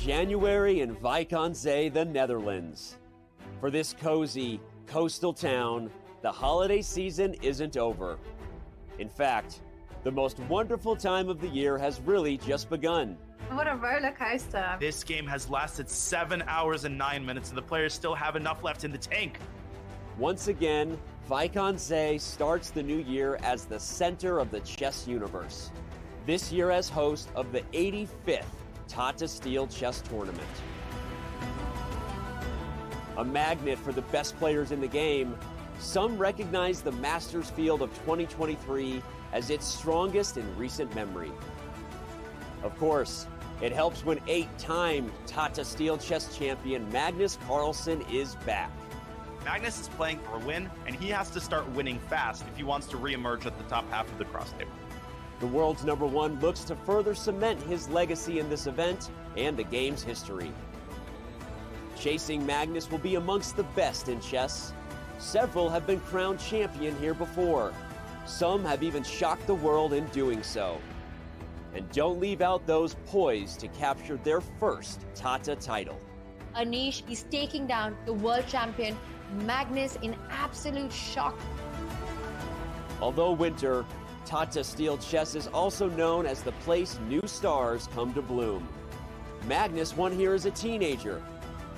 January in Wijk aan Zee, the Netherlands. For this cozy, coastal town, the holiday season isn't over. In fact, the most wonderful time of the year has really just begun. What a roller coaster. This game has lasted 7 hours and 9 minutes, and the players still have enough left in the tank. Once again, Wijk aan Zee starts the new year as the center of the chess universe. This year as host of the 85th Tata Steel chess tournament. A magnet for the best players in the game, some recognize the Masters field of 2023 as its strongest in recent memory. Of course, it helps when 8-time Tata Steel chess champion Magnus Carlsen is back. Magnus is playing for a win, and he has to start winning fast if he wants to re-emerge at the top half of the cross table. The world's number one looks to further cement his legacy in this event and the game's history. Chasing Magnus will be amongst the best in chess. Several have been crowned champion here before. Some have even shocked the world in doing so. And don't leave out those poised to capture their first Tata title. Anish is taking down the world champion Magnus in absolute shock. Although winter, Tata Steel chess is also known as the place new stars come to bloom. Magnus won here as a teenager.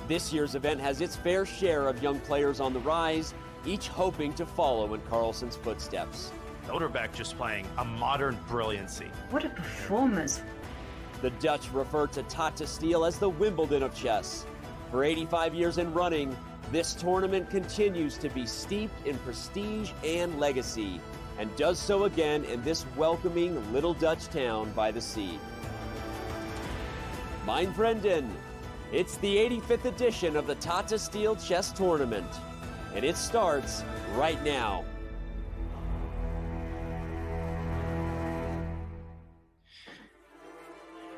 This year's event has its fair share of young players on the rise, each hoping to follow in Carlsen's footsteps. Soderbeck just playing a modern brilliancy. What a performance. The Dutch refer to Tata Steel as the Wimbledon of chess. For 85 years in running, this tournament continues to be steeped in prestige and legacy, and does so again in this welcoming little Dutch town by the sea. Mein Vrienden, it's the 85th edition of the Tata Steel Chess Tournament, and it starts right now.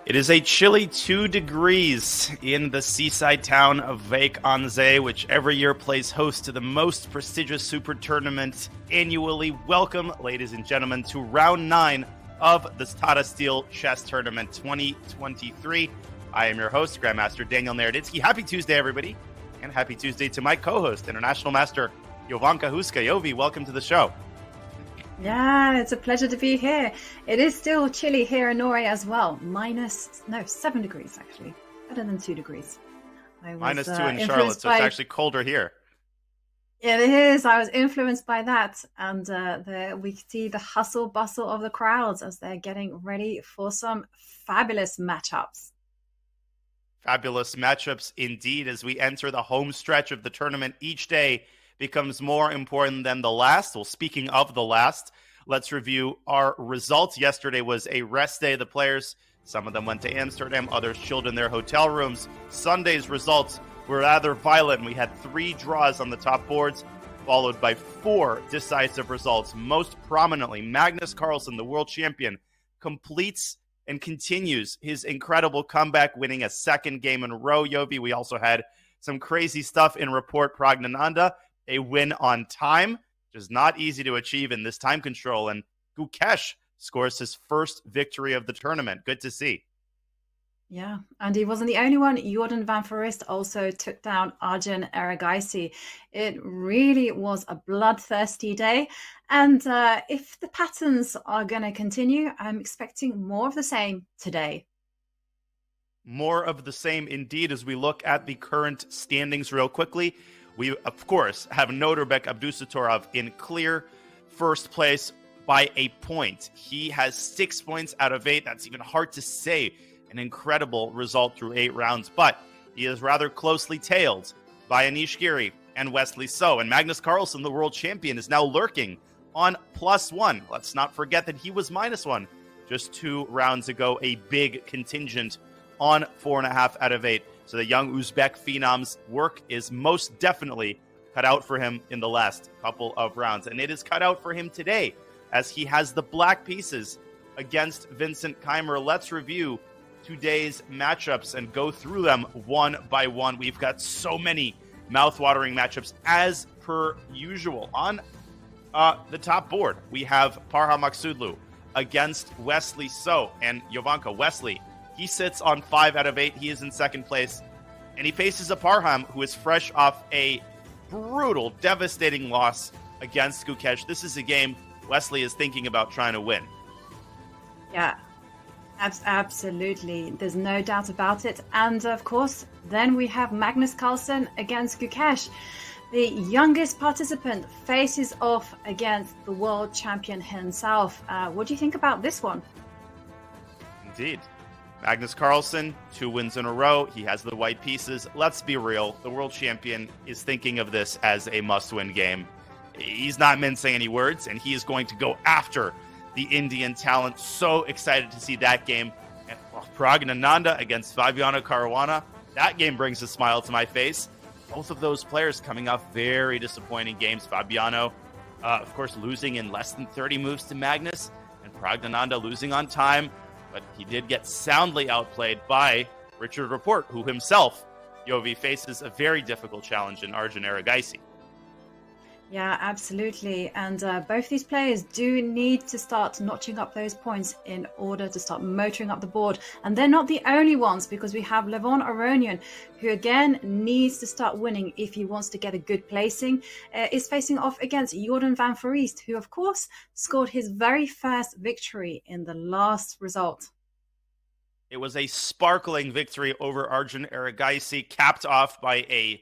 It is a chilly 2 degrees in the seaside town of Wijk aan Zee, which every year plays host to the most prestigious super tournament annually. Welcome, ladies and gentlemen, to round 9 of the Tata Steel Chess Tournament 2023. I am your host, Grandmaster Daniel Naroditsky. Happy Tuesday, everybody, and happy Tuesday to my co-host, International Master Jovanka Huska. Jovi, welcome to the show. Yeah, it's a pleasure to be here. It is still chilly here in Norway as well. 7 degrees, actually. Better than 2 degrees. -2 in Charlotte, so it's actually colder here. Yeah, it is. I was influenced by that. And we see the hustle bustle of the crowds as they're getting ready for some fabulous matchups. Fabulous matchups indeed as we enter the home stretch of the tournament. Each day becomes more important than the last. Well, speaking of the last, let's review our results. Yesterday was a rest day. The players, some of them went to Amsterdam, others chilled in their hotel rooms. Sunday's results were rather violent. We had 3 draws on the top boards, followed by 4 decisive results. Most prominently, Magnus Carlsen, the world champion, completes and continues his incredible comeback, winning a second game in a row. Jovi, we also had some crazy stuff in Report Pragnananda, a win on time, which is not easy to achieve in this time control. And Gukesh scores his first victory of the tournament. Good to see. Yeah, and he wasn't the only one. Jordan van Forest also took down Arjun Erigaisi. It really was a bloodthirsty day. And if the patterns are going to continue, I'm expecting more of the same today. More of the same indeed as we look at the current standings real quickly. We, of course, have Noderbek Abdusatorov in clear first place by a point. He has 6 points out of 8. That's even hard to say. An incredible result through 8 rounds, but he is rather closely tailed by Anish Giri and Wesley So. And Magnus Carlsen, the world champion, is now lurking on +1. Let's not forget that he was -1 just 2 rounds ago, a big contingent on 4.5 out of 8. So the young Uzbek phenom's work is most definitely cut out for him in the last couple of rounds. And it is cut out for him today as he has the black pieces against Vincent Keimer. Let's review today's matchups and go through them one by one. We've got so many mouth-watering matchups as per usual. On the top board, we have Parha Maksudlu against Wesley So. And Jovanka, Wesley He sits on 5 out of 8. He is in second place. And he faces a Parham who is fresh off a brutal, devastating loss against Gukesh. This is a game Wesley is thinking about trying to win. Yeah, absolutely. There's no doubt about it. And of course, then we have Magnus Carlsen against Gukesh. The youngest participant faces off against the world champion himself. What do you think about this one? Indeed. Magnus Carlsen, 2 wins in a row. He has the white pieces. Let's be real. The world champion is thinking of this as a must-win game. He's not mincing any words, and he is going to go after the Indian talent. So excited to see that game. And Pragnananda against Fabiano Caruana. That game brings a smile to my face. Both of those players coming off very disappointing games. Fabiano, of course, losing in less than 30 moves to Magnus, and Pragnananda losing on time. But he did get soundly outplayed by Richard Rapport, who himself, Yovi, faces a very difficult challenge in Arjun Erigaisi. Yeah, absolutely. And both these players do need to start notching up those points in order to start motoring up the board. And they're not the only ones, because we have Levon Aronian, who again needs to start winning if he wants to get a good placing, is facing off against Jordan van Foreest, who of course scored his very first victory in the last result. It was a sparkling victory over Arjun Erigaisi, capped off by a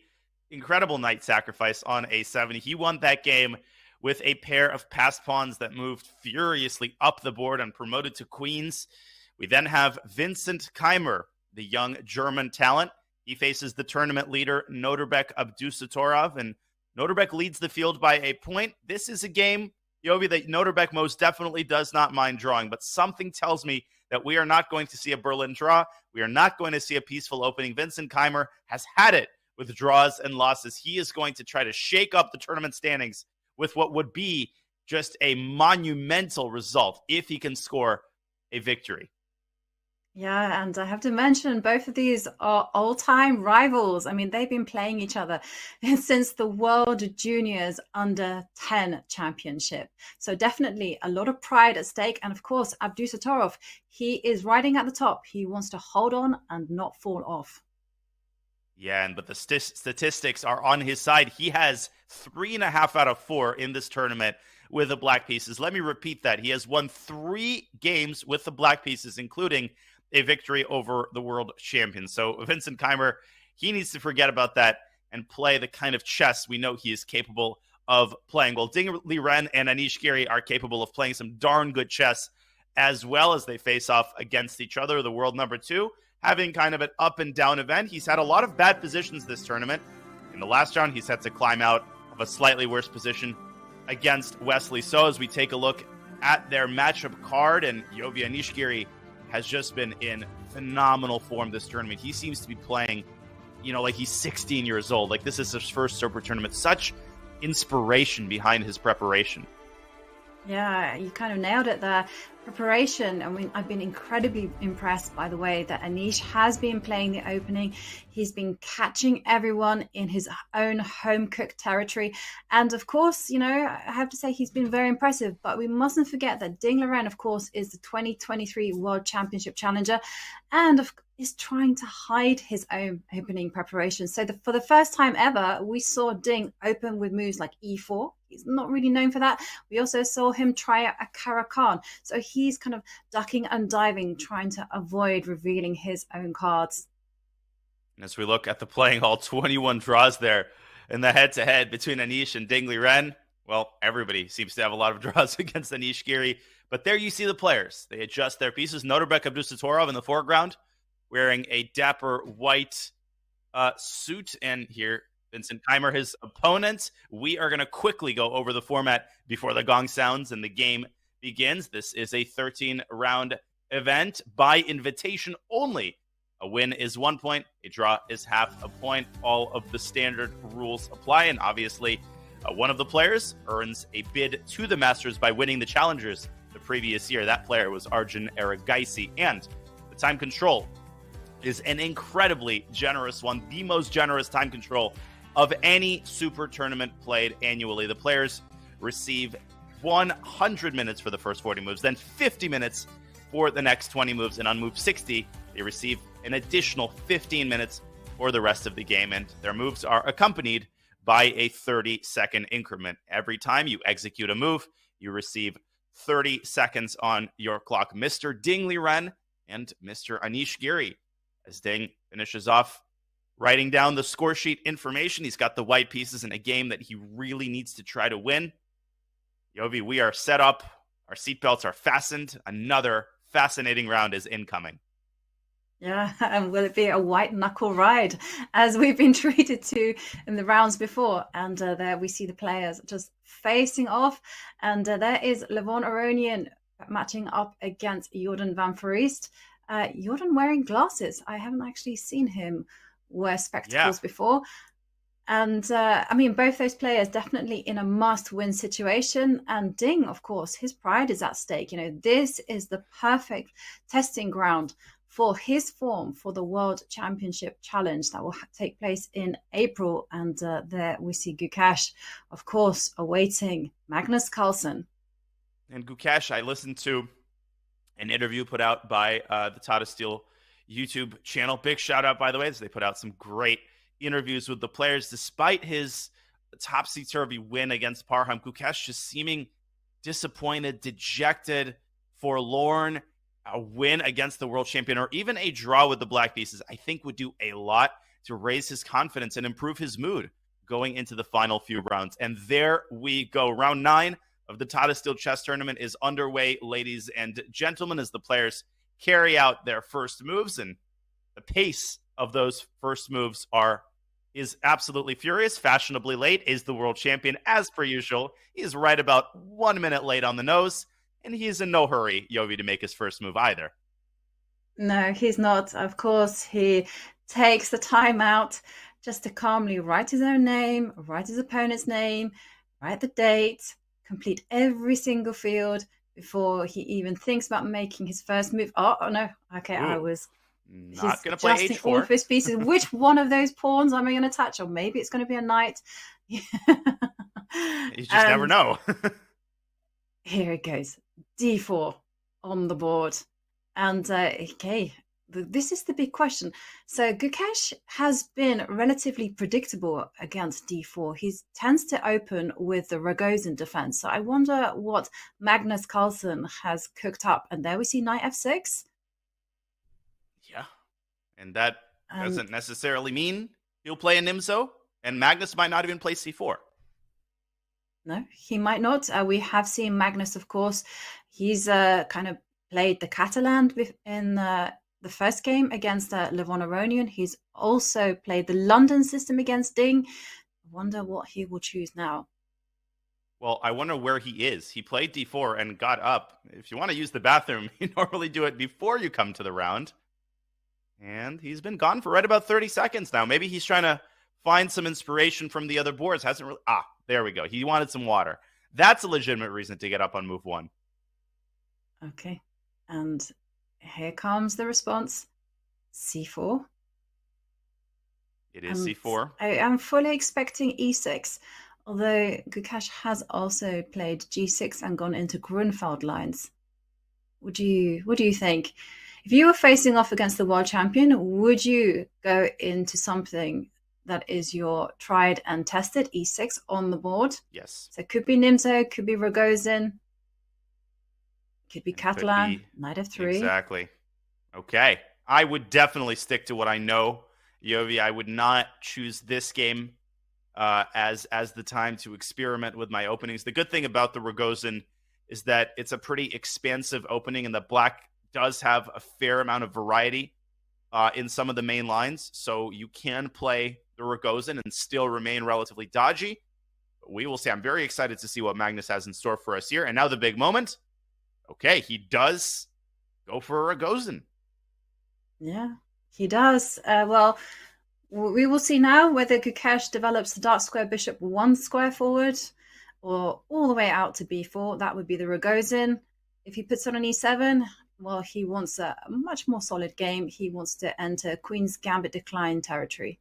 incredible knight sacrifice on a7. He won that game with a pair of passed pawns that moved furiously up the board and promoted to queens. We then have Vincent Keimer, the young German talent. He faces the tournament leader, Norbek Abdusatorov, and Norbek leads the field by a point. This is a game, Yovi, that Norbek most definitely does not mind drawing, but something tells me that we are not going to see a Berlin draw. We are not going to see a peaceful opening. Vincent Keimer has had it with draws and losses. He is going to try to shake up the tournament standings with what would be just a monumental result if he can score a victory. Yeah, and I have to mention both of these are all-time rivals. I mean, they've been playing each other since the World Juniors Under 10 Championship. So definitely a lot of pride at stake. And of course, Abdusatorov, he is riding at the top. He wants to hold on and not fall off. Yeah, but the statistics are on his side. He has 3.5 out of 4 in this tournament with the black pieces. Let me repeat that. He has won 3 games with the black pieces, including a victory over the world champion. So Vincent Keimer, he needs to forget about that and play the kind of chess we know he is capable of playing. Well, Ding Liren and Anish Giri are capable of playing some darn good chess as well as they face off against each other. The world number 2 having kind of an up and down event. He's had a lot of bad positions this tournament. In the last round, he's had to climb out of a slightly worse position against Wesley. So as we take a look at their matchup card, and Yovi Anish Giri has just been in phenomenal form this tournament. He seems to be playing, like he's 16 years old. Like this is his first Super tournament. Such inspiration behind his preparation. Yeah, you kind of nailed it there. Preparation. I mean, I've been incredibly impressed by the way that Anish has been playing the opening. He's been catching everyone in his own home-cooked territory. And of course, I have to say he's been very impressive. But we mustn't forget that Ding Liren, of course, is the 2023 World Championship challenger and is trying to hide his own opening preparation. So for the first time ever, we saw Ding open with moves like e4. He's not really known for that. We also saw him try a Caracan. So he's kind of ducking and diving, trying to avoid revealing his own cards. And as we look at the playing hall, 21 draws there in the head-to-head between Anish and Ding Liren. Well, everybody seems to have a lot of draws against Anish Giri. But there you see the players. They adjust their pieces. Norbek Abdusatorov in the foreground, wearing a dapper white suit. And here, Vincent Keimer, his opponent. We are going to quickly go over the format before the gong sounds and the game begins. This is a 13-round event by invitation only. A win is 1 point. A draw is half a point. All of the standard rules apply. And obviously, one of the players earns a bid to the Masters by winning the Challengers the previous year. That player was Arjun Erigaisi. And the time control is an incredibly generous one. The most generous time control of any Super tournament played annually. The players receive 100 minutes for the first 40 moves, then 50 minutes for the next 20 moves, and on move 60, They receive an additional 15 minutes for the rest of the game, and their moves are accompanied by a 30-second increment. Every time you execute a move, you receive 30 seconds on your clock. Mr. Ding Liren and Mr. Anish Giri, as Ding finishes off writing down the score sheet information. He's got the white pieces in a game that he really needs to try to win. Yovi, we are set up. Our seatbelts are fastened. Another fascinating round is incoming. Yeah, and will it be a white knuckle ride as we've been treated to in the rounds before? And there we see the players just facing off. And there is Levon Aronian matching up against Jordan van Foreest. Jordan wearing glasses. I haven't actually seen him wear spectacles before. And I mean, both those players definitely in a must-win situation. And Ding, of course, his pride is at stake. You know, this is the perfect testing ground for his form for the World Championship Challenge that will take place in April. And there we see Gukesh, of course, awaiting Magnus Carlsen. And Gukesh, I listened to an interview put out by the Tata Steel YouTube channel. Big shout out, by the way, as they put out some great interviews with the players. Despite his topsy-turvy win against Parham, Gukesh just seeming disappointed, dejected, forlorn. A win against the world champion or even a draw with the Black Pieces, I think would do a lot to raise his confidence and improve his mood going into the final few rounds. And there we go. Round 9 of the Tata Steel Chess Tournament is underway, ladies and gentlemen, as the players carry out their first moves. And the pace of those first moves is absolutely furious. Fashionably late is the world champion, as per usual. He is right about 1 minute late on the nose. And he's in no hurry, Yovi, to make his first move either. No, he's not. Of course, he takes the time out just to calmly write his own name, write his opponent's name, write the date, complete every single field before he even thinks about making his first move. Oh no. Okay, Ooh, I was not going to play H4. All of his pieces. Which one of those pawns am I going to touch? Or maybe it's going to be a knight. You just never know. Here it goes. D4 on the board. And okay, this is the big question. So Gukesh has been relatively predictable against D4. He tends to open with the Rogozin defense. So I wonder what Magnus Carlsen has cooked up. And there we see knight F6. Yeah. And that doesn't necessarily mean he'll play a Nimzo. And Magnus might not even play C4. No, he might not. We have seen Magnus, of course. He's kind of played the Catalan in the first game against Levon Aronian. He's also played the London system against Ding. I wonder what he will choose now. Well, I wonder where he is. He played D4 and got up. If you want to use the bathroom, you normally do it before you come to the round. And he's been gone for right about 30 seconds now. Maybe he's trying to find some inspiration from the other boards. Hasn't really... there we go. He wanted some water. That's a legitimate reason to get up on move 1. Okay. And here comes the response. C4. It is C4. I am fully expecting E6, although Gukesh has also played G6 and gone into Grunfeld lines. What do you think? If you were facing off against the world champion, would you go into something that is your tried and tested E6 on the board? Yes. So it could be Nimzo, could be Rogozin, could be Catalan, knight F3. Exactly. Okay. I would definitely stick to what I know, Yovi. I would not choose this game as the time to experiment with my openings. The good thing about the Rogozin is that it's a pretty expansive opening, and the black does have a fair amount of variety in some of the main lines. So you can play the Rogozin and still remain relatively dodgy. But we will see. I'm very excited to see what Magnus has in store for us here. And now the big moment. Okay, he does go for a Rogozin. Yeah, he does. Well, we will see now whether Gukesh develops the dark square bishop 1 square forward or all the way out to b4. That would be the Rogozin. If he puts on an e7, well, he wants a much more solid game. He wants to enter Queen's Gambit decline territory.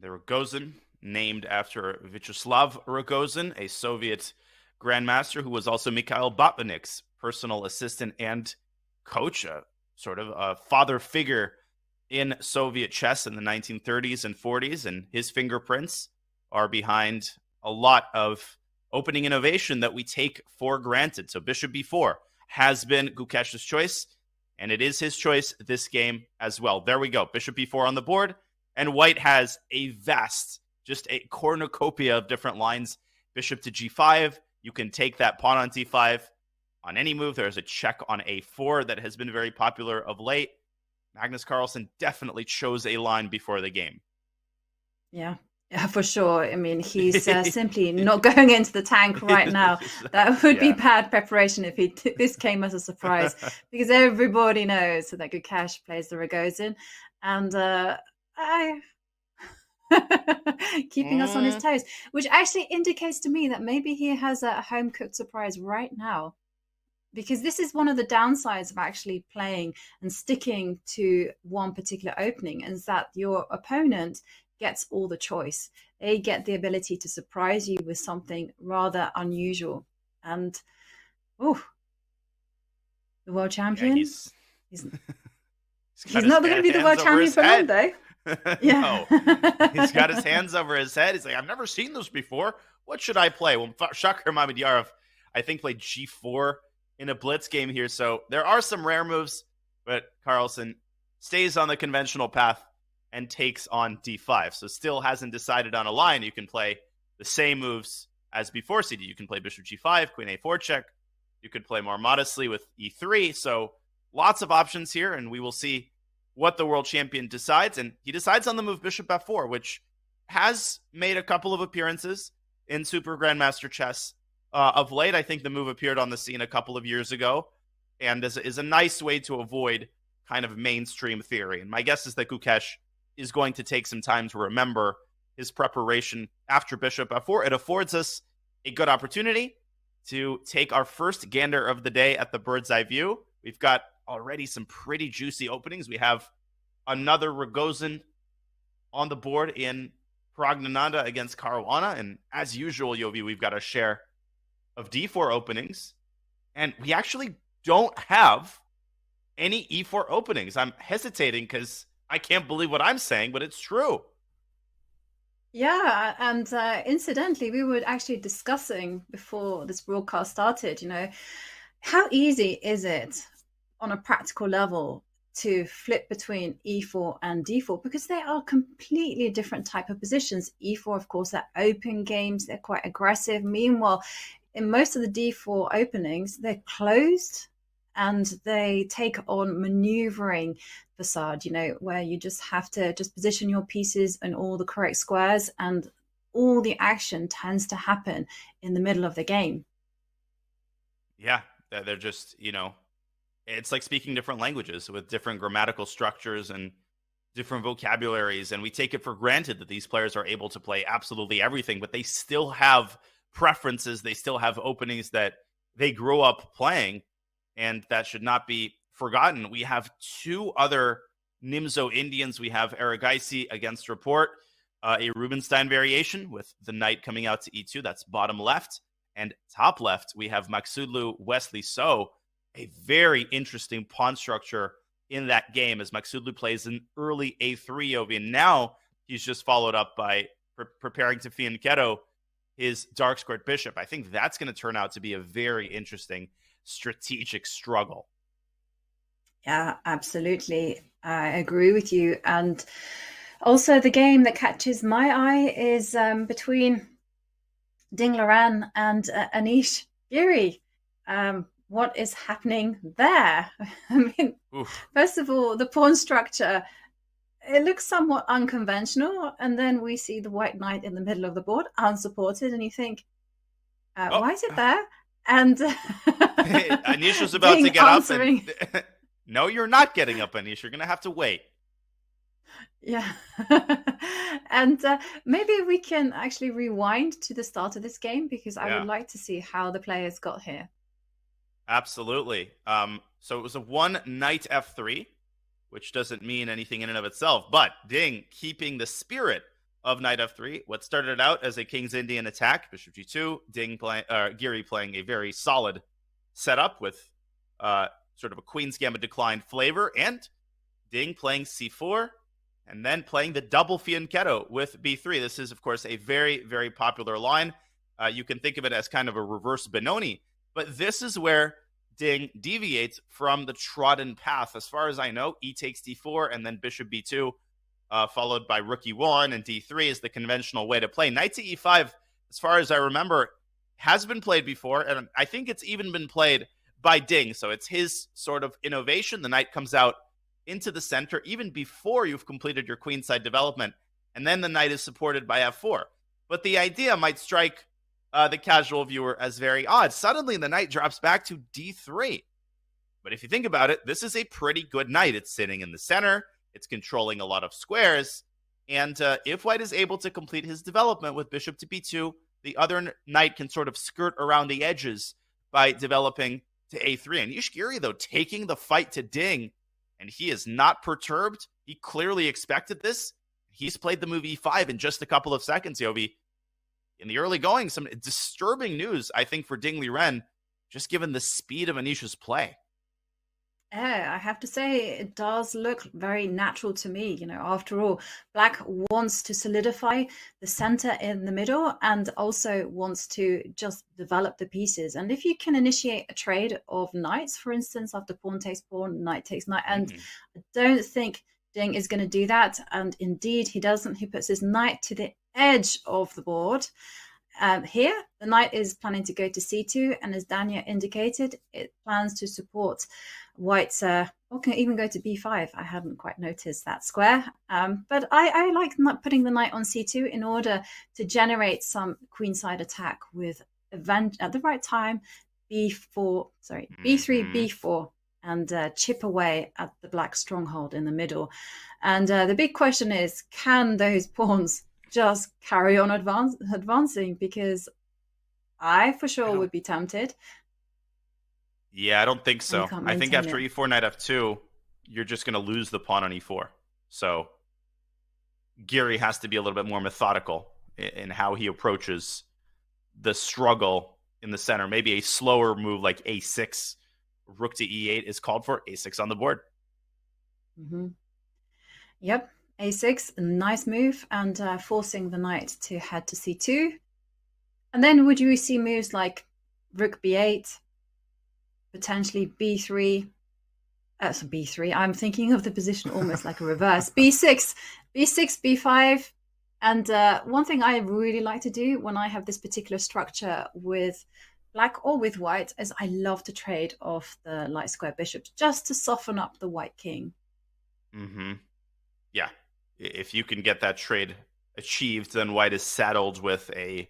The Rogozin, named after Vyacheslav Rogozin, a Soviet grandmaster who was also Mikhail Botvinnik's personal assistant and coach, a sort of a father figure in Soviet chess in the 1930s and 40s, and his fingerprints are behind a lot of opening innovation that we take for granted. So bishop b4 has been Gukesh's choice, and it is his choice this game as well. There we go. Bishop b4 on the board, and white has a vast, just a cornucopia of different lines. Bishop to g5. You can take that pawn on d5 on any move. There's a check on a4 that has been very popular of late. Magnus Carlsen definitely chose a line before the game. Yeah, for sure. I mean, he's simply not going into the tank right now. That would be bad preparation if this came as a surprise, because everybody knows that Gukesh plays the Rogozin, and keeping us on his toes, which actually indicates to me that maybe he has a home-cooked surprise right now. Because this is one of the downsides of actually playing and sticking to one particular opening, is that your opponent gets all the choice. They get the ability to surprise you with something rather unusual. And, the world champion? Yeah, he's not going to be the world champion for long, though. Yeah. No, he's got his hands over his head. He's like, I've never seen this before. What should I play? Well, Shakhar Mamedyarov, I think, played g4 in a blitz game here. So there are some rare moves, but Carlsen stays on the conventional path and takes on d5. So still hasn't decided on a line. You can play the same moves as before CD. You can play bishop g5, queen a4 check. You could play more modestly with e3. So lots of options here, and we will see what the world champion decides. And he decides on the move bishop f4, which has made a couple of appearances in Super Grandmaster chess of late. I think the move appeared on the scene a couple of years ago, and is a nice way to avoid kind of mainstream theory. And my guess is that Gukesh is going to take some time to remember his preparation after bishop f4. It affords us a good opportunity to take our first gander of the day at the bird's eye view. We've got already some pretty juicy openings. We have another Rogozin on the board in Pragnananda against Caruana, and as usual, Yovi, we've got a share of d4 openings, and we actually don't have any e4 openings. I'm hesitating because I can't believe what I'm saying, but it's true. Yeah, and incidentally, we were actually discussing before this broadcast started, how easy is it on a practical level to flip between e4 and d4, because they are completely different type of positions. E4, of course, they're open games, they're quite aggressive. Meanwhile, in most of the d4 openings, they're closed and they take on maneuvering facade, where you just have to just position your pieces in all the correct squares, and all the action tends to happen in the middle of the game. Yeah, they're just, it's like speaking different languages with different grammatical structures and different vocabularies. And we take it for granted that these players are able to play absolutely everything, but they still have preferences. They still have openings that they grew up playing, and that should not be forgotten. We have two other Nimzo Indians. We have Aragaisi against Report, a Rubinstein variation with the knight coming out to e2. That's bottom left. And top left, we have Maksudlu Wesley So, a very interesting pawn structure in that game as Maksudlu plays an early a3 Yovi. And now he's just followed up by preparing to fianchetto his dark squared bishop. I think that's going to turn out to be a very interesting strategic struggle. Yeah, absolutely. I agree with you. And also the game that catches my eye is between Ding Liren and Anish Giri. What is happening there? I mean, First of all, the pawn structure, it looks somewhat unconventional. And then we see the white knight in the middle of the board, unsupported. And you think, why is it there? And Anish was about to get answering. Up. And no, you're not getting up, Anish. You're going to have to wait. Yeah. And maybe we can actually rewind to the start of this game, because I would like to see how the players got here. Absolutely. So it was a one knight f3, which doesn't mean anything in and of itself, but Ding keeping the spirit of knight f3. What started out as a King's Indian attack, bishop g2, Giri playing a very solid setup with sort of a Queen's Gambit declined flavor, and Ding playing c4, and then playing the double fianchetto with b3. This is, of course, a very, very popular line. You can think of it as kind of a reverse Benoni, but this is where Ding deviates from the trodden path. As far as I know, e takes d4, and then bishop b2, followed by rook e1, and d3 is the conventional way to play. Knight to e5, as far as I remember, has been played before, and I think it's even been played by Ding, so it's his sort of innovation. The knight comes out into the center even before you've completed your queenside development, and then the knight is supported by f4. But the idea might strike the casual viewer as very odd. Suddenly the knight drops back to d3. But if you think about it, this is a pretty good knight. It's sitting in the center, it's controlling a lot of squares, and if white is able to complete his development with bishop to b2, the other knight can sort of skirt around the edges by developing to a3. And Anish Giri, though, taking the fight to Ding, and he is not perturbed. He clearly expected this. He's played the move e5 in just a couple of seconds, Yobi. In the early going, some disturbing news, I think, for Ding Liren, just given the speed of Anish's play. Yeah, I have to say it does look very natural to me. You know, after all, Black wants to solidify the center in the middle and also wants to just develop the pieces. And if you can initiate a trade of knights, for instance, after pawn takes pawn, knight takes knight, and I don't think Ding is going to do that. And indeed, he doesn't. He puts his knight to the edge of the board. Here, the knight is planning to go to c2, and as Dania indicated, it plans to support white's, or can even go to b5. I hadn't quite noticed that square, but I like not putting the knight on c2 in order to generate some queenside attack with event at the right time, b3, b4, and chip away at the black stronghold in the middle. And the big question is, can those pawns just carry on advancing? Because I for sure would be tempted. Yeah, I don't think so. I think after e4, knight f2, you're just going to lose the pawn on e4. So Giri has to be a little bit more methodical in how he approaches the struggle in the center. Maybe a slower move like a6, rook to e8 is called for, a6 on the board. Yep. a6, a nice move, and forcing the knight to head to c2. And then would you see moves like rook b8, potentially b3, so b3, I'm thinking of the position almost like a reverse, b6, b5. And one thing I really like to do when I have this particular structure with black or with white is I love to trade off the light square bishops just to soften up the white king. Yeah. If you can get that trade achieved, then white is saddled with a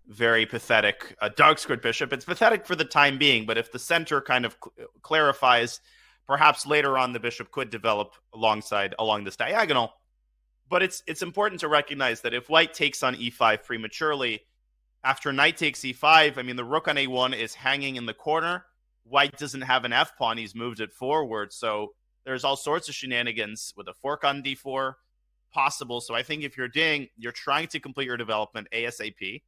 very pathetic dark squared bishop. It's pathetic for the time being, but if the center kind of clarifies, perhaps later on the bishop could develop along this diagonal. But it's important to recognize that if white takes on e5 prematurely, after knight takes e5, I mean, the rook on a1 is hanging in the corner. White doesn't have an f-pawn. He's moved it forward. So there's all sorts of shenanigans with a fork on d4 possible. So I think if you're Ding, you're trying to complete your development ASAP.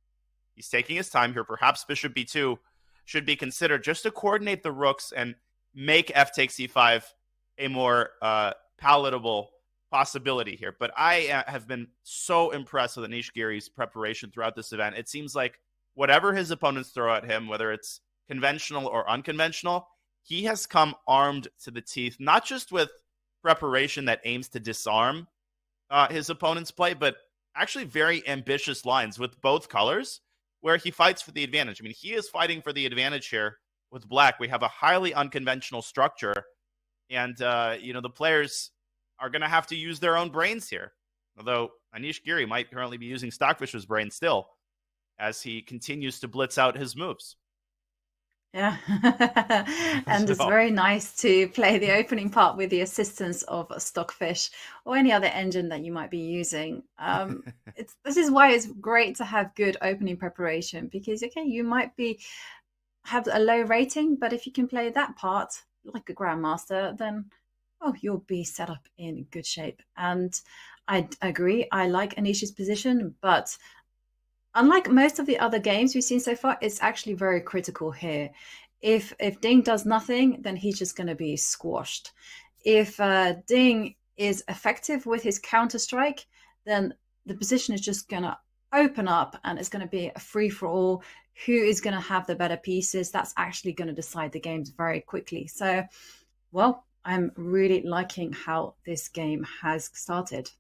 He's taking his time here. Perhaps bishop b2 should be considered just to coordinate the rooks and make f takes e5 a more palatable possibility here. But I have been so impressed with Anish Giri's preparation throughout this event. It seems like whatever his opponents throw at him, whether it's conventional or unconventional, he has come armed to the teeth, not just with preparation that aims to disarm his opponent's play, but actually very ambitious lines with both colors where he fights for the advantage. I mean, he is fighting for the advantage here with black. We have a highly unconventional structure, and the players are going to have to use their own brains here. Although Anish Giri might currently be using Stockfish's brain still as he continues to blitz out his moves. Yeah, and it's very nice to play the opening part with the assistance of a Stockfish or any other engine that you might be using. This is why it's great to have good opening preparation, because you might have a low rating, but if you can play that part like a grandmaster, then you'll be set up in good shape. And I agree, I like Anish's position, but unlike most of the other games we've seen so far, it's actually very critical here. If Ding does nothing, then he's just going to be squashed. If Ding is effective with his counter strike, then the position is just going to open up and it's going to be a free-for-all. Who is going to have the better pieces? That's actually going to decide the games very quickly. So, well, I'm really liking how this game has started.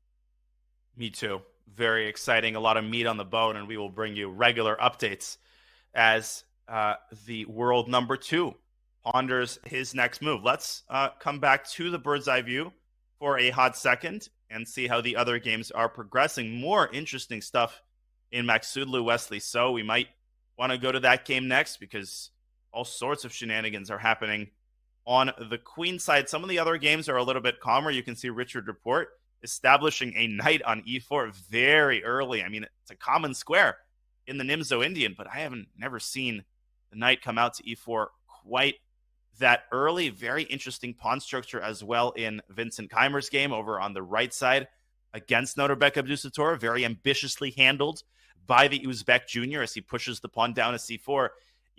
Me too. Very exciting. A lot of meat on the bone, and we will bring you regular updates as the world number 2 ponders his next move. Let's come back to the bird's eye view for a hot second and see how the other games are progressing. More interesting stuff in Maksudlu Wesley. So we might want to go to that game next because all sorts of shenanigans are happening on the queen side. Some of the other games are a little bit calmer. You can see Richard Report establishing a knight on e4 very early. I mean, it's a common square in the Nimzo Indian, but I haven't never seen the knight come out to e4 quite that early. Very interesting pawn structure as well in Vincent Keimer's game over on the right side against Norbek Abdusattor. Very ambitiously handled by the Uzbek junior as he pushes the pawn down to c4.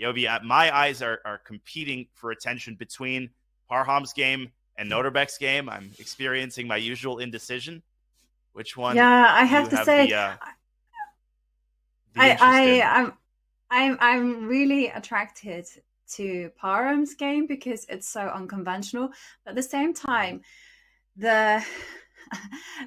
Yobi, my eyes are competing for attention between Parham's game and Norbek's game. I'm experiencing my usual indecision. Which one? Yeah, I have to say, I'm really attracted to Parham's game because it's so unconventional. But at the same time, the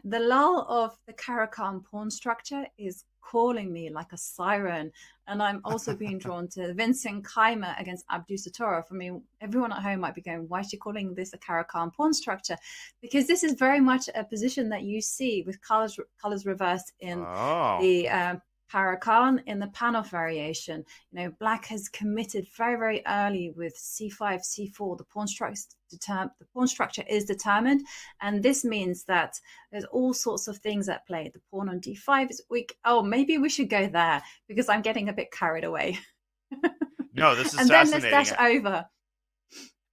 lull of the Caro-Kann pawn structure is calling me like a siren. And I'm also being drawn to Vincent Keimer against Abdusattorov. I mean, everyone at home might be going, why is she calling this a Caro-Kann pawn structure? Because this is very much a position that you see with colors reversed in the Caro-Kann in the Panov variation. You know, black has committed very, very early with c5, c4. The pawn structure is determined, and this means that there's all sorts of things at play. The pawn on d5 is weak. Oh, maybe we should go there because I'm getting a bit carried away. No, this is and fascinating. Then let's dash over.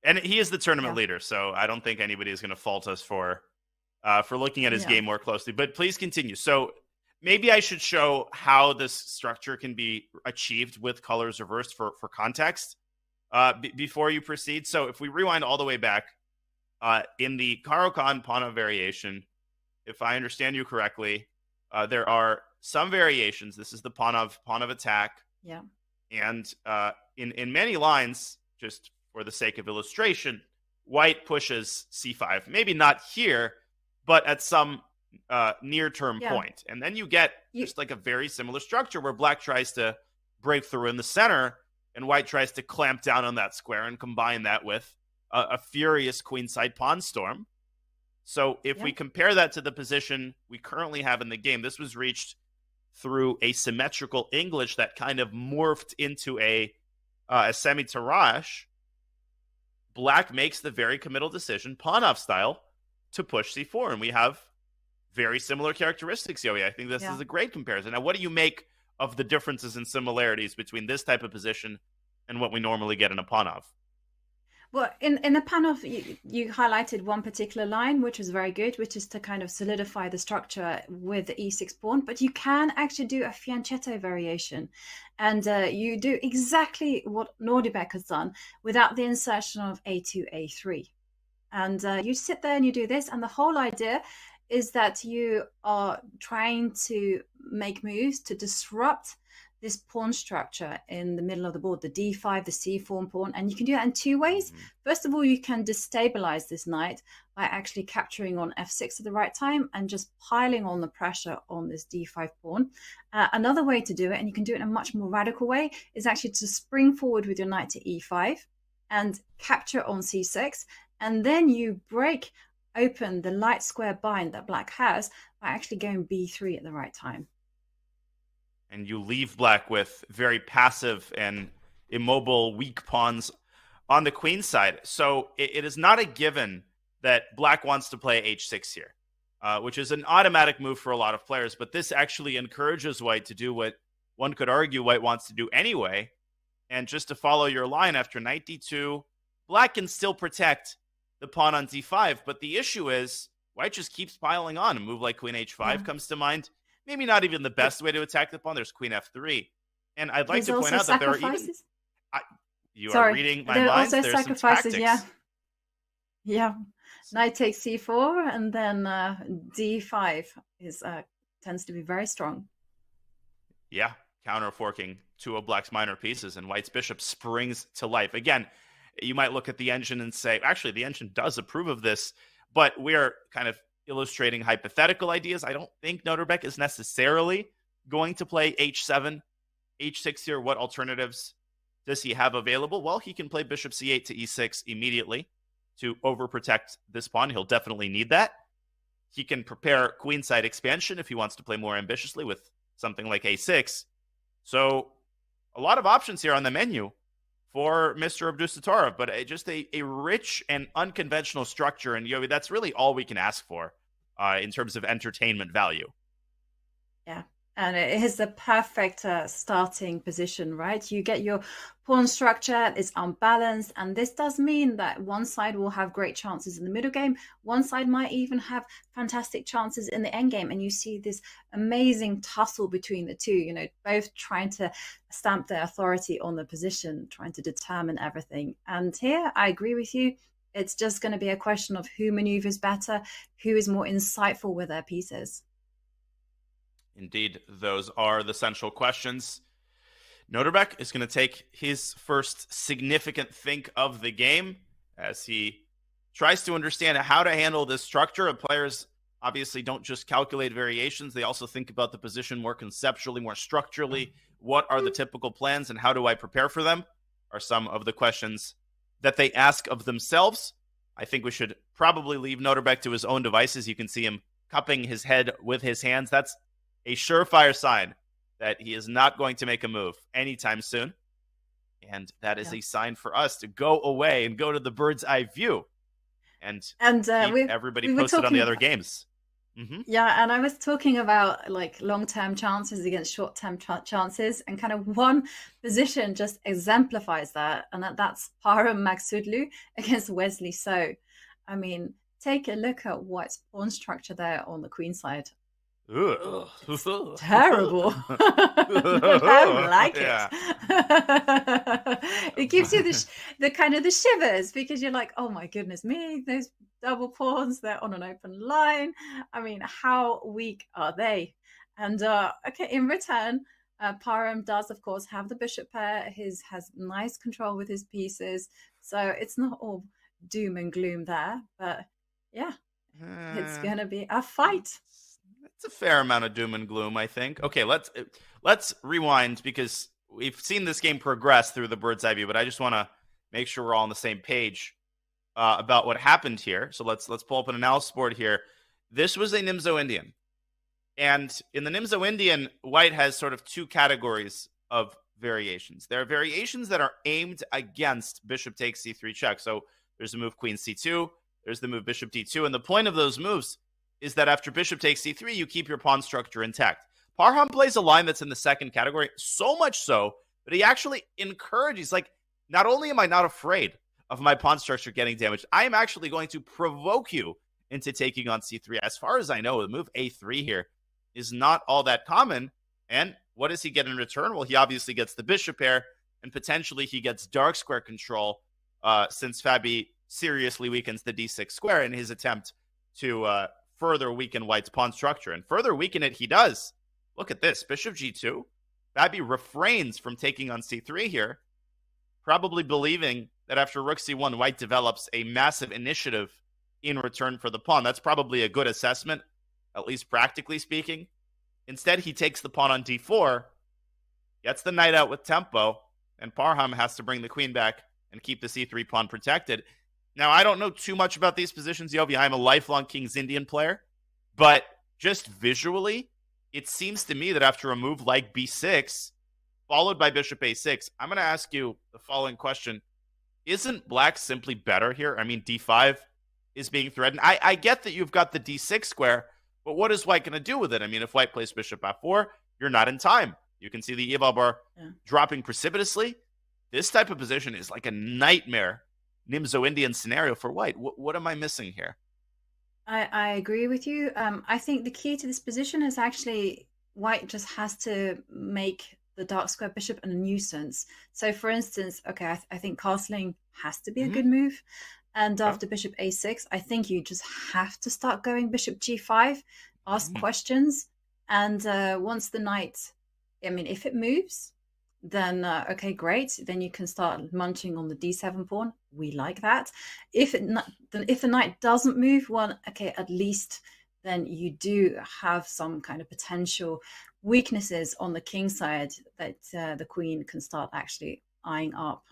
And he is the tournament leader, so I don't think anybody is going to fault us for looking at his game more closely. But please continue. So maybe I should show how this structure can be achieved with colors reversed for context before you proceed. So if we rewind all the way back, in the Caro-Kann Panov variation, if I understand you correctly, there are some variations. This is the Panov attack. Yeah. And in many lines, just for the sake of illustration, white pushes c5. Maybe not here, but at some near-term point. And then you get just like a very similar structure where black tries to break through in the center and white tries to clamp down on that square and combine that with a furious queenside pawn storm. So if we compare that to the position we currently have in the game, this was reached through a symmetrical English that kind of morphed into a semi-tirage. Black makes the very committal decision, pawn-off style, to push c4. And we have very similar characteristics, Yoey. I think this is a great comparison. Now, what do you make of the differences and similarities between this type of position and what we normally get in a pawn-off? Well, in the Panov, you highlighted one particular line, which was very good, which is to kind of solidify the structure with the e6 pawn. But you can actually do a fianchetto variation. And you do exactly what Nordebek has done without the insertion of a2, a3. And you sit there and you do this. And the whole idea is that you are trying to make moves to disrupt this pawn structure in the middle of the board, the d5, the c4 pawn. And you can do that in two ways. First of all, you can destabilize this knight by actually capturing on f6 at the right time and just piling on the pressure on this d5 pawn. Another way to do it, and you can do it in a much more radical way, is actually to spring forward with your knight to e5 and capture on c6. And then you break open the light square bind that black has by actually going b3 at the right time. And you leave black with very passive and immobile, weak pawns on the queen side. So it is not a given that black wants to play h6 here, which is an automatic move for a lot of players. But this actually encourages white to do what one could argue white wants to do anyway. And just to follow your line, after knight d2, black can still protect the pawn on d5. But the issue is white just keeps piling on. A move like queen h5 comes to mind. Maybe not even the best way to attack the pawn. There's queen f3. And I'd like to point out that there are even... You are Sorry, reading my there are mind. also There's some sacrifices. tactics. Yeah. Knight takes c4, and then d5 is tends to be very strong. Yeah, counter forking two of Black's minor pieces, and White's bishop springs to life. Again, you might look at the engine and say, actually, the engine does approve of this, but we're kind of illustrating hypothetical ideas. I don't think Noterbeck is necessarily going to play h7, h6 here. What alternatives does he have available? Well, he can play bishop c8 to e6 immediately to overprotect this pawn. He'll definitely need that. He can prepare queenside expansion if he wants to play more ambitiously with something like a6. So a lot of options here on the menu for Mr. Abdusattorov, but just a rich and unconventional structure. And Yovi, that's really all we can ask for in terms of entertainment value. Yeah. And it is the perfect starting position, right? You get your pawn structure, it's unbalanced, and this does mean that one side will have great chances in the middle game. One side might even have fantastic chances in the end game, and you see this amazing tussle between the two, you know, both trying to stamp their authority on the position, trying to determine everything. And here, I agree with you. It's just going to be a question of who maneuvers better, who is more insightful with their pieces. Indeed, those are the central questions. Noterbeck is going to take his first significant think of the game as he tries to understand how to handle this structure. And players obviously don't just calculate variations. They also think about the position more conceptually, more structurally. What are the typical plans and how do I prepare for them are some of the questions that they ask of themselves. I think we should probably leave Noterbeck to his own devices. You can see him cupping his head with his hands. That's a surefire sign that he is not going to make a move anytime soon. And that is a sign for us to go away and go to the bird's eye view and keep everybody posted on the other games. Mm-hmm. Yeah, and I was talking about like long-term chances against short-term chances, and kind of one position just exemplifies that, and that's Parham Magsudlu against Wesley So. I mean, take a look at White's pawn structure there on the queen side. It's terrible. I don't like it. It gives you the kind of the shivers, because you're like, oh my goodness me, those double pawns, they're on an open line. I mean, how weak are they? And okay, in return, Parham does of course have the bishop pair. Has nice control with his pieces, so it's not all doom and gloom there. But yeah, it's gonna be a fight. It's a fair amount of doom and gloom, I think. Okay, let's rewind, because we've seen this game progress through the bird's eye view, but I just want to make sure we're all on the same page about what happened here. So let's pull up an analysis board here. This was a Nimzo Indian. And in the Nimzo Indian, White has sort of two categories of variations. There are variations that are aimed against bishop takes c3 check. So there's the move queen c2, there's the move bishop d2, and the point of those moves is that after bishop takes c3, you keep your pawn structure intact. Parham plays a line that's in the second category, so much so that he actually encourages, like, not only am I not afraid of my pawn structure getting damaged, I am actually going to provoke you into taking on c3. As far as I know, the move a3 here is not all that common. And what does he get in return? Well, he obviously gets the bishop pair, and potentially he gets dark square control, since Fabi seriously weakens the d6 square in his attempt to further weaken White's pawn structure. And further weaken it he does. Look at this. Bishop g2. Fabi refrains from taking on c3 here, probably believing that after rook c1, White develops a massive initiative in return for the pawn. That's probably a good assessment, at least practically speaking. Instead, he takes the pawn on d4, gets the knight out with tempo, and Parham has to bring the queen back and keep the c3 pawn protected. Now, I don't know too much about these positions, Yovi. I'm a lifelong King's Indian player, but just visually, it seems to me that after a move like b6, followed by bishop a6, I'm going to ask you the following question. Isn't Black simply better here? I mean, d5 is being threatened. I get that you've got the d6 square, but what is White going to do with it? I mean, if White plays bishop f4, you're not in time. You can see the eval bar dropping precipitously. This type of position is like a nightmare Nimzo Indian scenario for White. What am I missing here? I agree with you. I think the key to this position is actually White just has to make the dark square bishop a nuisance. So, for instance, okay, I think castling has to be a Mhm. good move. And after bishop a6, I think you just have to start going bishop g5, ask Mhm. questions. And once the knight, I mean, if it moves, then okay, great. Then you can start munching on the d7 pawn. We like that. If the knight doesn't move, well, okay, at least then you do have some kind of potential weaknesses on the king side that the queen can start actually eyeing up.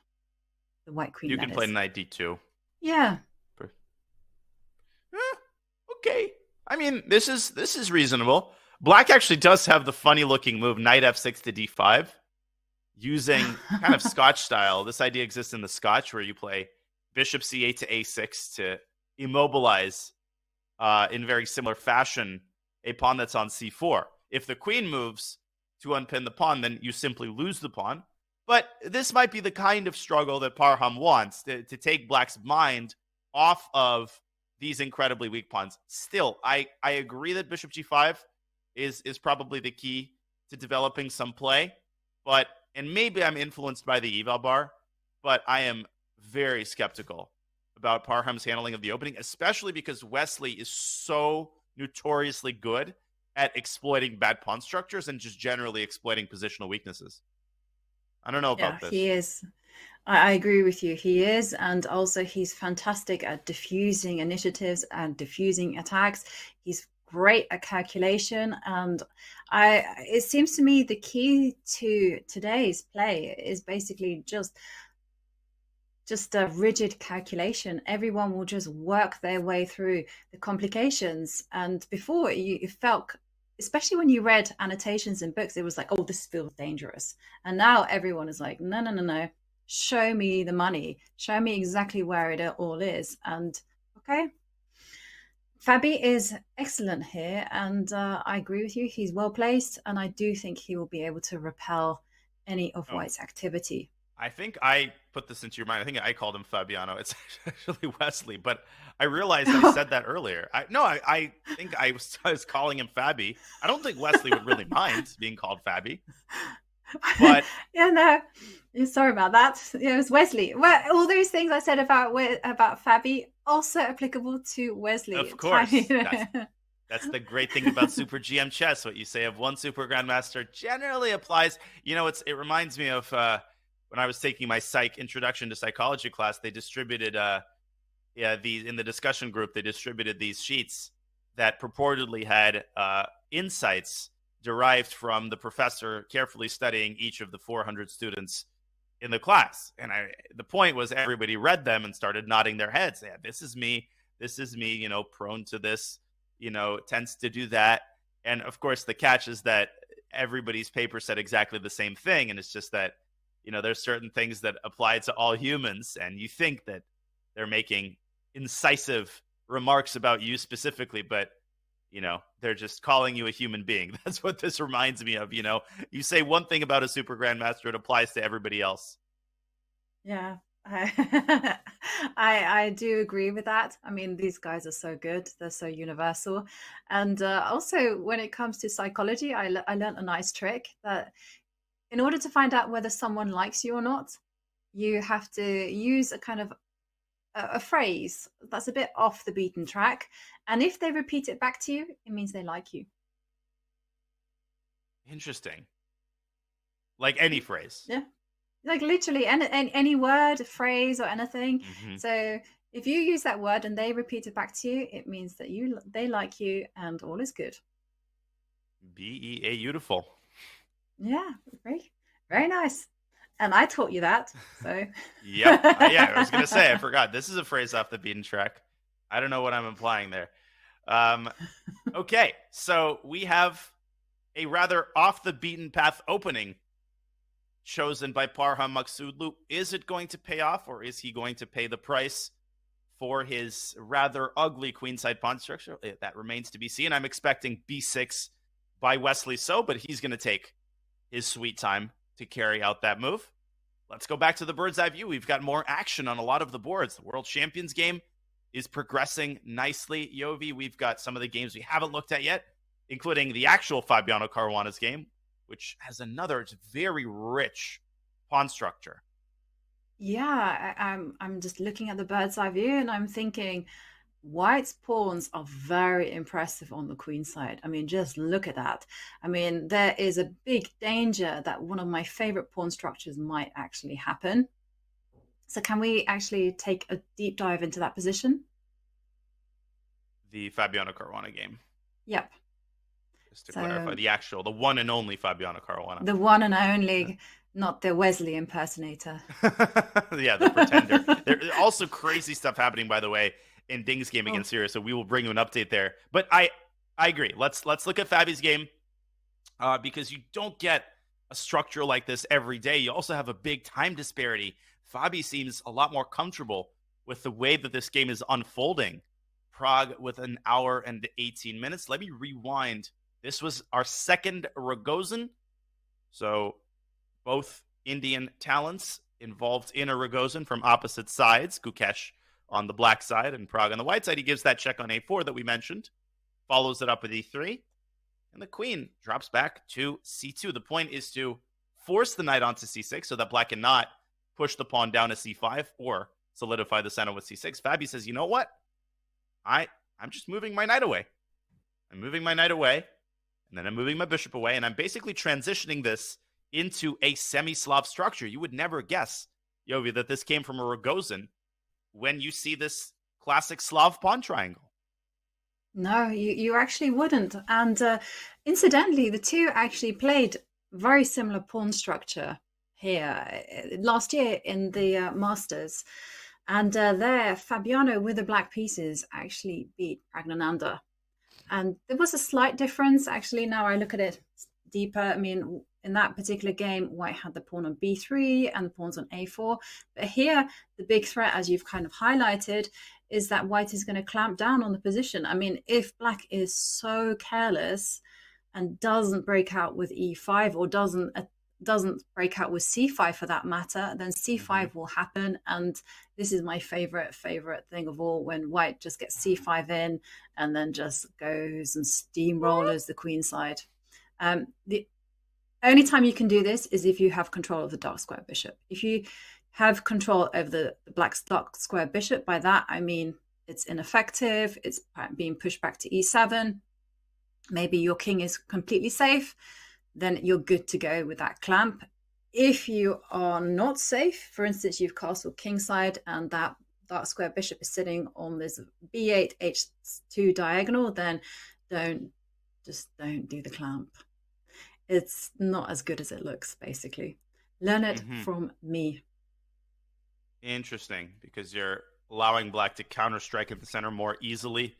The white queen, You that can play is. knight d2. Yeah. Okay. I mean, this is reasonable. Black actually does have the funny looking move knight f6 to d5 using kind of Scotch style. This idea exists in the Scotch where you play bishop c8 to a6 to immobilize in very similar fashion a pawn that's on c4. If the queen moves to unpin the pawn, then you simply lose the pawn. But this might be the kind of struggle that Parham wants to take Black's mind off of these incredibly weak pawns. Still, I agree that bishop g5 is probably the key to developing some play. But, and maybe I'm influenced by the eval bar, but I am very skeptical about Parham's handling of the opening, especially because Wesley is so notoriously good at exploiting bad pawn structures and just generally exploiting positional weaknesses. I don't know about this. He is. I agree with you. He is. And also he's fantastic at diffusing initiatives and diffusing attacks. He's great at calculation. And it seems to me the key to today's play is basically just a rigid calculation. Everyone will just work their way through the complications. And before you felt, especially when you read annotations in books, it was like, oh, this feels dangerous. And now everyone is like, no. Show me the money. Show me exactly where it all is. And okay. Fabi is excellent here. And I agree with you. He's well placed. And I do think he will be able to repel any of White's activity. I think I put this into your mind. I think I called him Fabiano. It's actually Wesley, but I realized I said that earlier. I think I was calling him Fabi. I don't think Wesley would really mind being called Fabi. But yeah, no, sorry about that. It was Wesley. Well, all those things I said about Fabi also applicable to Wesley. Of course. That's the great thing about Super GM chess. What you say of one Super Grandmaster generally applies. You know, it reminds me of when I was taking my introduction to psychology class. They distributed in the discussion group, they distributed these sheets that purportedly had insights derived from the professor carefully studying each of the 400 students in the class. And the point was everybody read them and started nodding their heads. Yeah, this is me, prone to this, tends to do that. And of course, the catch is that everybody's paper said exactly the same thing. And it's just that, there's certain things that apply to all humans. And you think that they're making incisive remarks about you specifically, but they're just calling you a human being. That's what this reminds me of. You say one thing about a Super Grandmaster, it applies to everybody else. Yeah, I do agree with that. I mean, these guys are so good. They're so universal. And also, when it comes to psychology, I learned a nice trick that in order to find out whether someone likes you or not, you have to use a kind of a phrase that's a bit off the beaten track, and if they repeat it back to you, it means they like you. Interesting. Like any phrase. Yeah, like literally any word, phrase, or anything. Mm-hmm. So if you use that word and they repeat it back to you, it means that they like you and all is good. Beautiful. Yeah, very nice. And I taught you that, so. Yep. Yeah, I was going to say, I forgot. This is a phrase off the beaten track. I don't know what I'm implying there. Okay, so we have a rather off the beaten path opening chosen by Parham Maksudlu. Is it going to pay off, or is he going to pay the price for his rather ugly queenside pawn structure? That remains to be seen. I'm expecting b6 by Wesley So, but he's going to take his sweet time to carry out that move. Let's go back to the bird's eye view. We've got more action on a lot of the boards. The World Champions game is progressing nicely. Yovi, we've got some of the games we haven't looked at yet, including the actual Fabiano Caruana's game, which has another very rich pawn structure. Yeah, I'm just looking at the bird's eye view and I'm thinking White's pawns are very impressive on the queen side. I mean, just look at that. I mean, there is a big danger that one of my favorite pawn structures might actually happen. So can we actually take a deep dive into that position? The Fabiano Caruana game. Yep. Just to clarify, the one and only Fabiano Caruana. The one and only, not the Wesley impersonator. Yeah, the pretender. There's also crazy stuff happening, by the way, in Ding's game against Syria, so we will bring you an update there. But I agree. Let's look at Fabi's game because you don't get a structure like this every day. You also have a big time disparity. Fabi seems a lot more comfortable with the way that this game is unfolding. Prague with an hour and 18 minutes. Let me rewind. This was our second Rogozin. So both Indian talents involved in a Rogozin from opposite sides. Gukesh on the black side and Prague on the white side. He gives that check on a4 that we mentioned. Follows it up with e3. And the queen drops back to c2. The point is to force the knight onto c6 so that black cannot push the pawn down to c5 or solidify the center with c6. Fabi says, you know what? I'm just moving my knight away. I'm moving my knight away, and then I'm moving my bishop away, and I'm basically transitioning this into a semi-Slav structure. You would never guess, Yovi, that this came from a Rogozin when you see this classic Slav pawn triangle. No, you actually wouldn't. And incidentally, the two actually played very similar pawn structure here last year in the Masters. And there, Fabiano with the black pieces actually beat Pragnananda. And there was a slight difference. Actually, now I look at it deeper. I mean, in that particular game, White had the pawn on b3 and the pawns on a4. But here, the big threat, as you've kind of highlighted, is that White is going to clamp down on the position. I mean, if Black is so careless and doesn't break out with e5 or doesn't break out with c5 for that matter, then c5 will happen. And this is my favorite thing of all, when White just gets c5 in and then just goes and steamrollers the queen side. The only time you can do this is if you have control of the dark square bishop. If you have control over the black dark square bishop, by that I mean it's ineffective, it's being pushed back to e7, maybe your king is completely safe, then you're good to go with that clamp. If you are not safe, for instance, you've castled kingside and that dark square bishop is sitting on this b8 h2 diagonal, then don't do the clamp. It's not as good as it looks, basically. Learn it from me. Interesting, because you're allowing Black to counter-strike at the center more easily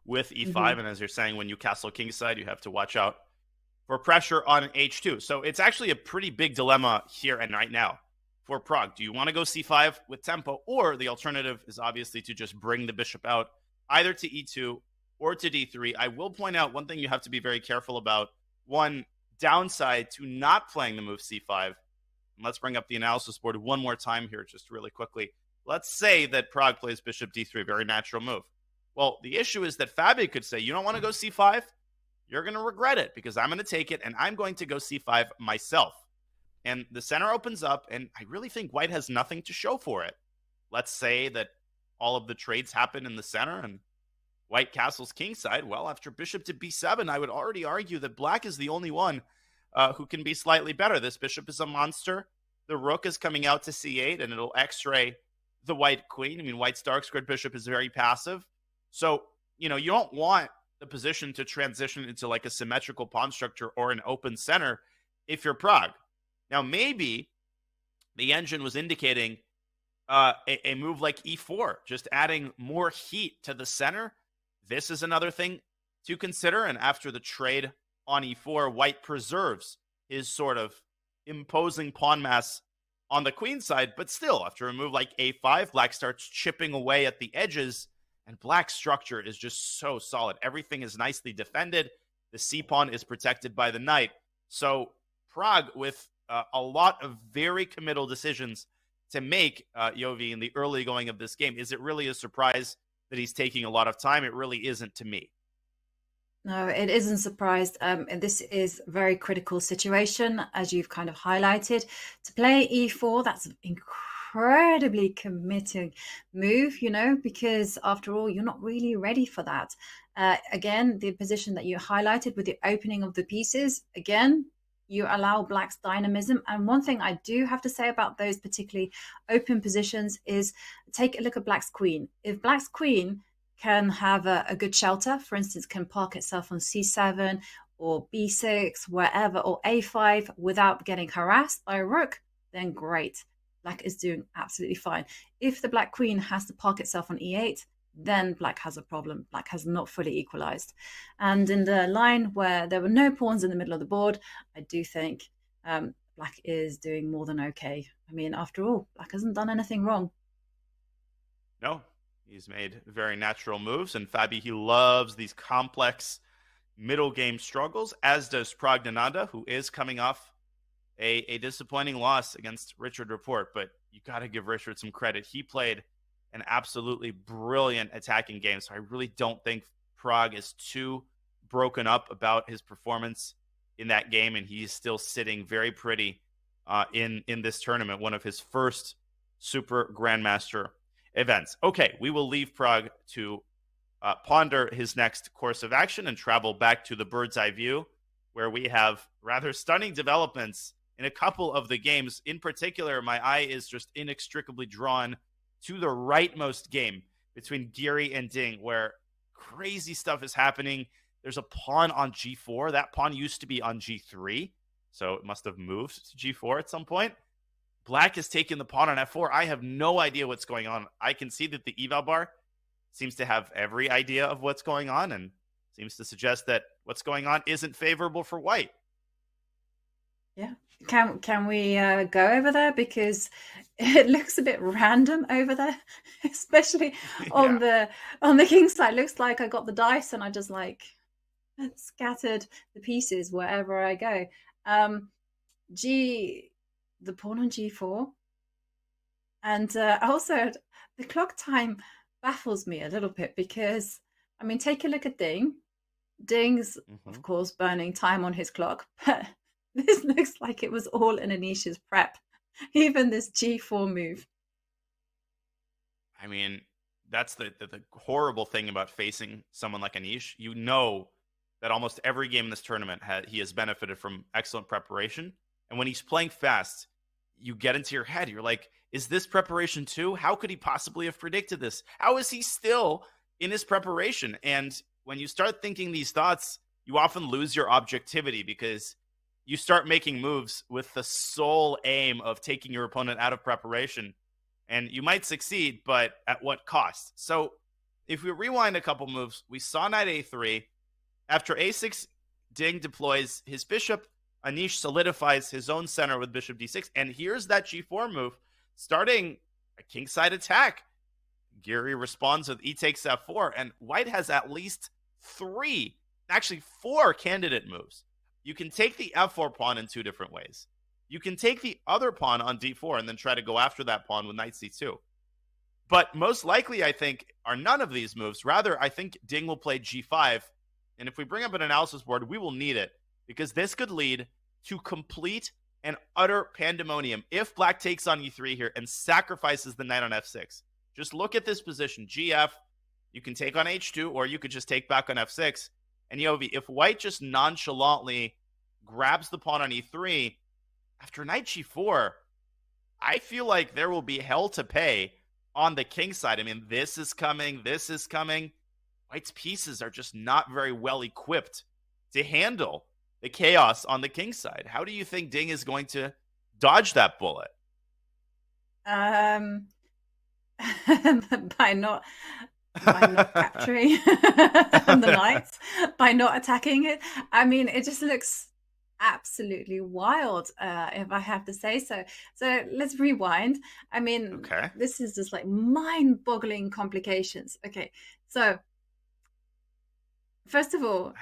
with e5, and as you're saying, when you castle kingside, you have to watch out for pressure on h2. So it's actually a pretty big dilemma here and right now for Prague. Do you want to go c5 with tempo, or the alternative is obviously to just bring the bishop out either to e2 or to d3? I will point out one thing you have to be very careful about. One downside to not playing the move c5. And let's bring up the analysis board one more time here, just really quickly. Let's say that Prague plays bishop d3, very natural move. Well, the issue is that Fabi could say, you don't want to go c5? You're going to regret it, because I'm going to take it and I'm going to go c5 myself. And the center opens up, and I really think White has nothing to show for it. Let's say that all of the trades happen in the center and White castles kingside. Well, after bishop to b7, I would already argue that Black is the only one who can be slightly better. This bishop is a monster. The rook is coming out to c8, and it'll x-ray the white queen. I mean, White's dark squared bishop is very passive. So, you don't want the position to transition into like a symmetrical pawn structure or an open center if you're Prague. Now, maybe the engine was indicating a move like e4, just adding more heat to the center. This is another thing to consider. And after the trade on e4, White preserves his sort of imposing pawn mass on the queen side. But still, after a move like a5, Black starts chipping away at the edges, and Black's structure is just so solid. Everything is nicely defended. The c-pawn is protected by the knight. So Prague, with a lot of very committal decisions to make, Yovi, in the early going of this game. Is it really a surprise that he's taking a lot of time? It really isn't to me. No, it isn't surprised. This is a very critical situation, as you've kind of highlighted. To play e4, that's an incredibly committing move, you know, because after all, you're not really ready for that. Again, the position that you highlighted with the opening of the pieces, again, you allow Black's dynamism. And one thing I do have to say about those particularly open positions is take a look at Black's queen. If Black's queen can have a good shelter, for instance, can park itself on c7 or b6, wherever, or a5 without getting harassed by a rook, then great. Black is doing absolutely fine. If the Black queen has to park itself on e8, then Black has a problem. Black has not fully equalized. And in the line where there were no pawns in the middle of the board, I do think Black is doing more than okay. I mean, after all, Black hasn't done anything wrong. No, he's made very natural moves. And Fabi, he loves these complex middle game struggles, as does Praggnanandhaa, who is coming off a disappointing loss against Richard Rapport. But you got to give Richard some credit. He played an absolutely brilliant attacking game. So I really don't think Pragg is too broken up about his performance in that game. And he's still sitting very pretty in this tournament, one of his first Super Grandmaster events. Okay, we will leave Pragg to ponder his next course of action and travel back to the bird's eye view, where we have rather stunning developments in a couple of the games. In particular, my eye is just inextricably drawn to the rightmost game between Giri and Ding, where crazy stuff is happening. There's a pawn on g4. That pawn used to be on g3, so it must have moved to g4 at some point. Black has taken the pawn on f4. I have no idea what's going on. I can see that the eval bar seems to have every idea of what's going on and seems to suggest that what's going on isn't favorable for white. Yeah. Can we go over there, because it looks a bit random over there, especially on the king side. Looks like I got the dice and I just like scattered the pieces wherever I go. The pawn on g4, and also the clock time baffles me a little bit, because I mean, take a look at Ding's of course burning time on his clock, but this looks like it was all in Anish's prep, even this g4 move. I mean, that's the horrible thing about facing someone like Anish. You know that almost every game in this tournament he has benefited from excellent preparation. And when he's playing fast, you get into your head. You're like, is this preparation too? How could he possibly have predicted this? How is he still in his preparation? And when you start thinking these thoughts, you often lose your objectivity, because you start making moves with the sole aim of taking your opponent out of preparation. And you might succeed, but at what cost? So if we rewind a couple moves, we saw knight a3. After a6, Ding deploys his bishop. Anish solidifies his own center with bishop d6. And here's that g4 move, starting a kingside attack. Giri responds with e takes f4, and white has at least 3, actually 4 candidate moves. You can take the f4 pawn in 2 different ways. You can take the other pawn on d4 and then try to go after that pawn with knight c2. But most likely, I think, are none of these moves. Rather, I think Ding will play g5. And if we bring up an analysis board, we will need it, because this could lead to complete and utter pandemonium if Black takes on e3 here and sacrifices the knight on f6. Just look at this position. gf, you can take on h2, or you could just take back on f6. And Yovi, if white just nonchalantly grabs the pawn on e3, after knight g4, I feel like there will be hell to pay on the king side. I mean, this is coming. White's pieces are just not very well equipped to handle the chaos on the king side. How do you think Ding is going to dodge that bullet? By not capturing the knights, by not attacking it. I mean, it just looks absolutely wild, if I have to say so. So let's rewind. I mean, This is just like mind-boggling complications. Okay, so first of all,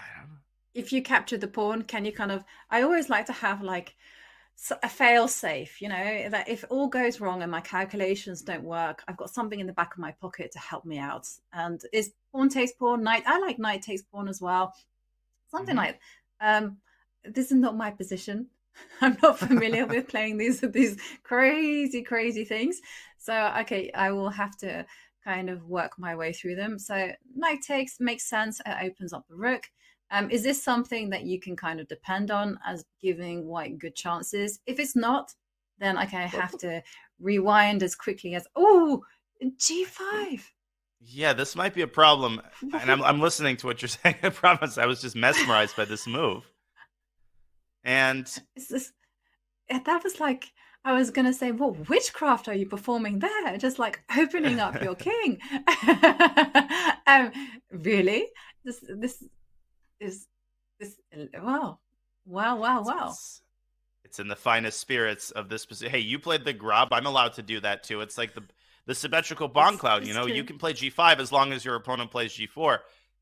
if you capture the pawn, can you kind of, I always like to have like a fail safe, you know, that if all goes wrong and my calculations don't work, I've got something in the back of my pocket to help me out. And is pawn takes pawn, knight, I like knight takes pawn as well. something like this is not my position. I'm not familiar with playing these crazy things. So okay, I will have to kind of work my way through them. So knight takes makes sense. It opens up the rook. Is this something that you can kind of depend on as giving white good chances? If it's not, then okay, I have to rewind as quickly as G5. Yeah, this might be a problem. And I'm listening to what you're saying. I promise I was just mesmerized by this move. And that was like, I was going to say, what witchcraft are you performing there? Just like opening up your king. Really? This is wow. It's in the finest spirits of this position. Hey, you played the Grab. I'm allowed to do that too. It's like the symmetrical bond cloud. You can play G5 as long as your opponent plays G4.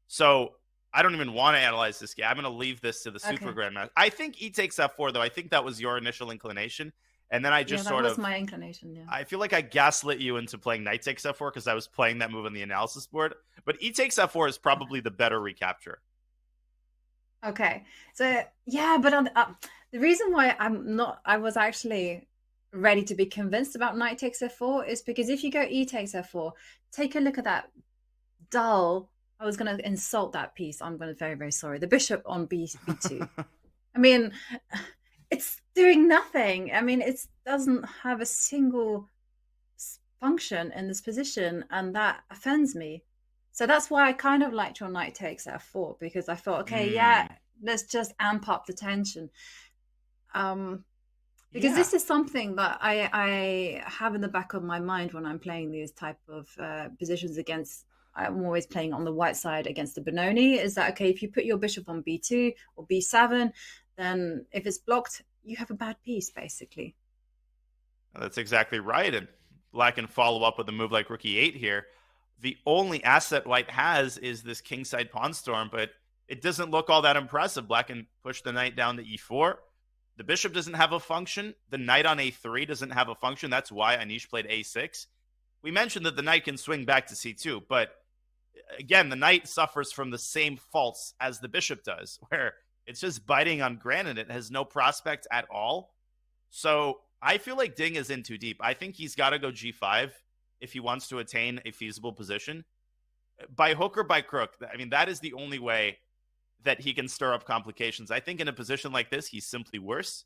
So I don't even want to analyze this game. I'm going to leave this to the Super Grandmaster. I think E takes F4, though. I think that was your initial inclination. And then I just that was my inclination, yeah. I feel like I gaslit you into playing knight takes F4 because I was playing that move on the analysis board. But E takes F4 is probably the better recapture. Okay. So, yeah, but on the reason why I was actually ready to be convinced about knight takes F4 is because if you go E takes F4, take a look at that dull. I was going to insult that piece. I'm going to very, very sorry. The bishop on B2. I mean, it's doing nothing. I mean, it doesn't have a single function in this position, and that offends me. So that's why I kind of liked your knight takes F4, because I thought, okay, let's just amp up the tension. Because this is something that I have in the back of my mind when I'm playing these type of positions against. I'm always playing on the white side against the Benoni. Is that okay? If you put your bishop on B2 or B7, then if it's blocked, you have a bad piece, basically. That's exactly right. And Black can follow up with a move like rook E8 here. The only asset white has is this kingside pawn storm, but it doesn't look all that impressive. Black can push the knight down to E4. The bishop doesn't have a function. The knight on A3 doesn't have a function. That's why Anish played A6. We mentioned that the knight can swing back to C2, but again, the knight suffers from the same faults as the bishop does, where it's just biting on granite. It has no prospect at all. So I feel like Ding is in too deep. I think he's got to go G5 if he wants to attain a feasible position. By hook or by crook, I mean, that is the only way that he can stir up complications. I think in a position like this, he's simply worse.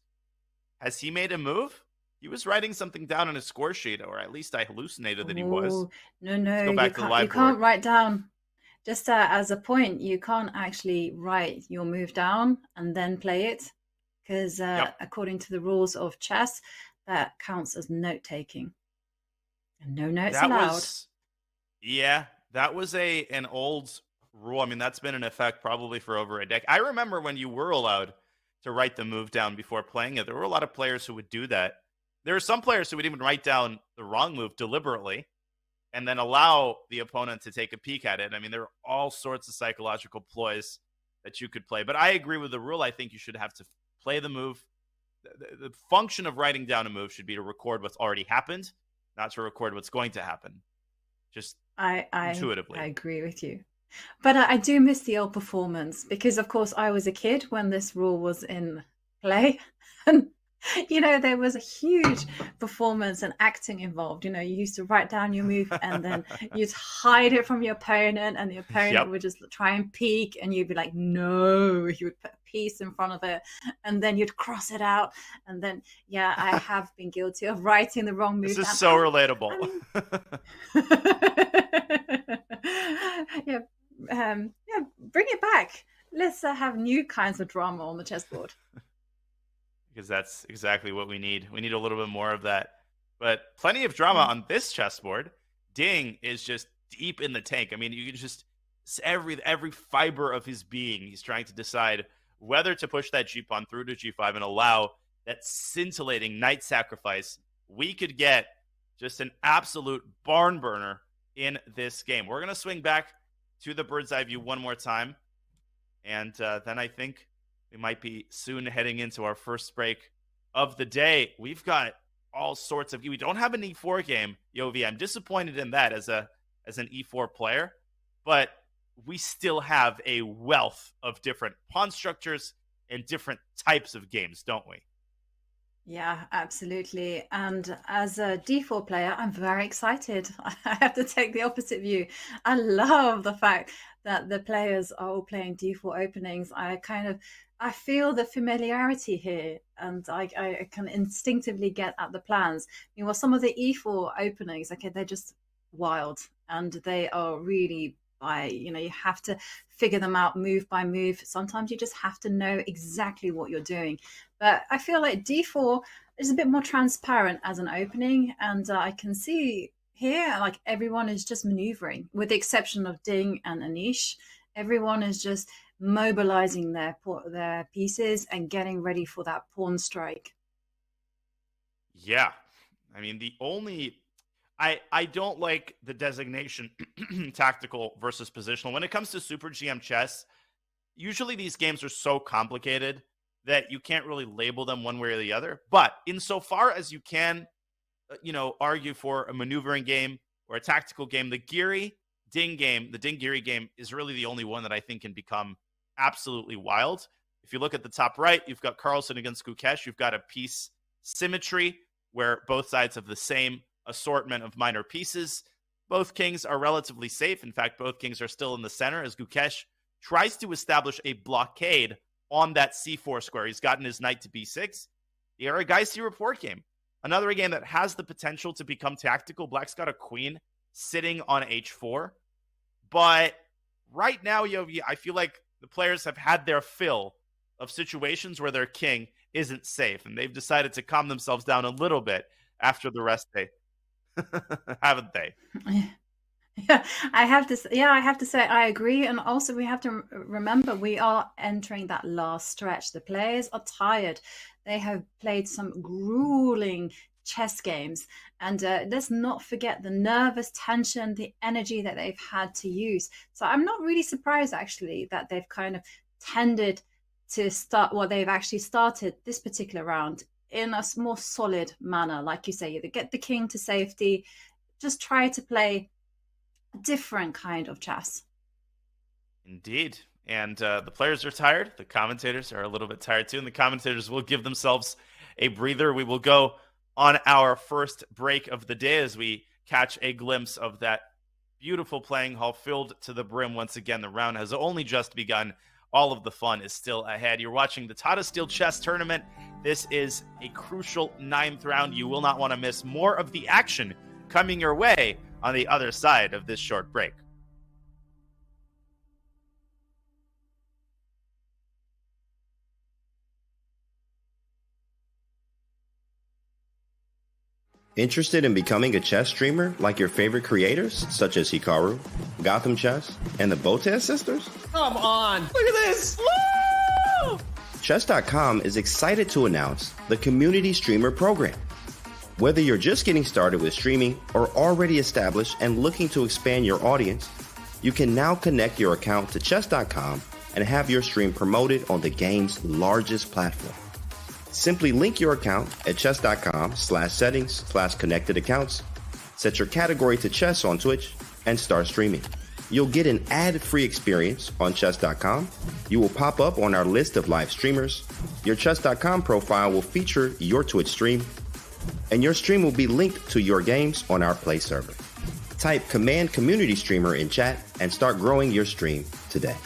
Has he made a move? He was writing something down on his score sheet, or at least I hallucinated that he was. No, Let's go back to the live you can't write down. Just as a point, you can't actually write your move down and then play it, because according to the rules of chess, that counts as note-taking. And no notes allowed. That was an old rule. I mean, that's been in effect probably for over a decade. I remember when you were allowed to write the move down before playing it. There were a lot of players who would do that. There are some players who would even write down the wrong move deliberately and then allow the opponent to take a peek at it. I mean, there are all sorts of psychological ploys that you could play. But I agree with the rule. I think you should have to play the move. The function of writing down a move should be to record what's already happened, not to record what's going to happen. Just intuitively. I agree with you. But I do miss the old performance, because, of course, I was a kid when this rule was in play. And there was a huge performance and acting involved. You used to write down your move and then you'd hide it from your opponent, and the opponent would just try and peek, and you'd be like, no, you would put a piece in front of it, and then you'd cross it out. And then, I have been guilty of writing the wrong move. This is so relatable. Bring it back. Let's have new kinds of drama on the chessboard. Because that's exactly what we need. We need a little bit more of that. But plenty of drama on this chessboard. Ding is just deep in the tank. I mean, you can just every fiber of his being, he's trying to decide whether to push that g-pawn through to g5 and allow that scintillating knight sacrifice. We could get just an absolute barn burner in this game. We're going to swing back to the bird's eye view one more time. And then I think we might be soon heading into our first break of the day. We've got all sorts of... We don't have an E4 game, Yovi. I'm disappointed in that as an E4 player. But we still have a wealth of different pawn structures and different types of games, don't we? Yeah, absolutely. And as a D4 player, I'm very excited. I have to take the opposite view. I love the fact that the players are all playing D4 openings. I feel the familiarity here, and I can instinctively get at the plans. Meanwhile, some of the E4 openings, okay, they're just wild, and they are really you have to figure them out move by move. Sometimes you just have to know exactly what you're doing. But I feel like D4 is a bit more transparent as an opening, and I can see here like everyone is just maneuvering, with the exception of Ding and Anish. Everyone is just mobilizing their pieces and getting ready for that pawn strike. Yeah. I mean, I don't like the designation tactical versus positional. When it comes to Super GM chess, usually these games are so complicated that you can't really label them one way or the other. But insofar as you can, argue for a maneuvering game or a tactical game, the Ding Giri game is really the only one that I think can become absolutely wild. If you look at the top right, you've got Carlsen against Gukesh. You've got a piece symmetry where both sides have the same assortment of minor pieces. Both kings are relatively safe. In fact, both kings are still in the center as Gukesh tries to establish a blockade on that c4 square. He's gotten his knight to b6. The Aragaisi report game, another game that has the potential to become tactical. Black's got a queen sitting on h4. But right now, Yogi, I feel like the players have had their fill of situations where their king isn't safe, and they've decided to calm themselves down a little bit after the rest day. Haven't they? Yeah, I have to say I agree. And also we have to remember we are entering that last stretch. The players are tired. They have played some grueling chess games, and let's not forget the nervous tension, the energy that they've had to use. So I'm not really surprised actually that they've kind of tended to start what they've actually started this particular round in a more solid manner. Like you say, either get the king to safety, just try to play a different kind of chess. Indeed. And the players are tired. The commentators are a little bit tired too. And the commentators will give themselves a breather. We will go on our first break of the day as we catch a glimpse of that beautiful playing hall filled to the brim once again. The round has only just begun. All of the fun is still ahead. You're watching the Tata Steel Chess Tournament. This is a crucial 9th round. You will not want to miss more of the action coming your way on the other side of this short break. Interested in becoming a chess streamer like your favorite creators, such as Hikaru, Gotham Chess, and the Botez sisters? Come on! Look at this! Woo! Chess.com is excited to announce the Community Streamer Program. Whether you're just getting started with streaming or already established and looking to expand your audience, you can now connect your account to Chess.com and have your stream promoted on the game's largest platform. Simply link your account at chess.com/settings/connected accounts, set your category to chess on Twitch, and start streaming. You'll get an ad-free experience on chess.com. You will pop up on our list of live streamers. Your chess.com profile will feature your Twitch stream, and your stream will be linked to your games on our Play server. Type Command Community Streamer in chat and start growing your stream today.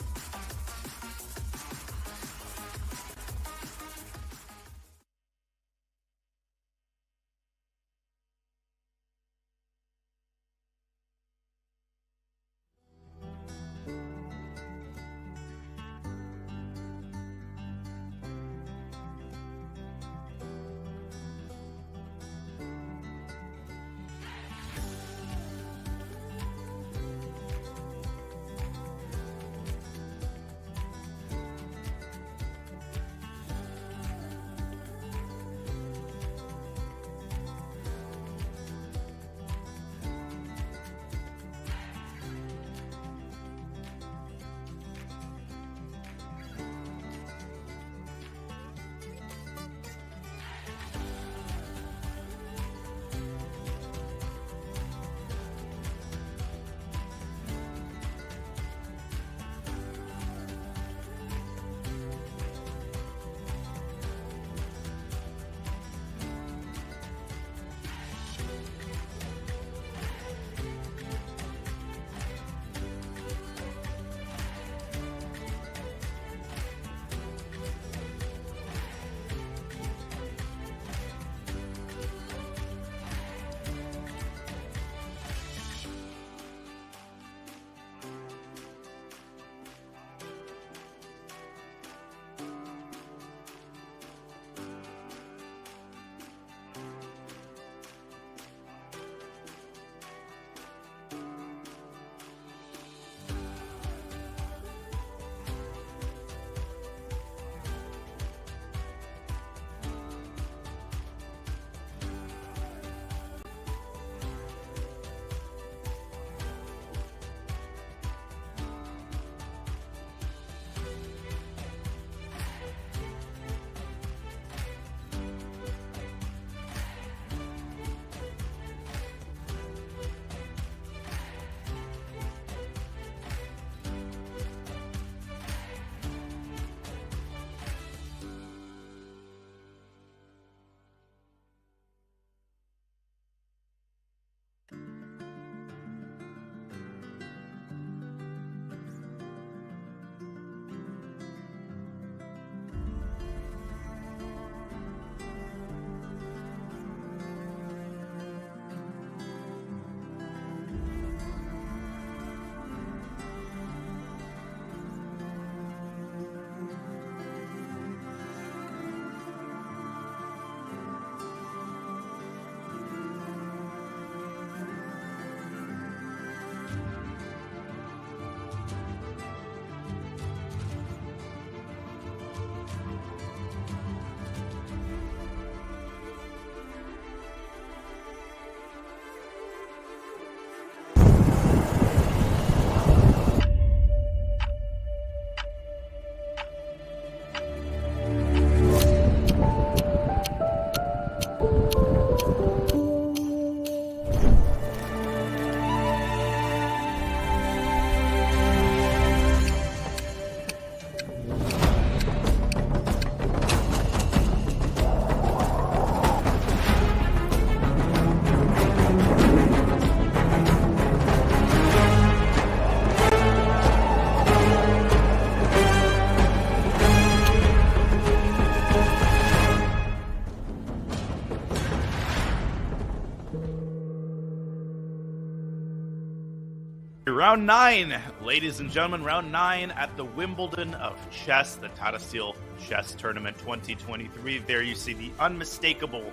Round 9, ladies and gentlemen, round 9 at the Wimbledon of Chess, the Tata Steel Chess Tournament 2023. There you see the unmistakable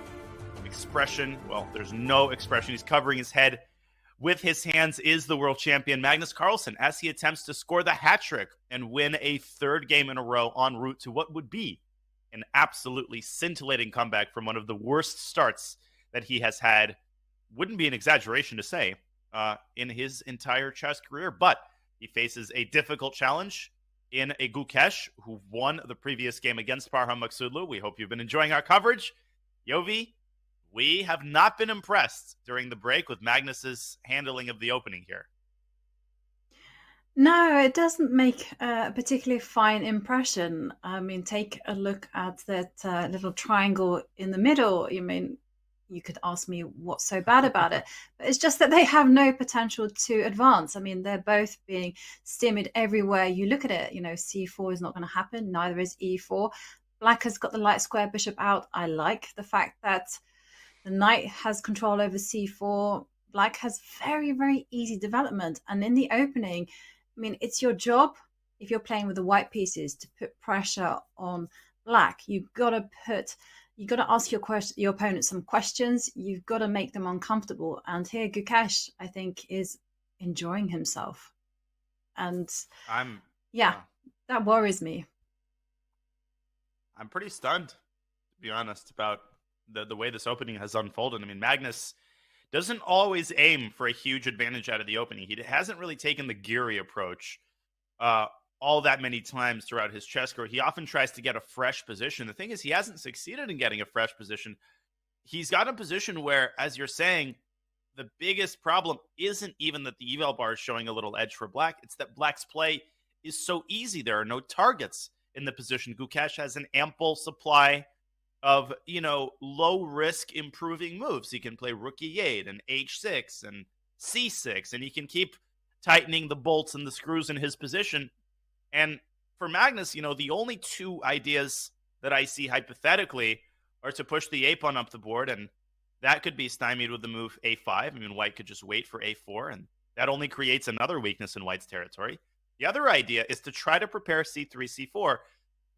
expression. Well, there's no expression. He's covering his head with his hands, is the world champion Magnus Carlsen as he attempts to score the hat trick and win a third game in a row en route to what would be an absolutely scintillating comeback from one of the worst starts that he has had. Wouldn't be an exaggeration to say. In his entire chess career, but he faces a difficult challenge in a Gukesh, who won the previous game against Parham Maksudlu. We hope you've been enjoying our coverage. Yovi, we have not been impressed during the break with Magnus's handling of the opening here. No, it doesn't make a particularly fine impression. I mean, take a look at that little triangle in the middle. I mean, you could ask me what's so bad about it, but it's just that they have no potential to advance. I mean, they're both being stymied everywhere you look at it. You know, c4 is not going to happen. Neither is e4. Black has got the light square bishop out. I like the fact that the knight has control over c4. Black has very, very easy development. And in the opening, I mean, it's your job, if you're playing with the white pieces, to put pressure on black. You've got to ask your opponent some questions. You've got to make them uncomfortable. And here, Gukesh, I think, is enjoying himself. And that worries me. I'm pretty stunned, to be honest, about the way this opening has unfolded. I mean, Magnus doesn't always aim for a huge advantage out of the opening. He hasn't really taken the Giri approach all that many times throughout his chess career. He often tries to get a fresh position. The thing is, he hasn't succeeded in getting a fresh position. He's got a position where, as you're saying, the biggest problem isn't even that the eval bar is showing a little edge for black. It's that black's play is so easy. There are no targets in the position. Gukesh has an ample supply of, low risk improving moves. He can play rook e8 and h6 and c6, and he can keep tightening the bolts and the screws in his position. And for Magnus, the only two ideas that I see hypothetically are to push the a-pawn up the board, and that could be stymied with the move a5. I mean, White could just wait for a4, and that only creates another weakness in White's territory. The other idea is to try to prepare c3, c4.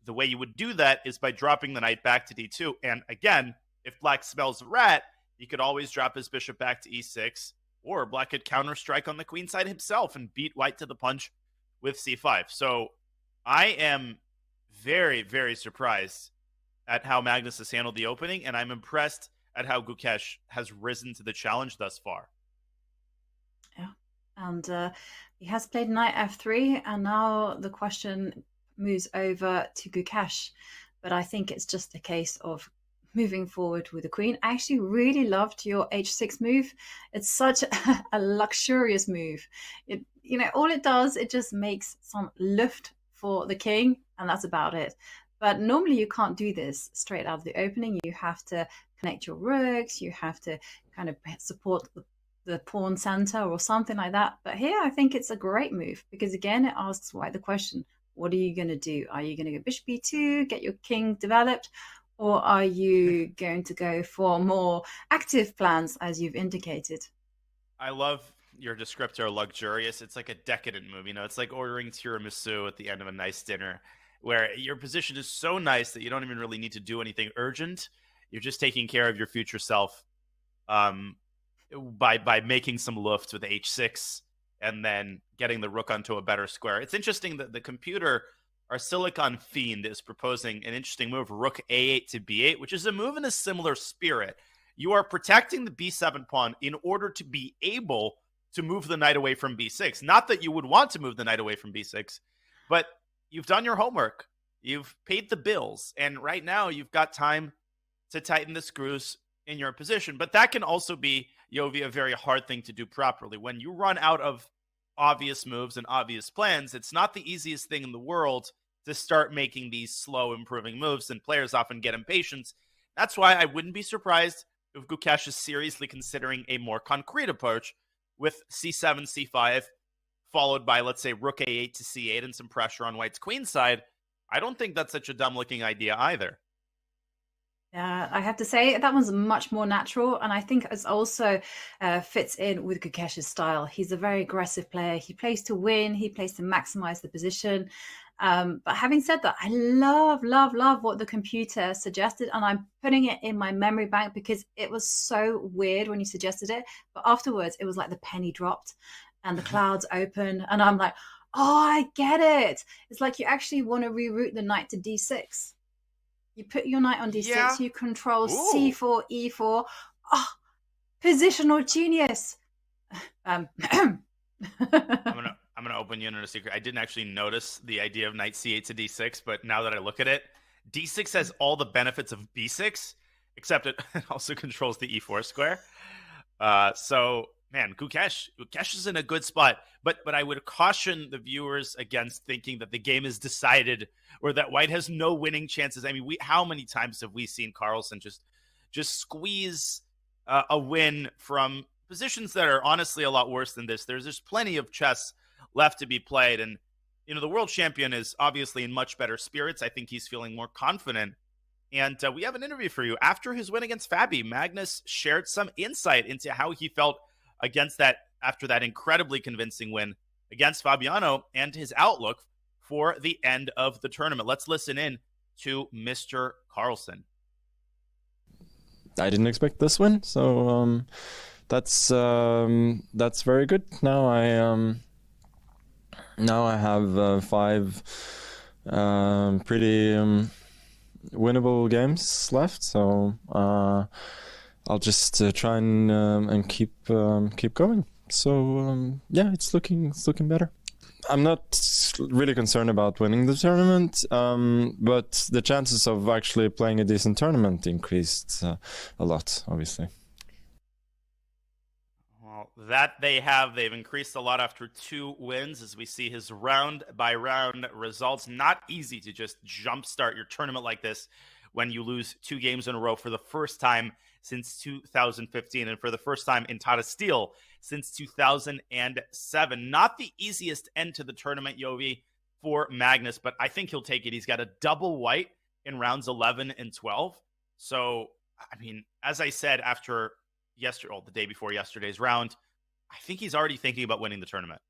The way you would do that is by dropping the knight back to d2. And again, if black smells a rat, he could always drop his bishop back to e6, or black could counter-strike on the queen side himself and beat White to the punch with c5. So I am very, very surprised at how Magnus has handled the opening, and I'm impressed at how Gukesh has risen to the challenge thus far. Yeah, and he has played knight f3, and now the question moves over to Gukesh. But I think it's just a case of moving forward with the queen. I actually really loved your h6 move. It's such a luxurious move. All it does, it just makes some lift for the king, and that's about it. But normally you can't do this straight out of the opening. You have to connect your rooks, you have to kind of support the pawn center or something like that. But here I think it's a great move, because again, it asks White the question, what are you going to do? Are you going to go bishop b2, get your king developed, or are you going to go for more active plans, as you've indicated? I love your descriptor, luxurious. It's like a decadent move. It's like ordering tiramisu at the end of a nice dinner, where your position is so nice that you don't even really need to do anything urgent. You're just taking care of your future self by making some luft with h6 and then getting the rook onto a better square. It's interesting that the computer, our Silicon Fiend, is proposing an interesting move, rook a8 to b8, which is a move in a similar spirit. You are protecting the b7 pawn in order to be able to move the knight away from b6. Not that you would want to move the knight away from b6, but you've done your homework. You've paid the bills, and right now you've got time to tighten the screws in your position. But that can also be, Yovi, a very hard thing to do properly. When you run out of obvious moves and obvious plans, it's not the easiest thing in the world to start making these slow improving moves, and players often get impatient. That's why I wouldn't be surprised if Gukesh is seriously considering a more concrete approach with c7, c5, followed by, let's say, rook a8 to c8 and some pressure on White's queen side. I don't think that's such a dumb looking idea either. Yeah, I have to say that one's much more natural, and I think it's also fits in with Gukesh's style. He's a very aggressive player. He plays to win. He plays to maximize the position. But having said that, I love what the computer suggested, and I'm putting it in my memory bank because it was so weird when you suggested it. But afterwards, it was like the penny dropped, and the clouds opened, and I'm like, oh, I get it. It's like you actually want to reroute the knight to d6. You put your knight on d6, Yeah. you control Ooh. c4, e4. Oh, positional genius. I'm gonna open you in on a secret. I didn't actually notice the idea of knight c8 to d6, but now that I look at it, d6 has all the benefits of b6, except it also controls the e4 square. So man, Gukesh is in a good spot, but I would caution the viewers against thinking that the game is decided or that White has no winning chances. I mean, how many times have we seen Carlsen just squeeze a win from positions that are honestly a lot worse than this? There's plenty of chess left to be played, and the world champion is obviously in much better spirits. I think he's feeling more confident. And we have an interview for you. After his win against Fabi, Magnus shared some insight into how he felt after that incredibly convincing win against Fabiano and his outlook for the end of the tournament. Let's listen in to Mr. Carlsen. I didn't expect this win, so that's very good. Now I have 5 pretty winnable games left, so I'll just try and keep going. So yeah, it's looking better. I'm not really concerned about winning the tournament, but the chances of actually playing a decent tournament increased a lot, obviously. Well, that they've increased a lot after 2 wins, as we see his round-by-round results. Not easy to just jumpstart your tournament like this when you lose 2 games in a row for the first time since 2015, and for the first time in Tata Steel since 2007. Not the easiest end to the tournament, Yovi, for Magnus, but I think he'll take it. He's got a double White in rounds 11 and 12. So, I mean, as I said after the day before yesterday's round, I think he's already thinking about winning the tournament.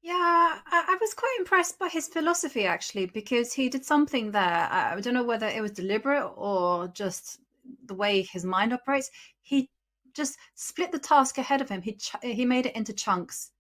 Yeah, I was quite impressed by his philosophy, actually, because he did something there. I don't know whether it was deliberate or just the way his mind operates. He just split the task ahead of him. He made it into chunks,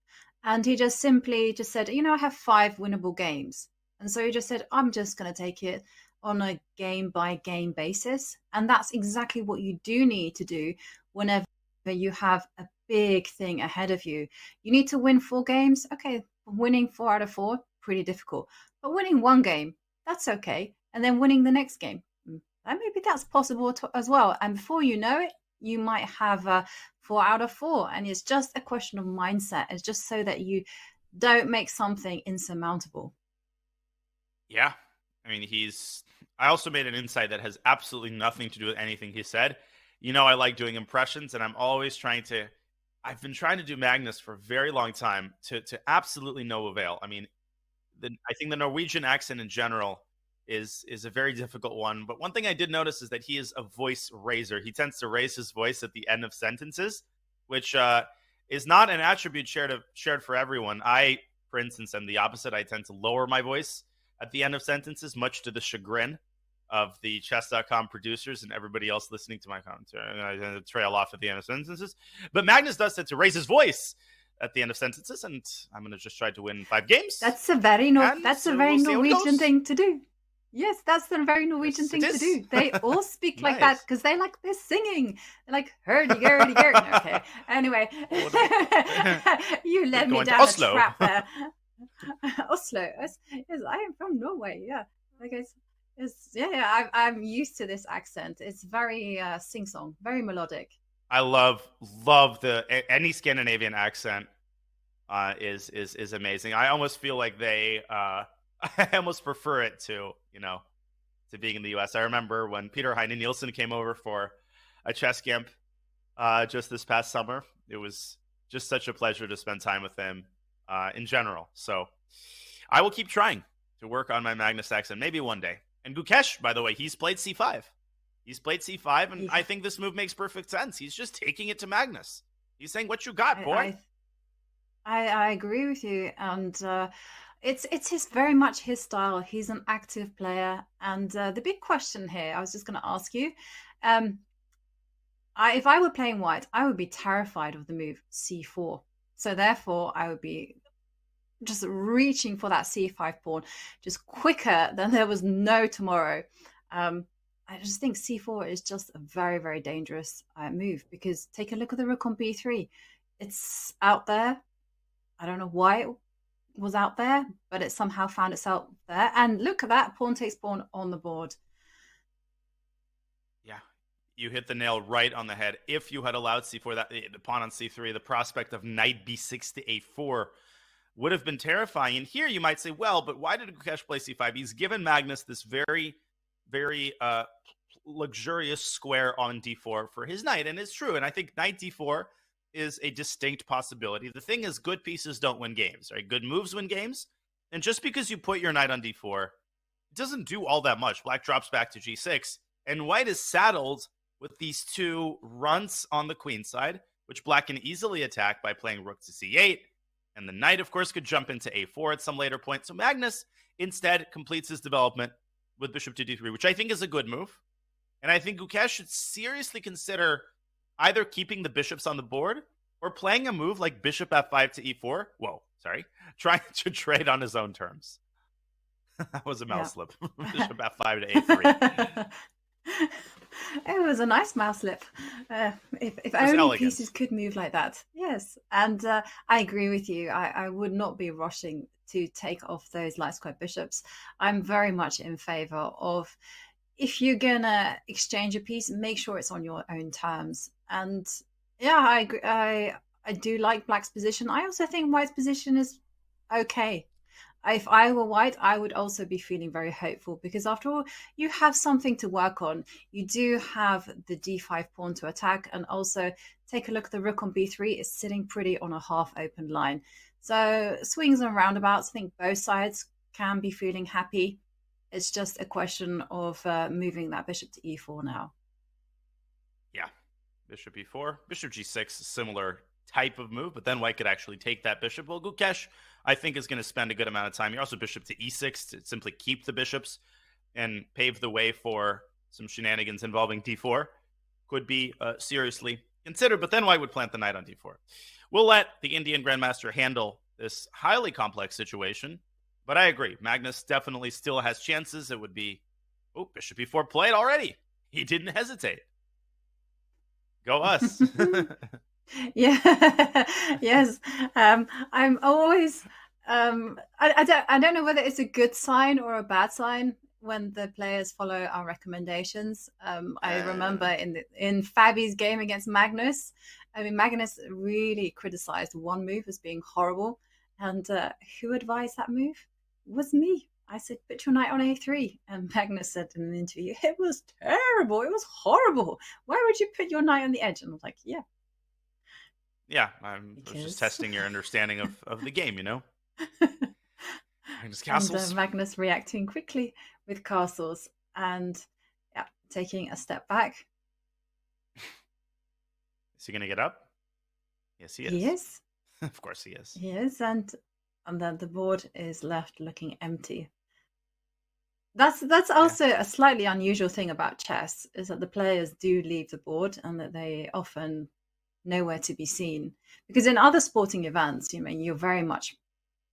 and he just simply said, I have 5 winnable games. And so he just said, I'm just going to take it on a game-by-game basis. And that's exactly what you do need to do whenever you have a big thing ahead of you. You need to win 4 games. Okay, winning 4 out of 4, pretty difficult. But winning 1 game, that's okay. And then winning the next game, maybe that's possible as well. And before you know it, you might have 4 out of 4. And it's just a question of mindset. It's just so that you don't make something insurmountable. Yeah. I mean, I also made an insight that has absolutely nothing to do with anything he said. I like doing impressions, and I've been trying to do Magnus for a very long time to absolutely no avail. I mean, I think the Norwegian accent in general is a very difficult one. But one thing I did notice is that he is a voice raiser. He tends to raise his voice at the end of sentences, which is not an attribute shared for everyone. I, for instance, am the opposite. I tend to lower my voice at the end of sentences, much to the chagrin of the chess.com producers and everybody else listening to my commentary. I tend to trail off at the end of sentences. But Magnus does tend to raise his voice at the end of sentences, and I'm going to just try to win 5 games. That's a very Norwegian thing to do. Yes, that's the very Norwegian thing to do. They all speak like that because they're singing. They're like, hurdy-gurdy. Okay, anyway. You led me down a trap there. Oslo. Yes, I am from Norway. Yeah, I'm used to this accent. It's very sing-song, very melodic. I love any Scandinavian accent is amazing. I almost feel like I almost prefer it to being in the US. I remember when Peter Heine Nielsen came over for a chess camp just this past summer. It was just such a pleasure to spend time with him in general. So I will keep trying to work on my Magnus accent, maybe one day. And Gukesh, by the way, he's played c5. He's played c5, and I think this move makes perfect sense. He's just taking it to Magnus. He's saying, what you got, boy? I agree with you. And it's his very much his style. He's an active player. And the big question here, I was just going to ask you, if I were playing white, I would be terrified of the move c4. So therefore, I would be just reaching for that c5 pawn just quicker than there was no tomorrow. I just think c4 is just a very, very dangerous move, because take a look at the rook on b3. It's out there. I don't know why it was out there, but it somehow found itself there. And look at that, pawn takes pawn on the board. Yeah, you hit the nail right on the head. If you had allowed c4, that the pawn on c3, the prospect of knight b6 to a4 would have been terrifying. And here you might say, well, but why did Gukesh play c5? He's given Magnus this very, very luxurious square on d4 for his knight, and it's true. And I think knight d4 is a distinct possibility. The thing is, good pieces don't win games, right? Good moves win games. And just because you put your knight on d4, it doesn't do all that much. Black drops back to g6, and white is saddled with these two runts on the queen side, which black can easily attack by playing rook to c8. And the knight, of course, could jump into a4 at some later point. So Magnus instead completes his development with bishop to d3, which I think is a good move. And I think Gukesh should seriously consider either keeping the bishops on the board or playing a move like bishop f5 to e4. Whoa, sorry. Trying to trade on his own terms. That was a mouse slip. Bishop f5 to a3. It was a nice mouse slip. If only elegant. Pieces could move like that. Yes. And I agree with you. I would not be rushing to take off those light square bishops. I'm very much in favor of, if you're gonna exchange a piece, make sure it's on your own terms. And yeah, I agree. I do like black's position. I also think white's position is okay. If I were white, I would also be feeling very hopeful, because after all, you have something to work on. You do have the d5 pawn to attack, and also take a look at the rook on b3. It's sitting pretty on a half open line. So swings and roundabouts, I think both sides can be feeling happy. It's just a question of moving that bishop to e4 now. Yeah, bishop e4, bishop g6, similar type of move, but then white could actually take that bishop. Well, Gukesh, I think, is going to spend a good amount of time here. Also, bishop to e6 to simply keep the bishops and pave the way for some shenanigans involving d4 could be seriously considered, but then white would plant the knight on d4. We'll let the Indian Grandmaster handle this highly complex situation, but I agree. Magnus definitely still has chances. It would be, oh, bishop e4 played already. He didn't hesitate. Go us. Yeah. Yes. I'm always I don't know whether it's a good sign or a bad sign when the players follow our recommendations. I remember in Fabi's game against Magnus, I mean, Magnus really criticized one move as being horrible, and who advised that move? It was me. I said, put your knight on a3. And Magnus said in an interview, it was terrible. It was horrible. Why would you put your knight on the edge? And I was like, yeah. Yeah, I was just testing your understanding of the game, you know? Magnus castles. And Magnus reacting quickly with castles and taking a step back. Is he going to get up? Yes, he is. He is. Of course he is. He is, and then the board is left looking empty. That's also a slightly unusual thing about chess, is that the players do leave the board and that they often nowhere to be seen. Because in other sporting events, you mean, you're very much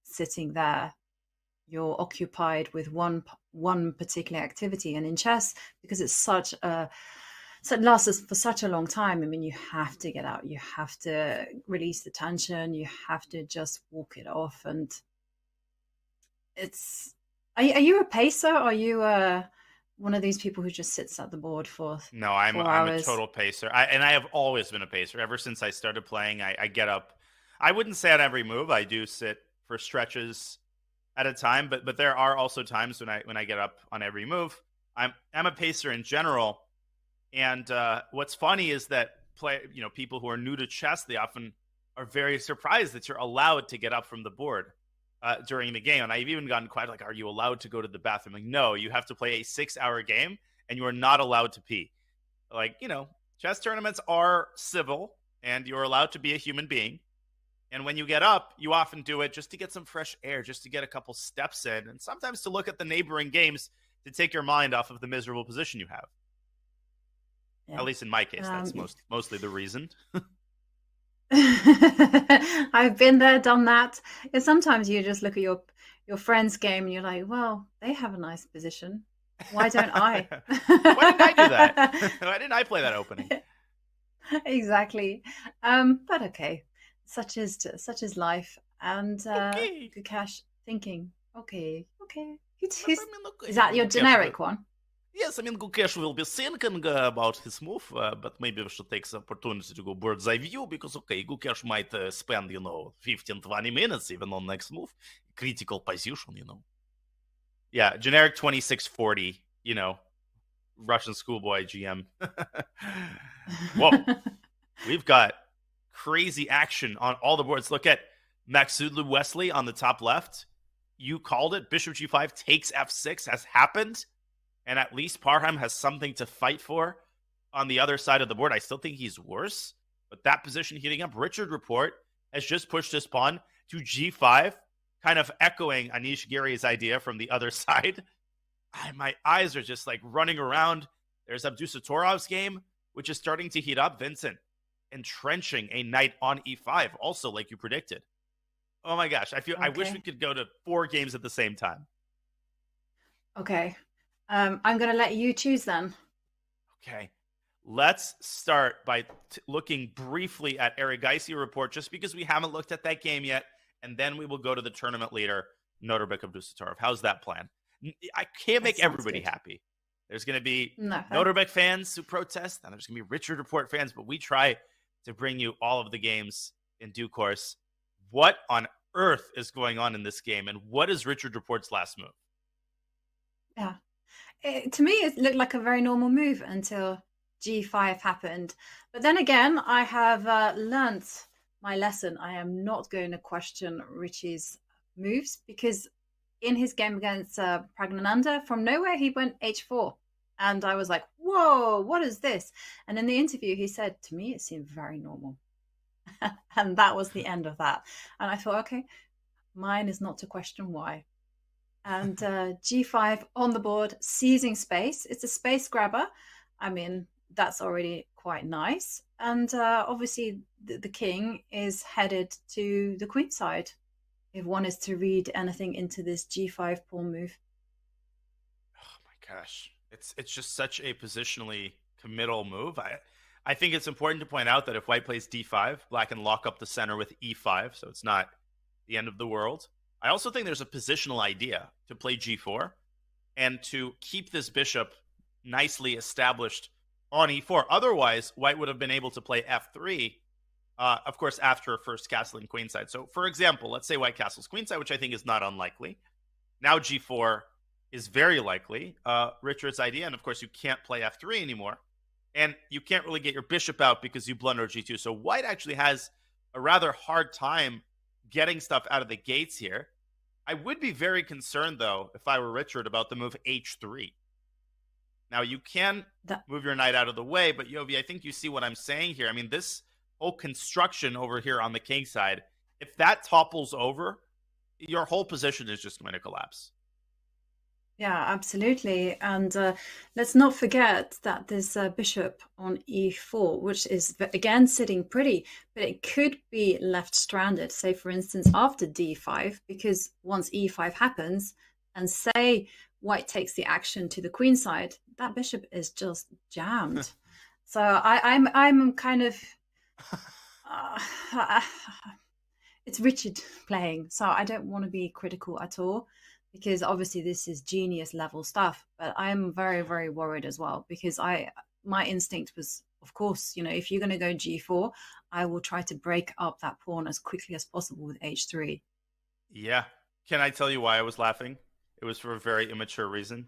sitting there, you're occupied with one particular activity. And in chess, because it's so it lasts for such a long time, I mean, you have to get out, you have to release the tension, you have to just walk it off. And it's, are you a pacer? Or are you one of these people who just sits at the board for No, I'm a total pacer. And I have always been a pacer. Ever since I started playing, I get up. I wouldn't say on every move. I do sit for stretches at a time, but there are also times when I get up on every move. I'm a pacer in general. And what's funny is that people who are new to chess, they often are very surprised that you're allowed to get up from the board during the game. And I've even gotten quite like, are you allowed to go to the bathroom? Like, no, you have to play a 6-hour game and you are not allowed to pee. Like, chess tournaments are civil, and you're allowed to be a human being. And when you get up, you often do it just to get some fresh air, just to get a couple steps in, and sometimes to look at the neighboring games to take your mind off of the miserable position you have. Yeah. At least in my case, that's mostly the reason. I've been there, done that. And sometimes you just look at your friend's game and you're like, well, they have a nice position. Why don't I? Why didn't I do that? Why didn't I play that opening? Exactly. But okay. Such is life. And Gukesh thinking, okay. Is that your generic one? Yes, Gukesh will be thinking about his move, but maybe we should take the opportunity to go bird's eye view, because, Gukesh might spend, 15, 20 minutes even on next move. Critical position, Yeah, generic 2640, Russian schoolboy GM. Whoa. We've got crazy action on all the boards. Look at Maxud Wesley on the top left. You called it. Bishop G5 takes F6 has happened. And at least Parham has something to fight for on the other side of the board. I still think he's worse. But that position heating up. Richard Report has just pushed his pawn to G5, kind of echoing Anish Giri's idea from the other side. My eyes are just like running around. There's Abdusatorov's game, which is starting to heat up. Vincent entrenching a knight on E5, also like you predicted. Oh my gosh, I wish we could go to 4 games at the same time. Okay. I'm going to let you choose then. Okay. Let's start by looking briefly at Erigaisi Report, just because we haven't looked at that game yet, and then we will go to the tournament leader, Norbek Abdusatorov. How's that plan? I can't make everybody happy. There's going to be Norbek fans who protest, and there's going to be Richard Report fans, but we try to bring you all of the games in due course. What on earth is going on in this game, and what is Richard Report's last move? Yeah. To me, it looked like a very normal move until G5 happened. But then again, I have learnt my lesson. I am not going to question Richie's moves, because in his game against Pragnananda, from nowhere, he went H4. And I was like, whoa, what is this? And in the interview, he said, to me, it seemed very normal. And that was the end of that. And I thought, okay, mine is not to question why. And G5 on the board, seizing space. It's a space grabber. I mean, that's already quite nice. And obviously, the king is headed to the queen side, if one is to read anything into this G5 pawn move. Oh my gosh. It's just such a positionally committal move. I think it's important to point out that if white plays D5, black can lock up the center with E5, so it's not the end of the world. I also think there's a positional idea to play G4 and to keep this bishop nicely established on E4. Otherwise, white would have been able to play F3, of course, after first castling queenside. So, for example, let's say white castles queenside, which I think is not unlikely. Now G4 is very likely Richard's idea, and of course, you can't play F3 anymore. And you can't really get your bishop out because you blunder G2. So white actually has a rather hard time getting stuff out of the gates here. I would be very concerned, though, if I were Richard, about the move H3. Now, you can move your knight out of the way, but Yovi, I think you see what I'm saying here. I mean, this whole construction over here on the king side, if that topples over, your whole position is just going to collapse. Yeah, absolutely. And let's not forget that this bishop on E4, which is, again, sitting pretty, but it could be left stranded, say, for instance, after D5, because once E5 happens, and say white takes the action to the queen side, that bishop is just jammed. So I'm kind of... it's Richard playing, so I don't want to be critical at all, because obviously this is genius level stuff, but I'm very, very worried as well, because my instinct was, of course, if you're going to go G4, I will try to break up that pawn as quickly as possible with H3. Yeah. Can I tell you why I was laughing? It was for a very immature reason.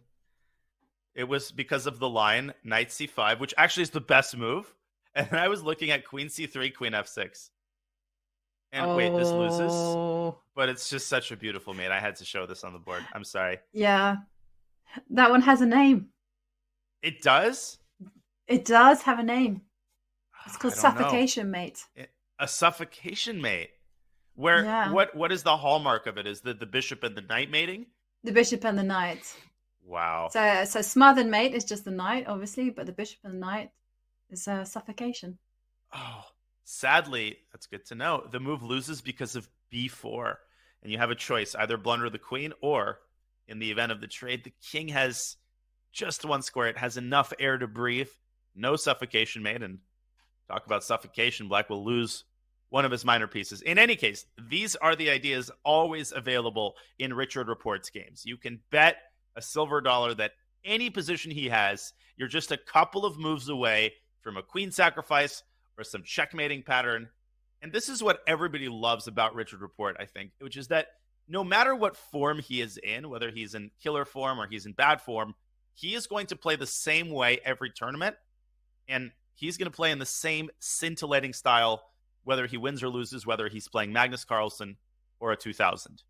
It was because of the line knight C5, which actually is the best move. And I was looking at queen C3, queen F6. And wait, this loses? But it's just such a beautiful mate. I had to show this on the board. I'm sorry. Yeah. That one has a name. It does? It does have a name. It's called I don't know. Suffocation Mate. A suffocation mate. Where Yeah. what is the hallmark of it? Is the bishop and the knight mating? The bishop and the knight. Wow. So smothered mate is just the knight, obviously, but the bishop and the knight is suffocation. Oh, sadly, that's good to know. The move loses because of b4, and you have a choice: either blunder the queen, or in the event of the trade, the king has just one square. It has enough air to breathe. No suffocation mate, and talk about suffocation. Black will lose one of his minor pieces. In any case, these are the ideas always available in Richard Report's games. You can bet a silver dollar that any position he has, you're just a couple of moves away from a queen sacrifice or some checkmating pattern. And this is what everybody loves about Richard Report, I think, which is that no matter what form he is in, whether he's in killer form or he's in bad form, he is going to play the same way every tournament. And he's going to play in the same scintillating style, whether he wins or loses, whether he's playing Magnus Carlsen or a 2000.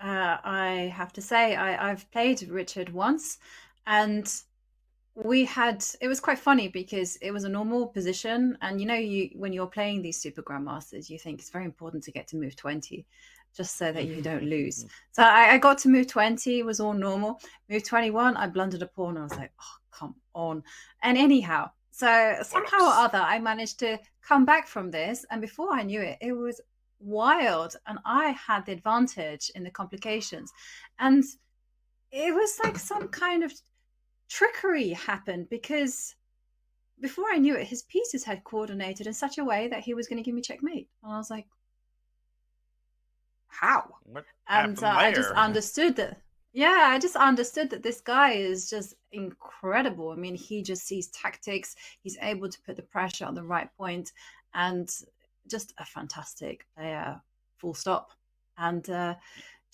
I have to say, I've played Richard once, and it was quite funny because it was a normal position. And, when you're playing these super grandmasters, you think it's very important to get to move 20 just so that you don't lose. So I got to move 20, it was all normal. Move 21, I blundered a pawn. I was like, oh, come on. And anyhow, so somehow or other, I managed to come back from this. And before I knew it, it was wild. And I had the advantage in the complications. And it was like some kind of trickery happened, because before I knew it, his pieces had coordinated in such a way that he was going to give me checkmate. And I was like, how? And I just understood that. Yeah, I just understood that this guy is just incredible. I mean, he just sees tactics. He's able to put the pressure on the right point, and just a fantastic player, full stop. And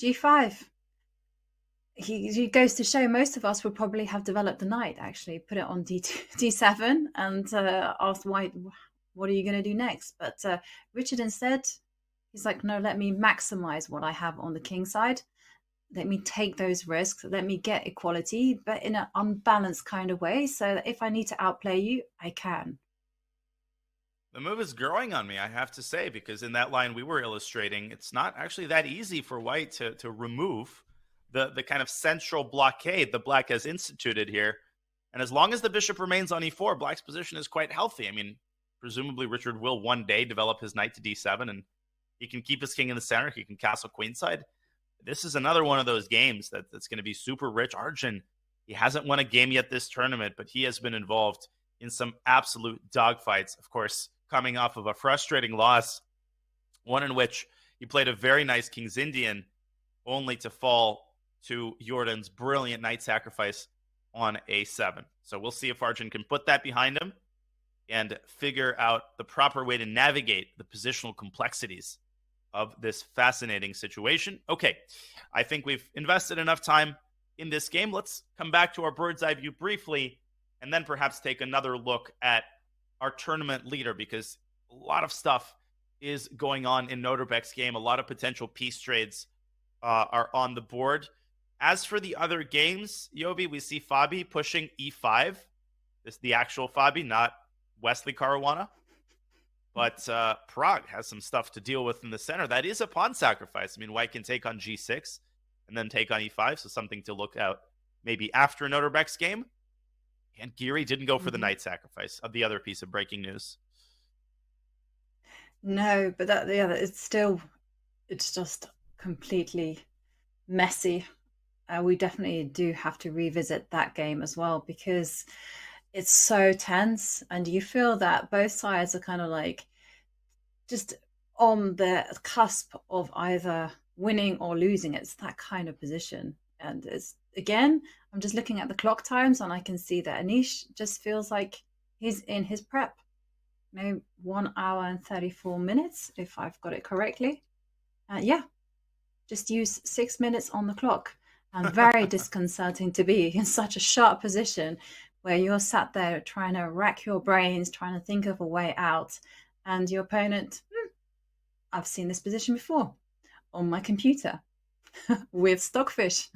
G5, he goes to show most of us would probably have developed the knight, actually, put it on D7 and asked, why, what are you going to do next? But Richard instead, he's like, no, let me maximize what I have on the king side. Let me take those risks. Let me get equality, but in an unbalanced kind of way, so that if I need to outplay you, I can. The move is growing on me, I have to say, because in that line we were illustrating, it's not actually that easy for white to remove the kind of central blockade that black has instituted here. And as long as the bishop remains on e4, black's position is quite healthy. I mean, presumably Richard will one day develop his knight to d7, and he can keep his king in the center. He can castle queenside. This is another one of those games that's going to be super rich. Arjun, he hasn't won a game yet this tournament, but he has been involved in some absolute dogfights. Of course, coming off of a frustrating loss, one in which he played a very nice King's Indian, only to fall to Jordan's brilliant knight sacrifice on a7. So we'll see if Arjun can put that behind him and figure out the proper way to navigate the positional complexities of this fascinating situation. Okay, I think we've invested enough time in this game. Let's come back to our bird's eye view briefly, and then perhaps take another look at our tournament leader, because a lot of stuff is going on in Noterbeck's game. A lot of potential piece trades are on the board. As for the other games, Yovi, we see Fabi pushing e5. This is the actual Fabi, not Wesley Caruana. But Prague has some stuff to deal with in the center. That is a pawn sacrifice. I mean, White can take on g6 and then take on e5, so something to look out maybe after Noterbeck's game. And Giri didn't go for the knight sacrifice, of the other piece of breaking news. No, but it's just completely messy. We definitely do have to revisit that game as well, because it's so tense, and you feel that both sides are kind of like just on the cusp of either winning or losing. It's that kind of position. And it's, again, I'm just looking at the clock times, and I can see that Anish just feels like he's in his prep. 1 hour and 34 minutes, if I've got it correctly. Just use 6 minutes on the clock. And very disconcerting to be in such a sharp position where you're sat there trying to rack your brains, trying to think of a way out, and your opponent, I've seen this position before on my computer with Stockfish.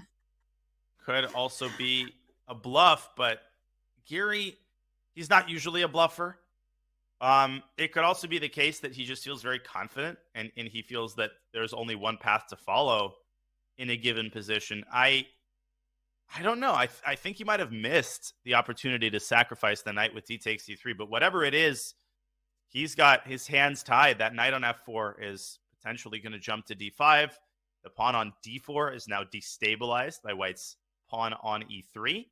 Could also be a bluff, but Giri, he's not usually a bluffer. It could also be the case that he just feels very confident and he feels that there's only one path to follow in a given position. I don't know. I think he might have missed the opportunity to sacrifice the knight with d takes d3, but whatever it is, he's got his hands tied. That knight on f4 is potentially going to jump to d5. The pawn on d4 is now destabilized by White's pawn on e3.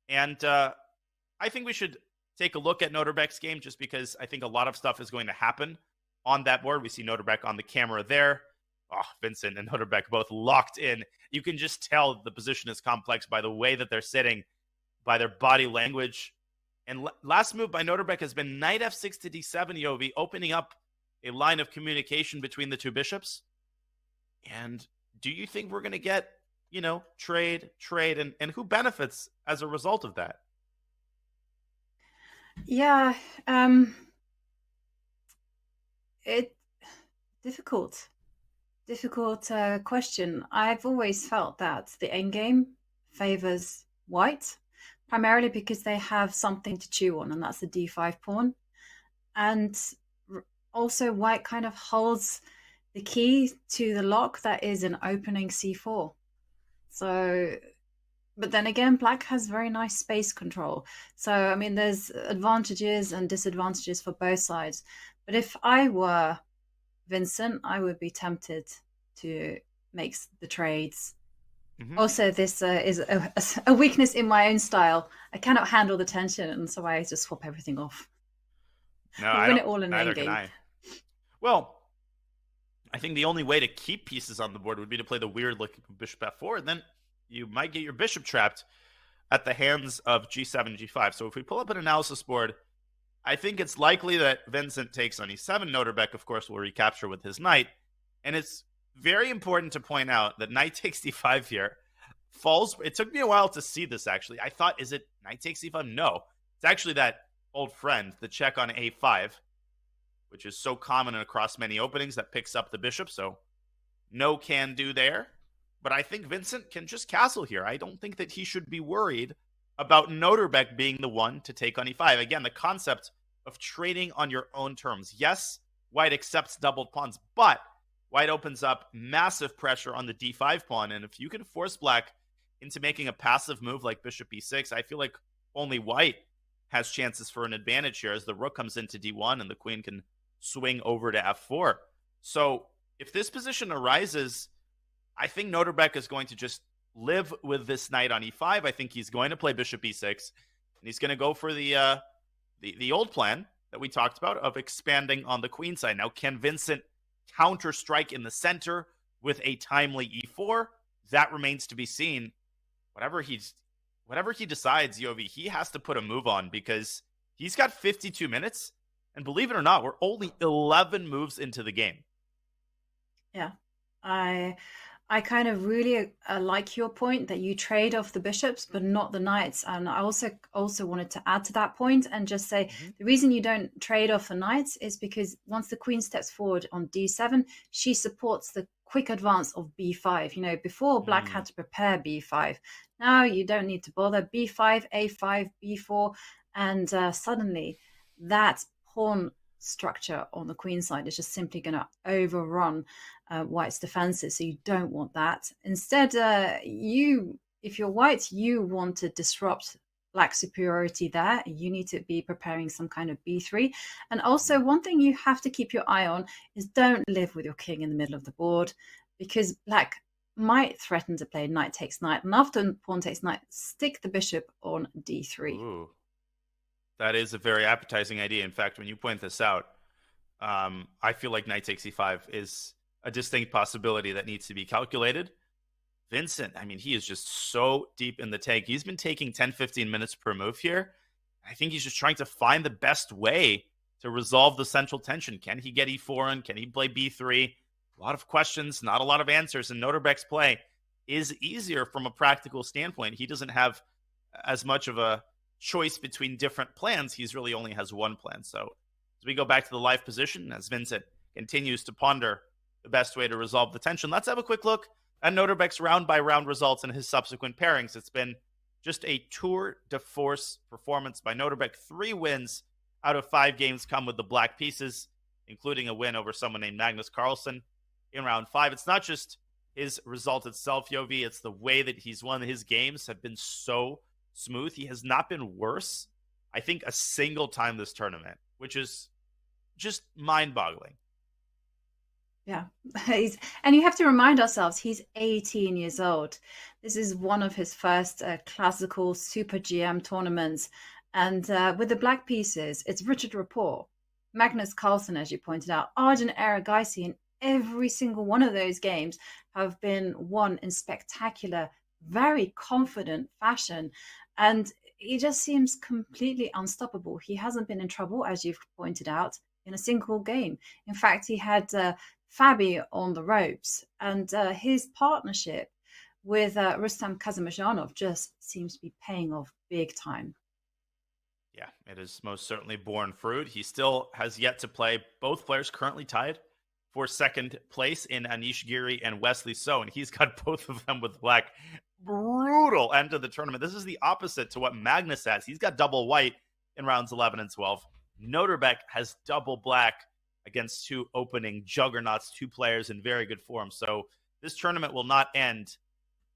And I think we should take a look at Noterbeck's game just because I think a lot of stuff is going to happen on that board. We see Noterbeck on the camera there. Oh, Vincent and Noterbeck both locked in. You can just tell the position is complex by the way that they're sitting, by their body language. And last move by Noterbeck has been knight f6 to d7, Yovi, opening up a line of communication between the two bishops. And do you think we're going to get, trade, and who benefits as a result of that? Yeah, difficult question. I've always felt that the endgame favors White, primarily because they have something to chew on, and that's the d5 pawn. And also White kind of holds the key to the lock that is an opening c4. So, but then again, Black has very nice space control. So, I mean, there's advantages and disadvantages for both sides. But if I were Vincent, I would be tempted to make the trades. Mm-hmm. Also, this is a weakness in my own style. I cannot handle the tension, and so I just swap everything off. No, I win it all in the game. Well, I think the only way to keep pieces on the board would be to play the weird looking bishop f4, and then you might get your bishop trapped at the hands of g7, g5. So if we pull up an analysis board, I think it's likely that Vincent takes on e7. Noterbeck, of course, will recapture with his knight. And it's very important to point out that knight takes d5 here falls. It took me a while to see this, actually. I thought, is it knight takes e5? No. It's actually that old friend, the check on a5, which is so common across many openings that picks up the bishop. So no can do there. But I think Vincent can just castle here. I don't think that he should be worried about Noterbeck being the one to take on e5. Again, the concept of trading on your own terms. Yes, White accepts doubled pawns, but White opens up massive pressure on the d5 pawn. And if you can force Black into making a passive move like bishop e6, I feel like only White has chances for an advantage here as the rook comes into d1 and the queen can swing over to f4. So if this position arises, I think Noterbeck is going to just live with this knight on e5. I think he's going to play bishop e6, and he's going to go for the old plan that we talked about of expanding on the queen side. Now, can Vincent counter strike in the center with a timely e4? That remains to be seen. Whatever he decides, Yovi, he has to put a move on because he's got 52 minutes, and believe it or not, we're only 11 moves into the game. Yeah, I kind of really like your point that you trade off the bishops, but not the knights. And I also wanted to add to that point and just say the reason you don't trade off the knights is because once the queen steps forward on d7, she supports the quick advance of b5. Before Black had to prepare b5. Now you don't need to bother. b5, a5, b4, and suddenly that pawn structure on the queen side is just simply going to overrun White's defenses. So you don't want that. Instead, if you're White, you want to disrupt Black's superiority there. You need to be preparing some kind of b3. And also, one thing you have to keep your eye on is don't live with your king in the middle of the board, because Black might threaten to play knight takes knight, and after pawn takes knight, stick the bishop on d3. Ooh. That is a very appetizing idea. In fact, when you point this out, I feel like knight takes e5 is a distinct possibility that needs to be calculated. Vincent, I mean, he is just so deep in the tank. He's been taking 10, 15 minutes per move here. I think he's just trying to find the best way to resolve the central tension. Can he get e4 in? Can he play b3? A lot of questions, not a lot of answers. And Noterbeck's play is easier from a practical standpoint. He doesn't have as much of a choice between different plans. He's really only has one plan. So as we go back to the live position, as Vincent continues to ponder the best way to resolve the tension, let's have a quick look at Noterbeck's round-by-round results and his subsequent pairings. It's been Just a tour de force performance by Noterbeck. 3 wins out of 5 games come with the black pieces, including a win over someone named Magnus Carlsen in round 5. It's not just his result itself, Jovi. It's the way that he's won his games have been so smooth. He has not been worse, I think, a single time this tournament, which is just mind-boggling. Yeah, and you have to remind ourselves, he's 18 years old. This is one of his first classical Super GM tournaments. And with the black pieces, it's Richard Rapport, Magnus Carlsen, as you pointed out, Arjun Erigaisi, in every single one of those games have been won in spectacular, very confident fashion. And he just seems completely unstoppable. He hasn't been in trouble, as you've pointed out, in a single game. In fact, he had Fabi on the ropes, and his partnership with Rustam Kazimazhanov just seems to be paying off big time. Yeah, it has most certainly borne fruit. He still has yet to play. Both players currently tied for second place in Anish Giri and Wesley So, and he's got both of them with black. Brutal end of the tournament. This is the opposite to what Magnus has. He's got double white in rounds 11 and 12. Noterbeck has double black against 2 opening juggernauts, 2 players in very good form. So this tournament will not end,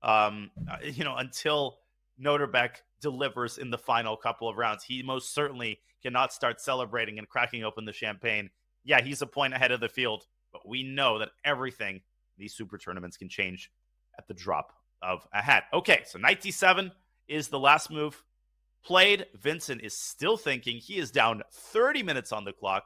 until Noterbeck delivers in the final couple of rounds. He most certainly cannot start celebrating and cracking open the champagne. Yeah, he's a point ahead of the field, but we know that everything these super tournaments can change at the drop of a hat. Okay, so 97 is the last move played. Vincent is still thinking. He is down 30 minutes on the clock.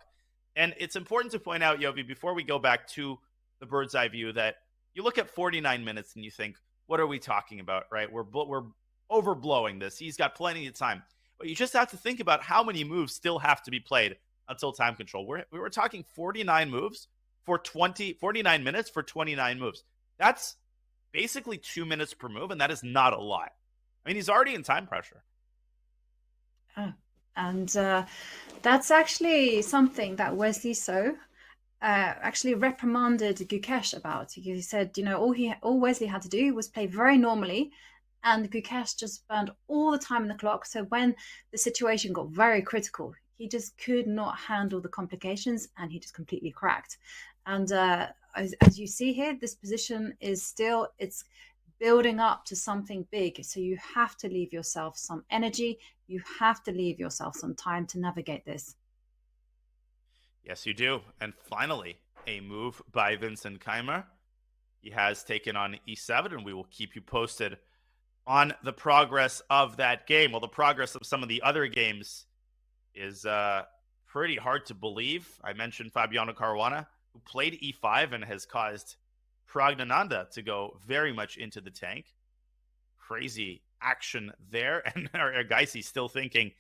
And it's important to point out, Jovi, before we go back to the bird's eye view, that you look at 49 minutes and you think, what are we talking about, right? We're overblowing this. He's got plenty of time. But you just have to think about how many moves still have to be played until time control. We were talking 49 moves for 49 minutes for 29 moves. That's basically 2 minutes per move, and that is not a lot. I mean, he's already in time pressure. And that's actually something that Wesley So actually reprimanded Gukesh about. He said, all Wesley had to do was play very normally, and Gukesh just burned all the time in the clock. So when the situation got very critical, he just could not handle the complications, and he just completely cracked. And as you see here, this position is it's building up to something big. So you have to leave yourself some energy. You have to leave yourself some time to navigate this. Yes, you do. And finally, a move by Vincent Keimer. He has taken on E7, and we will keep you posted on the progress of that game. Well, the progress of some of the other games is pretty hard to believe. I mentioned Fabiano Caruana, who played E5 and has caused Pragnananda to go very much into the tank. Crazy action there. And Erigaisi still thinking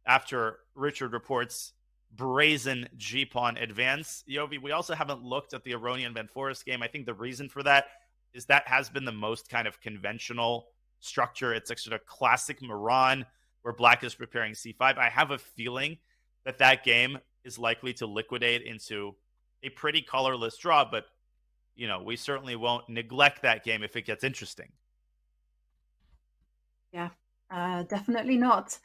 after Richard Rapport's brazen G-pawn advance. Jovi, we also haven't looked at the Aronian Van Forest game. I think the reason for that is that has been the most kind of conventional structure. It's like sort of classic Moran where black is preparing C5. I have a feeling that game is likely to liquidate into a pretty colorless draw, but we certainly won't neglect that game if it gets interesting. Yeah, definitely not.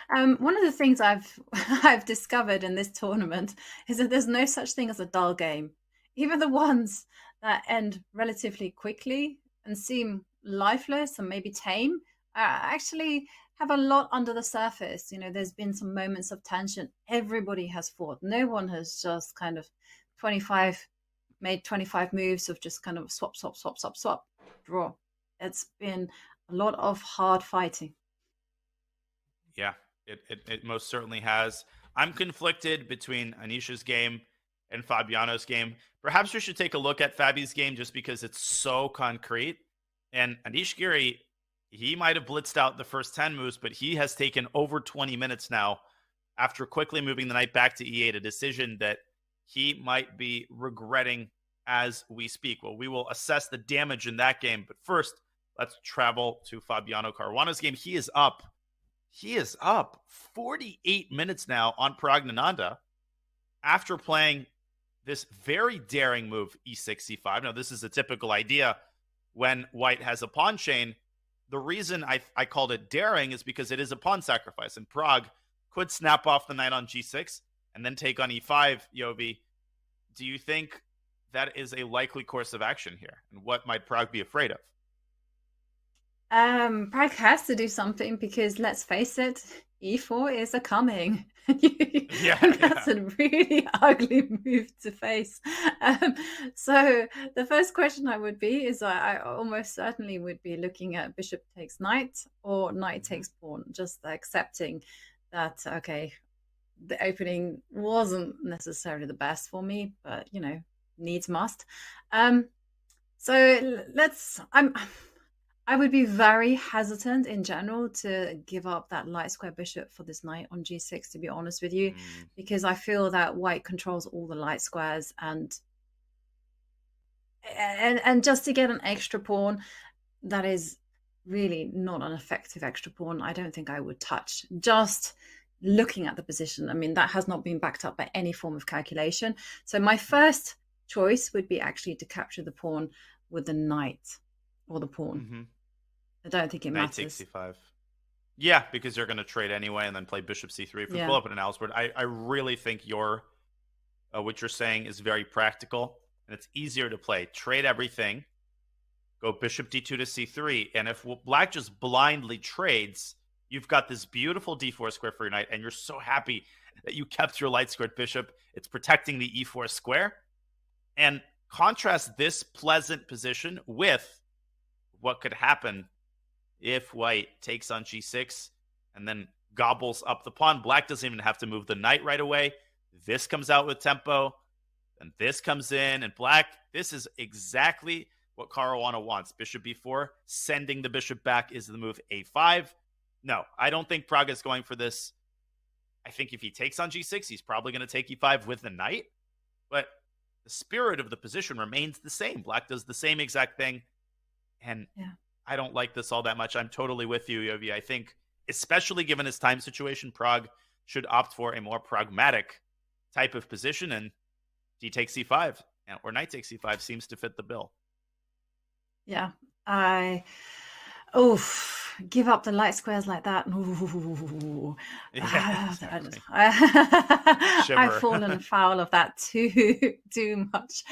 One of the things I've discovered in this tournament is that there's no such thing as a dull game. Even the ones that end relatively quickly and seem lifeless and maybe tame actually have a lot under the surface. There's been some moments of tension. Everybody has fought. No one has just kind of made 25 moves of just kind of swap, draw. It's been a lot of hard fighting. Yeah, it most certainly has. I'm conflicted between Anish's game and Fabiano's game. Perhaps we should take a look at Fabi's game just because it's so concrete. And Anish Giri, he might have blitzed out the first 10 moves, but he has taken over 20 minutes now after quickly moving the knight back to E8, a decision that he might be regretting as we speak. Well, we will assess the damage in that game. But first, let's travel to Fabiano Caruana's game. He is up 48 minutes now on Pragnananda after playing this very daring move, E6, E5. Now, this is a typical idea when white has a pawn chain, the reason I called it daring is because it is a pawn sacrifice, and Prague could snap off the knight on g6 and then take on e5, Yovi. Do you think that is a likely course of action here? And what might Prague be afraid of? Prague has to do something because let's face it, e4 is a coming. That's a really ugly move to face. So the first question I would be is I almost certainly would be looking at bishop takes knight or knight takes pawn, just accepting that, okay, the opening wasn't necessarily the best for me, but, you know, needs must. So I would be very hesitant in general to give up that light square bishop for this knight on g6, to be honest with you, because I feel that white controls all the light squares, and just to get an extra pawn that is really not an effective extra pawn, I don't think I would touch. Just looking at the position, I mean, that has not been backed up by any form of calculation. So my first choice would be actually to capture the pawn with the knight or the pawn. I don't think it matters. Knight takes c5. Yeah, because you're going to trade anyway and then play bishop c3. If we pull up an analysis board, I really think what you're saying is very practical, and it's easier to play. Trade everything, go bishop d2 to c3, and if black just blindly trades, you've got this beautiful d4 square for your knight, and you're so happy that you kept your light squared bishop. It's protecting the e4 square. And contrast this pleasant position with what could happen if white takes on g6 and then gobbles up the pawn. Black doesn't even have to move the knight right away. This comes out with tempo, and this comes in, and black, this is exactly what Caruana wants. Bishop b4, sending the bishop back is the move. a5. No, I don't think Prague is going for this. I think if he takes on g6, he's probably going to take e5 with the knight, but the spirit of the position remains the same. Black does the same exact thing, and I don't like this all that much. I'm totally with you, Yovi. I think, especially given his time situation, Prague should opt for a more pragmatic type of position, and d takes c5 or knight takes c5 seems to fit the bill. Yeah, give up the light squares like that. Ooh. Exactly. I've fallen foul of that too much.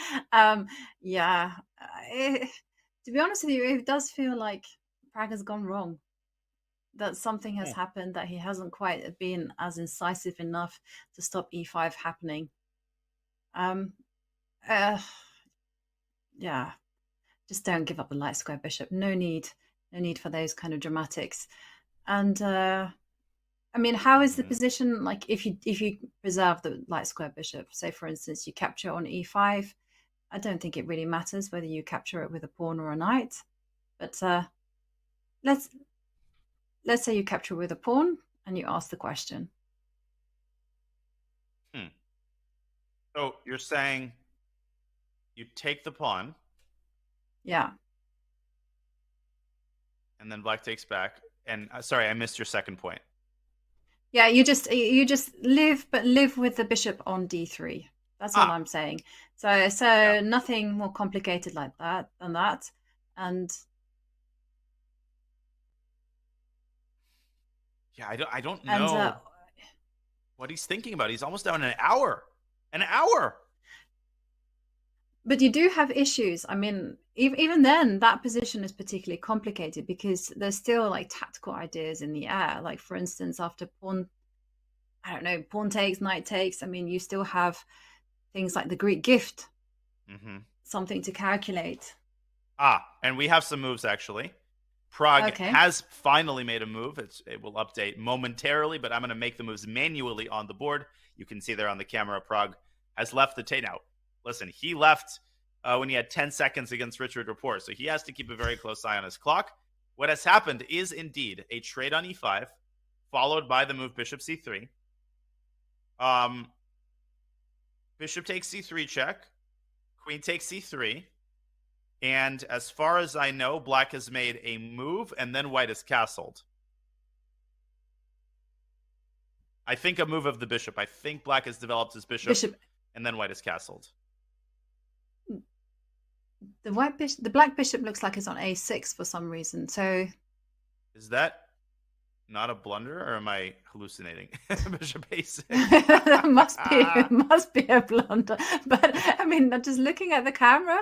To be honest with you, it does feel like Prague has gone wrong. That something has happened, that he hasn't quite been as incisive enough to stop e5 happening. Just don't give up the light square bishop. No need for those kind of dramatics. And I mean, how is the position like if you preserve the light square bishop? Say, for instance, you capture on e5. I don't think it really matters whether you capture it with a pawn or a knight. But let's say you capture with a pawn and you ask the question. So you're saying you take the pawn. Yeah. And then black takes back. And sorry, I missed your second point. Yeah, you just live with the bishop on d3. That's all I'm saying. So nothing more complicated like that than that. And I don't know what he's thinking about. He's almost down an hour. An hour. But you do have issues. I mean, even then, that position is particularly complicated because there's still like tactical ideas in the air. Like, for instance, after pawn takes, knight takes. I mean, you still have things like the Greek gift, something to calculate. And we have some moves, actually. Prague has finally made a move. It will update momentarily, but I'm going to make the moves manually on the board. You can see there on the camera, Prague has left the tape. Now, listen, he left when he had 10 seconds against Richard Rapport, so he has to keep a very close eye on his clock. What has happened is indeed a trade on e5, followed by the move bishop c3. Bishop takes c3 check, queen takes c3, and as far as I know, black has made a move, and then white is castled. I think a move of the bishop. I think black has developed his bishop. And then white is castled. The black bishop looks like it's on a6 for some reason. So Is that not a blunder, or am I hallucinating? Bishop a6. must be a blunder. But I mean, just looking at the camera,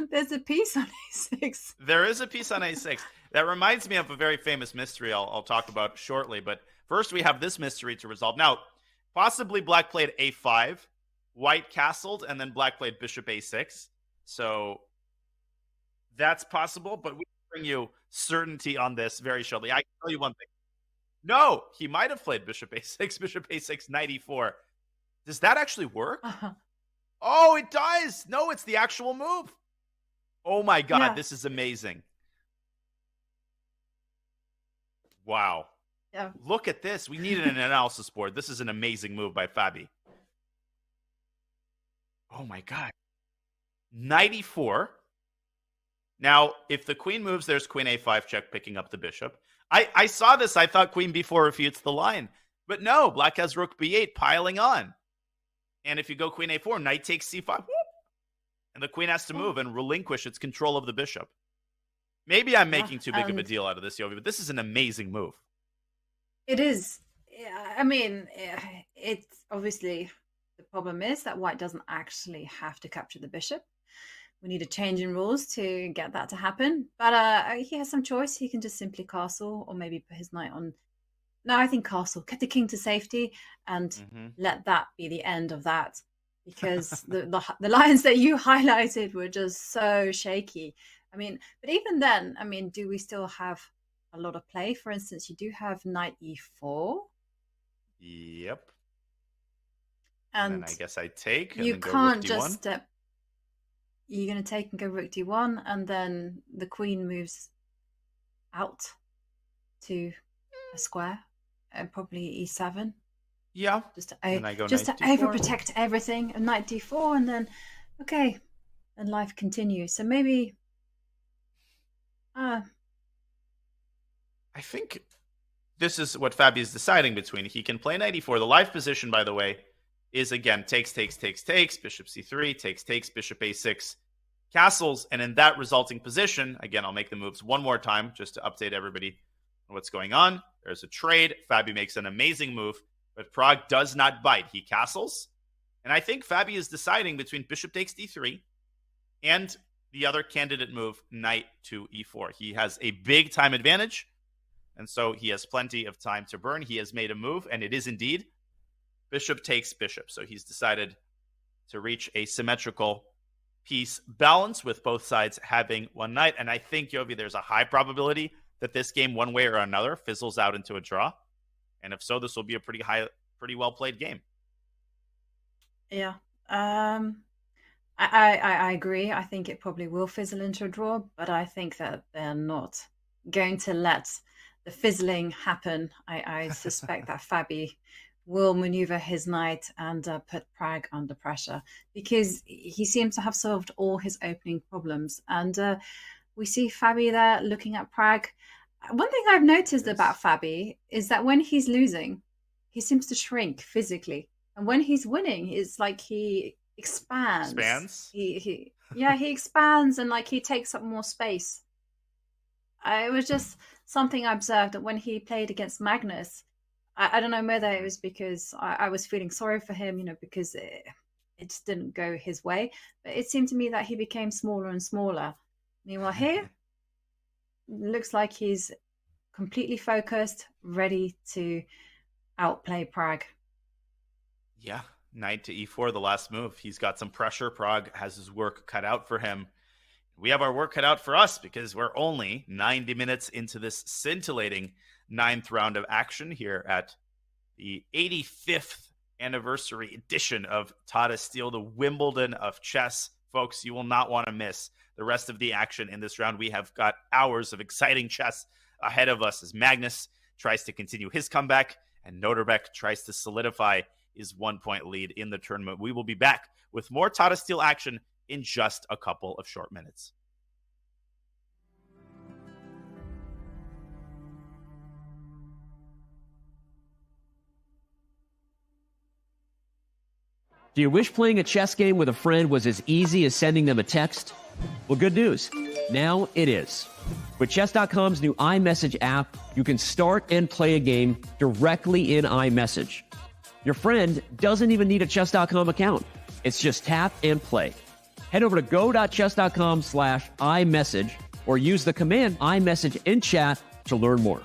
there's a piece on a6. There is a piece on a6. That reminds me of a very famous mystery I'll talk about shortly. But first, we have this mystery to resolve. Now, possibly Black played a5, White castled, and then Black played Bishop a6. So that's possible, but we bring you certainty on this very shortly. I can tell you one thing. No, he might have played Bishop a6, Bishop a6, knight e4. Does that actually work? Oh, it does. No, it's the actual move. Oh my God, Yeah. This is amazing. Wow. Yeah. Look at this. We needed an analysis board. This is an amazing move by Fabi. Oh my God. Knight e4. Now, if the queen moves, there's queen a5 check picking up the bishop. I saw this. I thought queen b4 refutes the line. But no, Black has rook b8 piling on. And if you go queen a4, knight takes c5. Whoop, and the queen has to move and relinquish its control of the bishop. Maybe I'm making too big of a deal out of this, Yovi, but this is an amazing move. It is. I mean, it's obviously the problem is that White doesn't actually have to capture the bishop. We need a change in rules to get that to happen. But he has some choice. He can just simply castle or maybe put his knight on. No, I think castle. Get the king to safety and let that be the end of that. Because the lines that you highlighted were just so shaky. I mean, but even then, I mean, do we still have a lot of play? For instance, you do have knight e4. Yep. And then I guess I take. And you then go can't rook just d1. step. You're going to take and go rook d1, and then the queen moves out to a square, and probably e7. Yeah. Just to, And I go just to knight d4. overprotect everything, and knight d4, and then, okay, and life continues. So maybe, I think this is what Fabi is deciding between. He can play knight e4. The live position, by the way, is again takes, bishop c3, takes, bishop a6, castles, and in that resulting position, again, I'll make the moves one more time just to update everybody on what's going on. There's a trade. Fabi makes an amazing move, but Prague does not bite. He castles, and I think Fabi is deciding between bishop takes d3 and the other candidate move, knight to e4. He has a big time advantage, and so he has plenty of time to burn. He has made a move, and it is indeed bishop takes bishop. So he's decided to reach a symmetrical piece balance with both sides having one knight. And I think, Yovi, there's a high probability that this game, one way or another, fizzles out into a draw. And if so, this will be a pretty well played game. yeah. I agree. I think it probably will fizzle into a draw, but I think that they're not going to let the fizzling happen. I suspect that Fabi will maneuver his knight and put Prague under pressure, because he seems to have solved all his opening problems. And we see Fabi there looking at Prague. One thing I've noticed about Fabi is that when he's losing, he seems to shrink physically. And when he's winning, it's like he expands. He expands, and like he takes up more space. It was just something I observed that when he played against Magnus, I don't know whether it was because I was feeling sorry for him, because it just didn't go his way. But it seemed to me that he became smaller and smaller. Meanwhile, here, looks like he's completely focused, ready to outplay Prague. Yeah, knight to e4, the last move. He's got some pressure. Prague has his work cut out for him. We have our work cut out for us because we're only 90 minutes into this scintillating 9th round of action here at the 85th anniversary edition of Tata Steel, the Wimbledon of chess. Folks, you will not want to miss the rest of the action in this round. We have got hours of exciting chess ahead of us as Magnus tries to continue his comeback and Noterbeck tries to solidify his 1-point lead in the tournament. We will be back with more Tata Steel action in just a couple of short minutes. Do you wish playing a chess game with a friend was as easy as sending them a text? Well, good news. Now it is. With Chess.com's new iMessage app, you can start and play a game directly in iMessage. Your friend doesn't even need a Chess.com account. It's just tap and play. Head over to go.chess.com/iMessage or use the command iMessage in chat to learn more.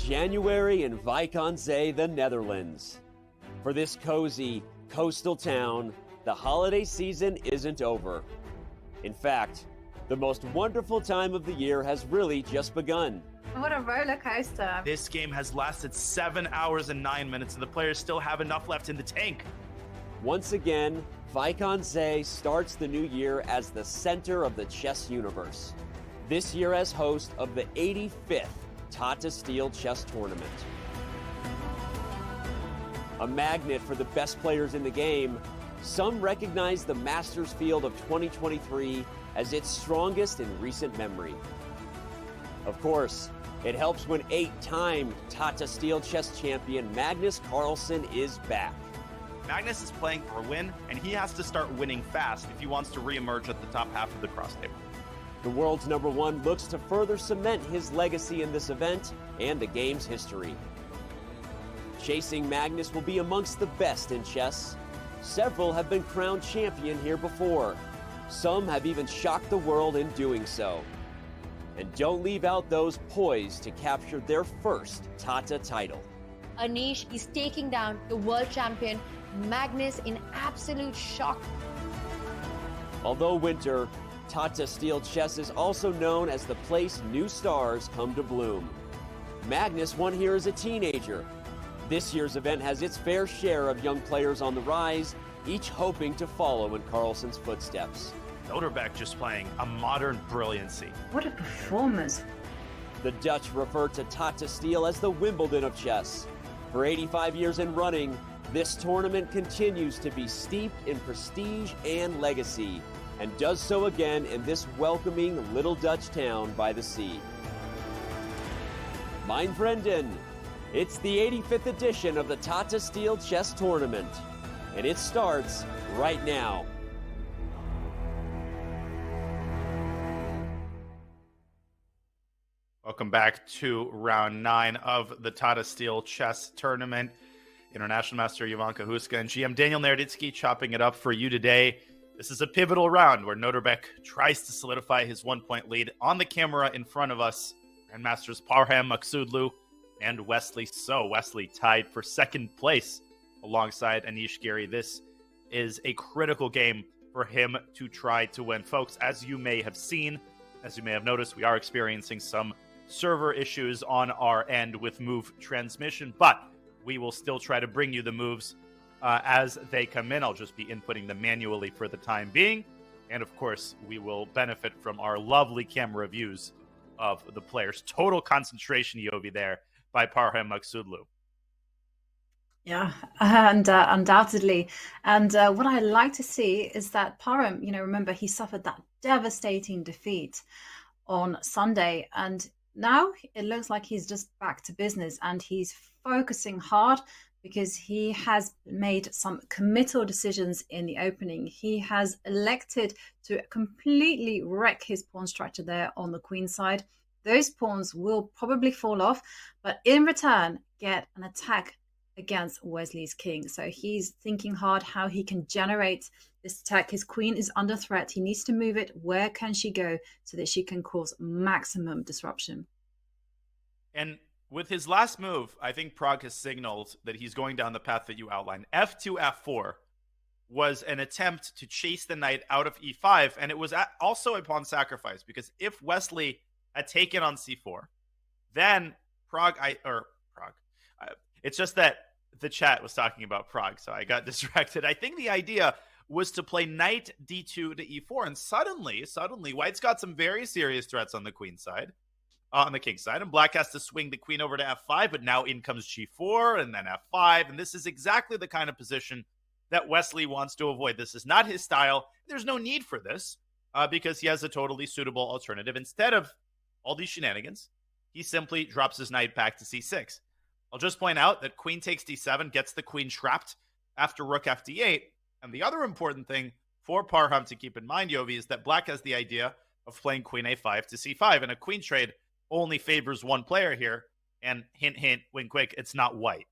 January in Wijk aan Zee, the Netherlands. For this cozy, coastal town, the holiday season isn't over. In fact, the most wonderful time of the year has really just begun. What a roller coaster. This game has lasted 7 hours and 9 minutes, and the players still have enough left in the tank. Once again, Wijk aan Zee starts the new year as the center of the chess universe. This year as host of the 85th Tata Steel chess tournament. A magnet for the best players in the game, some recognize the Masters field of 2023 as its strongest in recent memory. Of course, it helps when 8-time Tata Steel chess champion Magnus Carlsen is back. Magnus is playing for a win, and he has to start winning fast if he wants to re-emerge at the top half of the cross table. The world's #1 looks to further cement his legacy in this event and the game's history. Chasing Magnus will be amongst the best in chess. Several have been crowned champion here before. Some have even shocked the world in doing so. And don't leave out those poised to capture their first Tata title. Anish is taking down the world champion Magnus in absolute shock. Although winter, Tata Steel chess is also known as the place new stars come to bloom. Magnus won here as a teenager. This year's event has its fair share of young players on the rise, each hoping to follow in Carlsen's footsteps. Noterbeck just playing a modern brilliancy. What a performance. The Dutch refer to Tata Steel as the Wimbledon of chess. For 85 years in running, this tournament continues to be steeped in prestige and legacy, and does so again in this welcoming little Dutch town by the sea. Mein Vrienden, it's the 85th edition of the Tata Steel Chess Tournament, and it starts right now. Welcome back to round 9 of the Tata Steel Chess Tournament. International Master Jovanka Huska and GM Daniel Naroditsky chopping it up for you today. This is a pivotal round where Noterbeck tries to solidify his 1-point lead. On the camera in front of us, Grandmasters Parham Maksudlu and Wesley So. Wesley tied for second place alongside Anish Giri. This is a critical game for him to try to win. Folks, as you may have seen, as you may have noticed, we are experiencing some server issues on our end with move transmission, but we will still try to bring you the moves as they come in. I'll just be inputting them manually for the time being. And of course, we will benefit from our lovely camera views of the players. Total concentration, Yovi, there by Parham Maksudlu. Yeah, and undoubtedly. And what I like to see is that Parham, remember, he suffered that devastating defeat on Sunday. And now it looks like he's just back to business and he's focusing hard because he has made some committal decisions in the opening. He has elected to completely wreck his pawn structure there on the queen side. Those pawns will probably fall off, but in return, get an attack against Wesley's king. So he's thinking hard how he can generate this attack. His queen is under threat. He needs to move it. Where can she go so that she can cause maximum disruption? And with his last move, I think Prague has signaled that he's going down the path that you outlined. F2, F4 was an attempt to chase the knight out of E5, and it was also a pawn sacrifice, because if Wesley had taken on C4, then it's just that the chat was talking about Prague, so I got distracted. I think the idea was to play knight D2 to E4, and suddenly, White's got some very serious threats on the queen side. On the king side, and Black has to swing the queen over to F5, but now in comes G4 and then F5, and this is exactly the kind of position that Wesley wants to avoid. This is not his style. There's no need for this because he has a totally suitable alternative. Instead of all these shenanigans, he simply drops his knight back to C6. I'll just point out that queen takes D7 gets the queen trapped after rook FD8, and the other important thing for Parham to keep in mind, Yovi, is that Black has the idea of playing queen A5 to C5, and a queen trade only favors one player here, and hint, hint, wink, quick, it's not White.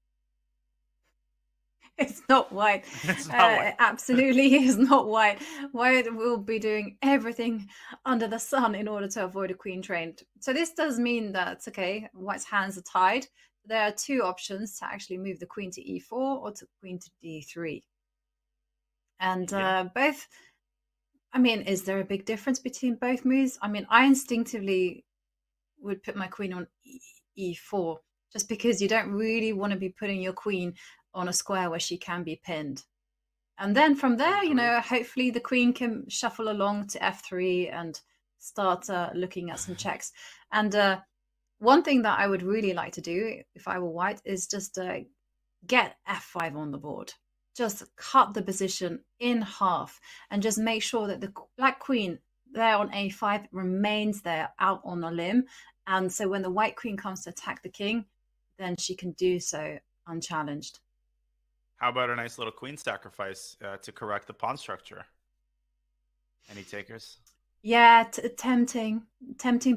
It's not white. It's not white. It absolutely is not white. White will be doing everything under the sun in order to avoid a queen train. So this does mean that, okay, white's hands are tied. There are two options to actually move the queen to e4 or to queen to d3. And both, I mean, is there a big difference between both moves? I mean, I instinctively would put my queen on e4, just because you don't really want to be putting your queen on a square where she can be pinned. And then from there, you know, hopefully the queen can shuffle along to f3 and start looking at some checks. And one thing that I would really like to do if I were white is just get f5 on the board. Just cut the position in half and just make sure that the black queen there on a5 remains there out on a limb. And so when the white queen comes to attack the king, then she can do so unchallenged. How about a nice little queen sacrifice to correct the pawn structure? Any takers? Yeah, tempting,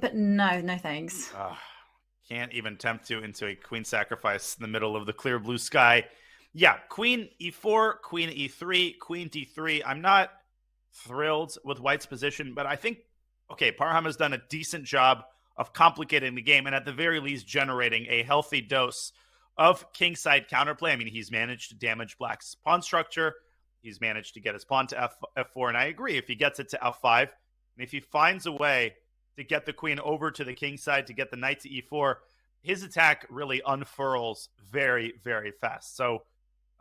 but no thanks. Can't even tempt you into a queen sacrifice in the middle of the clear blue sky. Yeah, queen e4, queen e3, queen d3. I'm not thrilled with white's position, but I think, okay, Parham has done a decent job of complicating the game and at the very least generating a healthy dose of kingside counterplay. I mean, he's managed to damage black's pawn structure. He's managed to get his pawn to f4, and I agree, if he gets it to f5, and if he finds a way to get the queen over to the king side, to get the knight to e4, his attack really unfurls very, very fast. So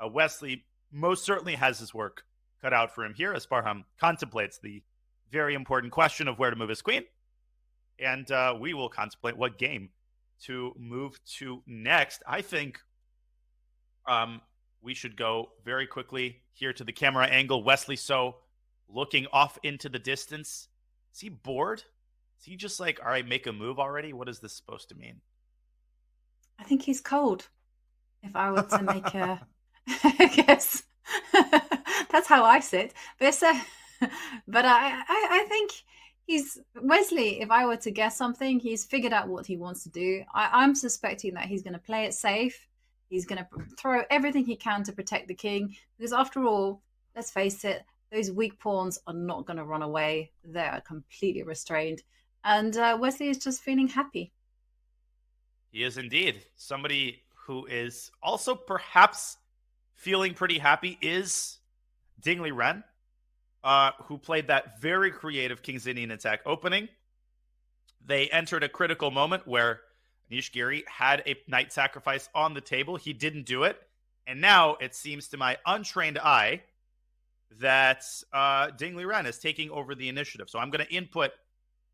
Wesley most certainly has his work cut out for him here as Parham contemplates the very important question of where to move his queen. And we will contemplate what game to move to next. I think we should go very quickly here to the camera angle. Wesley So looking off into the distance. Is he bored? Is he just like, all right, make a move already? What is this supposed to mean? I think he's cold. If I were to make a I guess that's how I sit. But I think he's Wesley. If I were to guess something, he's figured out what he wants to do. I'm suspecting that he's going to play it safe. He's going to throw everything he can to protect the king, because after all, let's face it, those weak pawns are not going to run away. They are completely restrained, and Wesley is just feeling happy. He is indeed. Somebody who is also perhaps feeling pretty happy is Ding Liren, who played that very creative King's Indian attack opening. They entered a critical moment where Anish Giri had a knight sacrifice on the table. He didn't do it. And now it seems to my untrained eye that Ding Liren is taking over the initiative. So I'm going to input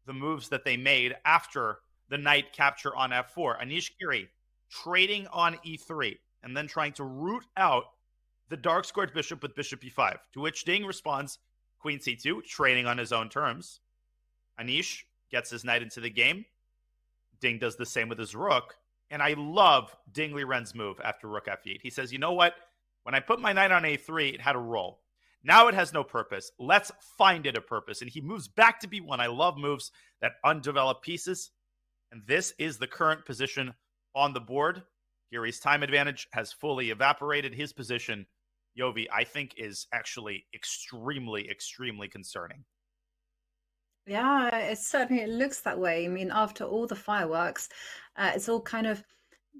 the moves that they made after the knight capture on f4. Anish Giri trading on e3 and then trying to root out the dark squared bishop with bishop e5, to which Ding responds queen c2, trading on his own terms. Anish gets his knight into the game. Ding does the same with his rook. And I love Ding Liren's move after rook f8. He says, you know what? When I put my knight on a3, it had a role. Now it has no purpose. Let's find it a purpose. And he moves back to b1. I love moves that undevelop pieces. And this is the current position on the board. Giri's time advantage has fully evaporated. His position, Yovi, I think is actually extremely, extremely concerning. Yeah, it looks that way. I mean, after all the fireworks, it's all kind of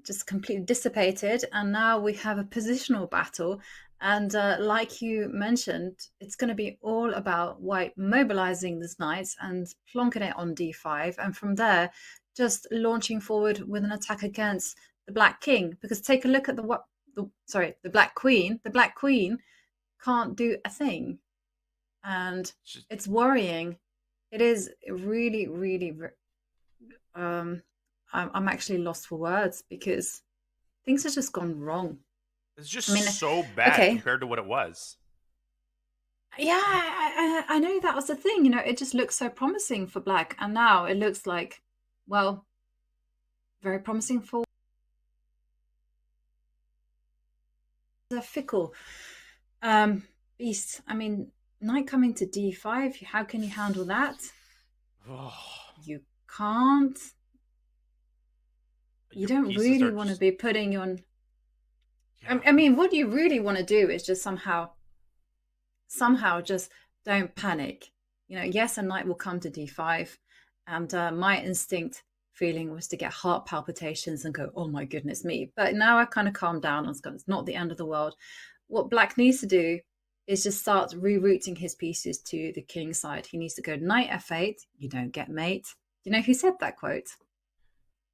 just completely dissipated. And now we have a positional battle. And like you mentioned, it's going to be all about white mobilizing this knight and plonking it on d5. And from there, just launching forward with an attack against the black king. Because take a look at the black queen. The black queen can't do a thing. And it's worrying. It is really, really, I'm actually lost for words because things have just gone wrong. It's just so bad compared to what it was. Yeah, I know that was the thing. You know, it just looks so promising for black. And now it looks like, well, very promising for the fickle beast. I mean, knight coming to d5, how can you handle that? You can't. You don't really want to be putting on... I mean, what you really want to do is just somehow just don't panic. Yes, a knight will come to d5, and my instinct feeling was to get heart palpitations and go, oh my goodness me. But now I kind of calmed down and it's not the end of the world. What Black needs to do is just start rerouting his pieces to the king side. He needs to go knight f8, you don't get mate. Do you know who said that quote?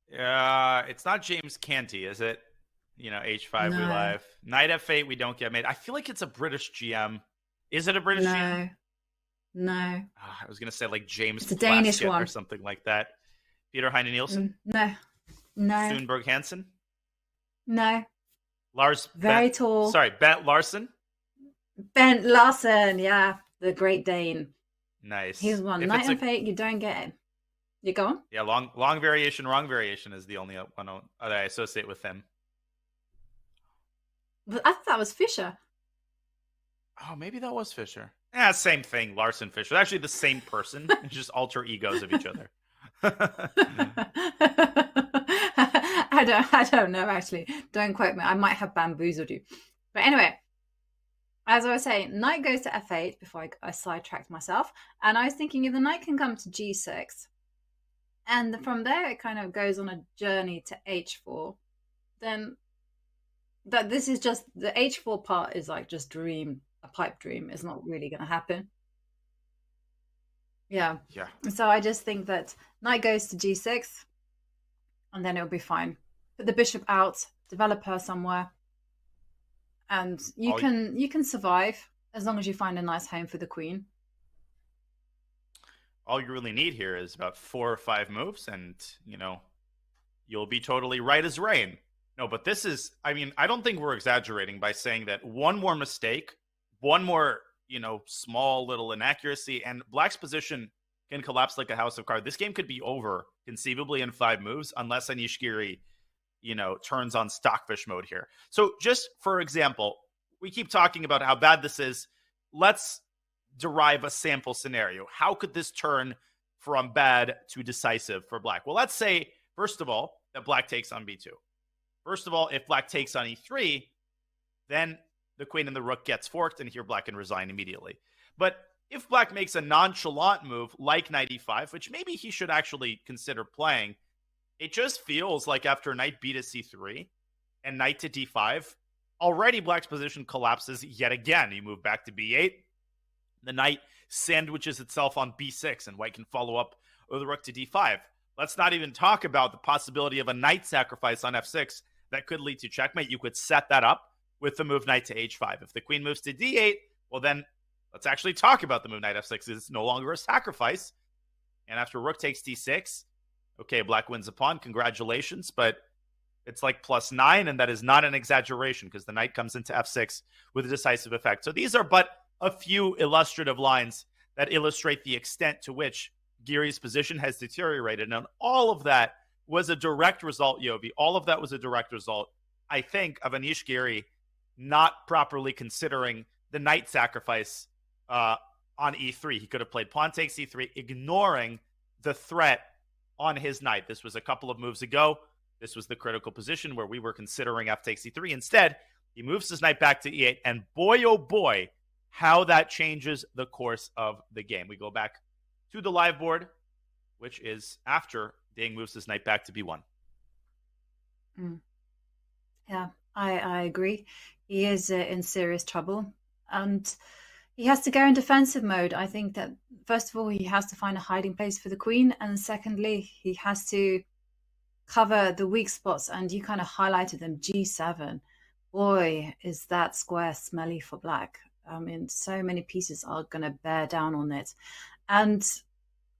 It's not James Canty, is it? H5 No. we live. Knight f8 we don't get mate. I feel like it's a British GM. Is it a British GM? No. I was going to say like James It's a Danish Plaskett one. or something like that. Peter Heine Nielsen? No. Thunberg Hansen? No. Lars Very Bent, tall. Sorry, Bent Larsen? Bent Larsen, yeah. The Great Dane. Nice. He's one. If Knight it's f8, you don't get it. You go on? Yeah, long variation, wrong variation is the only one that I associate with him. But I thought that was Fischer. Oh, maybe that was Fischer. Yeah, same thing. Larson Fischer. They're actually the same person. It's just alter egos of each other. I don't know, actually. Don't quote me. I might have bamboozled you. But anyway, as I was saying, knight goes to f8 before I sidetracked myself. And I was thinking if the knight can come to g6, and from there it kind of goes on a journey to h4, then that this is just the h4 part is like just a pipe dream. It's not really going to happen. Yeah. So I just think that knight goes to g6, and then it'll be fine. Put the bishop out, develop her somewhere, and you can survive as long as you find a nice home for the queen. All you really need here is about 4 or 5 moves, and you'll be totally right as rain. No, but this is, I mean, I don't think we're exaggerating by saying that one more mistake, one more, small little inaccuracy, and Black's position can collapse like a house of cards. This game could be over conceivably in 5 moves unless Anish Giri, turns on stockfish mode here. So just for example, we keep talking about how bad this is. Let's derive a sample scenario. How could this turn from bad to decisive for Black? Well, let's say, first of all, that Black takes on b2. First of all, if Black takes on e3, then the queen and the rook gets forked, and here Black can resign immediately. But if Black makes a nonchalant move like knight e5, which maybe he should actually consider playing, it just feels like after knight b to c3 and knight to d5, already Black's position collapses yet again. You move back to b8. The knight sandwiches itself on b6, and White can follow up with the rook to d5. Let's not even talk about the possibility of a knight sacrifice on f6 that could lead to checkmate. You could set that up with the move knight to h5. If the queen moves to d8, well then let's actually talk about the move knight f6. It's no longer a sacrifice. And after rook takes d6, okay, Black wins a pawn. Congratulations. But it's like +9, and that is not an exaggeration because the knight comes into f6 with a decisive effect. So these are but a few illustrative lines that illustrate the extent to which Giri's position has deteriorated. And all of that was a direct result, Yovi. All of that was a direct result, I think, of Anish Giri not properly considering the knight sacrifice on e3. He could have played pawn takes e3, ignoring the threat on his knight. This was a couple of moves ago. This was the critical position where we were considering f takes e3. Instead, he moves his knight back to e8, and boy, oh boy, how that changes the course of the game. We go back to the live board, which is after Ding moves his knight back to b1. Yeah, I agree. He is in serious trouble, and he has to go in defensive mode. I think that, first of all, he has to find a hiding place for the queen, and secondly, he has to cover the weak spots, and you kind of highlighted them. g7. Boy, is that square smelly for Black. I mean, so many pieces are going to bear down on it. And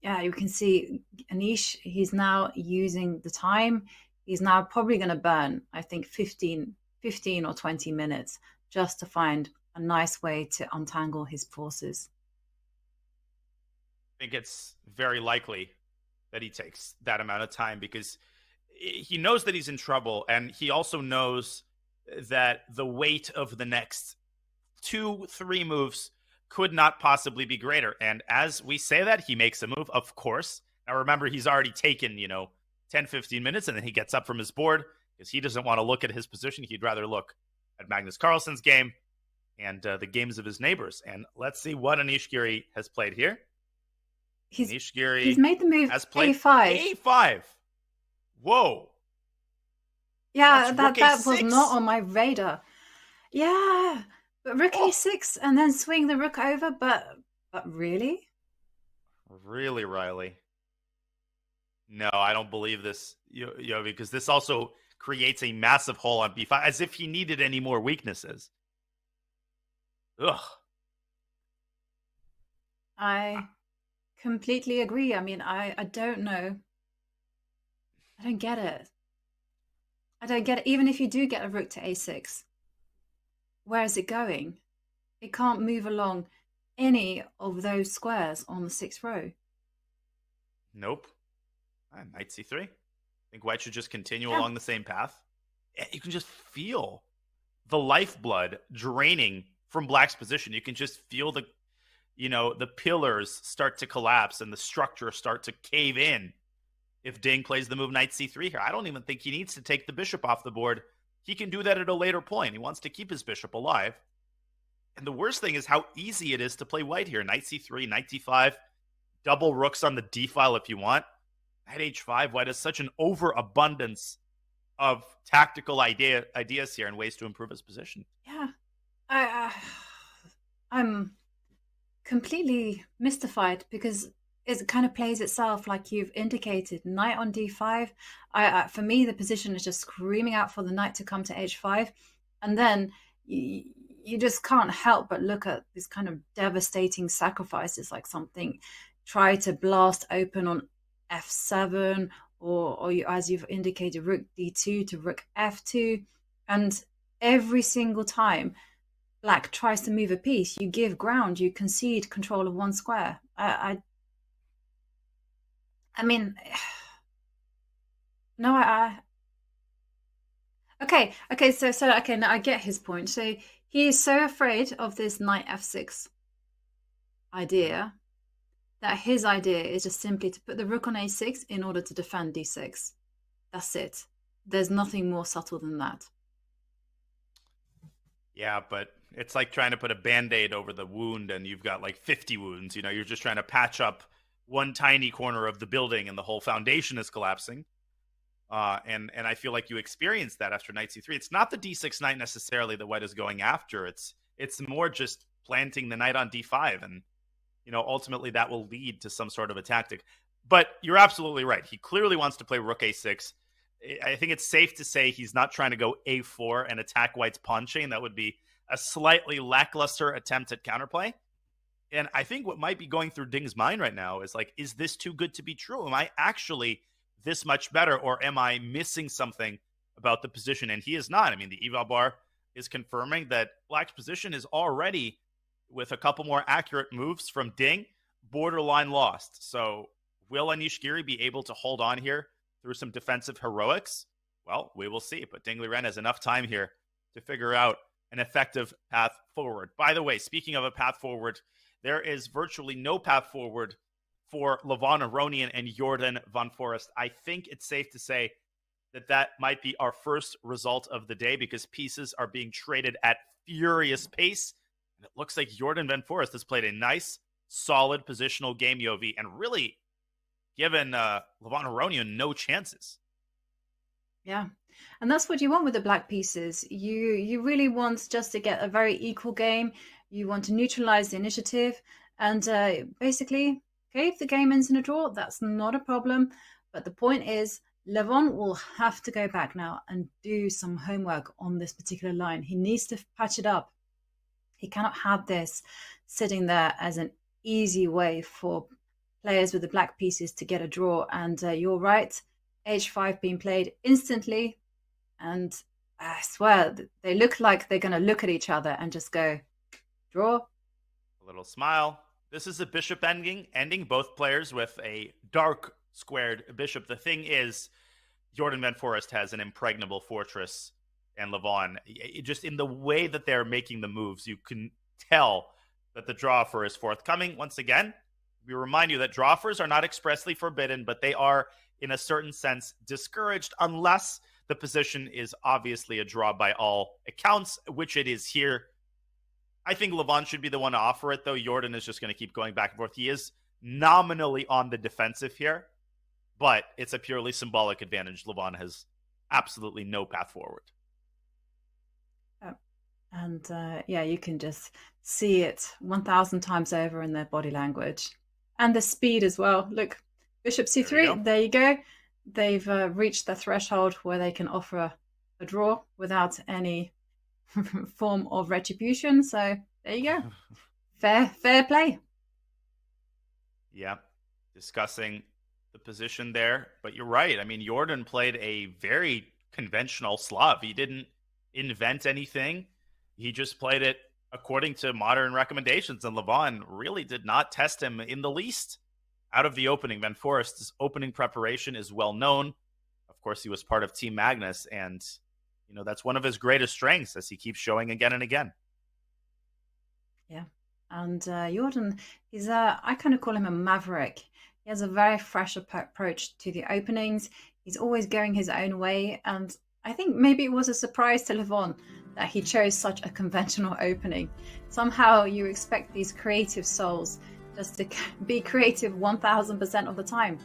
yeah, you can see Anish, he's now using the time. He's now probably going to burn, I think, 15 or 20 minutes just to find a nice way to untangle his forces. I think it's very likely that he takes that amount of time because he knows that he's in trouble, and he also knows that the weight of the next 2-3 moves could not possibly be greater. And as we say that, he makes a move, of course. Now remember, he's already taken, 10-15 minutes, and then he gets up from his board because he doesn't want to look at his position. He'd rather look at Magnus Carlsen's game and the games of his neighbors. And let's see what Anish Giri has played here. Anish Giri he's made the move has played A5. A5. Whoa. Yeah, That's that rook was A6. not on my radar. Yeah, but rook A6 and then swing the rook over, but really? Really, Riley? No, I don't believe this, because this also creates a massive hole on B5, as if he needed any more weaknesses. Ugh. I completely agree. I mean, I don't know. I don't get it. I don't get it. Even if you do get a rook to A6, where is it going? It can't move along any of those squares on the 6th row. Nope. Knight C3. I think White should just continue along the same path. You can just feel the lifeblood draining from Black's position. You can just feel the pillars start to collapse and the structure start to cave in if Ding plays the move Knight C3 here. I don't even think he needs to take the bishop off the board. He can do that at a later point. He wants to keep his bishop alive. And the worst thing is how easy it is to play White here. Knight C3, Knight D5, double rooks on the D file if you want. Knight H5, White has such an overabundance of tactical ideas here and ways to improve his position. Yeah. I'm completely mystified because it kind of plays itself like you've indicated. Knight on D5. For me, the position is just screaming out for the knight to come to H5. And then you just can't help but look at these kind of devastating sacrifices, like something try to blast open on F7, or you, as you've indicated, rook D2 to rook F2. And every single time Black tries to move a piece, you give ground, you concede control of one square. I mean, no, okay, so okay, now I get his point. So he is so afraid of this knight F6 idea that his idea is just simply to put the rook on A6 in order to defend D6. That's it. There's nothing more subtle than that. Yeah, but it's like trying to put a Band-Aid over the wound and you've got like 50 wounds. You're just trying to patch up one tiny corner of the building and the whole foundation is collapsing. And I feel like you experienced that after Knight C3. It's not the D6 knight necessarily that White is going after. It's more just planting the knight on D5. And, ultimately that will lead to some sort of a tactic. But you're absolutely right. He clearly wants to play rook A6. I think it's safe to say he's not trying to go A4 and attack White's pawn chain. That would be a slightly lackluster attempt at counterplay. And I think what might be going through Ding's mind right now is like, is this too good to be true? Am I actually this much better, or am I missing something about the position? And he is not. I mean, the eval bar is confirming that Black's position is already, with a couple more accurate moves from Ding, borderline lost. So will Anish Giri be able to hold on here through some defensive heroics? Well, we will see. But Ding Liren has enough time here to figure out an effective path forward. By the way, speaking of a path forward, there is virtually no path forward for Levon Aronian and Jordan van Foreest. I think it's safe to say that might be our first result of the day because pieces are being traded at furious pace. And it looks like Jordan van Foreest has played a nice, solid positional game, Yovi, and really given Levon Aronian no chances. Yeah. And that's what you want with the black pieces. You really want just to get a very equal game. You want to neutralize the initiative. And basically, okay, if the game ends in a draw, that's not a problem. But the point is, Levon will have to go back now and do some homework on this particular line. He needs to patch it up. He cannot have this sitting there as an easy way for players with the black pieces to get a draw. And you're right, H5 being played instantly. And I swear, they look like they're going to look at each other and just go, draw. A little smile. This is a bishop ending, both players with a dark squared bishop. The thing is, Jordan van Foreest has an impregnable fortress, and Levon, just in the way that they're making the moves, you can tell that the draw offer is forthcoming. Once again, we remind you that draw offers are not expressly forbidden, but they are, in a certain sense, discouraged unless the position is obviously a draw by all accounts, which it is here. I think Levon should be the one to offer it, though. Jordan is just going to keep going back and forth. He is nominally on the defensive here, but it's a purely symbolic advantage. Levon has absolutely no path forward. And yeah, you can just see it 1,000 times over in their body language. And the speed as well. Look, Bishop C3, there you go. They've reached the threshold where they can offer a draw without any form of retribution. So there you go. Fair play. Yeah, discussing the position there. But you're right. I mean, Jordan played a very conventional Slav. He didn't invent anything. He just played it according to modern recommendations, and Levon really did not test him in the least out of the opening. Van Forest's opening preparation is well known. Of course, he was part of Team Magnus, and that's one of his greatest strengths, as he keeps showing again and again. Yeah, and Jordan, he's I kind of call him a maverick. He has a very fresh approach to the openings. He's always going his own way, and I think maybe it was a surprise to Levon that he chose such a conventional opening. Somehow you expect these creative souls just to be creative 1,000% of the time.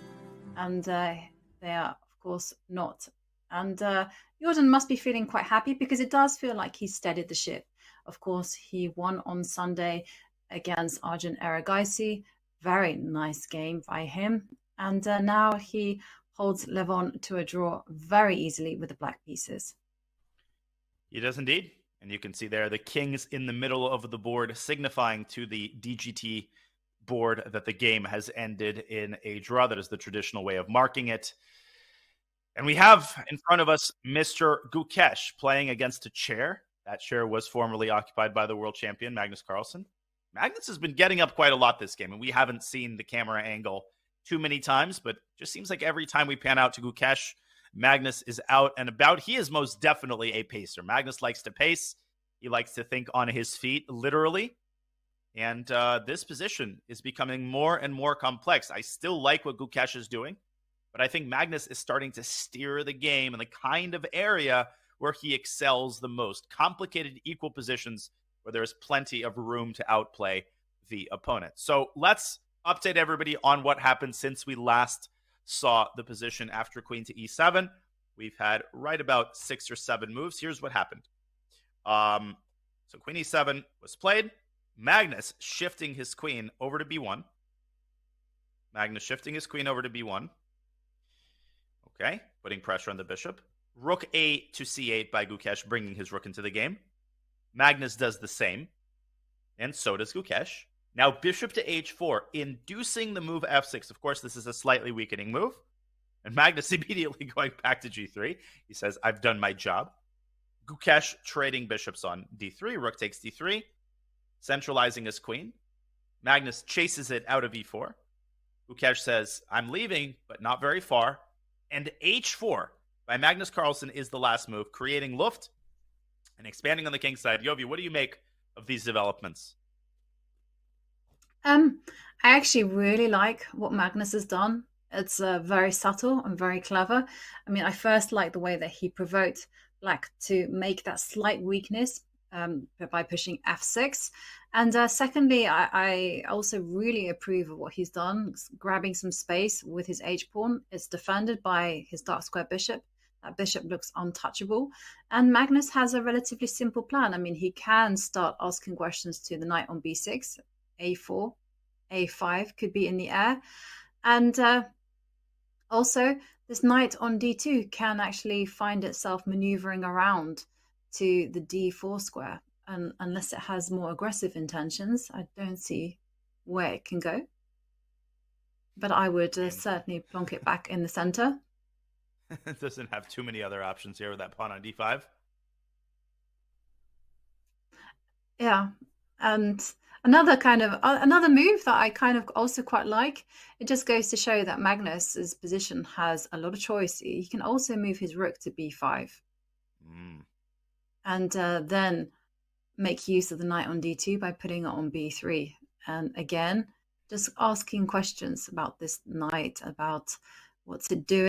And they are, of course, not. And Jordan must be feeling quite happy, because it does feel like he steadied the ship. Of course, he won on Sunday against Arjun Erigaisi. Very nice game by him. And now he holds Levon to a draw very easily with the black pieces. He does indeed. And you can see there the kings in the middle of the board, signifying to the DGT board that the game has ended in a draw. That is the traditional way of marking it. And we have in front of us Mr. Gukesh playing against a chair. That chair was formerly occupied by the world champion, Magnus Carlsen. Magnus has been getting up quite a lot this game, and we haven't seen the camera angle too many times, but it just seems like every time we pan out to Gukesh, Magnus is out and about. He is most definitely a pacer. Magnus likes to pace. He likes to think on his feet, literally. And this position is becoming more and more complex. I still like what Gukesh is doing, but I think Magnus is starting to steer the game in the kind of area where he excels the most. Complicated equal positions where there is plenty of room to outplay the opponent. So let's update everybody on what happened since we last saw the position after queen to e7. We've had right about 6 or 7 moves. Here's what happened. So queen e7 was played. Magnus shifting his queen over to b1. Magnus shifting his queen over to b1. Okay, putting pressure on the bishop. Rook a to c8 by Gukesh, bringing his rook into the game. Magnus does the same, and so does Gukesh. Now bishop to h4, inducing the move f6. Of course, this is a slightly weakening move. And Magnus immediately going back to g3. He says, I've done my job. Gukesh trading bishops on d3. Rook takes d3, centralizing his queen. Magnus chases it out of e4. Gukesh says, I'm leaving, but not very far. And h4 by Magnus Carlsen is the last move, creating luft and expanding on the king side. Yovi, what do you make of these developments? I actually really like what Magnus has done. It's very subtle and very clever. I mean, I first like the way that he provoked Black to make that slight weakness by pushing f6. And secondly, I also really approve of what he's done, grabbing some space with his h-pawn. It's defended by his dark square bishop. That bishop looks untouchable. And Magnus has a relatively simple plan. I mean, he can start asking questions to the knight on b6, a4, a5 could be in the air. And also, this knight on d2 can actually find itself maneuvering around to the d4 square. And unless it has more aggressive intentions, I don't see where it can go. But I would certainly plonk it back in the center. It doesn't have too many other options here with that pawn on d5. Yeah, and another move that I kind of also quite like. It just goes to show that Magnus's position has a lot of choice. He can also move his rook to b5, and then make use of the knight on d2 by putting it on b3. And again, just asking questions about this knight, about what's it doing.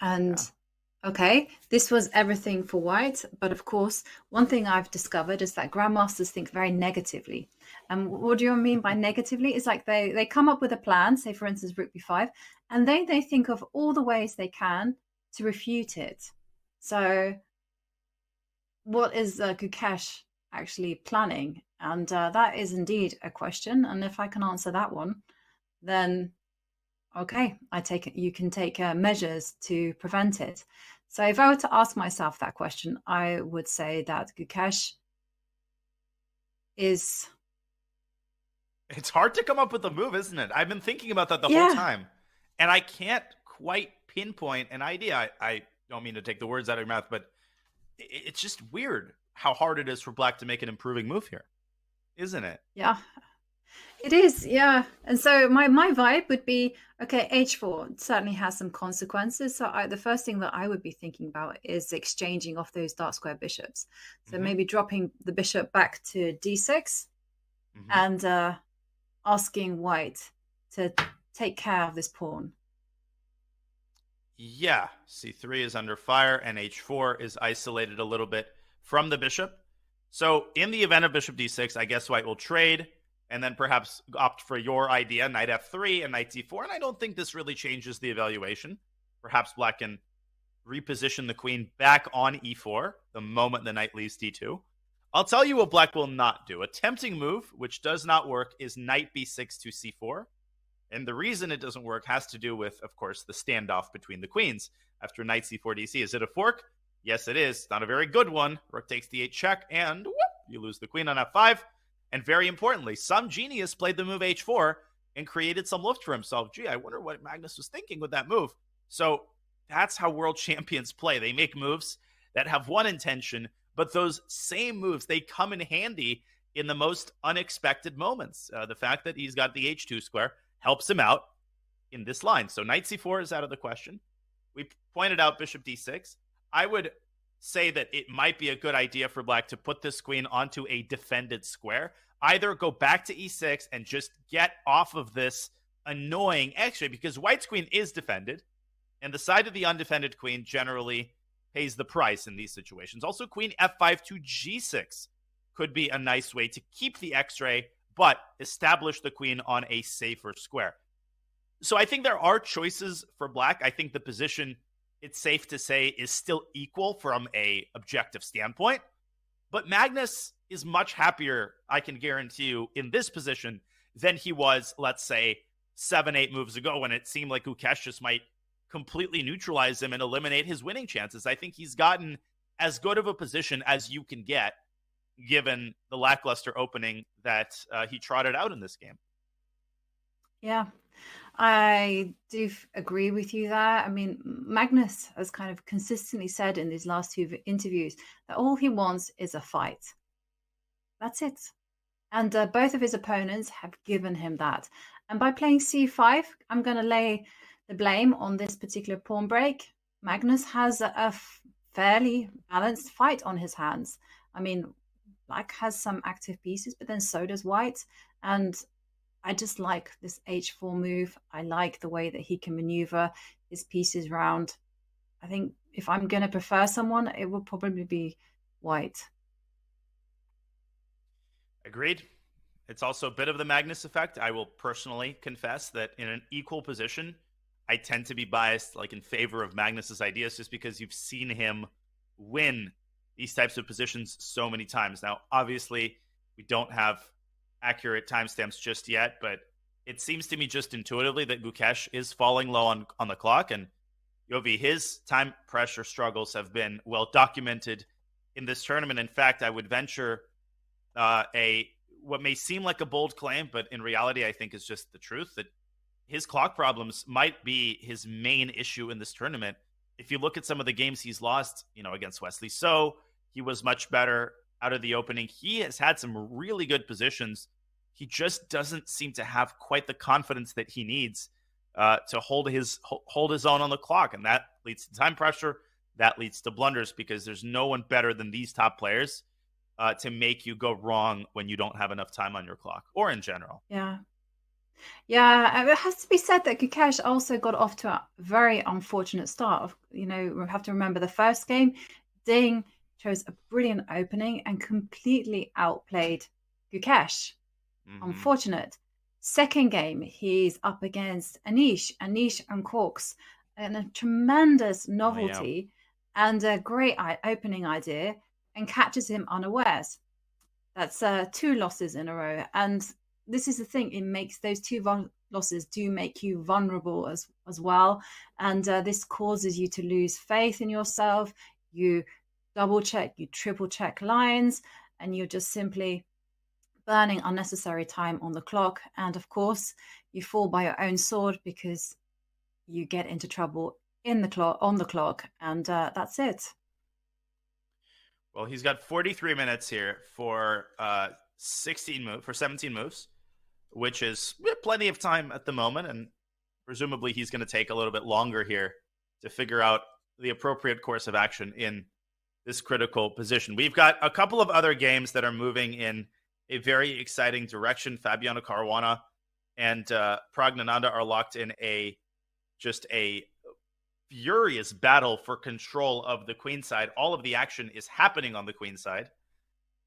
And okay, this was everything for white. But of course, one thing I've discovered is that grandmasters think very negatively. And what do you mean by negatively? It's like they come up with a plan, say for instance, rook b5, and they think of all the ways they can to refute it. So what is Gukesh actually planning? And that is indeed a question. And if I can answer that one, then okay, I take it. You can take measures to prevent it. So if I were to ask myself that question, I would say that Gukesh is... It's hard to come up with a move, isn't it? I've been thinking about that the whole time. And I can't quite pinpoint an idea. I don't mean to take the words out of your mouth, but it's just weird how hard it is for black to make an improving move here, isn't it? Yeah, it is. Yeah. And so my vibe would be, okay, h4 certainly has some consequences. So the first thing that I would be thinking about is exchanging off those dark square bishops. So maybe dropping the bishop back to d6 and asking white to take care of this pawn. Yeah, c3 is under fire and h4 is isolated a little bit from the bishop. So in the event of bishop d6, I guess white will trade and then perhaps opt for your idea, knight f3 and knight c4. And I don't think this really changes the evaluation. Perhaps black can reposition the queen back on e4 the moment the knight leaves d2. I'll tell you what black will not do. A tempting move, which does not work, is knight b6 to c4. And the reason it doesn't work has to do with, of course, the standoff between the queens after knight c4 dc. Is it a fork? Yes, it is. Not a very good one. Rook takes d8 check, and whoop, you lose the queen on f5. And very importantly, some genius played the move h4 and created some lift for himself. Gee, I wonder what Magnus was thinking with that move. So that's how world champions play. They make moves that have one intention, but those same moves, they come in handy in the most unexpected moments. The fact that he's got the h2 square helps him out in this line. So knight c4 is out of the question. We pointed out bishop d6. I would say that it might be a good idea for black to put this queen onto a defended square. Either go back to e6 and just get off of this annoying x-ray, because white's queen is defended, and the side of the undefended queen generally pays the price in these situations. Also, queen f5 to g6 could be a nice way to keep the x-ray, but establish the queen on a safer square. So I think there are choices for black. I think the position, it's safe to say, is still equal from a objective standpoint. But Magnus is much happier, I can guarantee you, in this position than he was, let's say, 7-8 moves ago, when it seemed like Gukesh just might completely neutralize him and eliminate his winning chances. I think he's gotten as good of a position as you can get, given the lackluster opening that he trotted out in this game. Yeah, I do agree with you there. I mean, Magnus has kind of consistently said in these last two interviews that all he wants is a fight. That's it. And both of his opponents have given him that. And by playing c5, I'm going to lay the blame on this particular pawn break. Magnus has a fairly balanced fight on his hands. I mean, black has some active pieces, but then so does white. And I just like this h4 move. I like the way that he can maneuver his pieces around. I think if I'm going to prefer someone, it will probably be white. Agreed. It's also a bit of the Magnus effect. I will personally confess that in an equal position, I tend to be biased in favor of Magnus's ideas, just because you've seen him win these types of positions so many times. Now, obviously, we don't have accurate timestamps just yet, but it seems to me just intuitively that Gukesh is falling low on the clock, and Yovi, his time pressure struggles have been well documented in this tournament. In fact, I would venture what may seem like a bold claim, but in reality I think is just the truth, that his clock problems might be his main issue in this tournament. If you look at some of the games he's lost, against Wesley So, he was much better out of the opening. He has had some really good positions. He just doesn't seem to have quite the confidence that he needs to hold his own on the clock. And that leads to time pressure. That leads to blunders, because there's no one better than these top players to make you go wrong when you don't have enough time on your clock, or in general. Yeah. Yeah, it has to be said that Gukesh also got off to a very unfortunate start. We have to remember the first game, Ding chose a brilliant opening and completely outplayed Gukesh. Unfortunate. Second game, he's up against Anish and Corks, and a tremendous novelty and a great opening idea, and catches him unawares. That's 2 losses in a row. And this is the thing, it makes those 2 losses do make you vulnerable as well. And this causes you to lose faith in yourself. You double check, you triple check lines, and you're just simply burning unnecessary time on the clock. And of course, you fall by your own sword because you get into trouble on the clock, and that's it. Well, he's got 43 minutes here for 17 moves, which is plenty of time at the moment, and presumably he's going to take a little bit longer here to figure out the appropriate course of action in this critical position. We've got a couple of other games that are moving in a very exciting direction. Fabiano Caruana and Pragnananda are locked in a furious battle for control of the queenside. All of the action is happening on the queenside.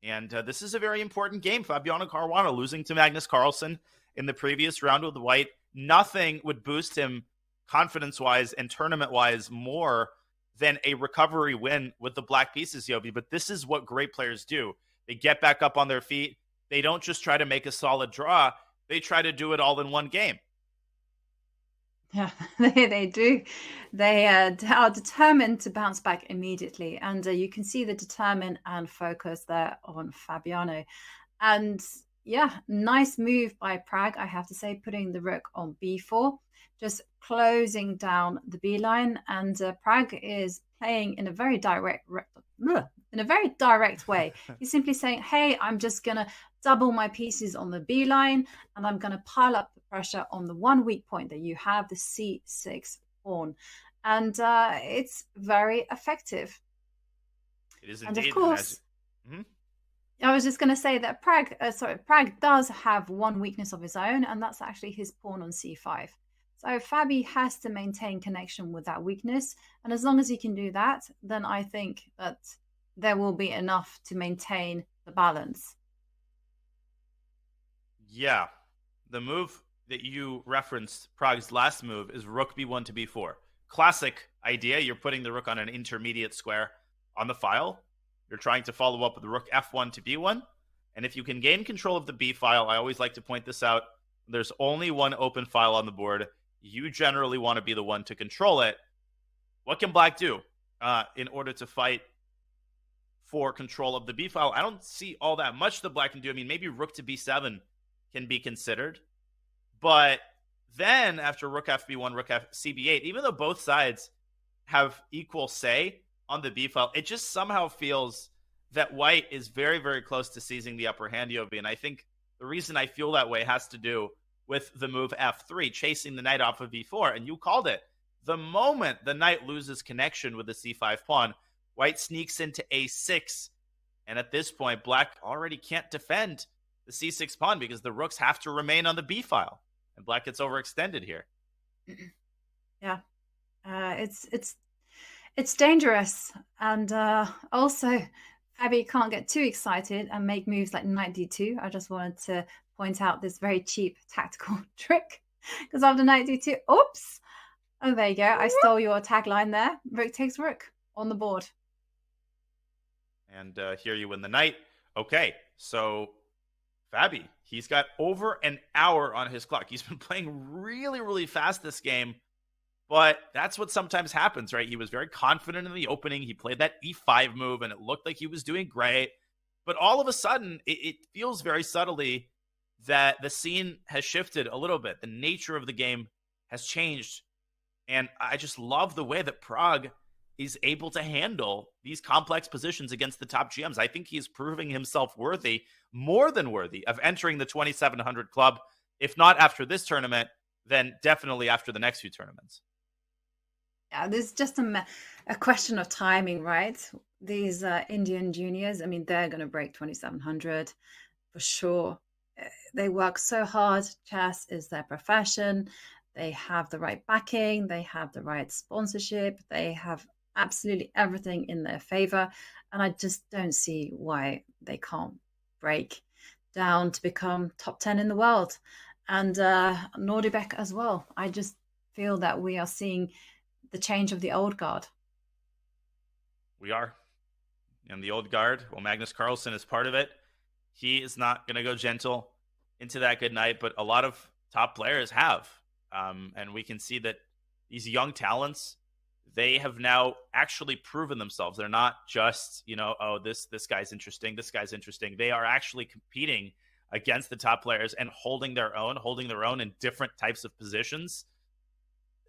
And this is a very important game. Fabiano Caruana losing to Magnus Carlsen in the previous round with the White. Nothing would boost him confidence-wise and tournament-wise more than a recovery win with the black pieces, Yobi. But this is what great players do. They get back up on their feet. They don't just try to make a solid draw. They try to do it all in one game. Yeah, they do. They are determined to bounce back immediately. And you can see the determined and focus there on Fabiano. And yeah, nice move by Prag, I have to say, putting the rook on b4, just closing down the b line. And Prag is playing in a very direct way. He's simply saying, hey, I'm just going to double my pieces on the b line, and I'm going to pile up the pressure on the one weak point that you have, the c6 pawn. And it's very effective. It is indeed. And of course, I was just going to say that Prag does have one weakness of his own, and that's actually his pawn on c5. So Fabi has to maintain connection with that weakness. And as long as he can do that, then I think that there will be enough to maintain the balance. Yeah. The move that you referenced, Prag's last move, is rook b1 to b4. Classic idea. You're putting the rook on an intermediate square on the file. You're trying to follow up with rook f1 to b1. And if you can gain control of the b file, I always like to point this out, there's only one open file on the board. You generally want to be the one to control it. What can black do in order to fight for control of the b file? I don't see all that much that black can do. I mean, maybe rook to b7 can be considered. But then after rook fb1, rook cb8, even though both sides have equal say on the b file, it just somehow feels that white is very, very close to seizing the upper hand, Yobi. And I think the reason I feel that way has to do with the move f3, chasing the knight off of e4. And you called it. The moment the knight loses connection with the c5 pawn, white sneaks into a6. And at this point, black already can't defend the c6 pawn because the rooks have to remain on the b file. And black gets overextended here. Yeah. It's dangerous. And also, Fabi can't get too excited and make moves like knight d2. I just wanted to point out this very cheap tactical trick. Because after knight d2, oops. Oh, there you go. I stole your tagline there. Rook takes rook on the board. And here you win the knight. Okay, so Fabi, he's got over an hour on his clock. He's been playing really, really fast this game. But that's what sometimes happens, right? He was very confident in the opening. He played that e5 move, and it looked like he was doing great. But all of a sudden, it feels very subtly that the scene has shifted a little bit. The nature of the game has changed. And I just love the way that Prag is able to handle these complex positions against the top GMs. I think he's proving himself worthy, more than worthy, of entering the 2,700 club. If not after this tournament, then definitely after the next few tournaments. Yeah, there's just a question of timing, right? These Indian juniors, I mean, they're going to break 2,700 for sure. They work so hard. Chess is their profession. They have the right backing. They have the right sponsorship. They have absolutely everything in their favor. And I just don't see why they can't break down to become top 10 in the world. And Nordebek as well. I just feel that we are seeing the change of the old guard. We are. And the old guard, well, Magnus Carlsen is part of it. He is not going to go gentle into that good night, but a lot of top players have. And we can see that these young talents, they have now actually proven themselves. They're not just, oh, this guy's interesting, this guy's interesting. They are actually competing against the top players and holding their own in different types of positions.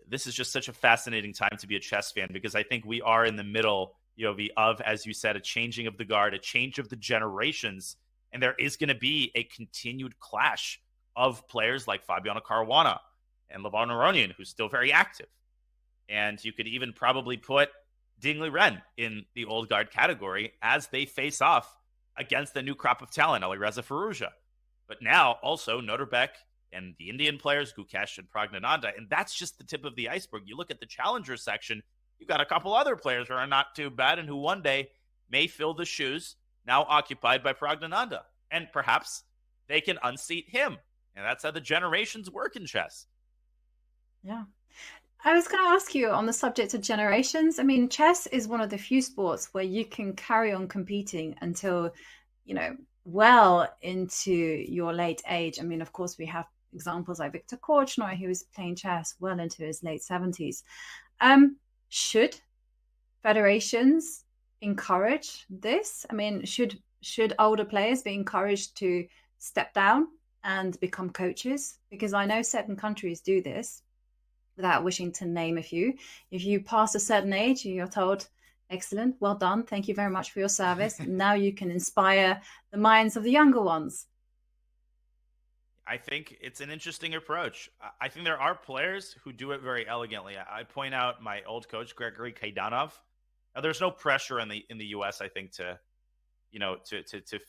This is just such a fascinating time to be a chess fan, because I think we are in the middle, of, as you said, a changing of the guard, a change of the generations. And there is going to be a continued clash of players like Fabiano Caruana and Levon Aronian, who's still very active. And you could even probably put Ding Liren in the old guard category as they face off against the new crop of talent, Alireza Firouzja. But now also Nordebek and the Indian players, Gukesh and Praggnanandhaa. And that's just the tip of the iceberg. You look at the challenger section, you've got a couple other players who are not too bad and who one day may fill the shoes now occupied by Praggnanandhaa. And perhaps they can unseat him. And that's how the generations work in chess. Yeah. I was going to ask you on the subject of generations. I mean, chess is one of the few sports where you can carry on competing until, well into your late age. I mean, of course, we have examples like Viktor Korchnoi, who was playing chess well into his late 70s. Should federations encourage this? I mean, should older players be encouraged to step down and become coaches? Because I know certain countries do this, without wishing to name a few. If you pass a certain age, you're told, excellent, well done, thank you very much for your service. Now you can inspire the minds of the younger ones. I think it's an interesting approach. I think there are players who do it very elegantly. I point out my old coach, Gregory Kaidanov. Now, there's no pressure in the U.S., I think, to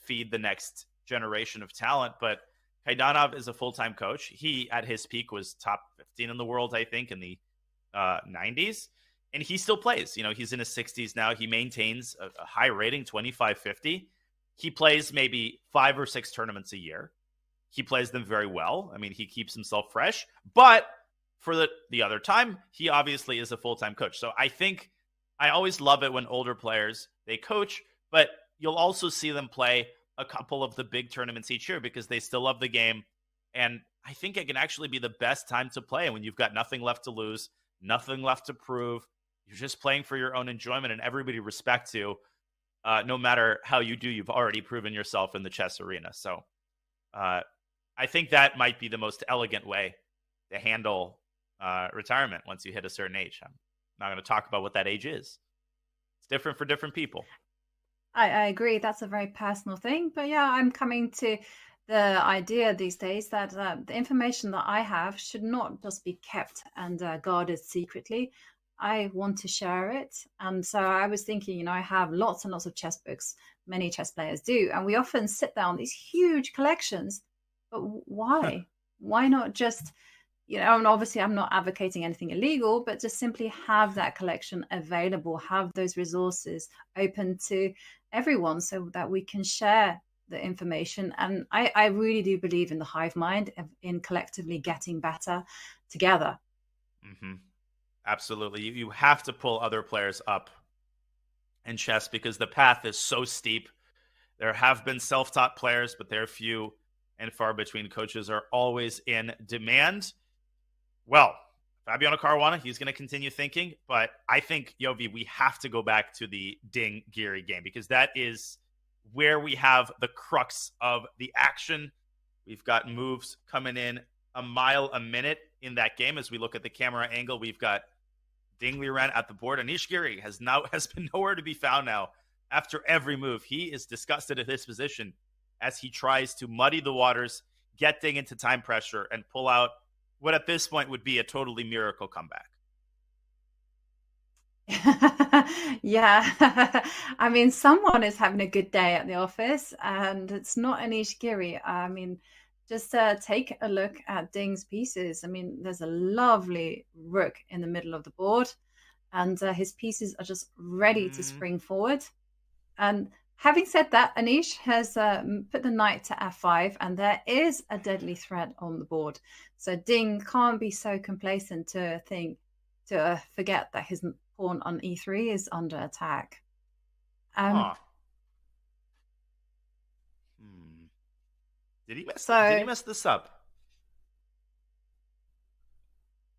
feed the next generation of talent, but Kaidanov is a full-time coach. He, at his peak, was top 15 in the world, I think, in the 90s. And he still plays. He's in his 60s now. He maintains a high rating, 25-50. He plays maybe 5 or 6 tournaments a year. He plays them very well. I mean, he keeps himself fresh. But for the other time, he obviously is a full-time coach. So I think I always love it when older players, they coach, but you'll also see them play a couple of the big tournaments each year because they still love the game. And I think it can actually be the best time to play when you've got nothing left to lose, nothing left to prove. You're just playing for your own enjoyment and everybody respects you. No matter how you do, you've already proven yourself in the chess arena. So I think that might be the most elegant way to handle retirement once you hit a certain age. I'm not going to talk about what that age is. It's different for different people. I agree. That's a very personal thing. But yeah, I'm coming to the idea these days that the information that I have should not just be kept and guarded secretly. I want to share it. And so I was thinking, I have lots and lots of chess books. Many chess players do. And we often sit down these huge collections. But why? Why not just, and obviously I'm not advocating anything illegal, but just simply have that collection available, have those resources open to everyone so that we can share the information. And I really do believe in the hive mind, in collectively getting better together. Mm-hmm. Absolutely. You have to pull other players up in chess because the path is so steep. There have been self-taught players, but they're few and far between. Coaches are always in demand. Well, Fabiano Caruana, he's going to continue thinking, but I think, Yovi, we have to go back to the Ding Giri game because that is where we have the crux of the action. We've got moves coming in a mile a minute in that game. As we look at the camera angle, we've got Ding Liren at the board. Anish Giri has been nowhere to be found now. After every move, he is disgusted at his position as he tries to muddy the waters, get Ding into time pressure, and pull out what at this point would be a totally miracle comeback. Yeah. I mean, someone is having a good day at the office, and it's not Anish Giri. I mean, just take a look at Ding's pieces. I mean, there's a lovely rook in the middle of the board, and his pieces are just ready to spring forward. And having said that, Anish has put the knight to f5, and there is a deadly threat on the board. So Ding can't be so complacent to forget that his pawn on e3 is under attack. Did he mess this up?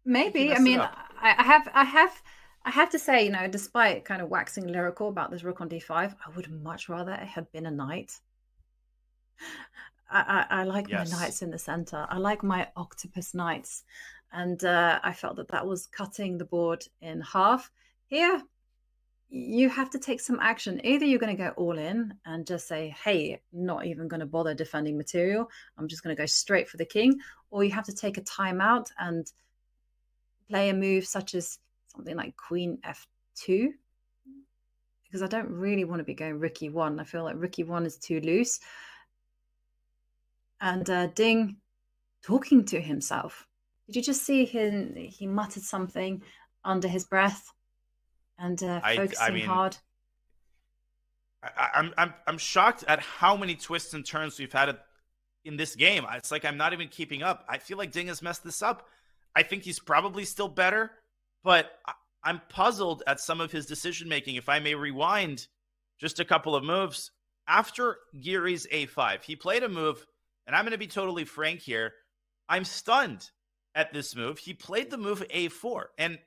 Maybe. I mean, I have to say, despite kind of waxing lyrical about this rook on d5, I would much rather it had been a knight. I like my knights in the center. I like my octopus knights. And I felt that was cutting the board in half. Here, you have to take some action. Either you're going to go all in and just say, hey, not even going to bother defending material. I'm just going to go straight for the king. Or you have to take a timeout and play a move such as something like queen f2. Because I don't really want to be going rook e1. I feel like rook e1 is too loose. And Ding talking to himself. Did you just see him? He muttered something under his breath and focusing hard. I'm shocked at how many twists and turns we've had in this game. It's like I'm not even keeping up. I feel like Ding has messed this up. I think he's probably still better, but I'm puzzled at some of his decision making. If I may rewind just a couple of moves after Giri's a5, he played a move, and I'm going to be totally frank here. I'm stunned at this move. He played the move a4, and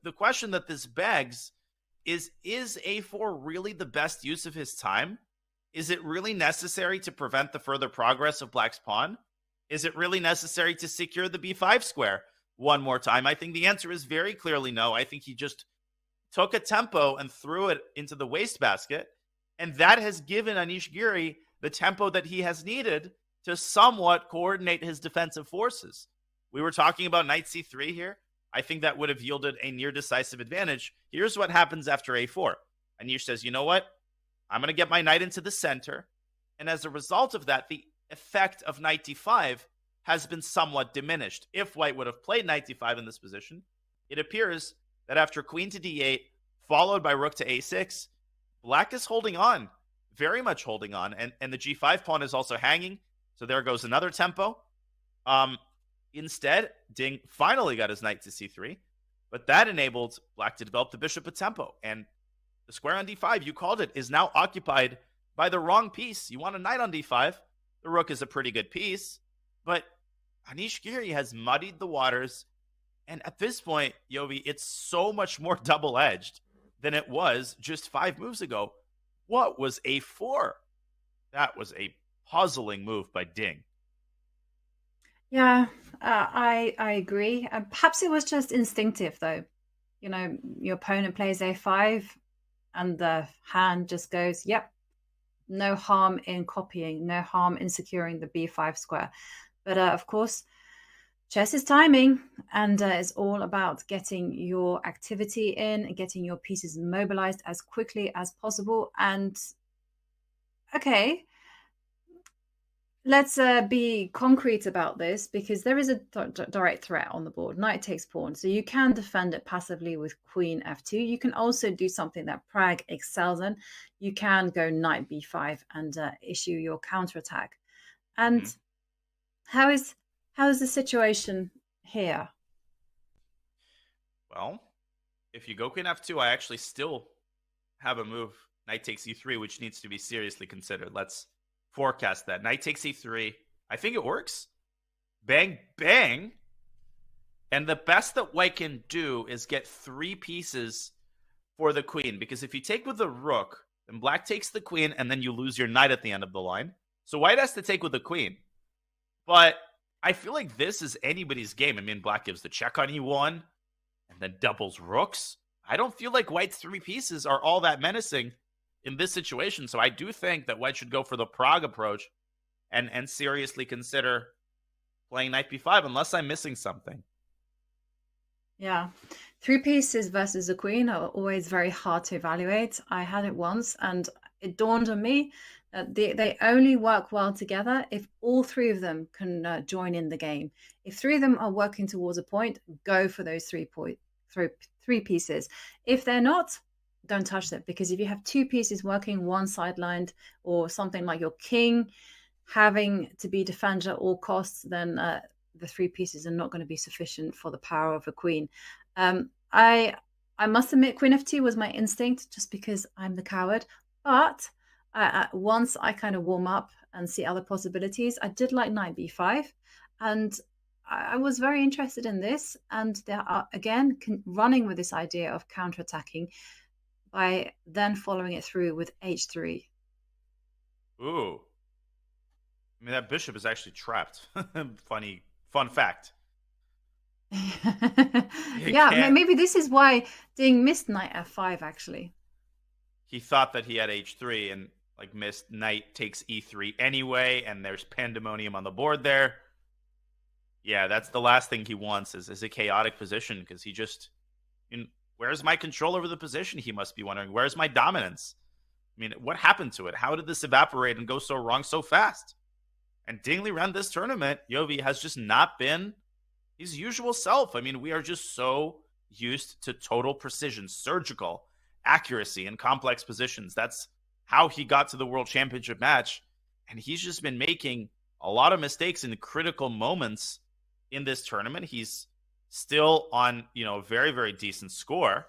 the question that this begs is a4 really the best use of his time? Is it really necessary to prevent the further progress of Black's pawn? Is it really necessary to secure the b5 square one more time? I think the answer is very clearly no. I think he just took a tempo and threw it into the wastebasket, and that has given Anish Giri the tempo that he has needed to somewhat coordinate his defensive forces. We were talking about knight c3 here. I think that would have yielded a near decisive advantage. Here's what happens after a4. Anish says, you know what? I'm going to get my knight into the center. And as a result of that, the effect of knight d5 has been somewhat diminished. If White would have played knight d5 in this position, it appears that after queen to d8, followed by rook to a6, Black is holding on, very much holding on. And the g5 pawn is also hanging. So there goes another tempo. Instead, Ding finally got his knight to c3, but that enabled Black to develop the bishop at tempo. And the square on d5, you called it, is now occupied by the wrong piece. You want a knight on d5. The rook is a pretty good piece, but Anish Giri has muddied the waters. And at this point, Yovi, it's so much more double-edged than it was just 5 moves ago. What was a4? That was a puzzling move by Ding. Yeah, I agree. Perhaps it was just instinctive, though. Your opponent plays a5, and the hand just goes, yep, no harm in copying, no harm in securing the b5 square. But of course, chess is timing, and it's all about getting your activity in and getting your pieces mobilized as quickly as possible. And okay, let's be concrete about this, because there is a direct threat on the board. Knight takes pawn. So you can defend it passively with queen f2. You can also do something that Pragg excels in. You can go knight b5 and issue your counterattack. And how is the situation here? Well, if you go queen f2, I actually still have a move, knight takes e3, which needs to be seriously considered. Let's forecast that. Knight takes e3. I think it works. Bang, bang. And the best that White can do is get 3 pieces for the queen. Because if you take with the rook, then Black takes the queen, and then you lose your knight at the end of the line. So White has to take with the queen. But I feel like this is anybody's game. I mean, Black gives the check on e1, and then doubles rooks. I don't feel like White's 3 pieces are all that menacing in this situation. So I do think that White should go for the Pragg approach and seriously consider playing knight b5, unless I'm missing something. Yeah. 3 pieces versus a queen are always very hard to evaluate. I had it once, and it dawned on me They only work well together if all three of them can join in the game. If three of them are working towards a point, go for those three pieces. If they're not, don't touch them, because if you have two pieces working, one sidelined, or something like your king having to be defended at all costs, then the three pieces are not going to be sufficient for the power of a queen. I must admit, Queen f2 was my instinct, just because I'm the coward. But once I kind of warm up and see other possibilities, I did like knight b5, and I was very interested in this. And there are, again, running with this idea of counterattacking by then following it through with h3. Ooh. I mean, that bishop is actually trapped. Fun fact. Yeah, maybe this is why Ding missed knight f5, actually. He thought that he had h3 and like missed knight takes e3 anyway, and there's pandemonium on the board there. Yeah, that's the last thing he wants is a chaotic position, because he just, where's my control over the position? He must be wondering, where's my dominance? I mean, what happened to it? How did this evaporate and go so wrong so fast? And Ding Liren this tournament, Yovi, has just not been his usual self. I mean, we are just so used to total precision, surgical accuracy in complex positions. That's how he got to the World Championship match. And he's just been making a lot of mistakes in critical moments in this tournament. He's still on, a very, very decent score,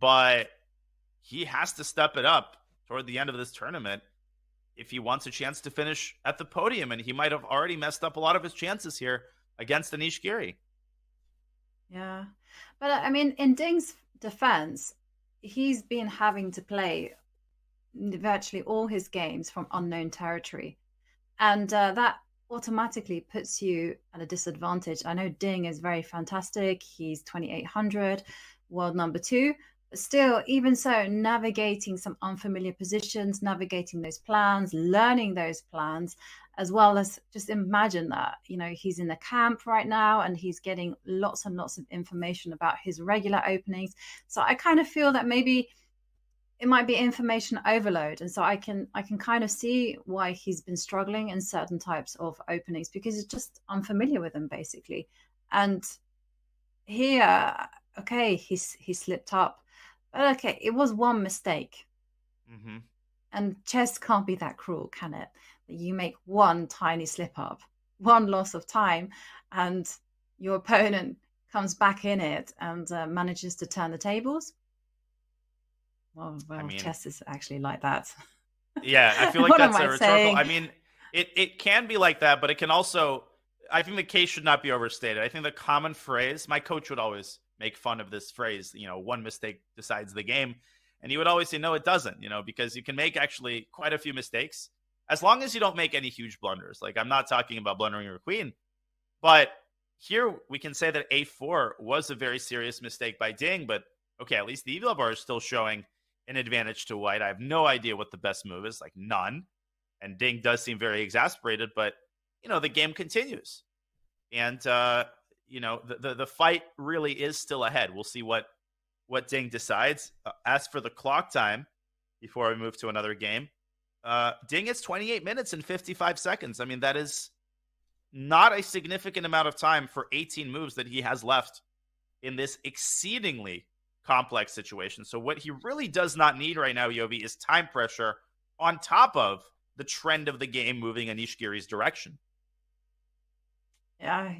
but he has to step it up toward the end of this tournament if he wants a chance to finish at the podium. And he might have already messed up a lot of his chances here against Anish Giri. Yeah. But I mean, in Ding's defense, he's been having to play virtually all his games from unknown territory. And that automatically puts you at a disadvantage. I know Ding is very fantastic. He's 2,800, world number 2. But still, even so, navigating some unfamiliar positions, navigating those plans, learning those plans, as well as just imagine that, he's in the camp right now and he's getting lots and lots of information about his regular openings. So I kind of feel that maybe it might be information overload. And so I can kind of see why he's been struggling in certain types of openings, because it's just unfamiliar with them, basically. And here, okay, he slipped up. But okay, it was one mistake. Mm-hmm. And chess can't be that cruel, can it? That you make one tiny slip up, one loss of time, and your opponent comes back in it and manages to turn the tables. Well, I mean, chess is actually like that. Yeah, I feel like that's a rhetorical. Saying? I mean, it can be like that, but it can also, I think the case should not be overstated. I think the common phrase, my coach would always make fun of this phrase, one mistake decides the game. And he would always say, no, it doesn't, because you can make actually quite a few mistakes as long as you don't make any huge blunders. Like, I'm not talking about blundering your queen, but here we can say that a4 was a very serious mistake by Ding, but okay, at least the EVL bar is still showing an advantage to white. I have no idea what the best move is, like none. And Ding does seem very exasperated, but, the game continues. And, the fight really is still ahead. We'll see what Ding decides. As for the clock time, before we move to another game, Ding is 28 minutes and 55 seconds. I mean, that is not a significant amount of time for 18 moves that he has left in this exceedingly complex situation. So what he really does not need right now, Yovi, is time pressure on top of the trend of the game moving Anish Giri's direction. Yeah,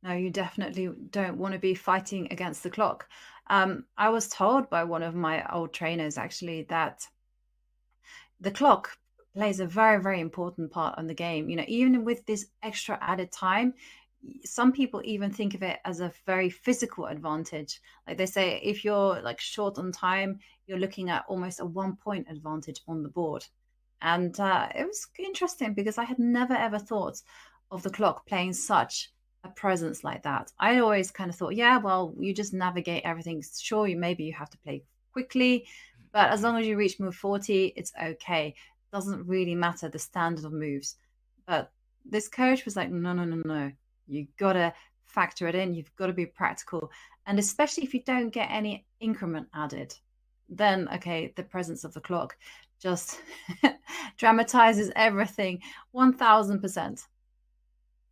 no, you definitely don't want to be fighting against the clock. I was told by one of my old trainers, actually, that the clock plays a very, very important part on the game. Even with this extra added time, some people even think of it as a very physical advantage. Like they say, if you're like short on time, you're looking at almost a 1-point advantage on the board. And it was interesting because I had never ever thought of the clock playing such a presence like that. I always kind of thought, yeah, well, you just navigate everything. Sure, maybe you have to play quickly, but as long as you reach move 40, it's okay. Doesn't really matter the standard of moves. But this coach was like, no. You got to factor it in. You've got to be practical. And especially if you don't get any increment added, then, okay, the presence of the clock just dramatizes everything 1000%.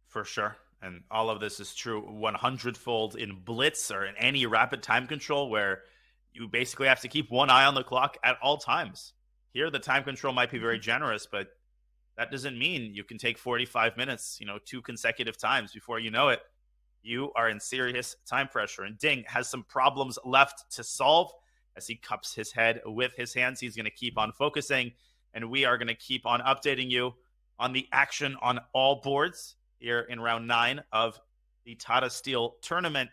For sure. And all of this is true 100-fold in blitz or in any rapid time control where you basically have to keep one eye on the clock at all times. Here, the time control might be very generous, but that doesn't mean you can take 45 minutes, 2 consecutive times. Before you know it, you are in serious time pressure. And Ding has some problems left to solve as he cups his head with his hands. He's going to keep on focusing, and we are going to keep on updating you on the action on all boards here in round 9 of the Tata Steel tournament.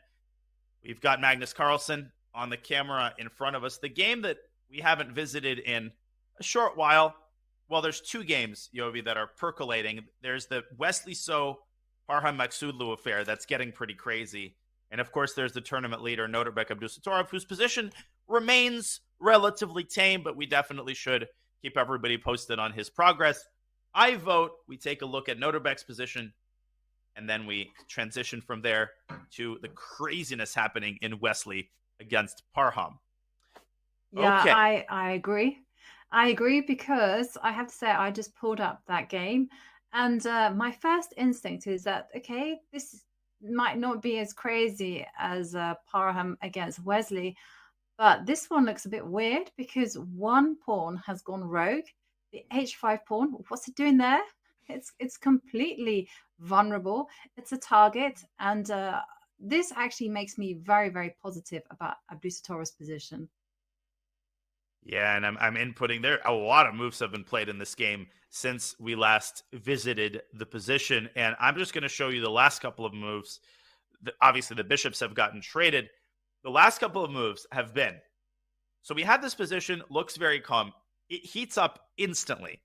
We've got Magnus Carlsen on the camera in front of us. The game that we haven't visited in a short while, well, there's 2 games, Yovi, that are percolating. There's the Wesley So Parham Maksudlu affair that's getting pretty crazy. And of course, there's the tournament leader, Noterbek Abdusattorov, whose position remains relatively tame, but we definitely should keep everybody posted on his progress. I vote we take a look at Noterbek's position, and then we transition from there to the craziness happening in Wesley against Parham. Yeah, Okay. I agree. I agree because I have to say I just pulled up that game, and my first instinct is that, okay, this might not be as crazy as Parham against Wesley, but this one looks a bit weird because one pawn has gone rogue. The h5 pawn, what's it doing there? It's completely vulnerable. It's a target, and this actually makes me very, very positive about Abdusattorov's position. Yeah, and I'm inputting there. A lot of moves have been played in this game since we last visited the position, and I'm just going to show you the last couple of moves. Obviously, the bishops have gotten traded. The last couple of moves have been, so we had this position, looks very calm. It heats up instantly.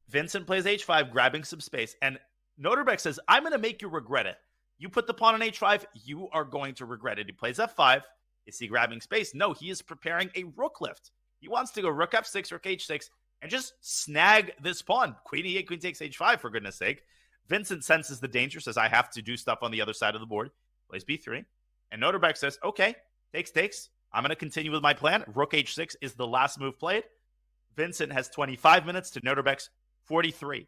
Vincent plays h5, grabbing some space, and Noterbek says, I'm going to make you regret it. You put the pawn on h5, you are going to regret it. He plays f5. Is he grabbing space? No, he is preparing a rook lift. He wants to go rook f6, rook h6, and just snag this pawn. Queen e8, queen takes h5, for goodness sake. Vincent senses the danger, says, I have to do stuff on the other side of the board. Plays b3. And Noterbek says, okay, takes. I'm going to continue with my plan. Rook h6 is the last move played. Vincent has 25 minutes to Noterbek's 43.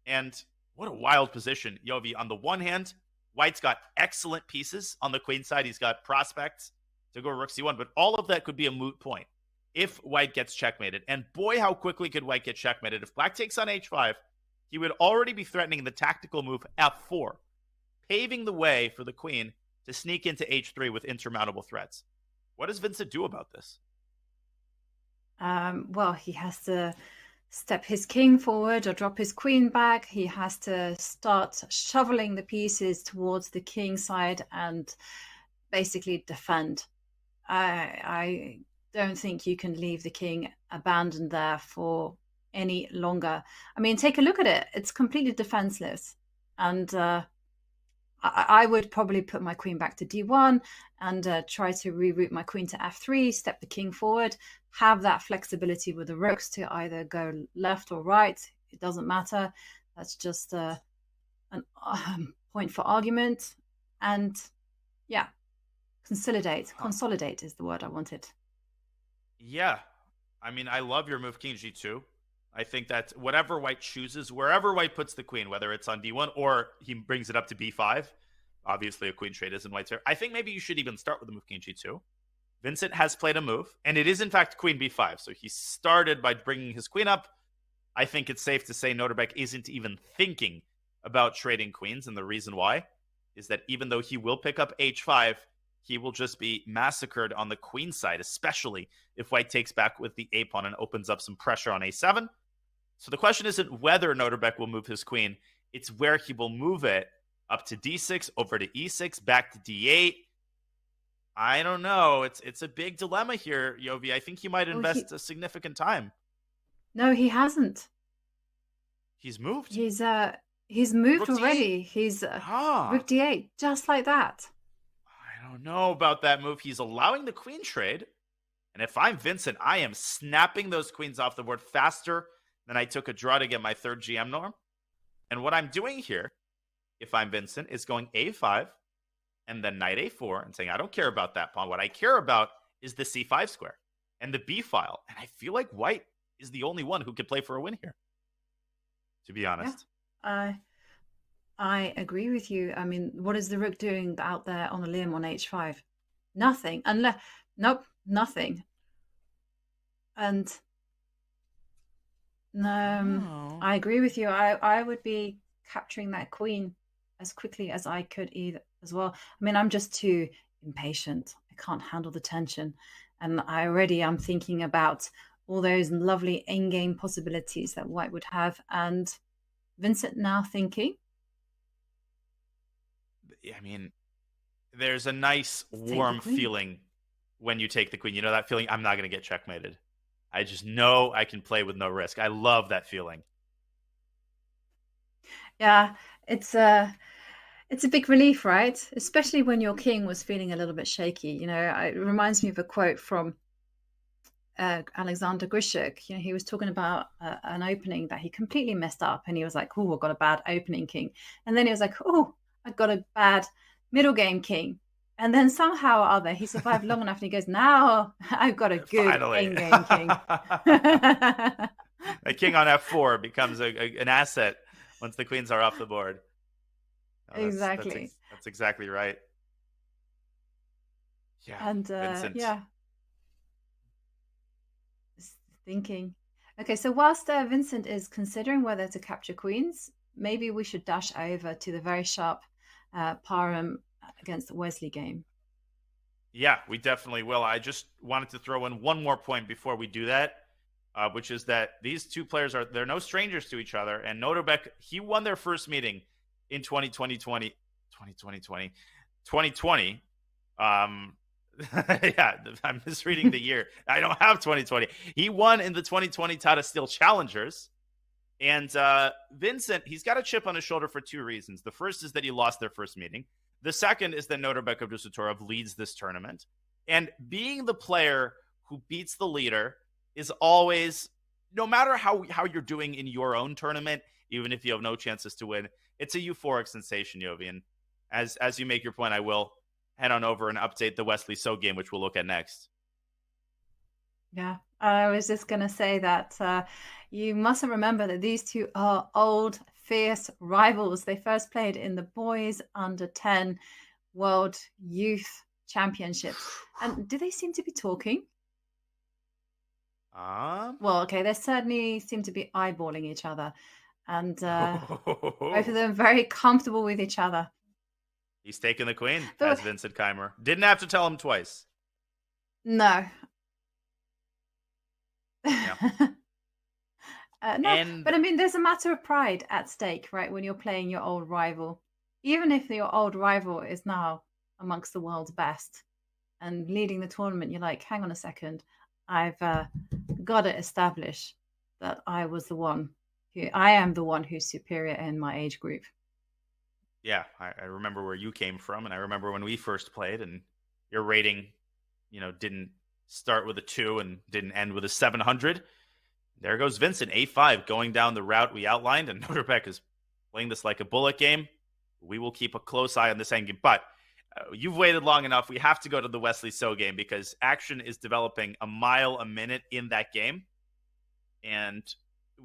And what a wild position, Yovi. On the one hand, White's got excellent pieces on the queen side. He's got prospects to go rook c1, but all of that could be a moot point if White gets checkmated. And boy, how quickly could White get checkmated. If Black takes on h5, he would already be threatening the tactical move f4, paving the way for the queen to sneak into h3 with insurmountable threats. What does Vincent do about this? Well, he has to step his king forward or drop his queen back. He has to start shoveling the pieces towards the king side and basically defend. I don't think you can leave the king abandoned there for any longer. I mean, take a look at it. It's completely defenseless. And I would probably put my queen back to d1 and try to reroute my queen to f3, step the king forward, have that flexibility with the rooks to either go left or right. It doesn't matter. That's just an point for argument. And yeah, consolidate. Consolidate is the word I wanted. Yeah. I mean, I love your move, king g2. I think that whatever White chooses, wherever White puts the queen, whether it's on d1 or he brings it up to b5, obviously a queen trade is in White's favor. I think maybe you should even start with the move king g2. Vincent has played a move, and it is in fact queen b5. So he started by bringing his queen up. I think it's safe to say Noterbek isn't even thinking about trading queens, and the reason why is that even though he will pick up h5, he will just be massacred on the queen side, especially if White takes back with the a pawn and opens up some pressure on a7. So the question isn't whether Noterbek will move his queen, it's where he will move it up to d6, over to e6, back to d8. I don't know. It's a big dilemma here, Yovi. I think he might invest a significant time. No, he hasn't. He's moved. He's moved Rook already. He's rook d8, just like that. I don't know about that move. He's allowing the queen trade. And if I'm Vincent, I am snapping those queens off the board faster than I took a draw to get my third GM norm. And what I'm doing here, if I'm Vincent, is going a5 and then knight a4 and saying, I don't care about that pawn. What I care about is the c5 square and the b file. And I feel like White is the only one who could play for a win here, to be honest. Yeah, I agree with you. I mean, what is the rook doing out there on the limb on h5? Nothing. Nothing. And I agree with you. I would be capturing that queen as quickly as I could either as well. I mean, I'm just too impatient. I can't handle the tension. And I'm thinking about all those lovely in-game possibilities that White would have. And Vincent now thinking. I mean, there's a nice warm feeling when you take the queen. You know that feeling? I'm not going to get checkmated. I just know I can play with no risk. I love that feeling. Yeah, it's a big relief, right? Especially when your king was feeling a little bit shaky. You know, it reminds me of a quote from Alexander Grishuk. You know, he was talking about an opening that he completely messed up, and he was like, "Oh, I got a bad opening king," and then he was like, "Oh, I got a bad middle game king." And then somehow or other, he survived long enough, and he goes, "Now I've got a good in-game king." A king on f4 becomes an asset once the queens are off the board. Oh, exactly. That's exactly right. Yeah. And Vincent. yeah, thinking. Okay, so whilst Vincent is considering whether to capture queens, maybe we should dash over to the very sharp Parham against the Wesley game. Yeah, we definitely will. I just wanted to throw in one more point before we do that, which is that these two players they're no strangers to each other. And Noterbeck, he won their first meeting in 2020. Yeah, I'm misreading the year. I don't have 2020. He won in the 2020 Tata Steel Challengers. And Vincent, he's got a chip on his shoulder for two reasons. The first is that he lost their first meeting. The second is that Noterbeck Abdusattorov leads this tournament. And being the player who beats the leader is always, no matter how you're doing in your own tournament, even if you have no chances to win, it's a euphoric sensation, Yovi. And as you make your point, I will head on over and update the Wesley So game, which we'll look at next. Yeah, I was just going to say that you mustn't remember that these two are old, fierce rivals. They first played in the boys under 10 World Youth Championships. And do they seem to be talking? Well, okay, they certainly seem to be eyeballing each other. And both of them very comfortable with each other. He's taking the queen, as Vincent Keimer. Didn't have to tell him twice. No. Yeah. No, but I mean, there's a matter of pride at stake, right? When you're playing your old rival, even if your old rival is now amongst the world's best and leading the tournament, you're like, hang on a second, I've got to establish that I am the one who's superior in my age group. Yeah, I remember where you came from, and I remember when we first played, and your rating, didn't start with a 2 and didn't end with a 700. There goes Vincent, A5, going down the route we outlined, and Noterbeck is playing this like a bullet game. We will keep a close eye on this endgame, but you've waited long enough. We have to go to the Wesley So game because action is developing a mile a minute in that game, and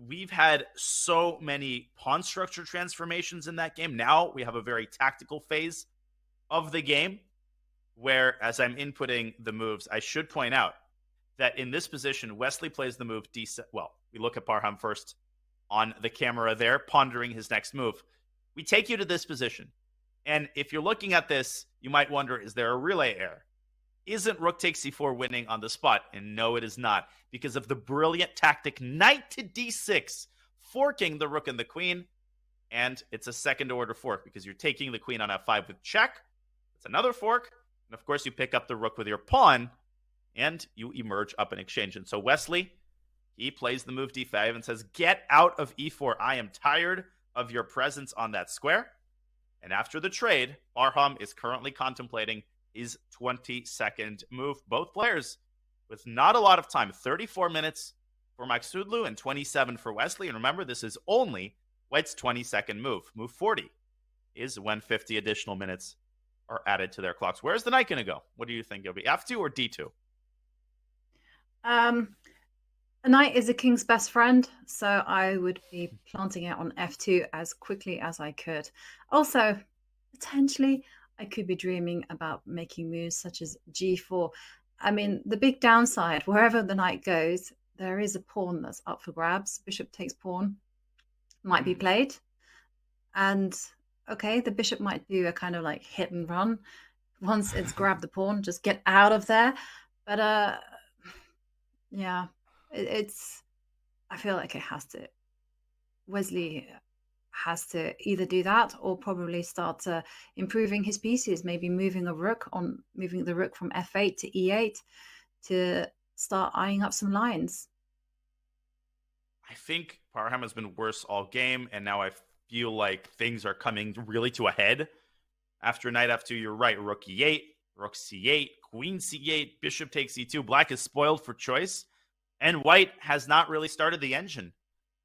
we've had so many pawn structure transformations in that game. Now we have a very tactical phase of the game where, as I'm inputting the moves, I should point out that in this position, Wesley plays the move D7. Well, we look at Parham first on the camera there, pondering his next move. We take you to this position. And if you're looking at this, you might wonder, is there a relay error? Isn't rook takes c4 winning on the spot? And no, it is not, because of the brilliant tactic knight to d6, forking the rook and the queen. And it's a second order fork because you're taking the queen on f5 with check. It's another fork. And of course, you pick up the rook with your pawn and you emerge up in exchange. And so Wesley, he plays the move d5 and says, get out of e4. I am tired of your presence on that square. And after the trade, Parham is currently contemplating his 22nd move. Both players with not a lot of time, 34 minutes for Maksudlu and 27 for Wesley. And remember, this is only White's 22nd move. Move 40 is when 50 additional minutes are added to their clocks. Where's the knight going to go? What do you think? It'll be F2 or D2? A knight is a king's best friend, so I would be planting it on f2 as quickly as I could. Also, potentially, I could be dreaming about making moves such as g4. I mean, the big downside, wherever the knight goes, there is a pawn that's up for grabs. Bishop takes pawn might be played. And okay, the bishop might do a kind of like hit and run. Once it's grabbed the pawn, just get out of there. But yeah, it's I feel like it has to. Wesley has to either do that or probably start improving his pieces, maybe moving the rook from f8 to e8 to start eyeing up some lines. I think Parham has been worse all game, and now I feel like things are coming really to a head. After knight f2, you're right. Rook e8, rook c8, queen c8, bishop takes e2. Black is spoiled for choice, and white has not really started the engine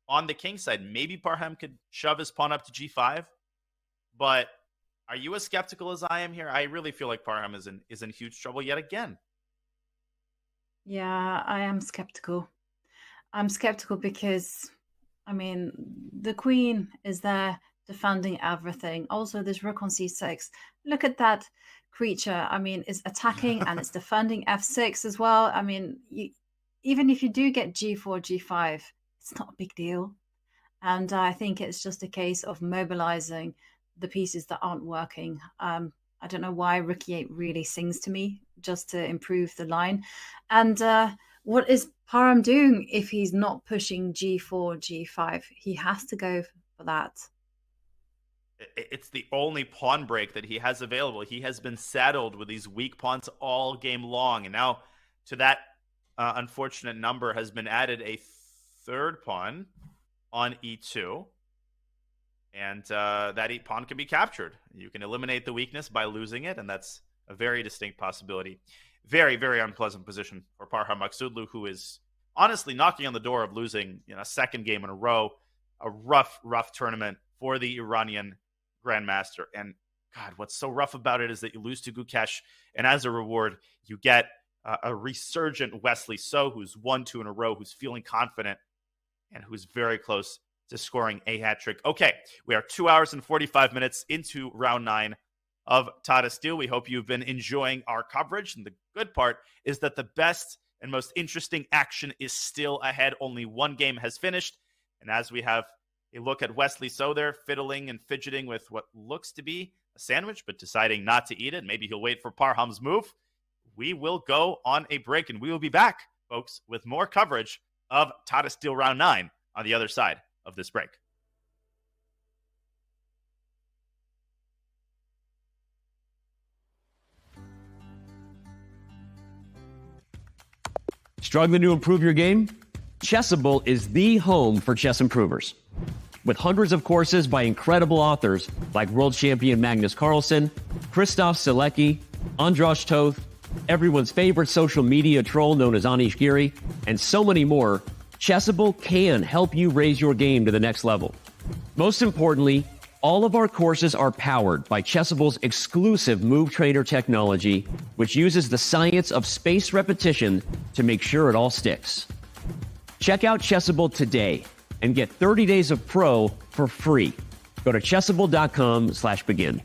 on the king side. Maybe Parham could shove his pawn up to g5, but are you as skeptical as I am here? I really feel like Parham is in huge trouble yet again. Yeah, I am skeptical. I'm skeptical because, I mean, the queen is there defending everything. Also, this rook on c6. Look at that creature. I mean, it's attacking and it's defending f6 as well. I mean, even if you do get g4, g5, it's not a big deal. And I think it's just a case of mobilizing the pieces that aren't working. I don't know why rook e8 really sings to me, just to improve the line. And what is Parham doing if he's not pushing g4, g5? He has to go for that. It's the only pawn break that he has available. He has been saddled with these weak pawns all game long. And now to that unfortunate number has been added a third pawn on e2. And that pawn can be captured. You can eliminate the weakness by losing it, and that's a very distinct possibility. Very, very unpleasant position for Parham Maghsoodloo, who is honestly knocking on the door of losing a second game in a row. A rough tournament for the Iranian Grandmaster. And God, what's so rough about it is that you lose to Gukesh, and as a reward, you get a resurgent Wesley So, who's won 2 in a row, who's feeling confident, and who's very close to scoring a hat trick. Okay, we are 2 hours and 45 minutes into round 9 of Tata Steel. We hope you've been enjoying our coverage. And the good part is that the best and most interesting action is still ahead. Only one game has finished. And as we have a look at Wesley So there, fiddling and fidgeting with what looks to be a sandwich, but deciding not to eat it. Maybe he'll wait for Parham's move. We will go on a break, and we will be back, folks, with more coverage of Tata Steel round 9 on the other side of this break. Struggling to improve your game? Chessable is the home for chess improvers. With hundreds of courses by incredible authors like world champion Magnus Carlsen, Christoph Selecki, Andras Toth, everyone's favorite social media troll known as Anish Giri, and so many more, Chessable can help you raise your game to the next level. Most importantly, all of our courses are powered by Chessable's exclusive Move Trainer technology, which uses the science of spaced repetition to make sure it all sticks. Check out Chessable today and get 30 days of Pro for free. Go to chessable.com/begin.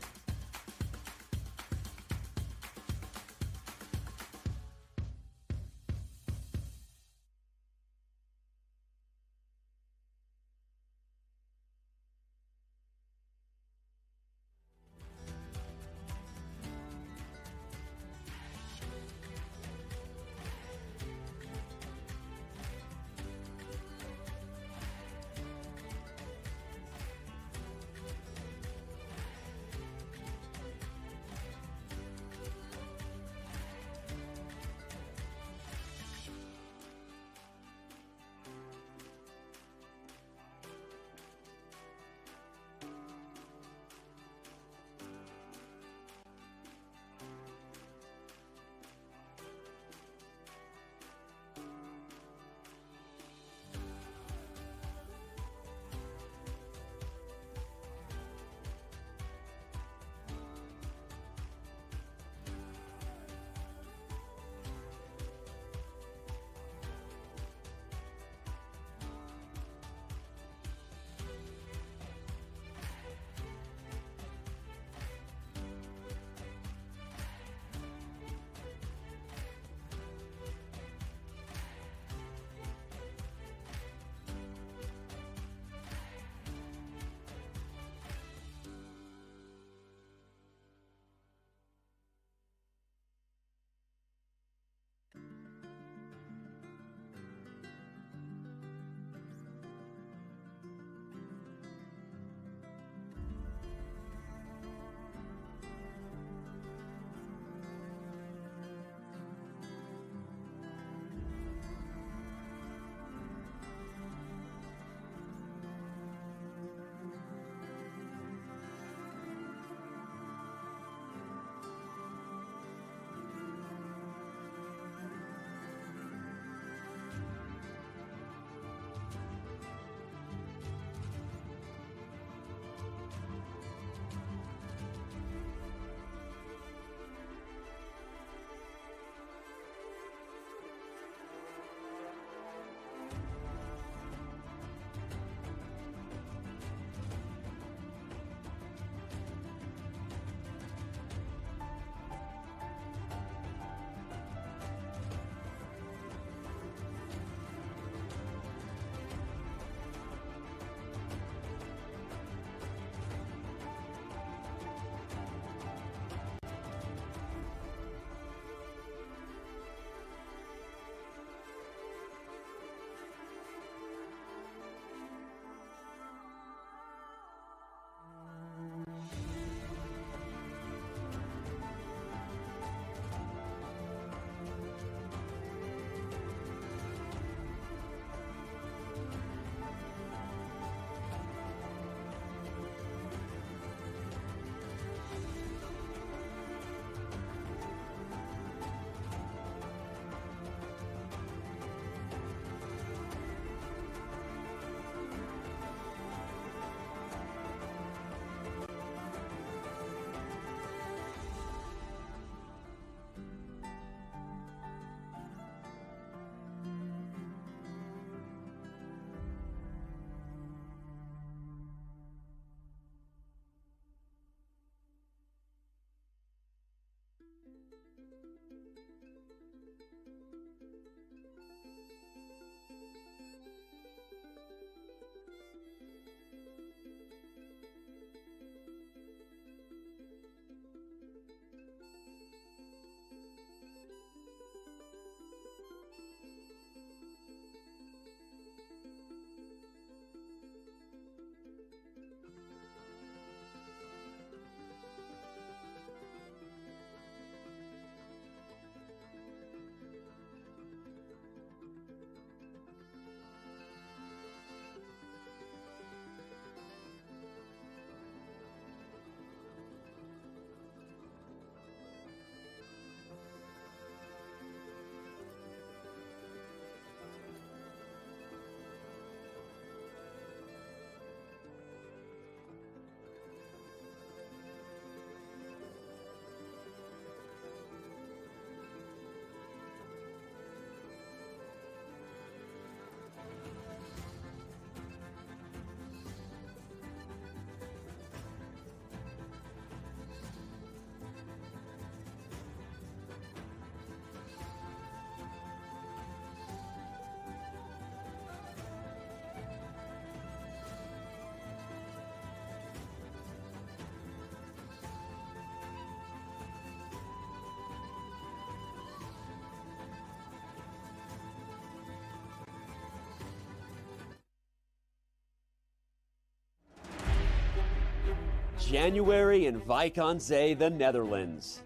January in Wijk aan Zee, the Netherlands.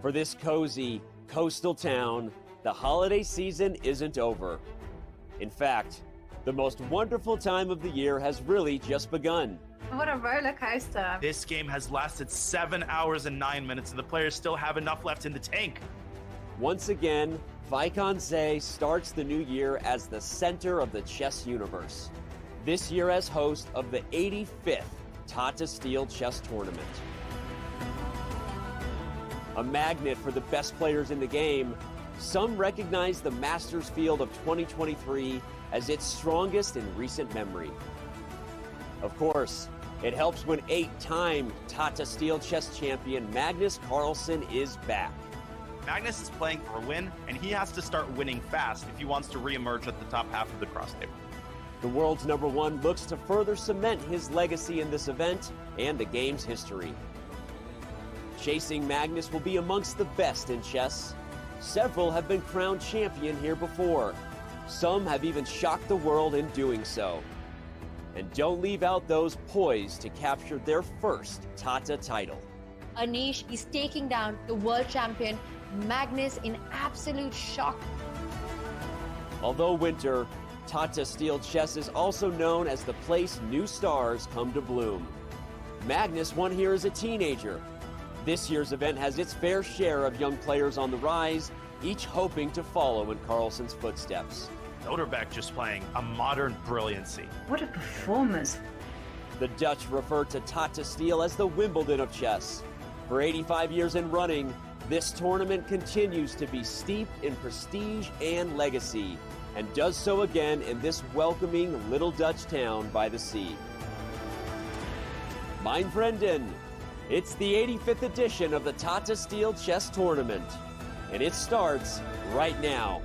For this cozy, coastal town, the holiday season isn't over. In fact, the most wonderful time of the year has really just begun. What a roller coaster. This game has lasted 7 hours and 9 minutes, and the players still have enough left in the tank. Once again, Wijk aan Zee starts the new year as the center of the chess universe. This year as host of the 85th Tata Steel Chess Tournament. A magnet for the best players in the game, some recognize the Masters field of 2023 as its strongest in recent memory. Of course, it helps when 8-time Tata Steel chess champion Magnus Carlsen is back. Magnus is playing for a win, and he has to start winning fast if he wants to reemerge at the top half of the cross table. The world's #1 looks to further cement his legacy in this event and the game's history. Chasing Magnus will be amongst the best in chess. Several have been crowned champion here before. Some have even shocked the world in doing so. And don't leave out those poised to capture their first Tata title. Anish is taking down the world champion Magnus in absolute shock. Although winter, Tata Steel Chess is also known as the place new stars come to bloom. Magnus won here as a teenager. This year's event has its fair share of young players on the rise, each hoping to follow in Carlsen's footsteps. Noterbeck just playing a modern brilliancy. What a performance. The Dutch refer to Tata Steel as the Wimbledon of chess. For 85 years in running, this tournament continues to be steeped in prestige and legacy, and does so again in this welcoming little Dutch town by the sea. Mein Vrienden, it's the 85th edition of the Tata Steel Chess Tournament, and it starts right now.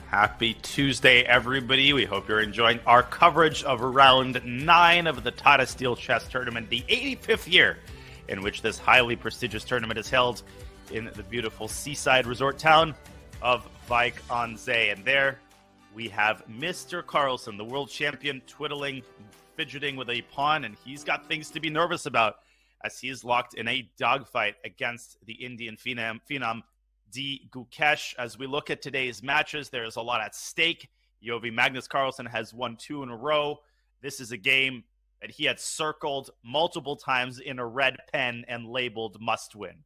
Happy Tuesday, everybody. We hope you're enjoying our coverage of round 9 of the Tata Steel Chess Tournament, the 85th year in which this highly prestigious tournament is held in the beautiful seaside resort town of Wijk aan Zee. And there we have Mr. Carlsen, the world champion, twiddling, fidgeting with a pawn, and he's got things to be nervous about as he is locked in a dogfight against the Indian phenom Gukesh. As we look at today's matches, there's a lot at stake. Magnus Carlsen has won 2 in a row. This is a game that he had circled multiple times in a red pen and labeled must win.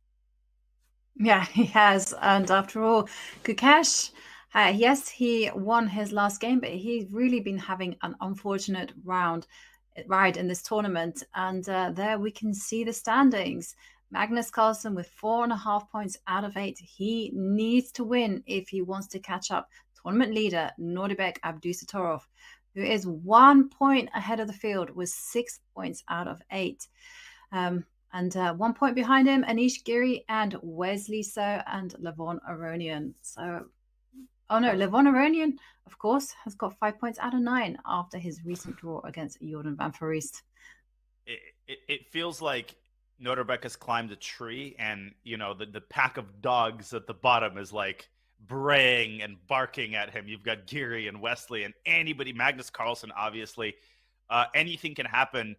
Yeah, he has. And after all, Gukesh, yes, he won his last game, but he's really been having an unfortunate ride in this tournament. And there we can see the standings. Magnus Carlsen with 4.5 points out of 8. He needs to win if he wants to catch up tournament leader Noterbeck Abdusattorov, who is 1 point ahead of the field with 6 points out of 8. And 1 point behind him, Anish Giri and Wesley So and Levon Aronian. Levon Aronian, of course, has got 5 points out of 9 after his recent draw against Jordan van Foreest. It feels like Noterbeck has climbed a tree, and the pack of dogs at the bottom is like braying and barking at him. You've got Giri and Wesley and anybody, Magnus Carlsen, obviously. Anything can happen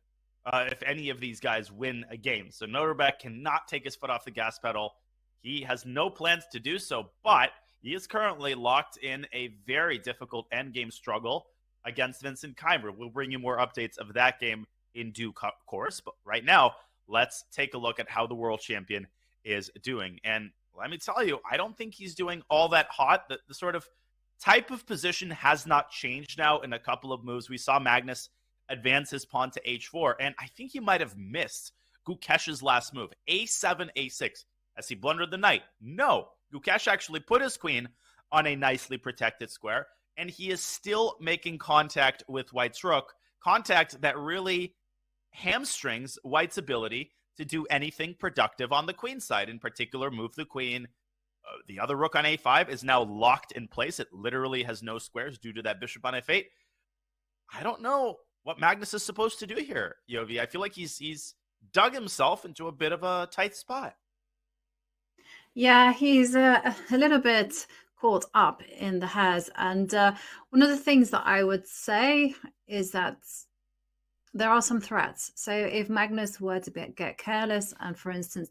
if any of these guys win a game. So Noterbeck cannot take his foot off the gas pedal. He has no plans to do so, but he is currently locked in a very difficult endgame struggle against Vincent Keimer. We'll bring you more updates of that game in due course, but right now, let's take a look at how the world champion is doing. And let me tell you, I don't think he's doing all that hot. The sort of type of position has not changed now in a couple of moves. We saw Magnus advance his pawn to h4, and I think he might have missed Gukesh's last move, a7, a6, as he blundered the knight. No, Gukesh actually put his queen on a nicely protected square, and he is still making contact with White's rook, contact that really hamstrings White's ability to do anything productive on the queen side. In particular, move the queen. The other rook on a5 is now locked in place. It literally has no squares due to that bishop on f8. I don't know what Magnus is supposed to do here, Yovi. I feel like he's dug himself into a bit of a tight spot. Yeah, he's a little bit caught up in the hairs. And one of the things that I would say is that there are some threats. So if Magnus were to get careless and, for instance,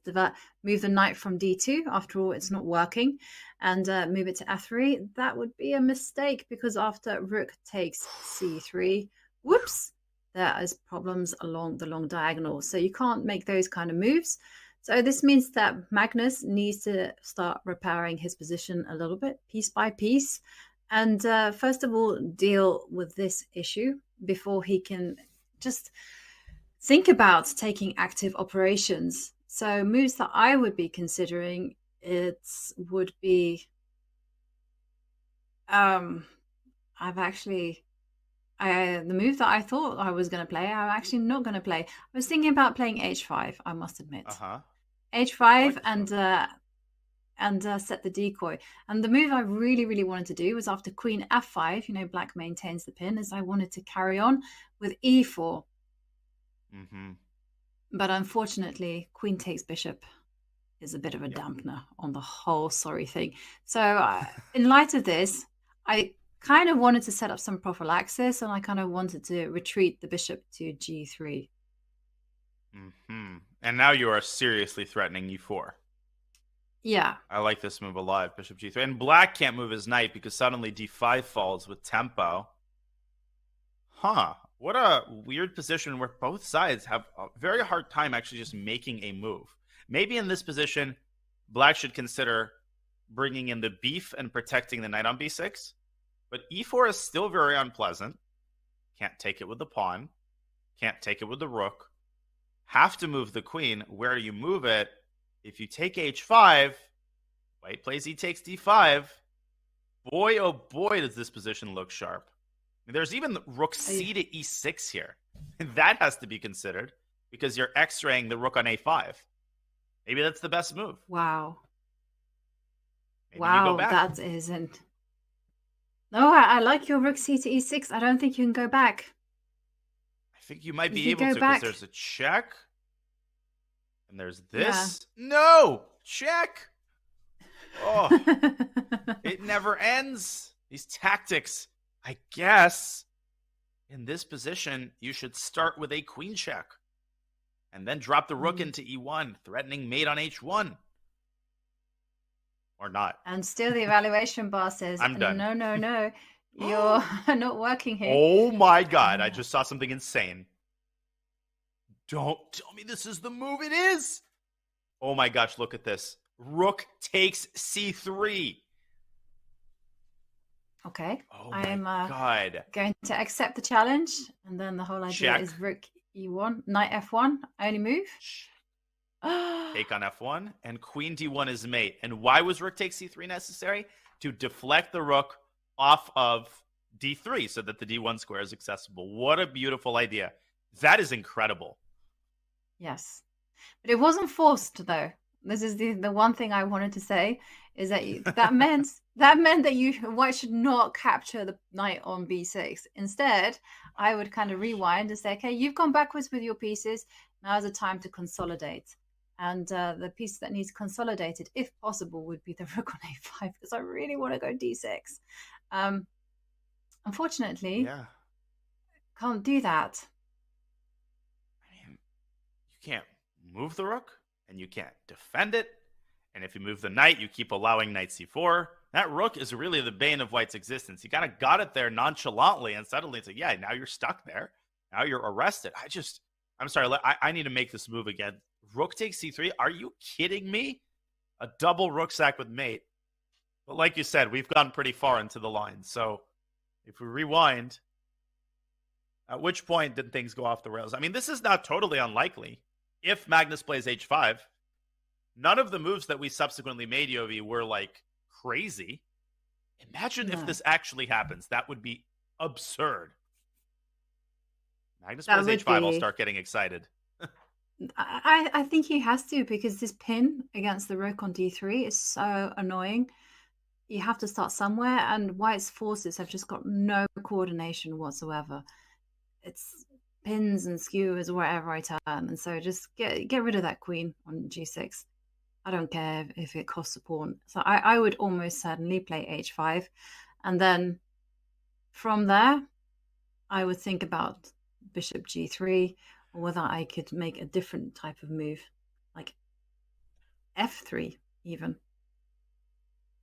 move the knight from d2, after all, it's not working, and move it to f3, that would be a mistake, because after rook takes c3, whoops, there is problems along the long diagonal. So you can't make those kind of moves. So this means that Magnus needs to start repairing his position a little bit, piece by piece, and first of all, deal with this issue before he can just think about taking active operations. So moves that I would be considering, would be, the move that I thought I was going to play, I'm actually not going to play. I was thinking about playing h5, I must admit. h5 and set the decoy. And the move I really, really wanted to do was after queen f5, black maintains the pin, is I wanted to carry on with e4. But unfortunately, queen takes bishop is a bit of a dampener on the whole sorry thing. So in light of this, I kind of wanted to set up some prophylaxis, and I kind of wanted to retreat the bishop to g3. And now you are seriously threatening e4. Yeah. I like this move a lot, bishop g3. And black can't move his knight because suddenly d5 falls with tempo. What a weird position where both sides have a very hard time actually just making a move. Maybe in this position, black should consider bringing in the beef and protecting the knight on b6. But e4 is still very unpleasant. Can't take it with the pawn. Can't take it with the rook. Have to move the queen. Where do you move it? If you take h5, white plays e takes d5. Boy, oh boy, does this position look sharp. There's even rook c to e6 here. That has to be considered because you're x-raying the rook on a5. Maybe that's the best move. Wow. Maybe you go back. That isn't. No, I like your rook c to e6. I don't think you can go back. I think you might be able to because there's a check. And there's this. Yeah. No! Check! Oh. It never ends. These tactics. I guess in this position, you should start with a queen check. And then drop the rook into e1, threatening mate on h1. Or not. And still the evaluation bar says, I'm done. No. You're not working here. Oh my God. I just saw something insane. Don't tell me this is the move. It is. Oh my gosh, look at this. Rook takes c3. Okay. Oh my God. Going to accept the challenge. And then the whole idea is rook e1, knight f1, only move. Take on f1, and queen d1 is mate. And why was rook take c3 necessary? To deflect the rook off of d3 so that the d1 square is accessible. What a beautiful idea. That is incredible. Yes. But it wasn't forced, though. This is the one thing I wanted to say, is that that meant that white should not capture the knight on b6. Instead, I would kind of rewind and say, okay, you've gone backwards with your pieces. Now is the time to consolidate. And the piece that needs consolidated, if possible, would be the rook on a5, because I really want to go d6. Unfortunately, can't do that. I mean, you can't move the rook, and you can't defend it. And if you move the knight, you keep allowing knight c4. That rook is really the bane of white's existence. He kind of got it there nonchalantly, and suddenly it's like, yeah, now you're stuck there. Now you're arrested. I'm sorry, I need to make this move again. Rook takes c3? Are you kidding me? A double rook sack with mate. But like you said, we've gone pretty far into the line. So if we rewind, at which point did things go off the rails? I mean, this is not totally unlikely. If Magnus plays h5, none of the moves that we subsequently made, Yovi, were like crazy. Imagine if this actually happens. That would be absurd. Magnus plays h5, I'll start getting excited. I think he has to, because this pin against the rook on d3 is so annoying. You have to start somewhere, and white's forces have just got no coordination whatsoever. It's pins and skewers wherever I turn, and so just get rid of that queen on g6. I don't care if it costs a pawn. So I would almost certainly play h5. And then from there, I would think about bishop g3, or whether I could make a different type of move, like f3 even.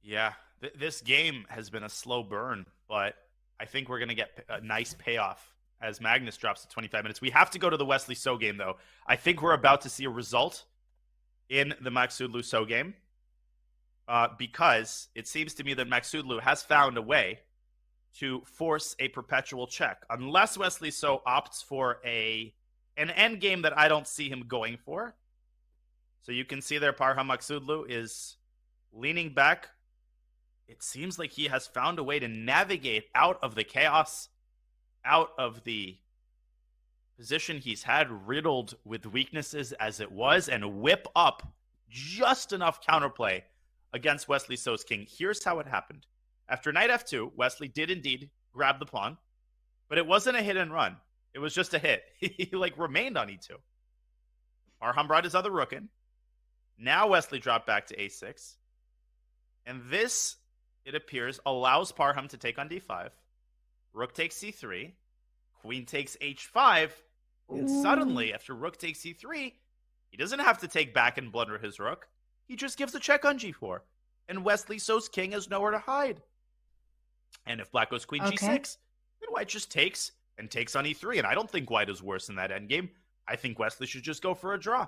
Yeah, this game has been a slow burn, but I think we're going to get a nice payoff as Magnus drops to 25 minutes. We have to go to the Wesley So game, though. I think we're about to see a result in the Maksudlu So game because it seems to me that Maksudlu has found a way to force a perpetual check, unless Wesley So opts for an end game that I don't see him going for. So you can see there Parham Maksudlu is leaning back. It seems like he has found a way to navigate out of the chaos, out of the position he's had riddled with weaknesses as it was, and whip up just enough counterplay against Wesley So's king. Here's how it happened. After knight f2, Wesley did indeed grab the pawn, but it wasn't a hit and run. It was just a hit. He remained on e2. Parham brought his other rook in. Now Wesley dropped back to a6. And this, it appears, allows Parham to take on d5. Rook takes c3. Queen takes h5. And suddenly, after rook takes c3, he doesn't have to take back and blunder his rook. He just gives a check on g4. And Wesley So's king has nowhere to hide. And if black goes queen g6, then white just takes and takes on e3. And I don't think white is worse in that endgame. I think Wesley should just go for a draw.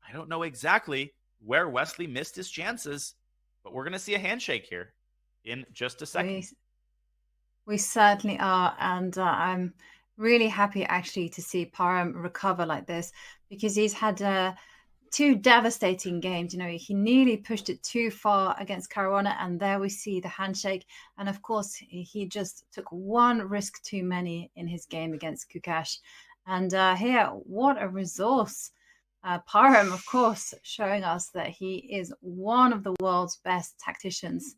I don't know exactly where Wesley missed his chances, but we're going to see a handshake here in just a second. We certainly are. And I'm really happy actually to see Parham recover like this, because he's had two devastating games. He nearly pushed it too far against Caruana, and there we see the handshake. And of course, he just took one risk too many in his game against Gukesh. And here, what a resource. Parham, of course, showing us that he is one of the world's best tacticians.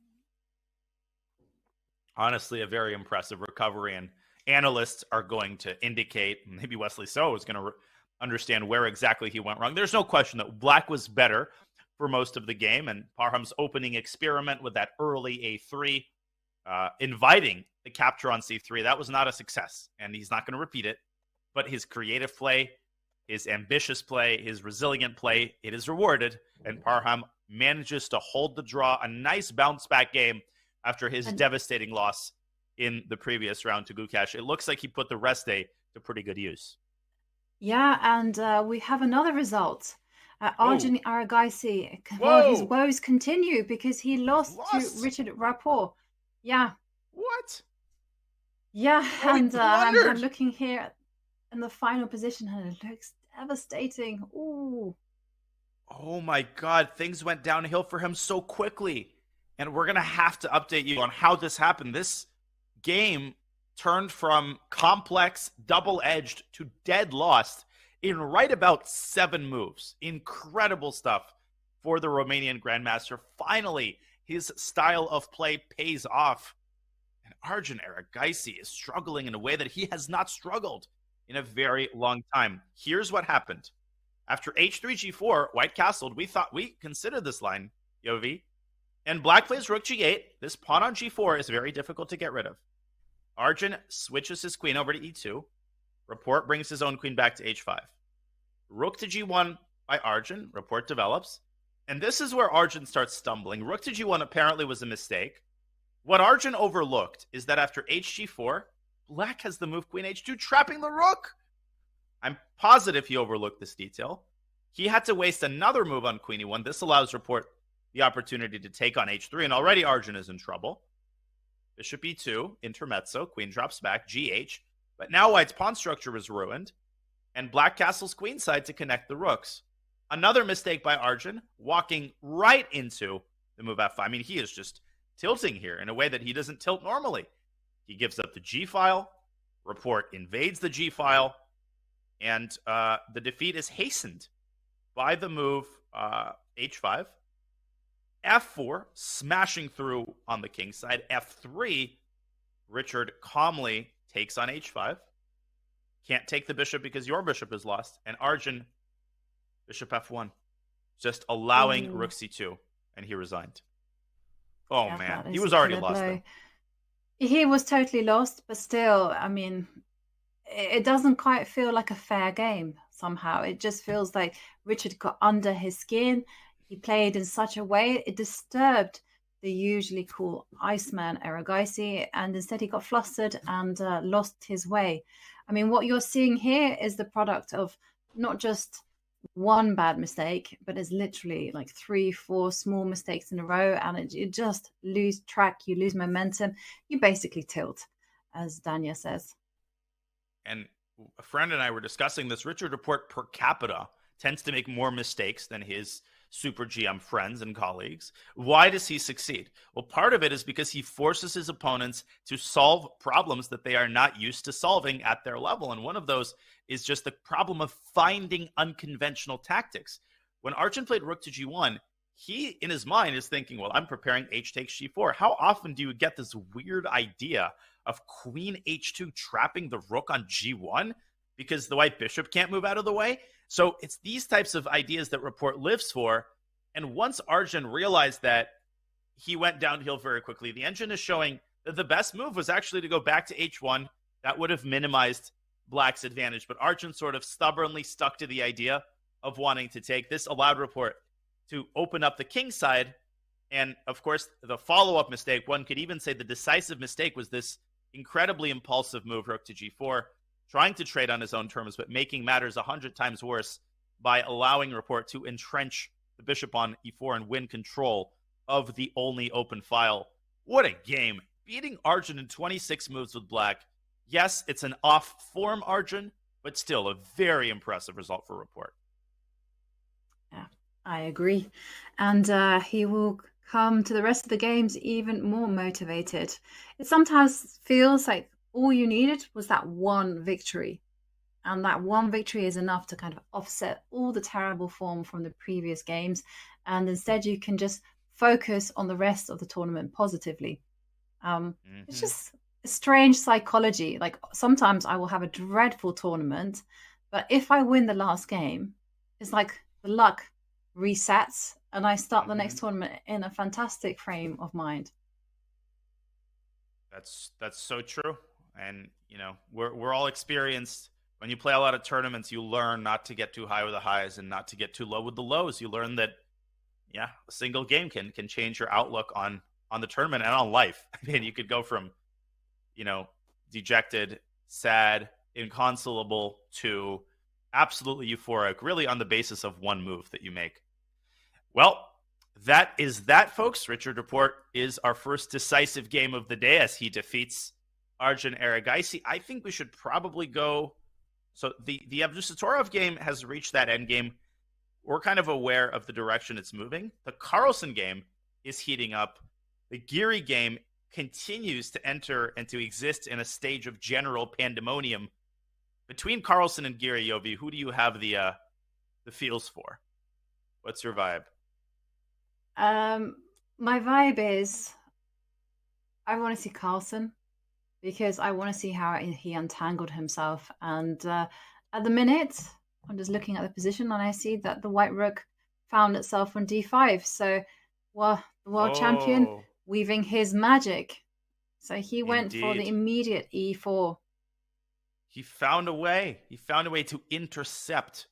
Honestly, a very impressive recovery, and analysts are going to indicate, maybe Wesley So is going to understand where exactly he went wrong. There's no question that black was better for most of the game, and Parham's opening experiment with that early a3, inviting the capture on c3, that was not a success, and he's not going to repeat it. But his creative play, his ambitious play, his resilient play, it is rewarded, and Parham manages to hold the draw, a nice bounce-back game after his devastating loss in the previous round to Gukesh. It looks like he put the rest day to pretty good use. Yeah, and we have another result. Arjun Aragaisi, well, his woes continue because he lost to Richard Rapport. Yeah. What? Yeah, and I'm looking here in the final position, and it looks devastating. Ooh. Oh my God, things went downhill for him so quickly. And we're going to have to update you on how this happened. This game turned from complex, double-edged to dead lost in right about 7 moves. Incredible stuff for the Romanian Grandmaster. Finally, his style of play pays off. And Arjun Aragaisi is struggling in a way that he has not struggled in a very long time. Here's what happened. After h3, g4, white castled. We considered this line, Yovi. And black plays rook g8. This pawn on g4 is very difficult to get rid of. Arjun switches his queen over to e2. Rapport brings his own queen back to h5. Rook to g1 by Arjun. Rapport develops. And this is where Arjun starts stumbling. Rook to g1 apparently was a mistake. What Arjun overlooked is that after hg4, black has the move queen h2, trapping the rook. I'm positive he overlooked this detail. He had to waste another move on queen e1. This allows Rapport the opportunity to take on h3, and already Arjun is in trouble. Bishop e2, intermezzo, queen drops back, gh. But now white's pawn structure is ruined, and black castles queenside to connect the rooks. Another mistake by Arjun, walking right into the move f5. I mean, he is just tilting here in a way that he doesn't tilt normally. He gives up the g-file, Rapport invades the g-file, and the defeat is hastened by the move h5. f4, smashing through on the king side. f3, Richard calmly takes on h5. Can't take the bishop because your bishop is lost. And Arjun, bishop f1. just allowing rook c2, and he resigned. Oh, Yeah, man. that He is was a already killer lost, blow. though. He was totally lost, but still, I mean, it doesn't quite feel like a fair game somehow. It just feels like Richard got under his skin. He played in such a way, it disturbed the usually cool Iceman Eragaisi, and instead he got flustered and lost his way. I mean, what you're seeing here is the product of not just one bad mistake, but it's literally like 3-4 small mistakes in a row, and you just lose track, you lose momentum, you basically tilt, as Danya says. And a friend and I were discussing this. Richard Report per capita tends to make more mistakes than his Super GM friends and colleagues. Why does he succeed? Well, part of it is because he forces his opponents to solve problems that they are not used to solving at their level. And one of those is just the problem of finding unconventional tactics. When Arjun played rook to g1, he, in his mind, is thinking, well, I'm preparing h takes g4. How often do you get this weird idea of queen h2 trapping the rook on g1 because the white bishop can't move out of the way? So it's these types of ideas that Report lives for. And once Arjun realized that, he went downhill very quickly. The engine is showing that the best move was actually to go back to h1. That would have minimized Black's advantage. But Arjun sort of stubbornly stuck to the idea of wanting to take. This allowed Report to open up the king side. And of course, the follow-up mistake, one could even say the decisive mistake, was this incredibly impulsive move, rook to g4, trying to trade on his own terms, but making matters 100 times worse by allowing Report to entrench the bishop on e4 and win control of the only open file. What a game. Beating Arjun in 26 moves with Black. Yes, it's an off-form Arjun, but still a very impressive result for Report. Yeah, I agree. And he will come to the rest of the games even more motivated. It sometimes feels like all you needed was that one victory. And that one victory is enough to kind of offset all the terrible form from the previous games. And instead, you can just focus on the rest of the tournament positively. It's just a strange psychology. Like sometimes I will have a dreadful tournament, but if I win the last game, it's like the luck resets and I start the next tournament in a fantastic frame of mind. That's so true. And, you know, we're all experienced. When you play a lot of tournaments, you learn not to get too high with the highs and not to get too low with the lows. You learn that, yeah, a single game can change your outlook on the tournament and on life. I mean, you could go from, you know, dejected, sad, inconsolable to absolutely euphoric, really on the basis of one move that you make. Well, that is that, folks. Richard Report is our first decisive game of the day as he defeats Arjun Eragaisi. I think we should probably go. So the Abdusattorov game has reached that end game. We're kind of aware of the direction it's moving. The Carlsen game is heating up. The Giri game continues to enter and to exist in a stage of general pandemonium. Between Carlsen and Giri, Yovi, who do you have the feels for? What's your vibe? My vibe is I want to see Carlsen because I want to see how he untangled himself. And at the minute, I'm just looking at the position and I see that the white rook found itself on d5. So, well, the world champion weaving his magic. So he went for the immediate e4. He found a way. He found a way to intercept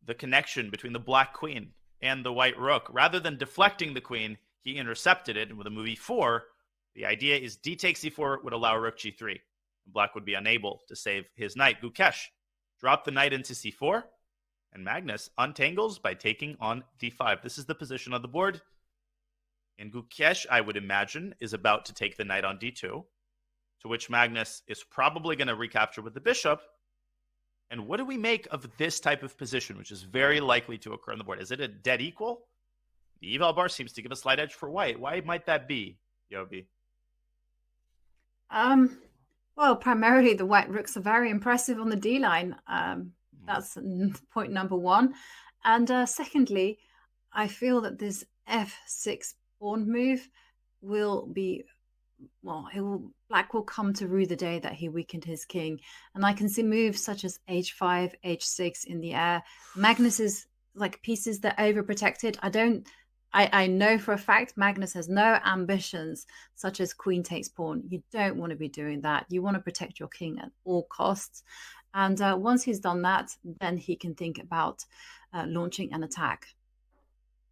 the connection between the black queen and the white rook. Rather than deflecting the queen, he intercepted it. And with a move e4, the idea is d takes e4 would allow rook g3. Black would be unable to save his knight. Gukesh dropped the knight into c4, and Magnus untangles by taking on d5. This is the position on the board. And Gukesh, I would imagine, is about to take the knight on d2, to which Magnus is probably going to recapture with the bishop. And what do we make of this type of position, which is very likely to occur on the board? Is it a dead equal? The eval bar seems to give a slight edge for white. Why might that be, Yobi? Well, primarily the white rooks are very impressive on the D line. That's point number one. And secondly, I feel that this f6 pawn move will be, well, Black will come to rue the day that he weakened his king. And I can see moves such as h5, h6 in the air. Magnus is like pieces that overprotected. I know for a fact Magnus has no ambitions such as queen takes pawn. You don't want to be doing that. You want to protect your king at all costs. And once he's done that, then he can think about launching an attack.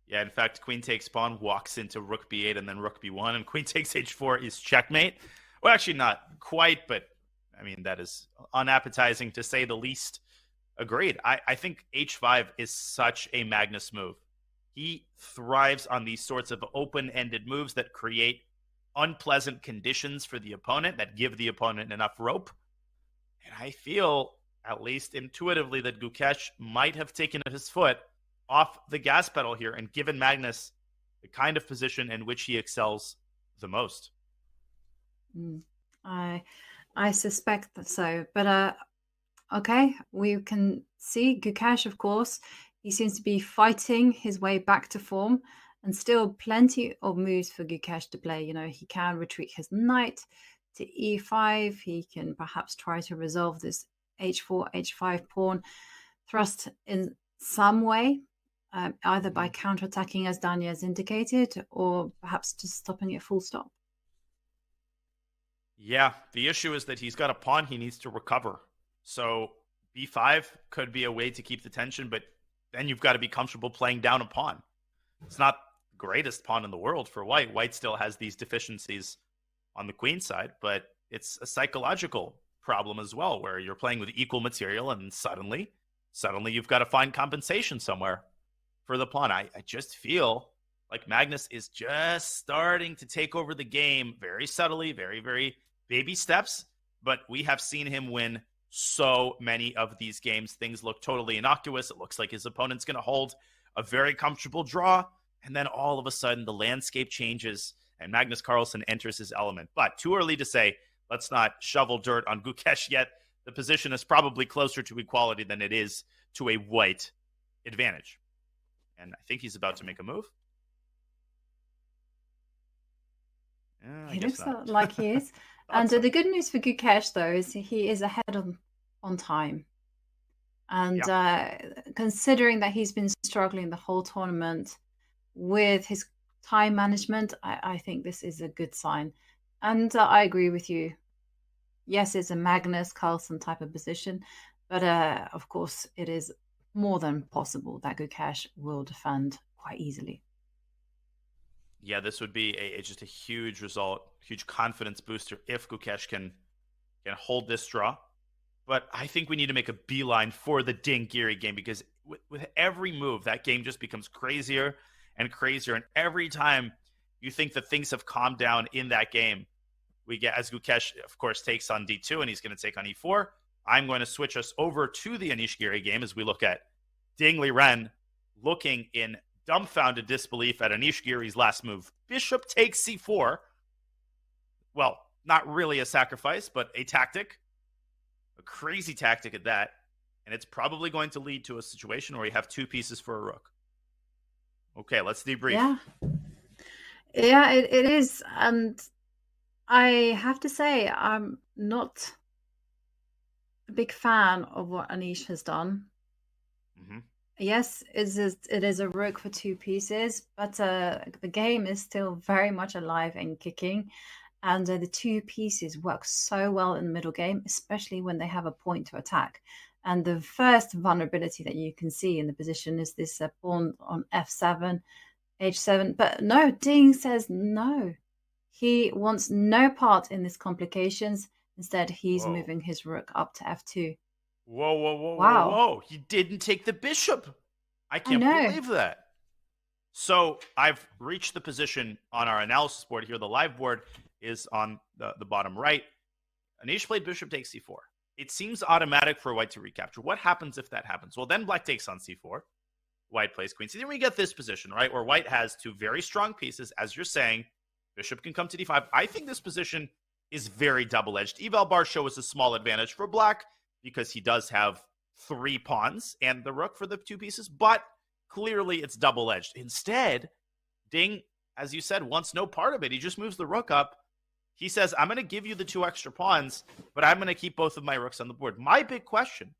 Yeah, in fact, queen takes pawn walks into rook b8 and then rook b1, and queen takes h4 is checkmate. Well, actually not quite, but I mean, that is unappetizing to say the least. Agreed. I think h5 is such a Magnus move. He thrives on these sorts of open-ended moves that create unpleasant conditions for the opponent, that give the opponent enough rope. And I feel, at least intuitively, that Gukesh might have taken his foot off the gas pedal here and given Magnus the kind of position in which he excels the most. I suspect that so. But okay, we can see Gukesh, of course. He seems to be fighting his way back to form, and still plenty of moves for Gukesh to play. You know, he can retreat his knight to e5. He can perhaps try to resolve this h4, h5 pawn thrust in some way, either by counterattacking, as Danya has indicated, or perhaps just stopping it full stop. Yeah, the issue is that he's got a pawn he needs to recover. So b5 could be a way to keep the tension, but then you've got to be comfortable playing down a pawn. It's not the greatest pawn in the world for White. White still has these deficiencies on the queen side, but it's a psychological problem as well, where you're playing with equal material and suddenly you've got to find compensation somewhere for the pawn. I just feel like Magnus is just starting to take over the game very subtly, very, very baby steps, but we have seen him win so many of these games. Things look totally innocuous. It looks like his opponent's going to hold a very comfortable draw, and then all of a sudden the landscape changes and Magnus Carlsen enters his element. But too early to say. Let's not shovel dirt on Gukesh yet. The position is probably closer to equality than it is to a white advantage. And I think he's about to make a move. He looks like he is. And the good news for Gukesh, though, is he is ahead on time. And considering that he's been struggling the whole tournament with his time management, I think this is a good sign. And I agree with you. Yes, it's a Magnus Carlsen type of position, but of course, it is more than possible that Gukesh will defend quite easily. Yeah, this would be just a huge result, huge confidence booster if Gukesh can hold this draw. But I think we need to make a beeline for the Ding Liren game, because with every move, that game just becomes crazier and crazier. And every time you think that things have calmed down in that game, we get, as Gukesh, of course, takes on d2, and he's going to take on e4. I'm going to switch us over to the Anish Giri game as we look at Ding Liren looking in dumbfounded disbelief at Anish Giri's last move. Bishop takes c4. Well, not really a sacrifice, but a tactic. A crazy tactic at that. And it's probably going to lead to a situation where you have two pieces for a rook. Okay, let's debrief. Yeah, it is. And I have to say, I'm not a big fan of what Anish has done. Mm-hmm. Yes, it is a rook for two pieces, but the game is still very much alive and kicking. And the two pieces work so well in the middle game, especially when they have a point to attack. And the first vulnerability that you can see in the position is this pawn on f7, h7. But no, Ding says no. He wants no part in these complications. Instead, he's moving his rook up to f2. Whoa. He didn't take the bishop. I can't believe that. So I've reached the position on our analysis board here. The live board is on the bottom right. Anish played bishop takes c4. It seems automatic for white to recapture. What happens if that happens? Well, then black takes on c4. White plays queen c. Then we get this position, right, where white has two very strong pieces. As you're saying, bishop can come to d5. I think this position is very double-edged. Eval bar show is a small advantage for black because he does have three pawns and the rook for the two pieces, but clearly it's double-edged. Instead, Ding, as you said, wants no part of it. He just moves the rook up. He says, I'm going to give you the two extra pawns, but I'm going to keep both of my rooks on the board. My big question,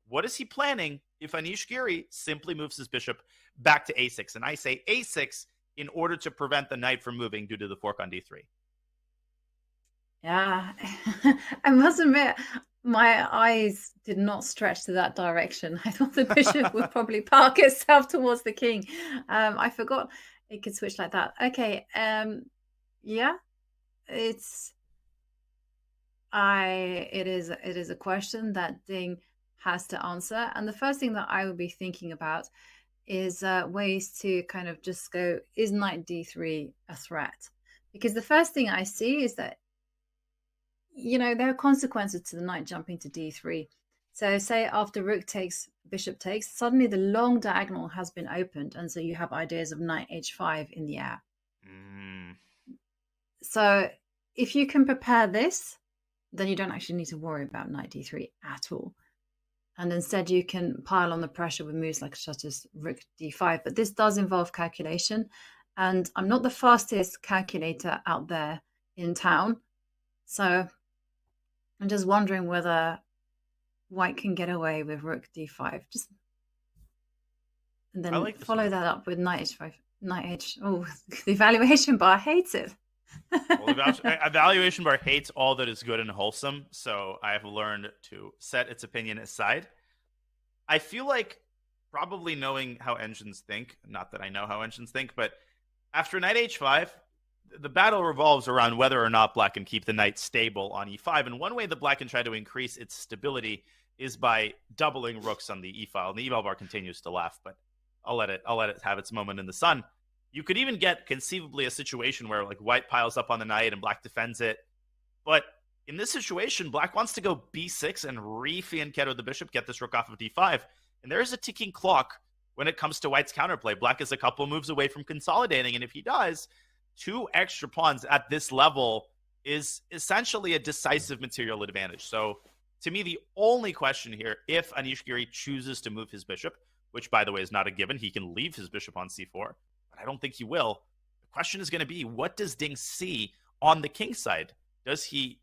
what is he planning if Anish Giri simply moves his bishop back to a6. And I say a6 in order to prevent the knight from moving due to the fork on d3. Yeah, I must admit, my eyes did not stretch to that direction. I thought the bishop would probably park itself towards the king. I forgot it could switch like that. Okay, yeah, it is a question that Ding has to answer, and the first thing that I would be thinking about is ways to kind of just go, is knight d3 a threat? Because the first thing I see is that, you know, there are consequences to the knight jumping to d3. So say after rook takes, bishop takes, suddenly the long diagonal has been opened, and so you have ideas of knight h5 in the air. So if you can prepare this, then you don't actually need to worry about knight d3 at all. And instead you can pile on the pressure with moves like such as rook d5. But this does involve calculation, and I'm not the fastest calculator out there in town. So I'm just wondering whether White can get away with rook d5. Just and then like follow that up with knight h5. Knight h. Oh, the evaluation bar hates it. Well, evaluation bar hates all that is good and wholesome, so I have learned to set its opinion aside. I feel like probably knowing how engines think, not that I know how engines think, but after knight h5, the battle revolves around whether or not black can keep the knight stable on e5. And one way that black can try to increase its stability is by doubling rooks on the e file. And the eval bar continues to laugh, but I'll let it have its moment in the sun. You could even get conceivably a situation where like white piles up on the knight and black defends it. But in this situation, black wants to go b6 and re-fianchetto the bishop, get this rook off of d5. And there is a ticking clock when it comes to white's counterplay. Black is a couple moves away from consolidating, and if he does, 2 extra pawns at this level is essentially a decisive material advantage. So to me, the only question here, if Anish Giri chooses to move his bishop, which by the way is not a given, he can leave his bishop on c4, but I don't think he will. The question is going to be, what does Ding see on the king side? Is he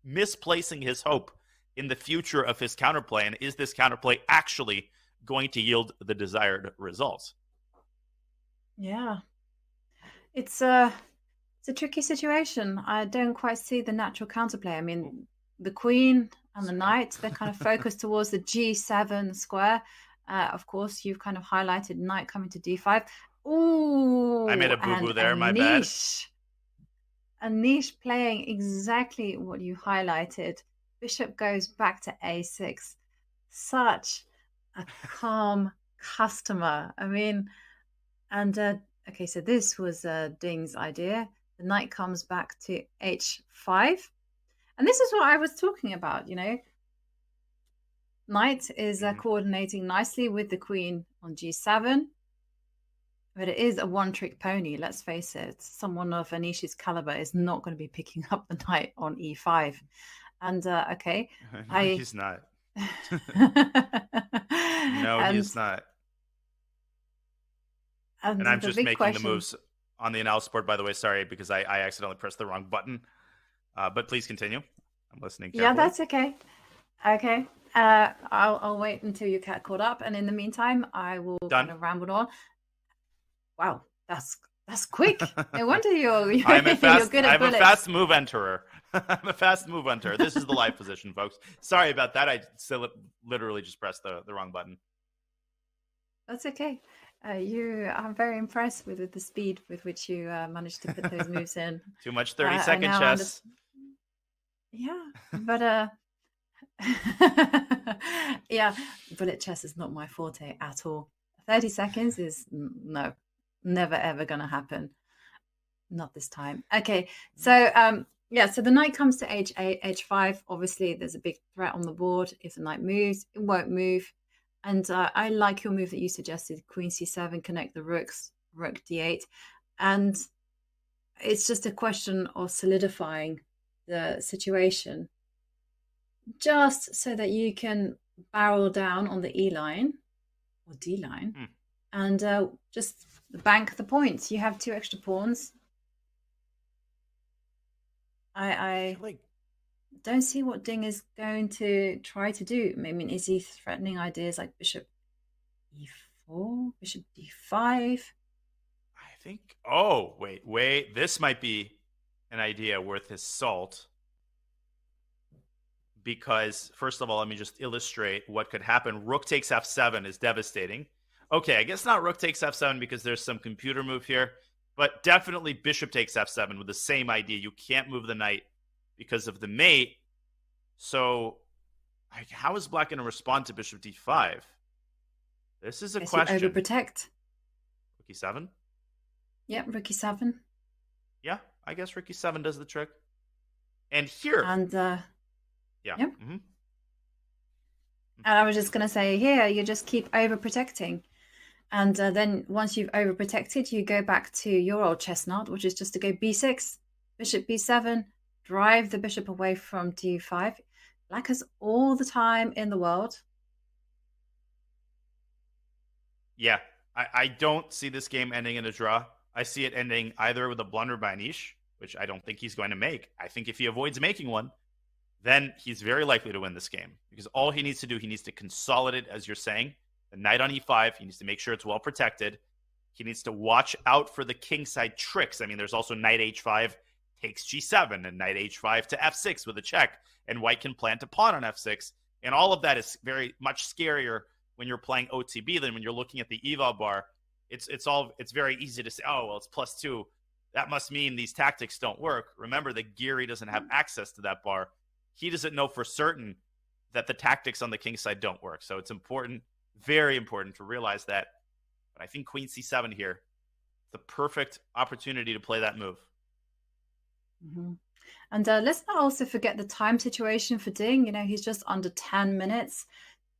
misplacing his hope in the future of his counterplay? And is this counterplay actually going to yield the desired result? Yeah. It's a tricky situation. I don't quite see the natural counterplay. I mean, the queen and the knight, they're kind of focused towards the g7 square. Of course, you've kind of highlighted knight coming to d5. Ooh, I made a boo-boo there, my bad. Anish playing exactly what you highlighted. Bishop goes back to a6. Such a calm customer. I mean, and okay, so this was Ding's idea. The knight comes back to h5. And this is what I was talking about, you know. Knight is coordinating nicely with the queen on g7. But it is a one-trick pony, let's face it. Someone of Anish's caliber is not going to be picking up the knight on e5. And, okay. No, he's not. He's not. And I'm just making the moves on the analysis board, by the way. Sorry, because I accidentally pressed the wrong button. But please continue. I'm listening carefully. Yeah, that's okay. Okay. I'll wait until you get caught up. And in the meantime, I will kind of ramble on. Wow, that's quick. No wonder you're good at bullets. I'm a fast move enterer. I'm a fast move enterer. This is the live position, folks. Sorry about that. I still literally just pressed the wrong button. That's okay. I'm very impressed with the speed with which you managed to put those moves in. Too much 30-second chess. Yeah, but yeah, bullet chess is not my forte at all. 30 seconds is never ever gonna happen. Not this time. Okay, so so the knight comes to h5. Obviously, there's a big threat on the board. If the knight moves, it won't move. And I like your move that you suggested, queen c7, connect the rooks, rook d8. And it's just a question of solidifying the situation, just so that you can barrel down on the e line or d line and just bank the points. You have 2 extra pawns. I don't see what Ding is going to try to do. I mean, is he threatening ideas like bishop e4, bishop d5? I think. Oh, wait. This might be an idea worth his salt. Because, first of all, let me just illustrate what could happen. Rook takes f7 is devastating. Okay, I guess not rook takes f7 because there's some computer move here. But definitely bishop takes f7 with the same idea. You can't move the knight because of the mate. So, how is black going to respond to bishop d5? This is a question. You overprotect. Rook e7? Yep, rook e7. Yeah, I guess rook e7 does the trick. And here. And, yeah. Yep. Mm-hmm. And I was just going to say here, you just keep overprotecting. And then once you've overprotected, you go back to your old chestnut, which is just to go b6, bishop b7, drive the bishop away from d5. Black has all the time in the world. Yeah, I don't see this game ending in a draw. I see it ending either with a blunder by Anish, which I don't think he's going to make. I think if he avoids making one, then he's very likely to win this game. Because all he needs to do, he needs to consolidate, as you're saying, the knight on e5. He needs to make sure it's well protected. He needs to watch out for the kingside tricks. I mean, there's also knight h5 takes g7 and knight h5 to f6 with a check. And white can plant a pawn on f6. And all of that is very much scarier when you're playing OTB than when you're looking at the eval bar. It's very easy to say, oh, well, it's +2. That must mean these tactics don't work. Remember that Giri doesn't have access to that bar. He doesn't know for certain that the tactics on the king side don't work. So it's important, very important to realize that. But I think queen c7 here, the perfect opportunity to play that move. Mm-hmm. And let's not also forget the time situation for Ding. You know, he's just under 10 minutes,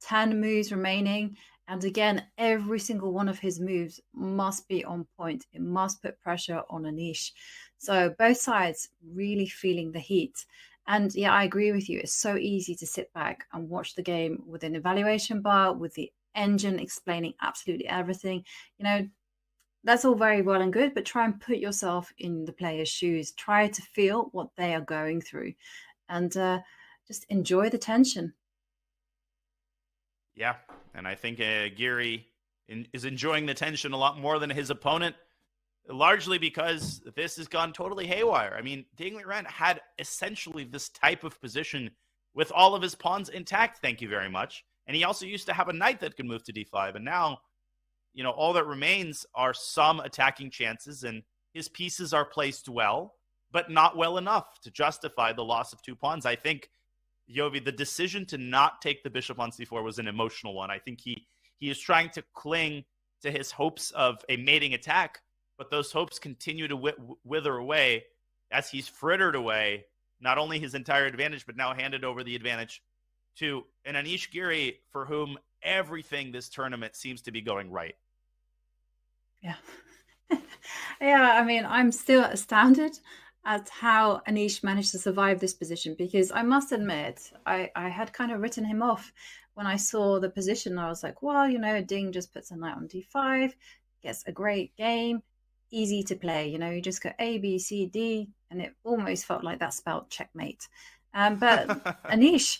10 moves remaining. And again, every single one of his moves must be on point. It must put pressure on Anish. So both sides really feeling the heat. And yeah, I agree with you. It's so easy to sit back and watch the game with an evaluation bar, with the engine explaining absolutely everything. You know, that's all very well and good, but try and put yourself in the player's shoes. Try to feel what they are going through and just enjoy the tension. Yeah, and I think Giri is enjoying the tension a lot more than his opponent, largely because this has gone totally haywire. I mean, Ding Liren had essentially this type of position with all of his pawns intact, thank you very much. And he also used to have a knight that could move to d5. And now, you know, all that remains are some attacking chances, and his pieces are placed well, but not well enough to justify the loss of 2 pawns. I think, Yovi, the decision to not take the bishop on c4 was an emotional one. I think he is trying to cling to his hopes of a mating attack, but those hopes continue to wither away as he's frittered away not only his entire advantage, but now handed over the advantage to an Anish Giri for whom everything this tournament seems to be going right. Yeah. Yeah, I mean, I'm still astounded at how Anish managed to survive this position, because I must admit, I had kind of written him off when I saw the position. I was like, well, you know, Ding just puts a knight on d5, gets a great game, easy to play. You know, you just go A, B, C, D, and it almost felt like that spelled checkmate. But Anish,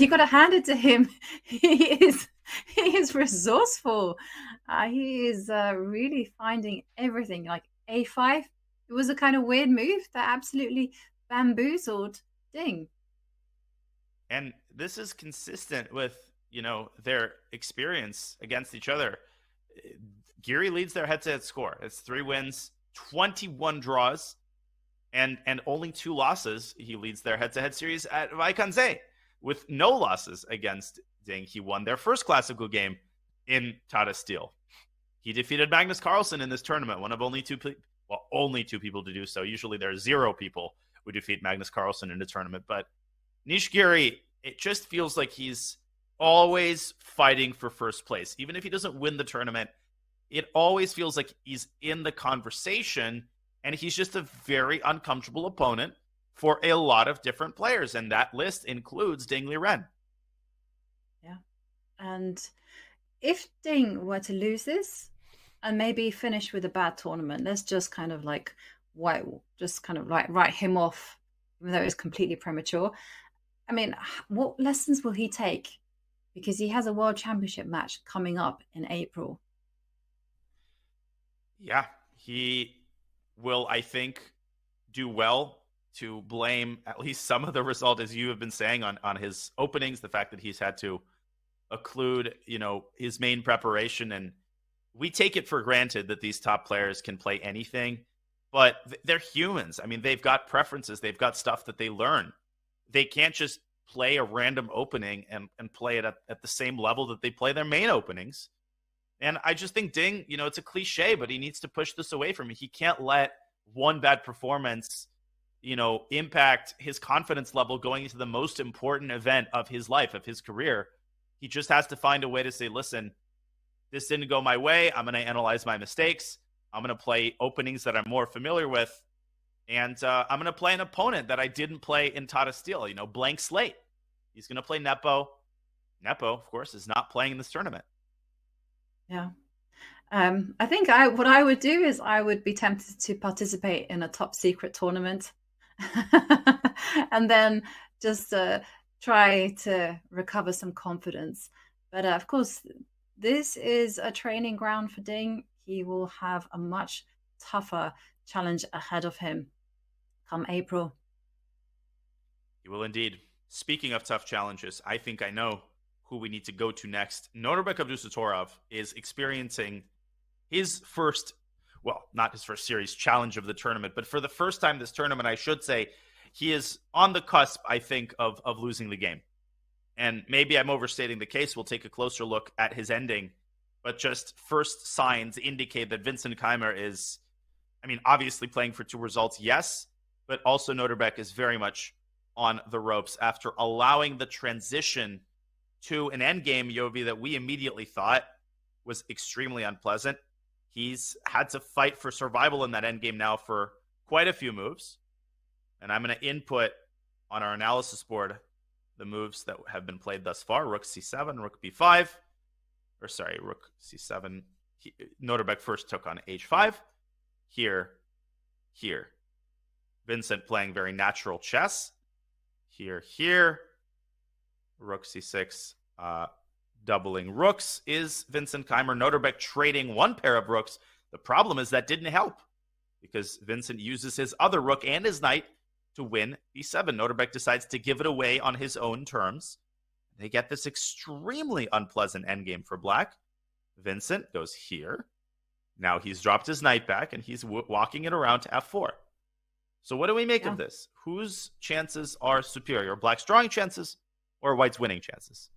you got to hand it to him. He is resourceful. He is really finding everything. Like A5, it was a kind of weird move that absolutely bamboozled Ding. And this is consistent with, you know, their experience against each other. Giri leads their head-to-head score. It's 3 wins, 21 draws, and only 2 losses. He leads their head-to-head series at Wijk with no losses against Ding. He won their first classical game in Tata Steel. He defeated Magnus Carlsen in this tournament, one of only two people to do so. Usually there are 0 people who defeat Magnus Carlsen in a tournament. But Anish Giri, it just feels like he's always fighting for first place. Even if he doesn't win the tournament, it always feels like he's in the conversation, and he's just a very uncomfortable opponent for a lot of different players. And that list includes Ding Liren. Yeah. And if Ding were to lose this and maybe finish with a bad tournament, let's just kind of like write him off even though it's completely premature. I mean, what lessons will he take? Because he has a World Championship match coming up in April. Yeah, he will, I think, do well to blame at least some of the result, as you have been saying, on his openings, the fact that he's had to occlude, his main preparation. And we take it for granted that these top players can play anything, but they're humans. I mean, they've got preferences. They've got stuff that they learn. They can't just play a random opening and play it at the same level that they play their main openings. And I just think Ding, it's a cliche, but he needs to push this away from me. He can't let one bad performance, impact his confidence level going into the most important event of his life, of his career. He just has to find a way to say, listen, this didn't go my way. I'm going to analyze my mistakes. I'm going to play openings that I'm more familiar with. And I'm going to play an opponent that I didn't play in Tata Steel, blank slate. He's going to play Nepo. Nepo, of course, is not playing in this tournament. Yeah. I think what I would do is I would be tempted to participate in a top secret tournament and then just try to recover some confidence. But of course, this is a training ground for Ding. He will have a much tougher challenge ahead of him come April. He will indeed. Speaking of tough challenges, I think I know who we need to go to next. Norbek Abdusattorov is experiencing his first, well, not his first series challenge of the tournament, but for the first time this tournament, I should say, he is on the cusp, I think, of losing the game. And maybe I'm overstating the case. We'll take a closer look at his ending. But just first signs indicate that Vincent Keimer is, obviously playing for two results, yes, but also Norbek is very much on the ropes after allowing the transition to an endgame, Yovi, that we immediately thought was extremely unpleasant. He's had to fight for survival in that endgame now for quite a few moves. And I'm going to input on our analysis board the moves that have been played thus far. Rook c7, rook b5. Rook c7. Norbek first took on h5. Here. Vincent playing very natural chess. Here. Rook c6. Doubling rooks is Vincent Keimer. Norbek trading one pair of rooks. The problem is that didn't help because Vincent uses his other rook and his knight to win b7. Norbek decides to give it away on his own terms. They get this extremely unpleasant endgame for black. Vincent goes here. Now he's dropped his knight back and he's walking it around to f4. So what do we make of this? Whose chances are superior? Black's drawing chances or White's winning chances?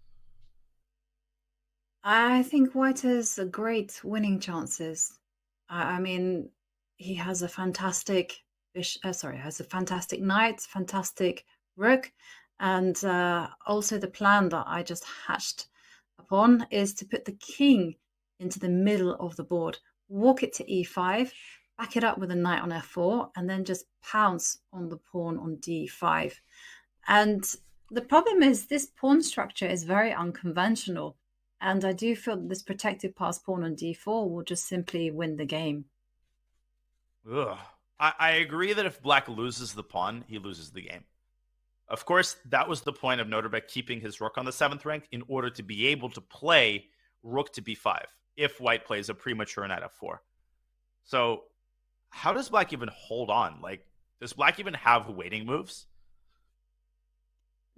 I think White has great winning chances. He has a fantastic knight, fantastic rook, and also the plan that I just hatched upon is to put the king into the middle of the board, walk it to e5, back it up with a knight on f4, and then just pounce on the pawn on d5. And the problem is this pawn structure is very unconventional. And I do feel that this protected pass pawn on d4 will just simply win the game. Ugh. I agree that if black loses the pawn, he loses the game. Of course, that was the point of Norbek keeping his rook on the 7th rank in order to be able to play rook to b5 if white plays a premature knight f4. So how does black even hold on? Does black even have waiting moves?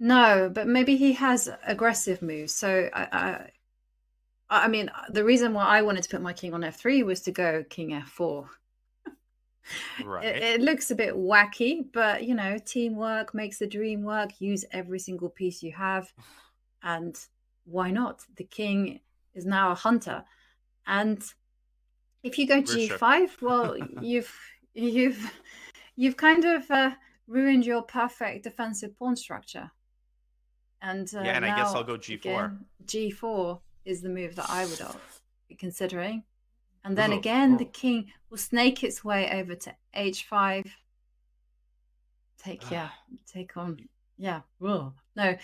No, but maybe he has aggressive moves. So the reason why I wanted to put my king on f3 was to go king f4. Right. It looks a bit wacky, but teamwork makes the dream work. Use every single piece you have, and why not? The king is now a hunter, and if you go g5, well, you've kind of ruined your perfect defensive pawn structure. And and I guess I'll go g4. Again, g4 is the move that I would be considering. And then the king will snake its way over to h5. Take on. Yeah. Whoa. No,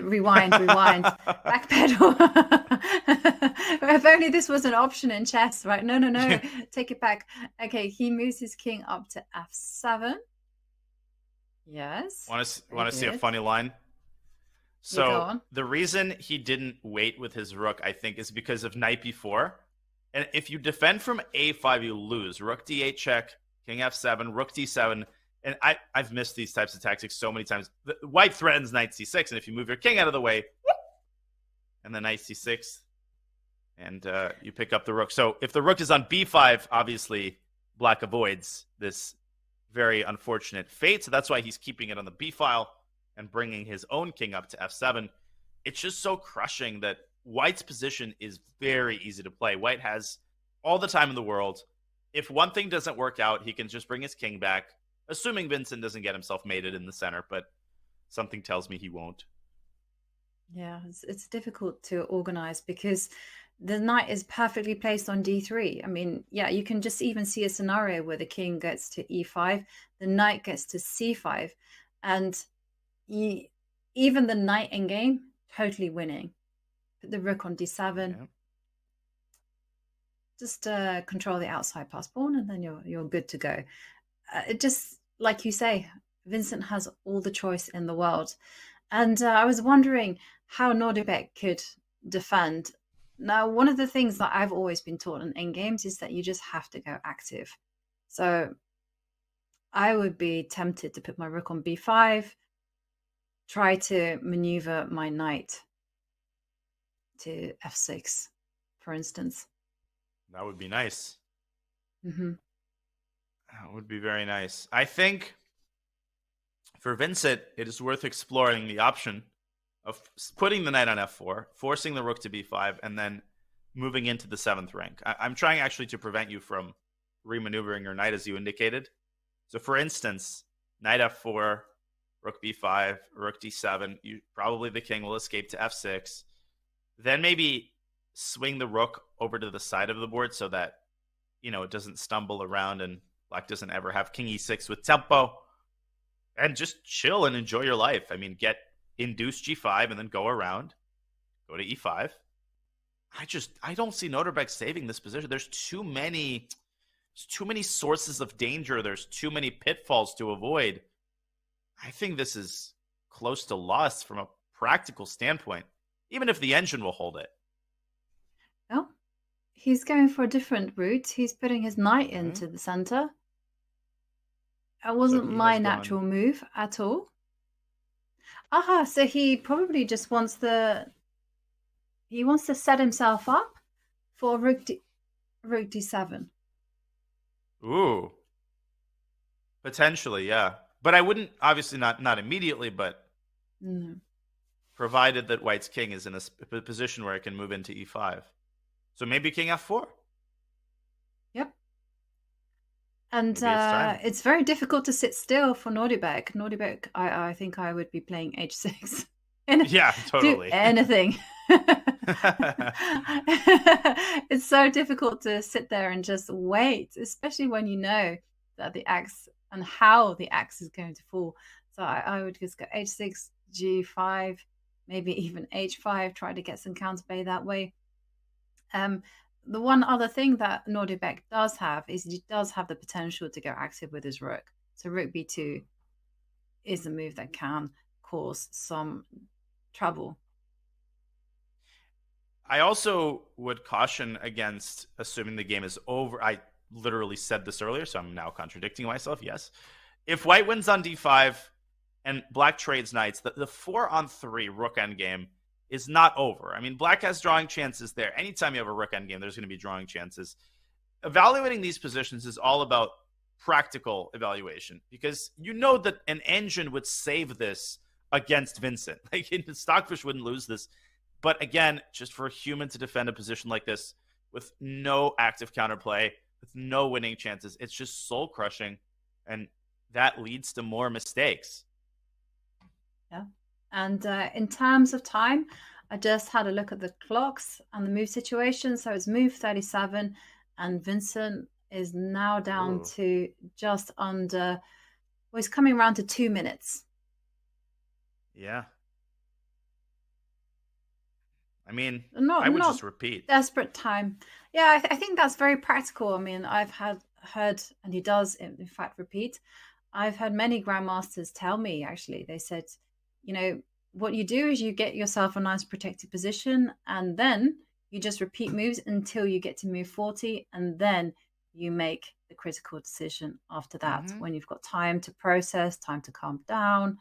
rewind. Backpedal. If only this was an option in chess, right? No. Take it back. Okay, he moves his king up to f7. Yes. Want to see a did. funny line? Go So on. the reason he didn't wait with his rook, I think, is because of knight b4. And if you defend from a5, you lose. Rook d8 check, king f7, rook d7. And I've missed these types of tactics so many times. White threatens knight c6, and if you move your king out of the way, and then knight c6, and you pick up the rook. So if the rook is on b5, obviously black avoids this very unfortunate fate. So that's why he's keeping it on the b file and bringing his own king up to f7. It's just so crushing that White's position is very easy to play. White has all the time in the world. If one thing doesn't work out, he can just bring his king back, assuming Vincent doesn't get himself mated in the center, but something tells me he won't. Yeah, it's difficult to organize because the knight is perfectly placed on d3. I mean, yeah, you can just even see a scenario where the king gets to e5, the knight gets to c5, and even the knight in game, totally winning. Put the rook on d7. Yeah. Just control the outside pass pawn, and then you're good to go. It just, like you say, Vincent has all the choice in the world. And I was wondering how Nordebek could defend. Now, one of the things that I've always been taught in games is that you just have to go active. So I would be tempted to put my rook on b5, try to maneuver my knight to f6, for instance. That would be nice. Mm-hmm. That would be very nice. I think for Vincent, it is worth exploring the option of putting the knight on f4, forcing the rook to b5, and then moving into the 7th rank. I'm trying actually to prevent you from remaneuvering your knight as you indicated. So for instance, knight f4, rook b5, rook d7, probably the king will escape to f6. Then maybe swing the rook over to the side of the board so that, it doesn't stumble around and black doesn't ever have king e6 with tempo. And just chill and enjoy your life. I mean, induce g5 and then go around, go to e5. I don't see Nordebek saving this position. There's too many sources of danger. There's too many pitfalls to avoid. I think this is close to lost from a practical standpoint, even if the engine will hold it. Well, he's going for a different route. He's putting his knight into the center. It wasn't my natural move at all. Aha, so he probably just wants to set himself up for rook d7. Ooh. Potentially, yeah. But I wouldn't, obviously not immediately, but provided that White's king is in a position where it can move into e5. So maybe king f4. Yep. And it's very difficult to sit still for Nordebek. Nordebek, I think I would be playing h6. Yeah, totally. Do anything. It's so difficult to sit there and just wait, especially when you know that the axe and how the axe is going to fall. So I would just go h6, g5, maybe even h5, try to get some counterplay that way. The one other thing that Nordebek does have is he does have the potential to go active with his rook. So rook b2 is a move that can cause some trouble. I also would caution against assuming the game is over. I literally said this earlier, so I'm now contradicting myself. Yes. If White wins on d5 and Black trades knights, the 4-on-3 rook endgame is not over. I mean, Black has drawing chances there. Anytime you have a rook endgame, there's going to be drawing chances. Evaluating these positions is all about practical evaluation because you know that an engine would save this against Vincent. Like, Stockfish wouldn't lose this. But again, just for a human to defend a position like this with no active counterplay, with no winning chances, it's just soul crushing. And that leads to more mistakes. Yeah. And in terms of time, I just had a look at the clocks and the move situation. So it's move 37 and Vincent is now down to just under, well, he's coming around to 2 minutes. Yeah. I mean, I would just repeat. Desperate time. Yeah, I think that's very practical. I mean, I've heard, and he does, in fact, repeat. I've had many grandmasters tell me, actually, they said, what you do is you get yourself a nice protected position, and then you just repeat moves until you get to move 40, and then you make the critical decision after that, when you've got time to process, time to calm down,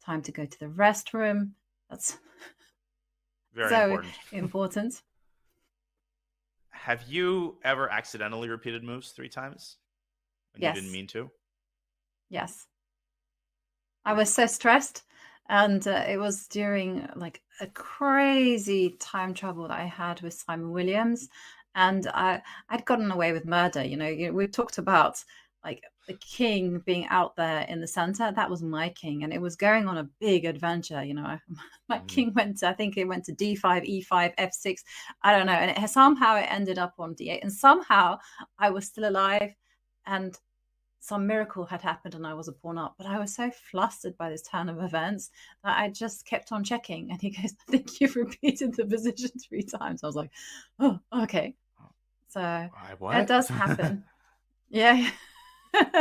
time to go to the restroom. That's very so important. Have you ever accidentally repeated moves 3 times when Yes. you didn't mean to? Yes. I was so stressed, and it was during like a crazy time trouble that I had with Simon Williams, and I'd gotten away with murder. We talked about like the king being out there in the center. That was my king, and it was going on a big adventure. My king went to, I think it went to d5, e5, f6. I don't know, and somehow it ended up on d8, and somehow I was still alive, and some miracle had happened and I was a pawn up. But I was so flustered by this turn of events that I just kept on checking. And he goes, I think you've repeated the position 3 times. I was like, oh, okay. So it does happen. Yeah.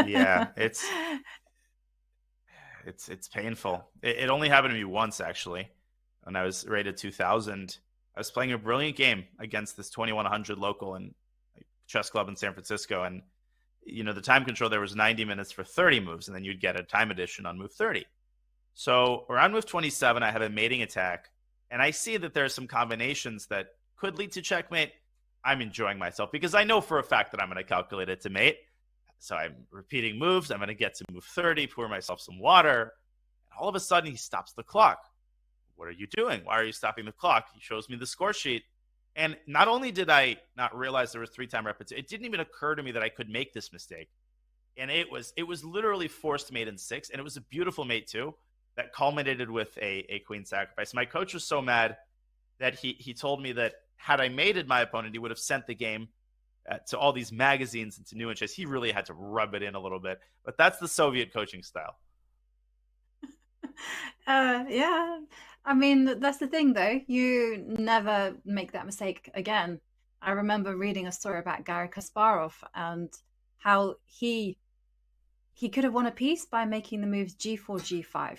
Yeah, it's painful. It only happened to me once, actually. When I was rated 2000, I was playing a brilliant game against this 2100 local in chess club in San Francisco, and the time control there was 90 minutes for 30 moves, and then you'd get a time addition on move 30. So around move 27, I have a mating attack, and I see that there are some combinations that could lead to checkmate. I'm enjoying myself because I know for a fact that I'm going to calculate it to mate. So I'm repeating moves. I'm going to get to move 30, pour myself some water. And all of a sudden, he stops the clock. What are you doing? Why are you stopping the clock? He shows me the score sheet. And not only did I not realize there was 3-time repetition, it didn't even occur to me that I could make this mistake. And it was literally forced mate in 6, and it was a beautiful mate too that culminated with a queen sacrifice. My coach was so mad that he told me that had I mated my opponent, he would have sent the game to all these magazines and to New and Chess. He really had to rub it in a little bit, but that's the Soviet coaching style. Yeah. I mean, that's the thing, though. You never make that mistake again. I remember reading a story about Garry Kasparov and how he could have won a piece by making the moves g4, g5.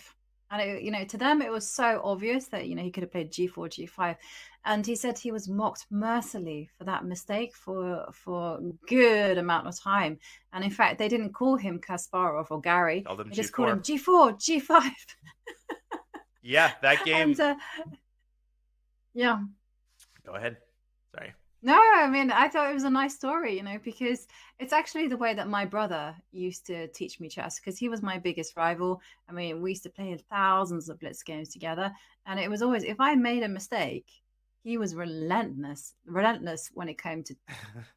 And, to them, it was so obvious that, he could have played g4, g5. And he said he was mocked mercilessly for that mistake for a good amount of time. And in fact, they didn't call him Kasparov or Gary. They just called him g4, g5. Yeah, that game. And, yeah. Go ahead. Sorry. No, I mean, I thought it was a nice story, because it's actually the way that my brother used to teach me chess, because he was my biggest rival. I mean, we used to play thousands of blitz games together. And it was always, if I made a mistake, he was relentless when it came to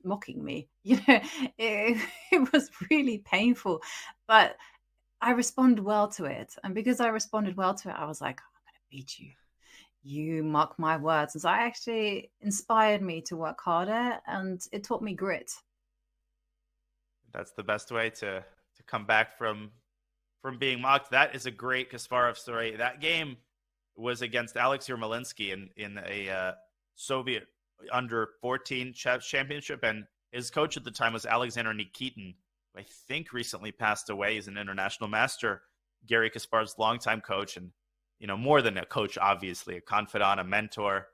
mocking me. It was really painful. But I responded well to it. And because I responded well to it, I was like, I'm going to beat you. You mock my words. And so it actually inspired me to work harder, and it taught me grit. That's the best way to come back from being mocked. That is a great Kasparov story. That game was against Alex Yermolinsky in a Soviet under 14 chess championship, and his coach at the time was Alexander Nikitin, who I think recently passed away. He's an international master, Garry Kasparov's longtime coach, and more than a coach, obviously, a confidant, a mentor,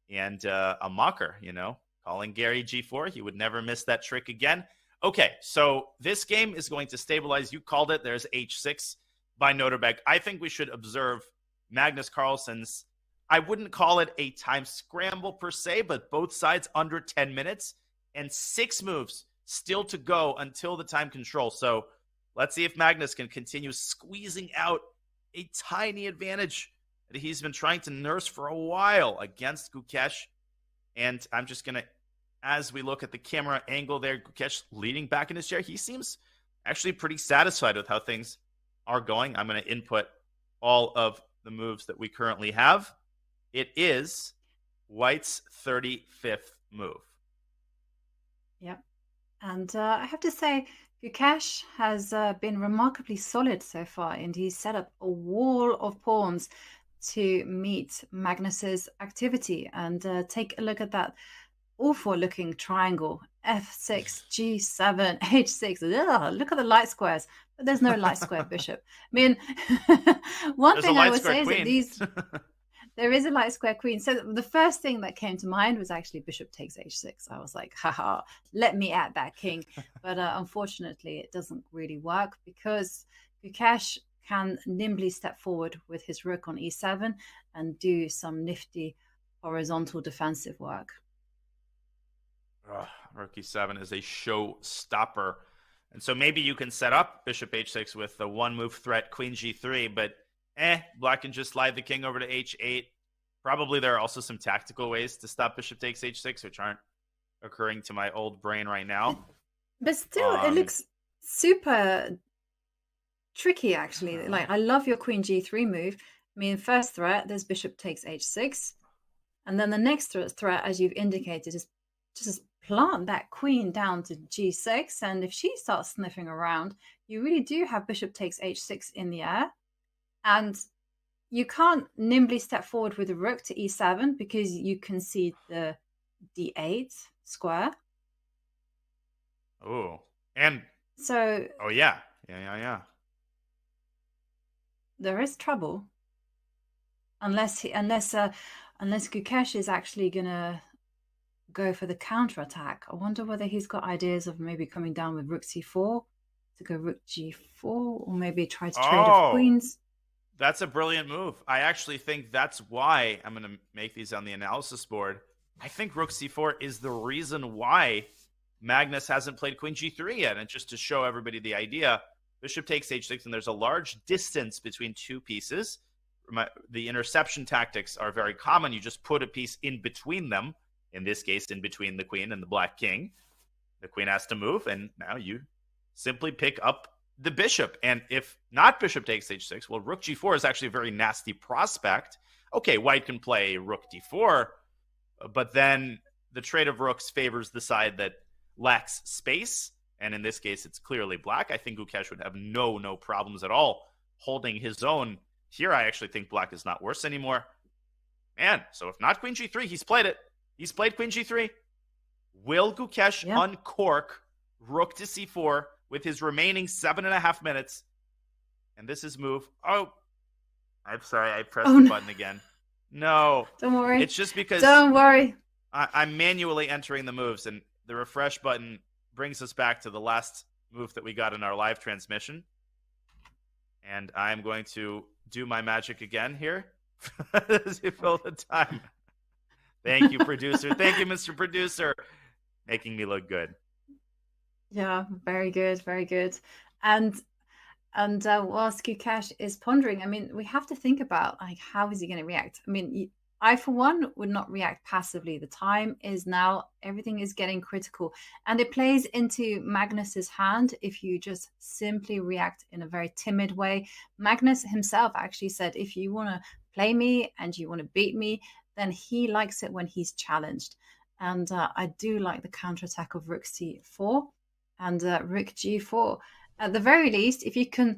and a mocker, calling Gary G4. He would never miss that trick again. Okay, so this game is going to stabilize. You called it. There's H6 by Noterbeck. I think we should observe Magnus Carlsen's, I wouldn't call it a time scramble per se, but both sides under 10 minutes and 6 moves still to go until the time control. So let's see if Magnus can continue squeezing out a tiny advantage that he's been trying to nurse for a while against Gukesh. And I'm just going to, as we look at the camera angle there, Gukesh leaning back in his chair, he seems actually pretty satisfied with how things are going. I'm going to input all of the moves that we currently have. It is White's 35th move. Yep. And I have to say, Gukesh has been remarkably solid so far, and he's set up a wall of pawns to meet Magnus's activity. And take a look at that awful looking triangle. F6, G7, H6. Ugh, look at the light squares. But there's no light square bishop. I mean, one There's thing a I light would square say queen. is that there is a light square queen. So the first thing that came to mind was actually bishop takes H6. I was like, haha, let me at that king. But unfortunately, it doesn't really work because Gukesh can nimbly step forward with his rook on E7 and do some nifty horizontal defensive work. Rook E7 is a showstopper. And so maybe you can set up bishop H6 with the one-move threat, queen G3, but black can just slide the king over to H8. Probably there are also some tactical ways to stop bishop takes H6, which aren't occurring to my old brain right now. But still, it looks super tricky, actually. Like, I love your queen G3 move. I mean, first threat, there's bishop takes H6. And then the next threat, as you've indicated, is just plant that queen down to G6. And if she starts sniffing around, you really do have bishop takes H6 in the air. And you can't nimbly step forward with a rook to E7 because you concede the D8 square. Oh, and so yeah. There is trouble unless Gukesh is actually gonna go for the counter attack. I wonder whether he's got ideas of maybe coming down with rook C4 to go rook G4, or maybe try to trade off queens. That's a brilliant move. I actually think that's why I'm going to make these on the analysis board. I think rook C4 is the reason why Magnus hasn't played queen G3 yet. And just to show everybody the idea, bishop takes H6, and there's a large distance between two pieces. The interception tactics are very common. You just put a piece in between them. In this case, in between the queen and the black king. The queen has to move, and now you simply pick up the bishop. And if not bishop takes H6, well, rook G4 is actually a very nasty prospect. Okay, white can play rook D4, but then the trade of rooks favors the side that lacks space. And in this case, it's clearly black. I think Gukesh would have no problems at all holding his own. Here, I actually think black is not worse anymore. Man, so if not queen G3, he's played it. He's played queen G3. Will Gukesh uncork rook to C4 with his remaining 7.5 minutes? And this is move. Oh, I'm sorry. I pressed the button again. No. Don't worry. It's just because... Don't worry. I'm manually entering the moves, and the refresh button brings us back to the last move that we got in our live transmission. And I'm going to do my magic again here as you fill the time. Thank you, producer. Thank you, Mr. Producer. Making me look good. Yeah, very good, very good. And whilst Gukesh is pondering, I mean, we have to think about, like, how is he going to react? I mean, I, for one, would not react passively. The time is now. Everything is getting critical. And it plays into Magnus's hand if you just simply react in a very timid way. Magnus himself actually said, if you want to play me and you want to beat me, then he likes it when he's challenged. And I do like the counterattack of rook C4 and rook G4. At the very least, if you can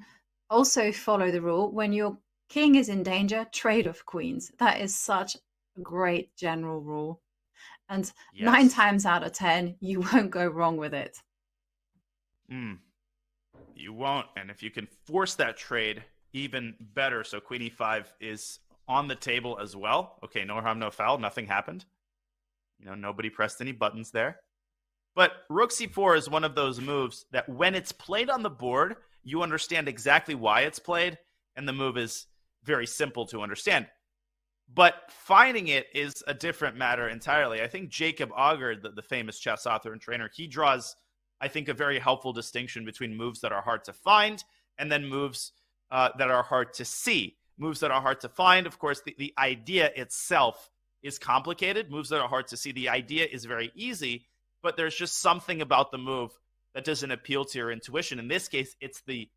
also follow the rule, when your king is in danger, trade off queens. That is such a great general rule. And 9 times out of 10, you won't go wrong with it. You won't. And if you can force that trade, even better. So queen E5 is on the table as well. Okay, no harm, no foul. Nothing happened. You know, nobody pressed any buttons there. But rook C4 is one of those moves that when it's played on the board, you understand exactly why it's played, and the move is very simple to understand. But finding it is a different matter entirely. I think Jacob Auger, the famous chess author and trainer, he draws, I think, a very helpful distinction between moves that are hard to find and then moves that are hard to see. Moves that are hard to find, of course, the idea itself is complicated. Moves that are hard to see, the idea is very easy, but there's just something about the move that doesn't appeal to your intuition. In this case, it's the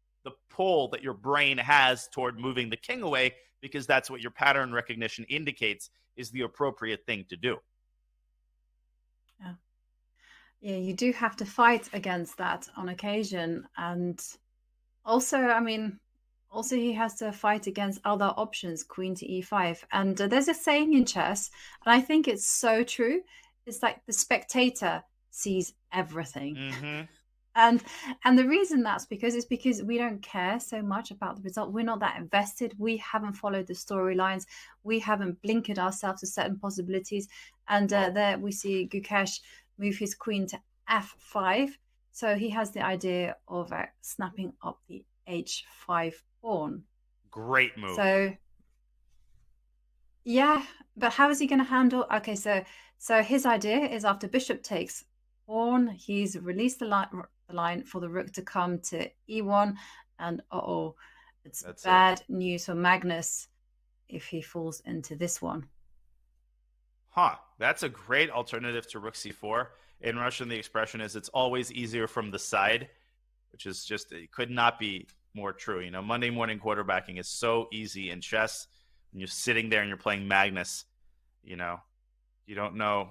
pull that your brain has toward moving the king away, because that's what your pattern recognition indicates is the appropriate thing to do. Yeah, you do have to fight against that on occasion. And also, I mean, also he has to fight against other options, queen to E5. And there's a saying in chess, and I think it's so true. it's like the spectator sees everything. Mm-hmm. And the reason that's because we don't care so much about the result. We're not that invested. We haven't followed the storylines. We haven't blinkered ourselves to certain possibilities. And there we see Gukesh move his queen to f5. So he has the idea of snapping up the h5 pawn. Great move. So yeah, but how is he going to handle? Okay, so his idea is after bishop takes pawn, he's released the line for the rook to come to e1, and that's bad news for Magnus if he falls into this one. That's a great alternative to rook c4. In Russian, the expression is it's always easier from the side, which is just, it could not be more true. You know, Monday morning quarterbacking is so easy in chess. When you're sitting there and you're playing Magnus, you know, you don't know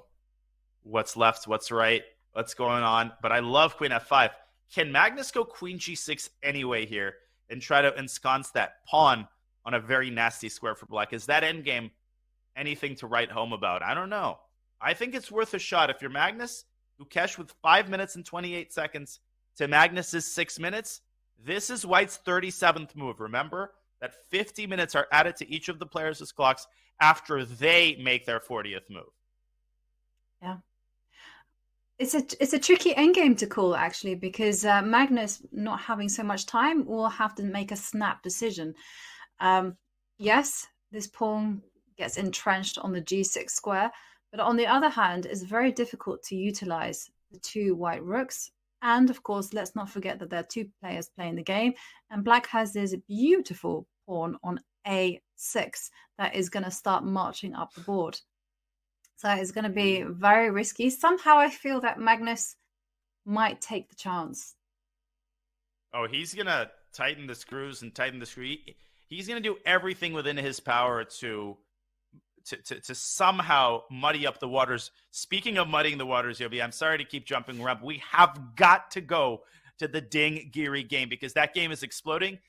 what's left, what's right, what's going on. But I love queen f5. Can Magnus go queen g6 anyway here and try to ensconce that pawn on a very nasty square for black? Is that endgame anything to write home about? I don't know. I think it's worth a shot. If you're Magnus, Gukesh with 5 minutes and 28 seconds to Magnus's 6 minutes, this is White's 37th move. Remember that 50 minutes are added to each of the players' clocks after they make their 40th move. Yeah. It's a tricky endgame to call, actually, because Magnus, not having so much time, will have to make a snap decision. Yes, this pawn gets entrenched on the g6 square, but on the other hand, it's very difficult to utilize the two white rooks. And of course, let's not forget that there are two players playing the game, and black has this beautiful pawn on a6 that is going to start marching up the board. So it's going to be very risky. Somehow I feel that Magnus might take the chance. Oh, he's going to tighten the screws and tighten the screw. He's going to do everything within his power to somehow muddy up the waters. Speaking of muddying the waters, Yobi, I'm sorry to keep jumping around. We have got to go to the Ding Giri game because that game is exploding.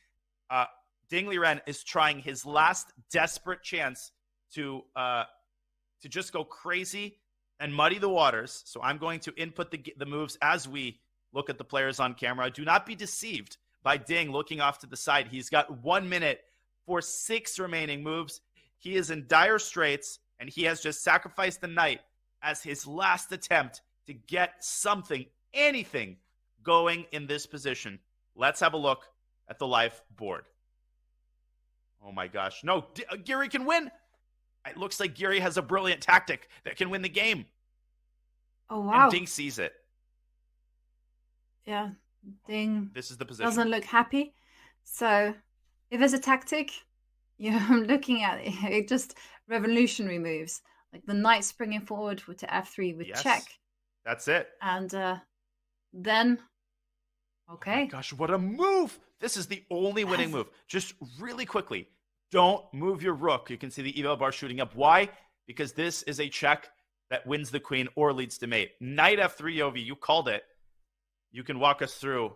Ding Liren is trying his last desperate chance to just go crazy and muddy the waters. So I'm going to input the moves as we look at the players on camera. Do not be deceived by Ding looking off to the side. He's got 1 minute for 6 remaining moves. He is in dire straits, and he has just sacrificed the knight as his last attempt to get something, anything, going in this position. Let's have a look at the live board. Oh my gosh. No, Giri can win. It looks like Giri has a brilliant tactic that can win the game. Oh, wow. And Ding sees it. Yeah, Ding This is the position. doesn't look happy. So if there's a tactic, I'm looking at it, just revolutionary moves. Like the knight springing forward to f3 with check. That's it. And then, okay. Oh my gosh, what a move. This is the only winning move. Just really quickly, don't move your rook. You can see the eval bar shooting up. Why? Because this is a check that wins the queen or leads to mate. Knight f3, Yovi, you called it. You can walk us through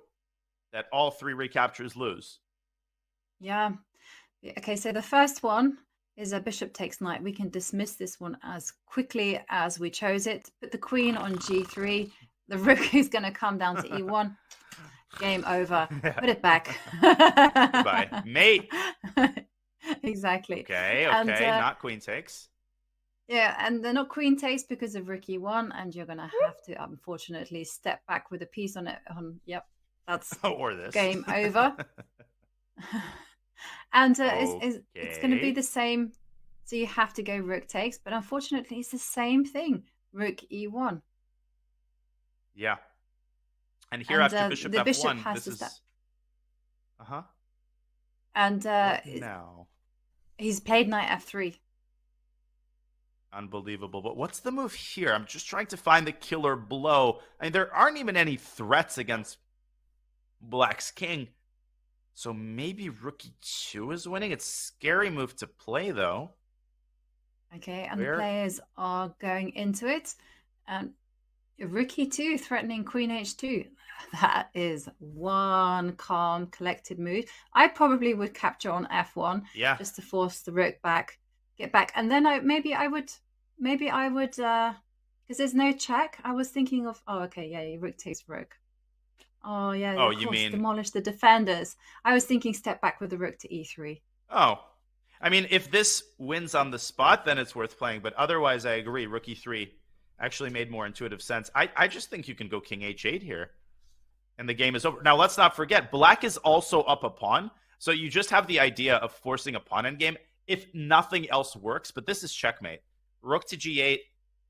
that all 3 recaptures lose. Yeah. Okay, so the first one is a bishop takes knight. We can dismiss this one as quickly as we chose it. Put the queen on g3. The rook is going to come down to e1. Game over. Put it back. Goodbye. Mate. Exactly. Okay, And, not queen takes. yeah, and they're not queen takes because of rook e1, and you're going to have to, unfortunately, step back with a piece on it. Yep, that's Or this. game over. And it's going to be the same. So you have to go rook takes, but unfortunately, it's the same thing. Rook e1. Yeah. And here And, after bishop the f1, bishop has this to is... step. Uh-huh. And Now. he's played knight f3. Unbelievable. But what's the move here? I'm just trying to find the killer blow. I mean, there aren't even any threats against black's king. So maybe rook e2 is winning. It's a scary move to play, though. Okay, and the players are going into it. And rook e2 threatening queen h2. That is one calm, collected move. I probably would capture on f1, just to force the rook back, get back, and then maybe I would Because there's no check. I was thinking of, oh, okay, yeah, rook takes rook. Oh, yeah, Oh, of you course, mean- demolish the defenders. I was thinking step back with the rook to e3. Oh. I mean, if this wins on the spot, then it's worth playing. But otherwise, I agree. Rook e3 actually made more intuitive sense. I just think you can go king h8 here. And the game is over. Now, let's not forget, black is also up a pawn. So you just have the idea of forcing a pawn endgame if nothing else works. But this is checkmate. Rook to g8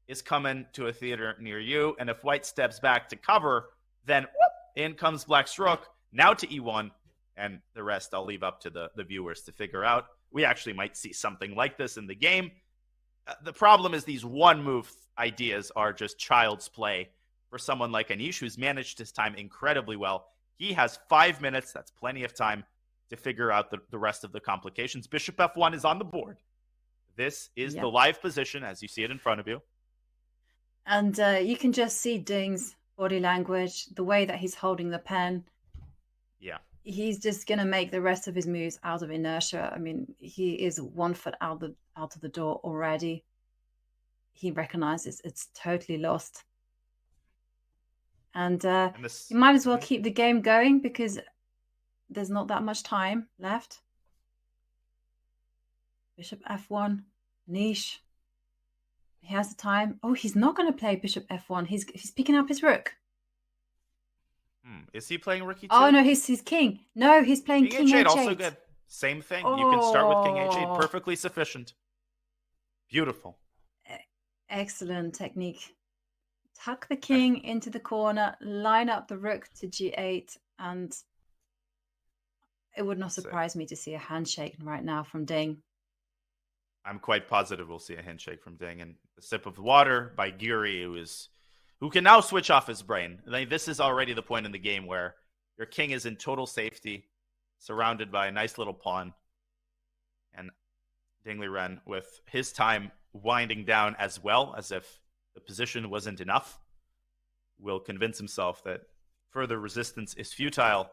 is coming to a theater near you. And if white steps back to cover, then whoop, in comes black's rook. Now to e1. And the rest I'll leave up to the viewers to figure out. We actually might see something like this in the game. The problem is these one-move ideas are just child's play for someone like Anish, who's managed his time incredibly well. He has 5 minutes. That's plenty of time to figure out the rest of the complications. Bishop f1 is on the board. This is the live position as you see it in front of you. And you can just see Ding's body language, the way that he's holding the pen. Yeah. He's just going to make the rest of his moves out of inertia. I mean, he is 1 foot out of the door already. He recognizes it's totally lost. And you might as well keep the game going because there's not that much time left. Bishop f1, niche. He has the time. Oh, he's not going to play bishop f1. He's picking up his rook. Is he playing rook e2? Oh, no, he's king. No, he's playing king h8. Also good. Same thing. Oh. You can start with king h8. Perfectly sufficient. Beautiful. Excellent technique. Tuck the king into the corner, line up the rook to g8, and it would not surprise me to see a handshake right now from Ding. I'm quite positive we'll see a handshake from Ding. And a sip of water by Giri, who can now switch off his brain. This is already the point in the game where your king is in total safety, surrounded by a nice little pawn. And Ding Liren, with his time winding down as well, as if the position wasn't enough, will convince himself that further resistance is futile.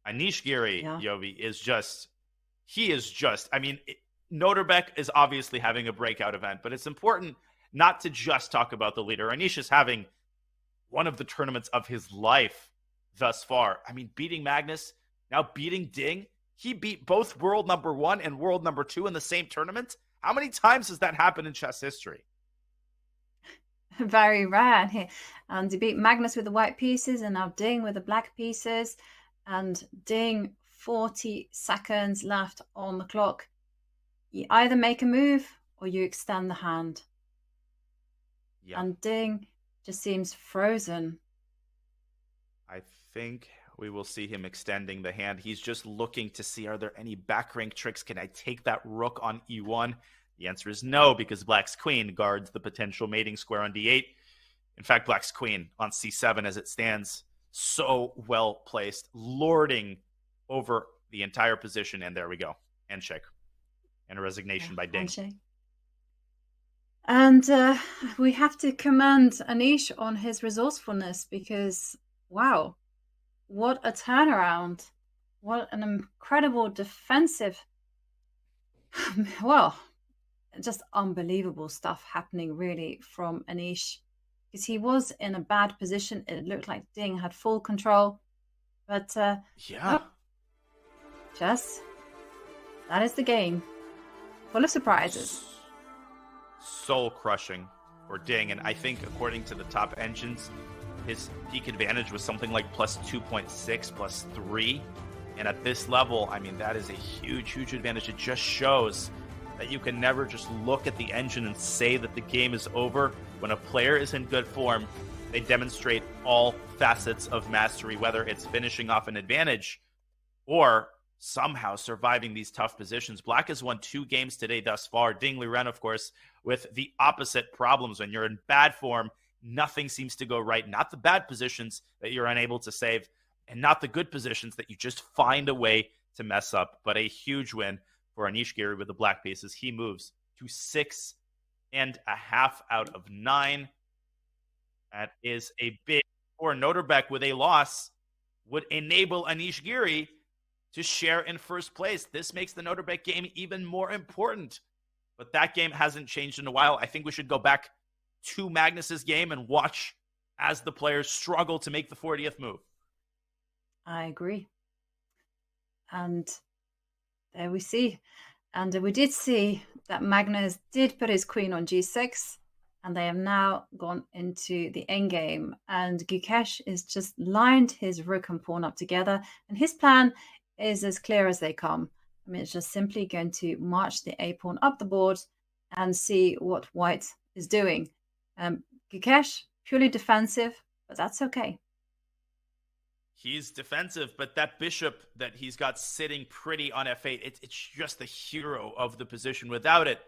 Anish Giri, Yovi, I mean, Noterbeck is obviously having a breakout event, but it's important not to just talk about the leader. Anish is having one of the tournaments of his life thus far. I mean, beating Magnus, now beating Ding. He beat both world number 1 and world number 2 in the same tournament. How many times has that happened in chess history? Very rare. And he beat Magnus with the white pieces and now Ding with the black pieces. And Ding, 40 seconds left on the clock. You either make a move or you extend the hand. Yeah. And Ding just seems frozen. I think we will see him extending the hand. He's just looking to see, are there any back rank tricks? Can I take that rook on e1? The answer is no, because black's queen guards the potential mating square on d8. In fact, black's queen on c7 as it stands, so well placed, lording over the entire position. And there we go. Handshake. And a resignation by Ding. Handshake. And we have to commend Anish on his resourcefulness because, wow, what a turnaround. What an incredible defensive, well, just unbelievable stuff happening really from Anish. Because he was in a bad position. It looked like Ding had full control. But, chess, that is the game. Full of surprises. Soul crushing for Ding, and I think according to the top engines, his peak advantage was something like plus 2.6, plus 3. And at this level, I mean, that is a huge, huge advantage. It just shows that you can never just look at the engine and say that the game is over. When a player is in good form, they demonstrate all facets of mastery, whether it's finishing off an advantage or somehow surviving these tough positions. Black has won 2 games today thus far. Ding Liren, of course, with the opposite problems. When you're in bad form, nothing seems to go right. Not the bad positions that you're unable to save, and not the good positions that you just find a way to mess up. But a huge win for Anish Giri with the black pieces. He moves to 6.5 out of 9. That is a big for Noterbeck with a loss would enable Anish Giri to share in first place. This makes the Noterbeck game even more important. But that game hasn't changed in a while. I think we should go back to Magnus's game and watch as the players struggle to make the 40th move. I agree. And there we see. And we did see that Magnus did put his queen on g6, and they have now gone into the endgame. And Gukesh is just lined his rook and pawn up together, and his plan is as clear as they come. I mean, it's just simply going to march the a-pawn up the board and see what white is doing. Gukesh, purely defensive, but that's okay. He's defensive, but that bishop that he's got sitting pretty on f8, it's just the hero of the position. Without it,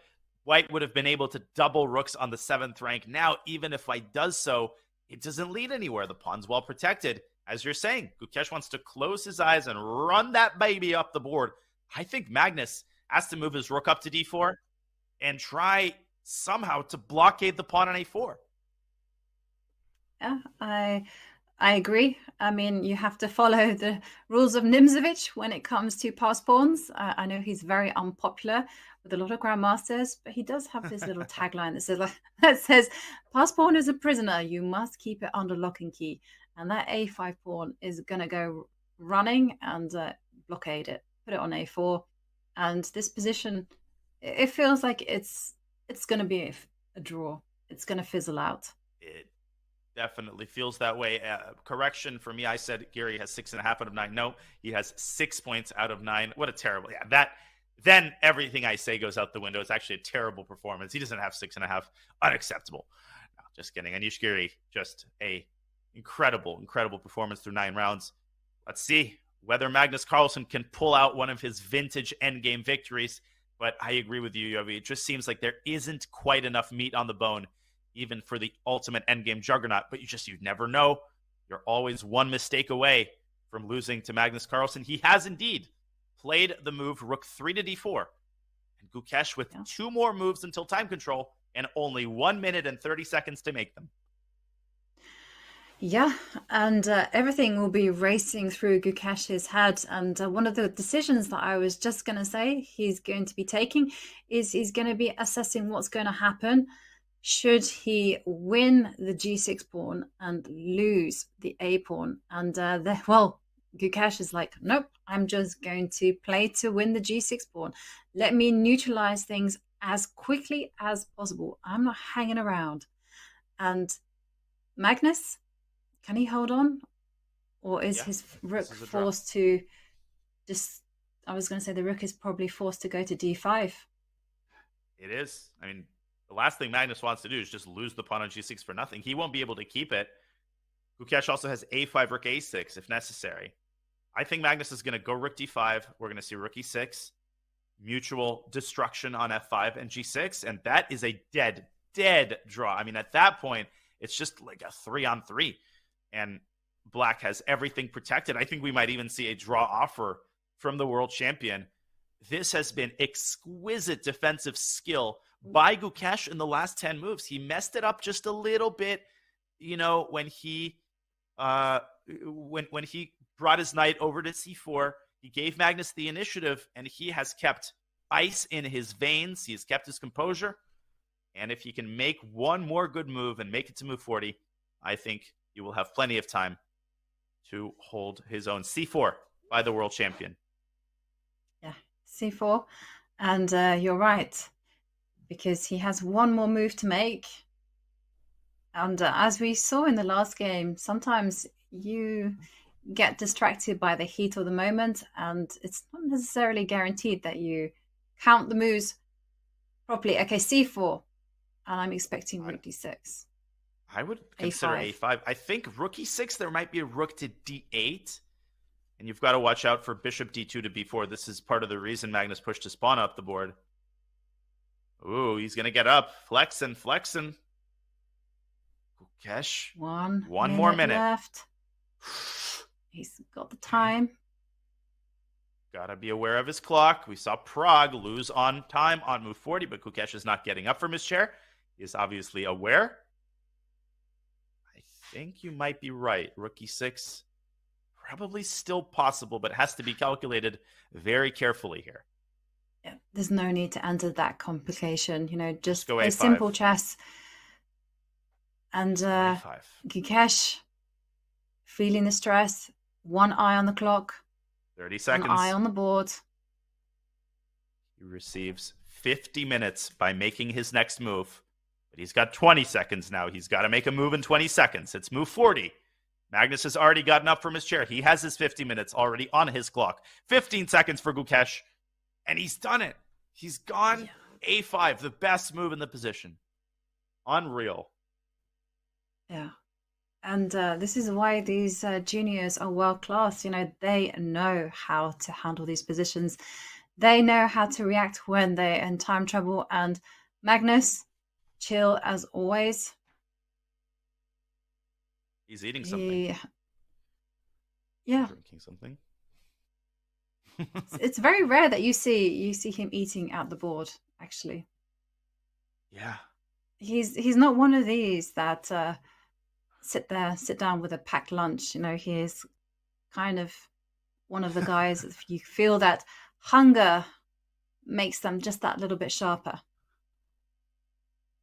white would have been able to double rooks on the 7th rank. Now, even if white does so, it doesn't lead anywhere. The pawn's well protected. As you're saying, Gukesh wants to close his eyes and run that baby up the board. I think Magnus has to move his rook up to d4 and try somehow to blockade the pawn on a4. Yeah, I agree. I mean, you have to follow the rules of Nimzovich when it comes to pass pawns. I know he's very unpopular with a lot of grandmasters, but he does have this little tagline that says, pass pawn is a prisoner. You must keep it under lock and key. And that a5 pawn is going to go running and blockade it, put it on a4. And this position, it feels like it's going to be a draw. It's going to fizzle out. It definitely feels that way. Correction for me, I said Giri has 6.5 out of 9. No, he has 6 points out of 9. What a terrible, then everything I say goes out the window. It's actually a terrible performance. He doesn't have 6.5. Unacceptable. No, just kidding. Anish Giri, just a incredible performance through 9 rounds. Let's see whether Magnus Carlsen can pull out one of his vintage endgame victories. But I agree with you, Yovi. It just seems like there isn't quite enough meat on the bone, even for the ultimate endgame juggernaut. But you never know. You're always one mistake away from losing to Magnus Carlsen. He has indeed played the move rook 3 to d4. And Gukesh with 2 more moves until time control and only 1 minute and 30 seconds to make them. Yeah, and everything will be racing through Gukesh's head. And one of the decisions that I was just going to say he's going to be taking is he's going to be assessing what's going to happen should he win the g6 pawn and lose the a pawn. And Gukesh is like, nope, I'm just going to play to win the g6 pawn. Let me neutralize things as quickly as possible. I'm not hanging around. And Magnus, can he hold on? Or is his rook forced to just... I was going to say the rook is probably forced to go to d5. It is. I mean, the last thing Magnus wants to do is just lose the pawn on g6 for nothing. He won't be able to keep it. Gukesh also has a5, rook a6 if necessary. I think Magnus is going to go rook d5. We're going to see rook e6, mutual destruction on f5 and g6, and that is a dead draw. I mean, at that point, it's just like a 3-on-3. And black has everything protected. I think we might even see a draw offer from the world champion. This has been exquisite defensive skill by Gukesh in the last 10 moves. He messed it up just a little bit, when he when he brought his knight over to c4. He gave Magnus the initiative, and he has kept ice in his veins. He has kept his composure. And if he can make one more good move and make it to move 40, I think he will have plenty of time to hold his own. c4 by the world champion. Yeah, c4. And you're right, because he has one more move to make. And as we saw in the last game, sometimes you get distracted by the heat of the moment, and it's not necessarily guaranteed that you count the moves properly. Okay, c4. And I'm expecting rook d6. I would consider a5. I think rook e6, there might be a rook to d8. And you've got to watch out for bishop d2 to b4. This is part of the reason Magnus pushed his pawn up the board. Ooh, he's going to get up. Flexing. Gukesh. One more minute left. He's got the time. Gotta be aware of his clock. We saw Prague lose on time on move 40, but Gukesh is not getting up from his chair. He is obviously aware. I think you might be right. Rook e6, probably still possible, but has to be calculated very carefully here. Yeah, there's no need to enter that complication. Just go a a5. simple chess. And A5. Gukesh feeling the stress, one eye on the clock, 30 seconds. one eye on the board. He receives 50 minutes by making his next move, but he's got 20 seconds now. He's got to make a move in 20 seconds. It's move 40. Magnus has already gotten up from his chair. He has his 50 minutes already on his clock. 15 seconds for Gukesh, and he's done it. He's gone A5, the best move in the position. Unreal. Yeah. And this is why these juniors are world class. You know, they know how to handle these positions. They know how to react when they're in time trouble. And Magnus, chill as always. He's eating something. Yeah. Drinking something. It's very rare that you see him eating at the board, actually. Yeah. He's not one of these that sit down with a packed lunch. You know, he is kind of one of the guys, if you feel that hunger makes them just that little bit sharper.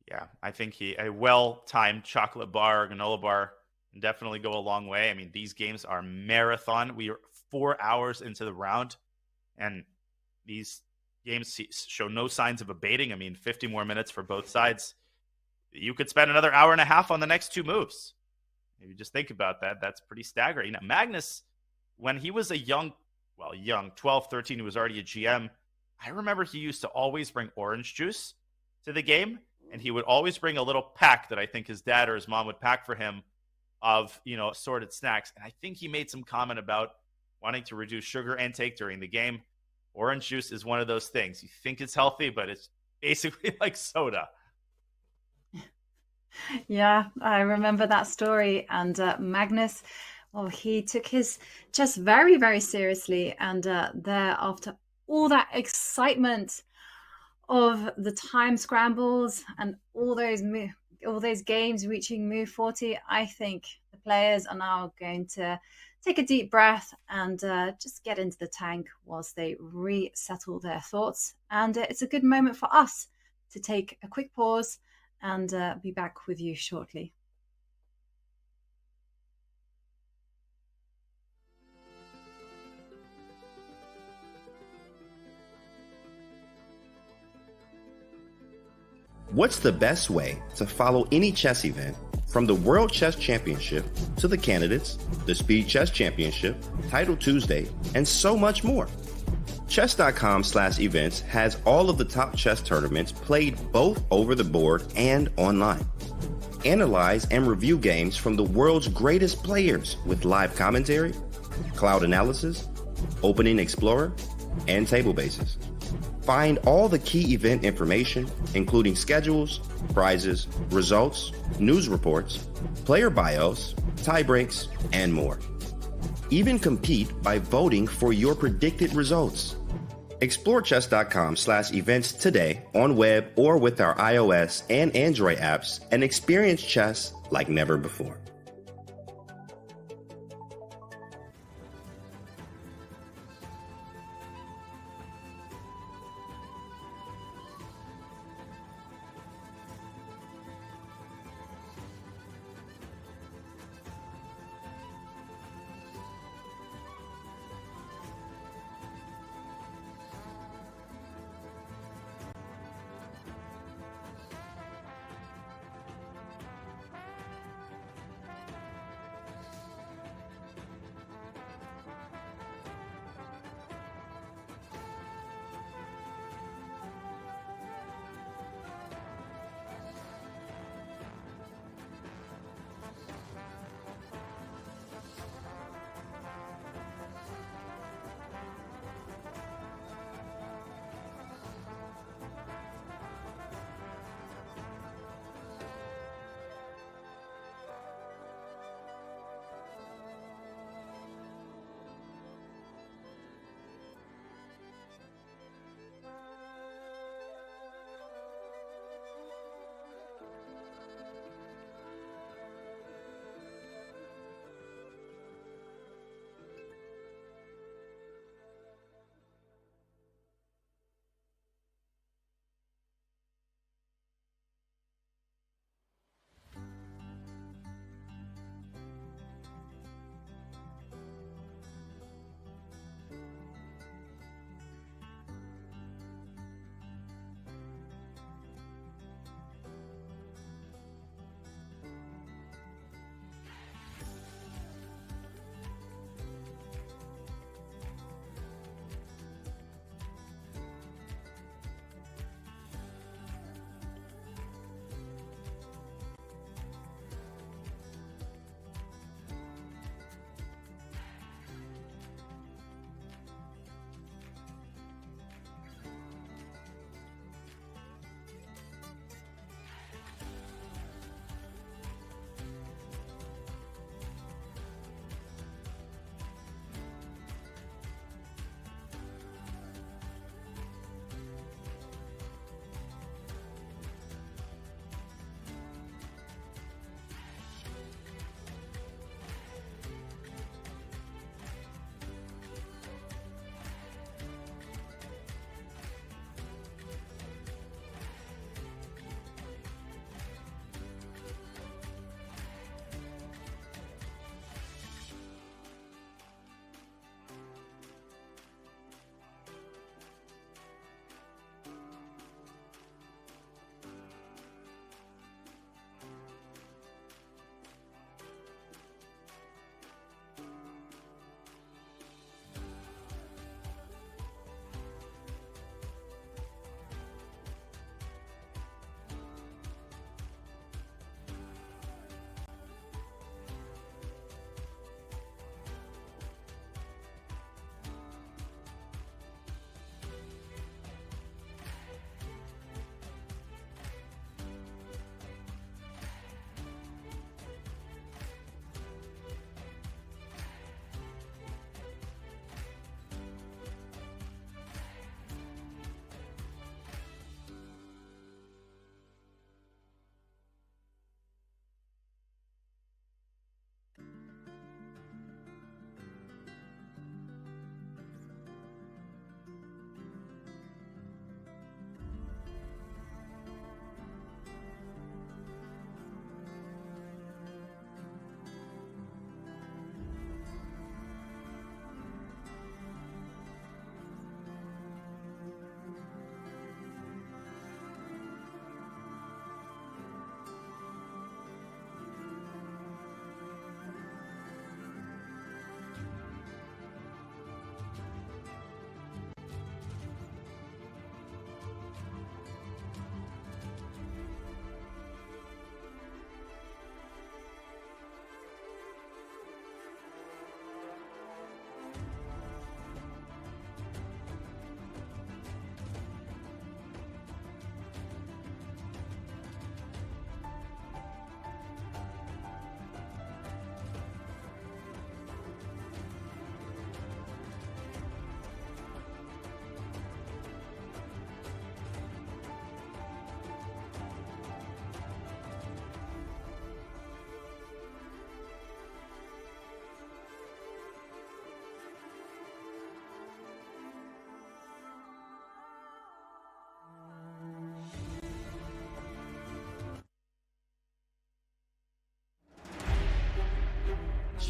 Yeah, I think a well-timed chocolate bar or granola bar can definitely go a long way. I mean, these games are marathon. We are 4 hours into the round, and these games show no signs of abating. I mean, 50 more minutes for both sides. You could spend another hour and a half on the next two moves. If you just think about that, that's pretty staggering. Now, Magnus, when he was a young, 12, 13, he was already a GM. I remember he used to always bring orange juice to the game, and he would always bring a little pack that I think his dad or his mom would pack for him of, assorted snacks. And I think he made some comment about wanting to reduce sugar intake during the game. Orange juice is one of those things. You think it's healthy, but it's basically like soda. Yeah, I remember that story. And Magnus, he took his chess very, very seriously. And there, after all that excitement of the time scrambles and all those games reaching move 40, I think the players are now going to take a deep breath and just get into the tank whilst they resettle their thoughts. And it's a good moment for us to take a quick pause and be back with you shortly. What's the best way to follow any chess event, from the World Chess Championship to the Candidates, the Speed Chess Championship, Title Tuesday, and so much more? Chess.com/events has all of the top chess tournaments played both over the board and online. Analyze and review games from the world's greatest players with live commentary, cloud analysis, Opening Explorer, and table bases. Find all the key event information, including schedules, prizes, results, news reports, player bios, tie breaks, and more. Even compete by voting for your predicted results. Explore chess.com/events today on web or with our iOS and Android apps and experience chess like never before.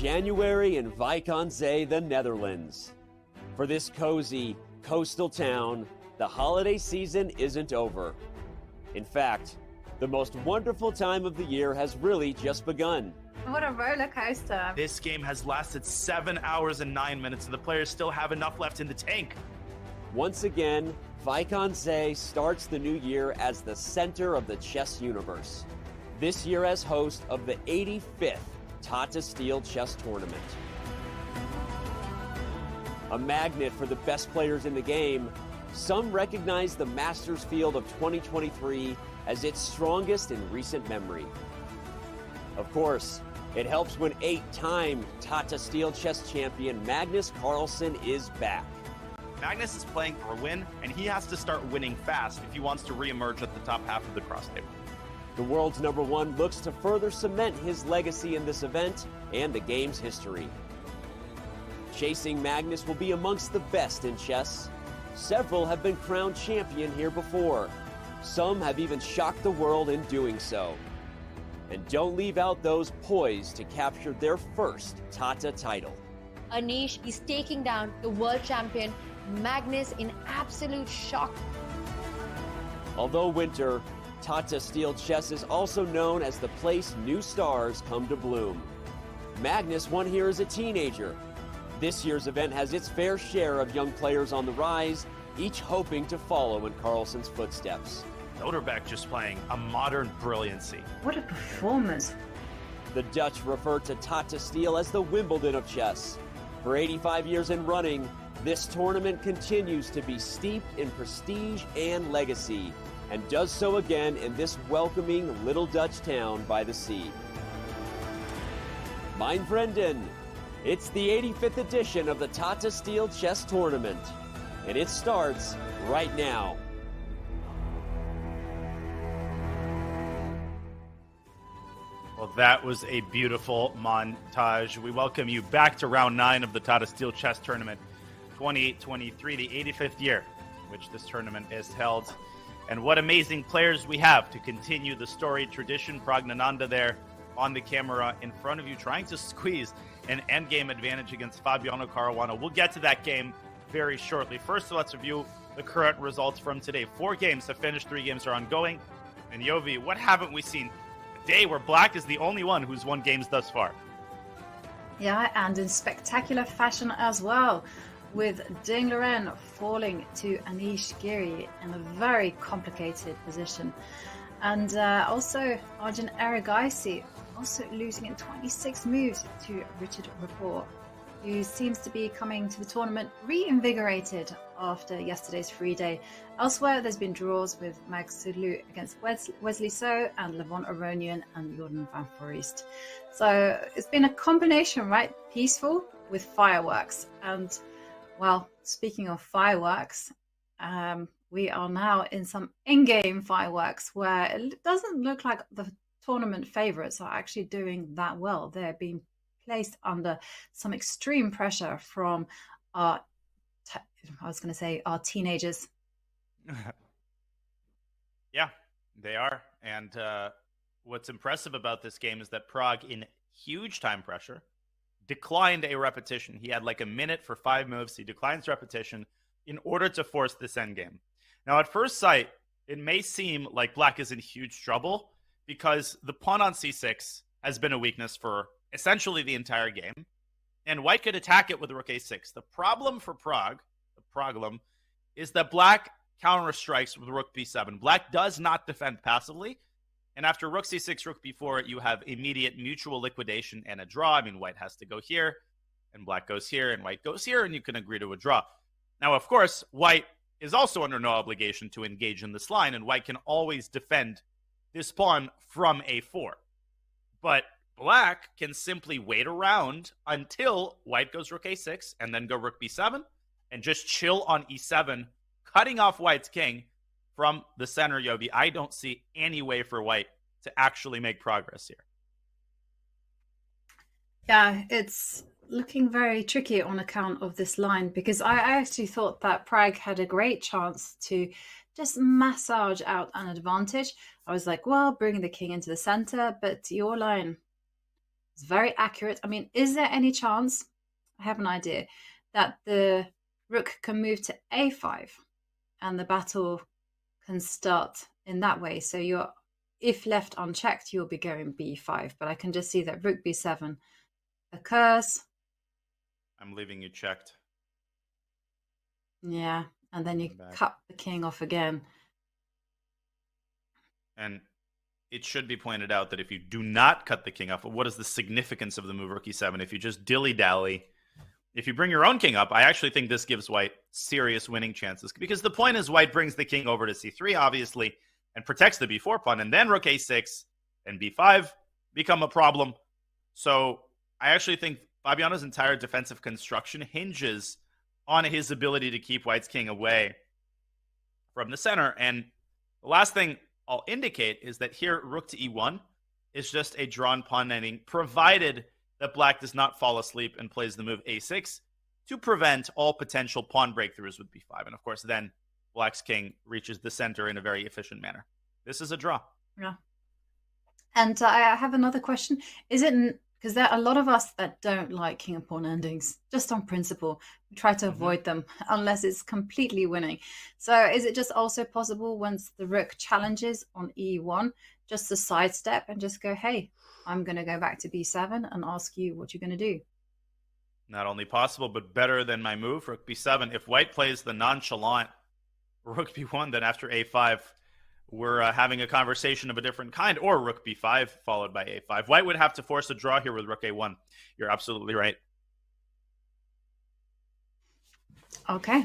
January in Wijk aan Zee, the Netherlands. For this cozy, coastal town, the holiday season isn't over. In fact, the most wonderful time of the year has really just begun. What a roller coaster. This game has lasted 7 hours and 9 minutes, and the players still have enough left in the tank. Once again, Wijk aan Zee starts the new year as the center of the chess universe. This year as host of the 85th Tata Steel Chess Tournament. A magnet for the best players in the game, some recognize the Masters field of 2023 as its strongest in recent memory. Of course, it helps when 8-time Tata Steel chess champion Magnus Carlsen is back. Magnus is playing for a win, and he has to start winning fast if he wants to re-emerge at the top half of the cross table. The world's #1 looks to further cement his legacy in this event and the game's history. Chasing Magnus will be amongst the best in chess. Several have been crowned champion here before. Some have even shocked the world in doing so. And don't leave out those poised to capture their first Tata title. Anish is taking down the world champion Magnus in absolute shock. Although winter, Tata Steel Chess is also known as the place new stars come to bloom. Magnus won here as a teenager. This year's event has its fair share of young players on the rise, each hoping to follow in Carlsen's footsteps. Soderbeck just playing a modern brilliancy. What a performance. The Dutch refer to Tata Steel as the Wimbledon of chess. For 85 years in running, this tournament continues to be steeped in prestige and legacy, and does so again in this welcoming little Dutch town by the sea. Mein Vrienden, it's the 85th edition of the Tata Steel Chess Tournament, and it starts right now. Well, that was a beautiful montage. We welcome you back to round 9 of the Tata Steel Chess Tournament 28-23, the 85th year which this tournament is held. And what amazing players we have to continue the storied tradition. Pragnananda there on the camera in front of you, trying to squeeze an endgame advantage against Fabiano Caruana. We'll get to that game very shortly. First, let's review the current results from today. 4 games have finished, 3 games are ongoing. And Yovi, what haven't we seen? A day where Black is the only one who's won games thus far. Yeah, and in spectacular fashion as well, with Ding Liren falling to Anish Giri in a very complicated position. And also Arjun Erigaisi also losing in 26 moves to Richard Rapport, who seems to be coming to the tournament reinvigorated after yesterday's free day. Elsewhere, there's been draws with Mag Sudlu against Wesley So and Levon Aronian and Jordan van Foreest. So it's been a combination, right? Peaceful with fireworks. And, well, speaking of fireworks, we are now in some in-game fireworks where it doesn't look like the tournament favourites are actually doing that well. They're being placed under some extreme pressure from our teenagers. Yeah, they are. And what's impressive about this game is that Prague, in huge time pressure, declined a repetition. He had like a minute for 5 moves. He declines repetition in order to force this endgame. Now, at first sight, it may seem like Black is in huge trouble because the pawn on c6 has been a weakness for essentially the entire game, and White could attack it with rook a6. The problem for Prague, the problem, is that Black counter strikes with rook b7. Black does not defend passively, and after rook c6, rook b4, you have immediate mutual liquidation and a draw. I mean, White has to go here, and Black goes here, and White goes here, and you can agree to a draw. Now, of course, White is also under no obligation to engage in this line, and White can always defend this pawn from a4. But Black can simply wait around until White goes rook a6 and then go rook b7 and just chill on e7, cutting off White's king from the center, Yobi. I don't see any way for White to actually make progress here. Yeah, it's looking very tricky on account of this line, because I actually thought that Prague had a great chance to just massage out an advantage. I was like, well, bringing the king into the center, but your line It's very accurate. I mean, is there any chance, I have an idea, that the rook can move to a5 and the battle can start in that way? So if left unchecked, you'll be going b5, but I can just see that rook b7 occurs. I'm leaving you checked. Yeah, and then you cut the king off again. And it should be pointed out that if you do not cut the king off, what is the significance of the move rook e7? If you just dilly-dally, if you bring your own king up, I actually think this gives white serious winning chances. Because the point is white brings the king over to c3, obviously, and protects the b4 pawn, and then rook a6 and b5 become a problem. So I actually think Fabiano's entire defensive construction hinges on his ability to keep white's king away from the center. And the last thing I'll indicate is that here rook to e1 is just a drawn pawn ending, provided that black does not fall asleep and plays the move a6 to prevent all potential pawn breakthroughs with b5. And of course, then black's king reaches the center in a very efficient manner. This is a draw. Yeah. And I have another question. Is it, because there are a lot of us that don't like king and pawn endings, just on principle. We try to avoid them unless it's completely winning. So is it just also possible once the rook challenges on e1, just to sidestep and just go, hey, I'm going to go back to b7 and ask you what you're going to do? Not only possible, but better than my move, rook b7. If white plays the nonchalant rook b1, then after a5, we're having a conversation of a different kind, or rook b5 followed by a5. White would have to force a draw here with rook a1. You're absolutely right. Okay.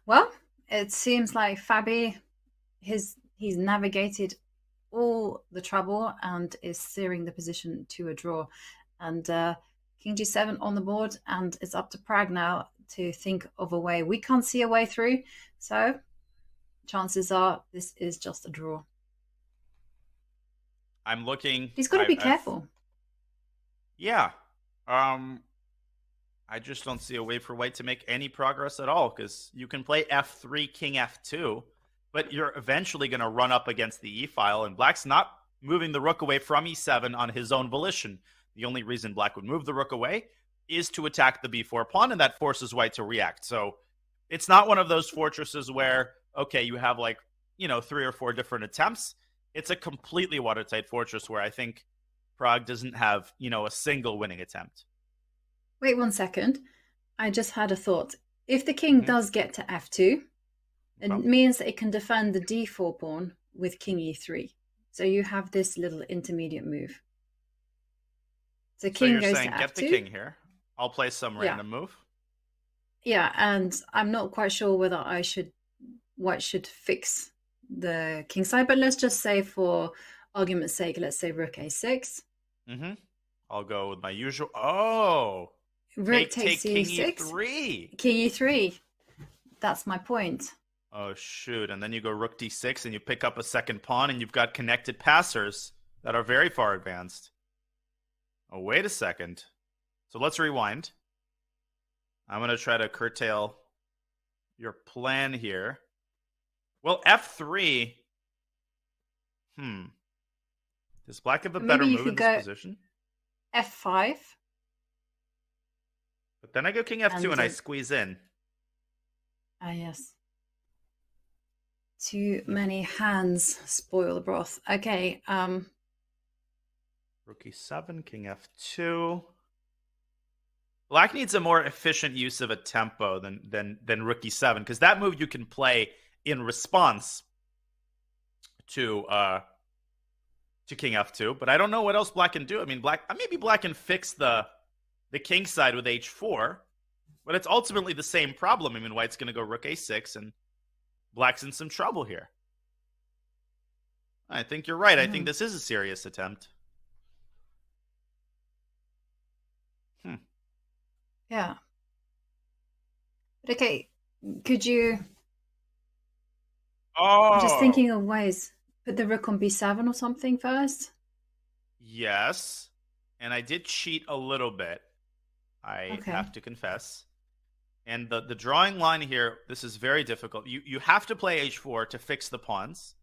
Well, it seems like Fabi, he's navigated all the trouble and is steering the position to a draw. And king g7 on the board, and it's up to Prag now to think of a way. We can't see a way through, so chances are this is just a draw. I'm looking. He's got to be careful. Yeah. I just don't see a way for white to make any progress at all, because you can play f3, king f2, but you're eventually going to run up against the e-file, and black's not moving the rook away from e7 on his own volition. The only reason black would move the rook away is to attack the b4 pawn, and that forces white to react. So it's not one of those fortresses where, okay, you have 3 or 4 different attempts. It's a completely watertight fortress where I think Prague doesn't have, a single winning attempt. Wait 1 second. I just had a thought. If the king does get to f2, it means that it can defend the d4 pawn with king e3. So you have this little intermediate move. So king goes to f2. Get the king here. I'll play some random move. Yeah, and I'm not quite sure whether white should fix the king side, but let's just say for argument's sake, let's say rook a6. I'll go with my usual. Oh, rook takes king e6. e3. King e3. That's my point. Oh, shoot. And then you go rook d6 and you pick up a second pawn and you've got connected passers that are very far advanced. Oh, wait a second. So let's rewind. I'm going to try to curtail your plan here. Well, f3. Does black have a better move in this position? f5. But then I go king f2 and I squeeze in. Ah, yes. Too many hands spoil the broth. Okay. Rook e7, king f2. Black needs a more efficient use of a tempo than rook e7, because that move you can play in response to king f2. But I don't know what else black can do. I mean, maybe black can fix the king side with h4, but it's ultimately the same problem. I mean, white's going to go rook a6, and black's in some trouble here. I think you're right. I think this is a serious attempt. Yeah. But okay, could you... I'm just thinking of ways. Put the rook on b7 or something first? Yes. And I did cheat a little bit. I have to confess. And the drawing line here, this is very difficult. You have to play h4 to fix the pawns.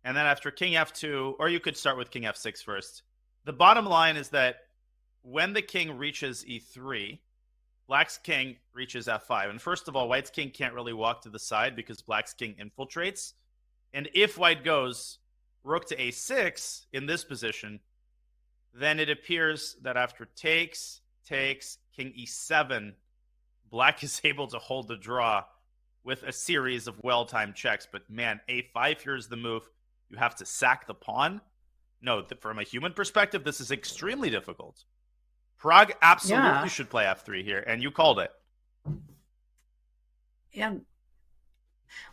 And then after king f2, or you could start with king f6 first. The bottom line is that when the king reaches e3, Black's king reaches f5. And first of all, White's king can't really walk to the side because Black's king infiltrates. And if White goes rook to a6 in this position, then it appears that after takes, king e7, Black is able to hold the draw with a series of well-timed checks. But man, a5 here is the move. You have to sack the pawn. No, from a human perspective, this is extremely difficult. Prague absolutely should play f3 here, and you called it. Yeah.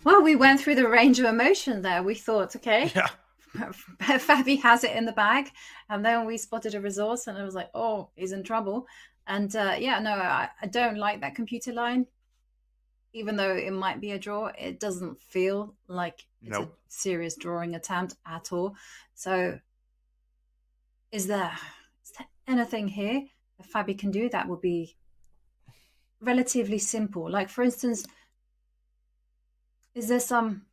Well, we went through the range of emotion there. We thought, okay, Fabi has it in the bag. And then we spotted a resource, and it was like, oh, he's in trouble. And I don't like that computer line. Even though it might be a draw, it doesn't feel like it's a serious drawing attempt at all. So is there anything here that Fabi can do that would be relatively simple? Like, for instance, is there some...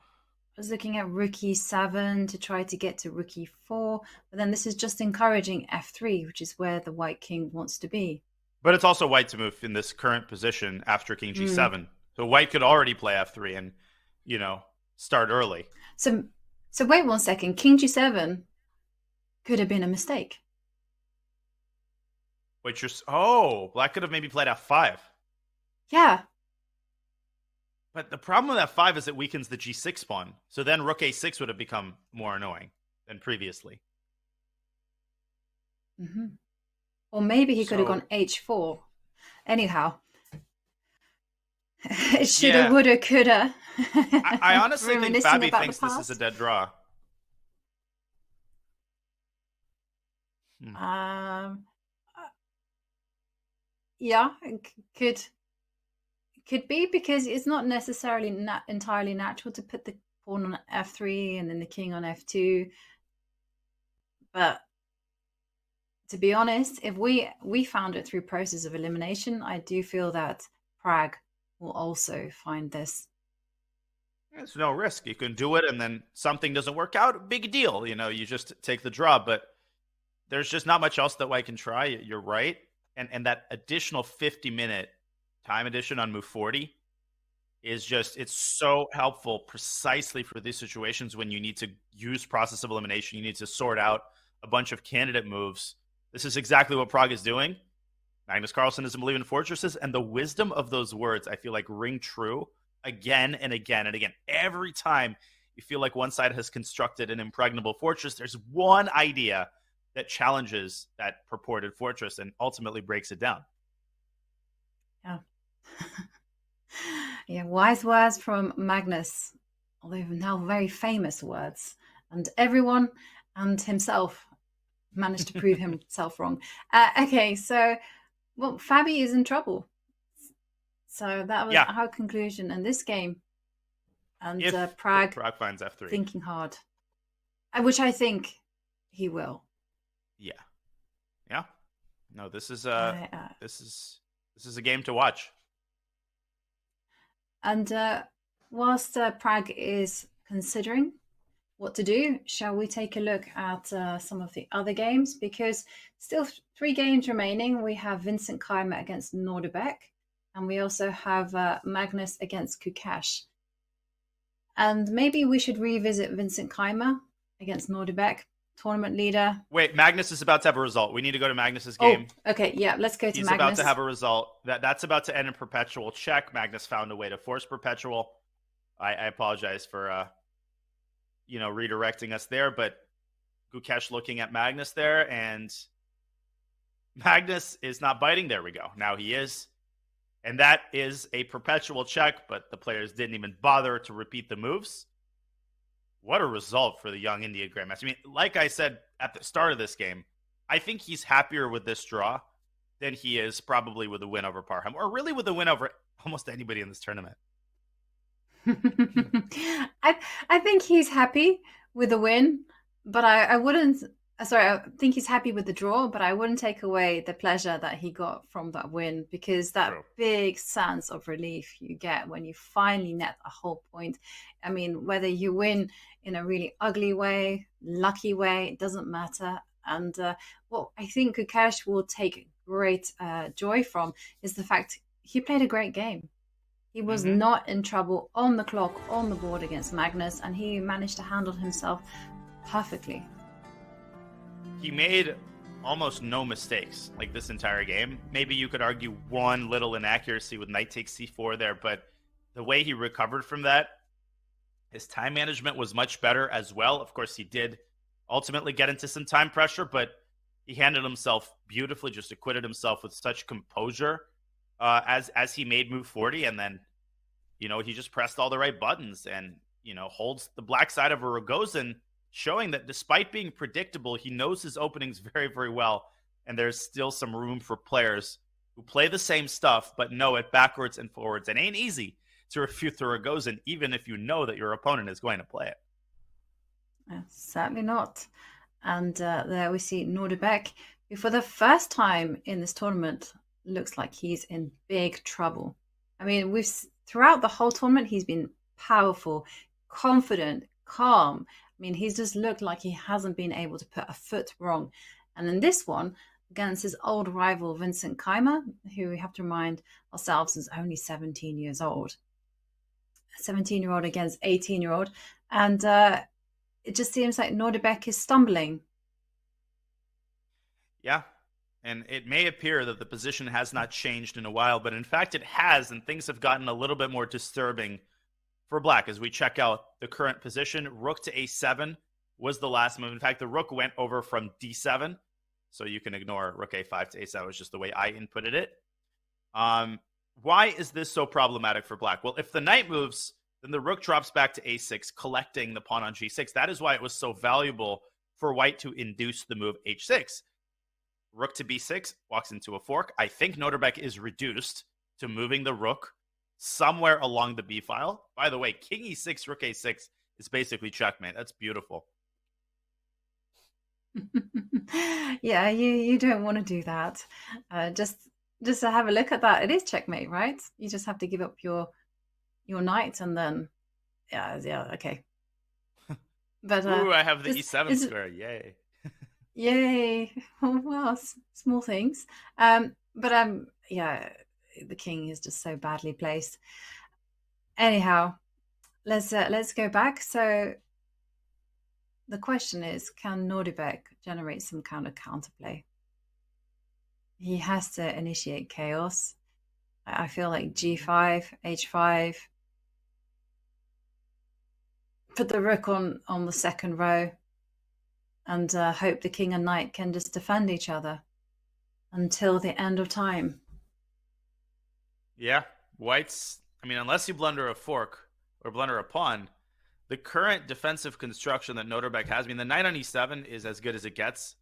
I was looking at rook e7 to try to get to rook e4, but then this is just encouraging f3, which is where the white king wants to be. But it's also White to move in this current position after king g7. So White could already play f3 and, start early. So wait one second. King g7 could have been a mistake. Wait, Black could have maybe played f5. Yeah. But the problem with f5 is it weakens the g6 pawn. So then rook a6 would have become more annoying than previously. Mm-hmm. Or maybe he could have gone h4. Anyhow. It shoulda, woulda, coulda. I honestly think Fabi thinks this is a dead draw. Yeah, it could be, because it's not necessarily entirely natural to put the pawn on f3 and then the king on f2. But to be honest, if we found it through process of elimination, I do feel that Prague will also find this. It's no risk. You can do it, and then something doesn't work out. Big deal. You just take the draw. But there's just not much else that White can try. You're right. And that additional 50-minute time addition on move 40 is it's so helpful precisely for these situations when you need to use process of elimination. You need to sort out a bunch of candidate moves. This is exactly what Prague is doing. Magnus Carlsen doesn't believe in fortresses, and the wisdom of those words, I feel like, ring true again and again and again. Every time you feel like one side has constructed an impregnable fortress, there's one idea that challenges that purported fortress and ultimately breaks it down. Yeah. Yeah, wise words from Magnus, although now very famous words. And everyone and himself managed to prove himself wrong. Okay, so... Well, Fabi is in trouble. So that was our conclusion in this game. And Prague finds f3. Thinking hard. Which I think he will. Yeah. Yeah. No, this is this is a game to watch. And whilst Prague is considering what to do, shall we take a look at some of the other games? Because still 3 games remaining. We have Vincent Keimer against Norderbeck, and we also have Magnus against Gukesh. And maybe we should revisit Vincent Keimer against Norderbeck, tournament leader. Wait, Magnus is about to have a result. We need to go to Magnus's game. Oh, okay, yeah, let's go to He's Magnus. He's about to have a result. That's about to end in perpetual check. Magnus found a way to force perpetual. I apologize for... redirecting us there, but Gukesh looking at Magnus there, and Magnus is not biting. There we go. Now he is. And that is a perpetual check, but the players didn't even bother to repeat the moves. What a result for the young India Grandmaster. I mean, like I said at the start of this game, I think he's happier with this draw than he is probably with a win over Parham, or really with a win over almost anybody in this tournament. I think he's happy with the win, but I wouldn't... Sorry, I think he's happy with the draw, but I wouldn't take away the pleasure that he got from that win, because that big sense of relief you get when you finally net a whole point. I mean, whether you win in a really ugly way, lucky way, it doesn't matter. And what I think Gukesh will take great joy from is the fact he played a great game. He was not in trouble on the clock, on the board against Magnus, and he managed to handle himself perfectly. He made almost no mistakes like this entire game. Maybe you could argue one little inaccuracy with knight takes c4 there, but the way he recovered from that, his time management was much better as well. Of course, he did ultimately get into some time pressure, but he handled himself beautifully, just acquitted himself with such composure as he made move 40. And then, he just pressed all the right buttons and, holds the black side of a Rogozin, showing that despite being predictable, he knows his openings very, very well. And there's still some room for players who play the same stuff, but know it backwards and forwards. It ain't easy to refute the Rogozin, even if you know that your opponent is going to play it. Certainly not. And there we see Nordebek, who for the first time in this tournament looks like he's in big trouble. I mean, throughout the whole tournament, he's been powerful, confident, calm. I mean, he's just looked like he hasn't been able to put a foot wrong. And in this one, against his old rival, Vincent Keimer, who we have to remind ourselves is only 17 years old. 17-year-old against 18-year-old. And it just seems like Nordebek is stumbling. Yeah. And it may appear that the position has not changed in a while, but in fact it has, and things have gotten a little bit more disturbing for black as we check out the current position. Rook to a7 was the last move. In fact, the rook went over from d7, so you can ignore rook a5 to a7. It was just the way I inputted it. Why is this so problematic for black? Well, if the knight moves, then the rook drops back to a6, collecting the pawn on g6. That is why it was so valuable for white to induce the move h6. Rook to b6 walks into a fork. I think Nordebek is reduced to moving the rook somewhere along the b file. By the way, king e6, rook a6 is basically checkmate. That's beautiful. Yeah, you don't want to do that. Just to have a look at that, it is checkmate, right? You just have to give up your knight, and then yeah, okay. But ooh, I have the e7 square. Yay. Yay. Well, small things. But yeah, the king is just so badly placed. Anyhow, let's go back. So the question is, can Nordebek generate some kind of counterplay? He has to initiate chaos. I feel like g5, h5. Put the rook on the second row. And hope the king and knight can just defend each other until the end of time. Yeah, white's, unless you blunder a fork or blunder a pawn, the current defensive construction that Nordebek has, the knight on e7 is as good as it gets,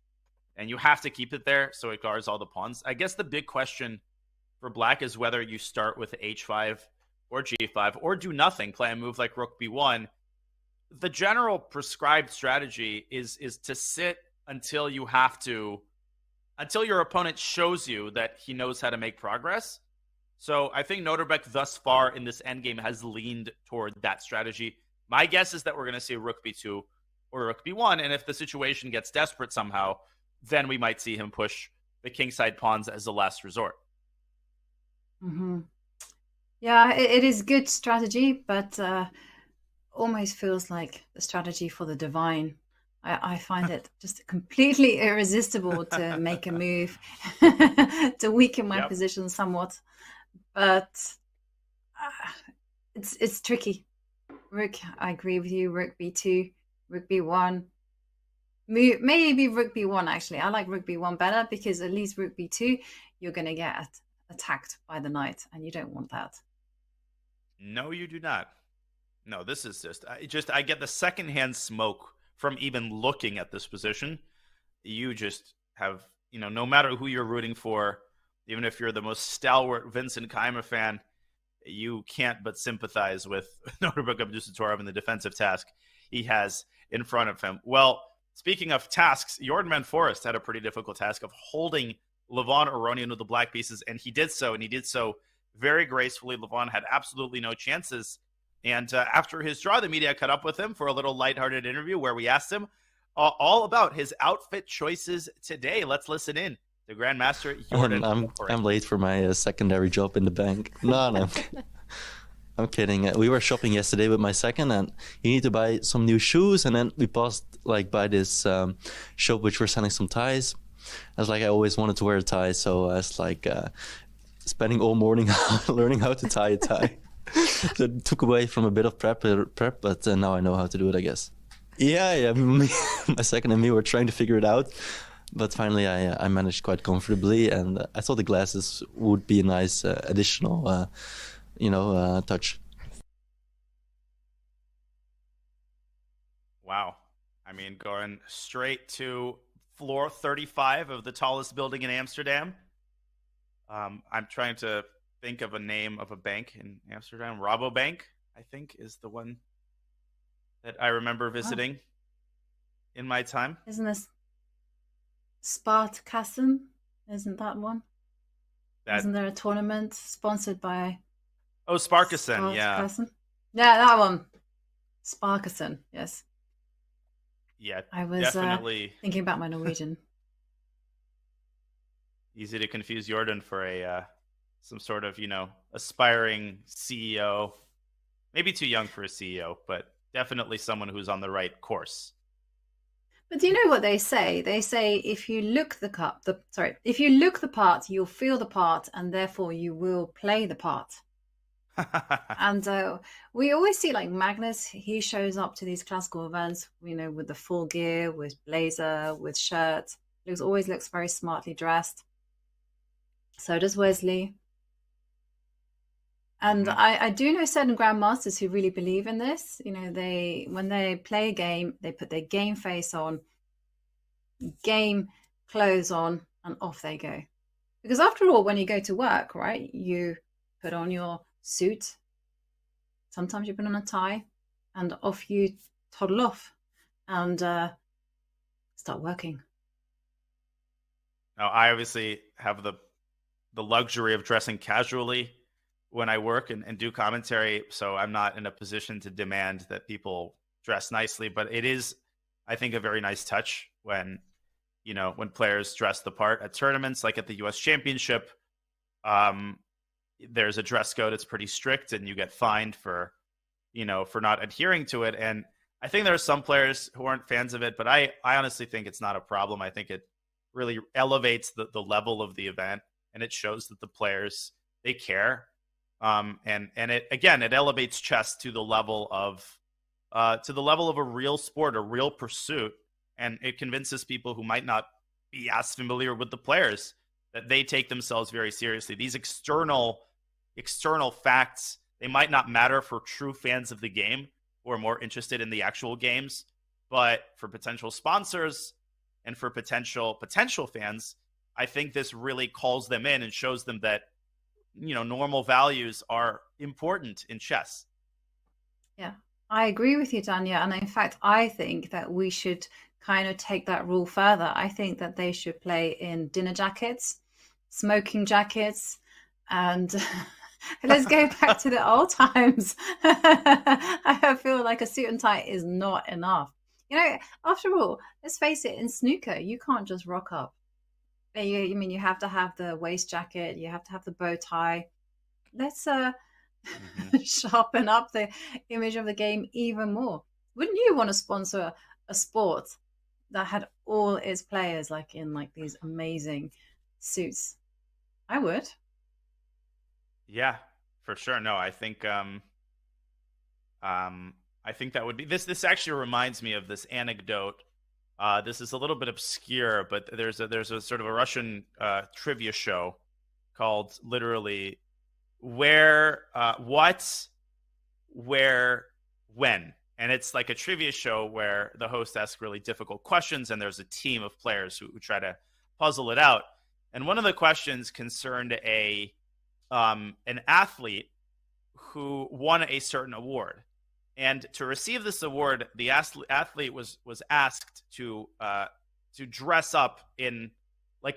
and you have to keep it there so it guards all the pawns. I guess the big question for black is whether you start with h5 or g5 or do nothing, play a move like rook b1. The general prescribed strategy is to sit until your opponent shows you that he knows how to make progress. So I think Nordebek thus far in this endgame has leaned toward that strategy. My guess is that we're going to see rook b2 or rook b1, and if the situation gets desperate somehow, then we might see him push the kingside pawns as a last resort. Mm-hmm. Yeah, it is good strategy, but almost feels like the strategy for the divine. I find it just completely irresistible to make a move to weaken my position somewhat. But it's tricky. Rook, I agree with you. Rook b2, rook b1. Maybe rook b1, actually. I like rook b1 better because at least rook b2, you're going to get attacked by the knight, and you don't want that. No, you do not. No, this is I get the secondhand smoke from even looking at this position. You just have, no matter who you're rooting for, even if you're the most stalwart Vincent Keimer fan, you can't but sympathize with Nordebek Abdusattorov in the defensive task he has in front of him. Well, speaking of tasks, Jordan Van Forest had a pretty difficult task of holding Levon Aronian with the black pieces, and he did so very gracefully. Levon had absolutely no chances. And after his draw, the media caught up with him for a little lighthearted interview where we asked him, all about his outfit choices today. Let's listen in to Grandmaster Jordan. I'm late for my secondary job in the bank. No. I'm kidding. We were shopping yesterday with my second, and you need to buy some new shoes. And then we passed by this shop which were selling some ties. I was like, I always wanted to wear a tie, so I was like spending all morning learning how to tie a tie. So it took away from a bit of prep, but now I know how to do it, I guess. Yeah. My second and me were trying to figure it out, but finally I managed quite comfortably, and I thought the glasses would be a nice additional, touch. Wow. I mean, going straight to floor 35 of the tallest building in Amsterdam. I'm trying to think of a name of a bank in Amsterdam. Rabobank, I think, is the one that I remember visiting in my time. Isn't this Sparkassen? Isn't that one? Isn't there a tournament sponsored by... Oh, Sparkassen, yeah. Yeah, that one. Sparkassen, yes. Yeah, I was definitely thinking about my Norwegian. Easy to confuse Jordan for some sort of, aspiring CEO. Maybe too young for a CEO, but definitely someone who's on the right course. But do you know what they say? They say if you look the part, you'll feel the part, and therefore you will play the part. And we always see like Magnus, he shows up to these classical events, with the full gear, with blazer, with shirt. Always looks very smartly dressed. So does Wesley. And I do know certain grandmasters who really believe in this. When they play a game, they put their game face on, game clothes on, and off they go. Because after all, when you go to work, right, you put on your suit, sometimes you put on a tie, and off you toddle off and start working. Now, I obviously have the luxury of dressing casually when I work and do commentary, so I'm not in a position to demand that people dress nicely, but it is, I think, a very nice touch when players dress the part at tournaments, like at the US Championship. There's a dress code that's pretty strict, and you get fined for not adhering to it. And I think there are some players who aren't fans of it, but I honestly think it's not a problem. I think it really elevates the level of the event, and it shows that the players, they care. And it elevates chess to the level of a real sport, a real pursuit, and it convinces people who might not be as familiar with the players that they take themselves very seriously. These external facts, they might not matter for true fans of the game who are more interested in the actual games, but for potential sponsors and for potential fans, I think this really calls them in and shows them that normal values are important in chess. Yeah, I agree with you, Danya. And in fact, I think that we should kind of take that rule further. I think that they should play in dinner jackets, smoking jackets, and let's go back to the old times. I feel like a suit and tie is not enough. After all, let's face it, in snooker, you can't just rock up. You have to have the waist jacket, you have to have the bow tie. Let's sharpen up the image of the game even more. Wouldn't you want to sponsor a sport that had all its players in these amazing suits? I would. Yeah, for sure. No, I think that would be this actually reminds me of this anecdote. This is a little bit obscure, but there's a sort of a Russian trivia show called literally Where, What, Where, When. And it's like a trivia show where the host asks really difficult questions, and there's a team of players who try to puzzle it out. And one of the questions concerned an athlete who won a certain award. And to receive this award, the athlete was asked to dress up in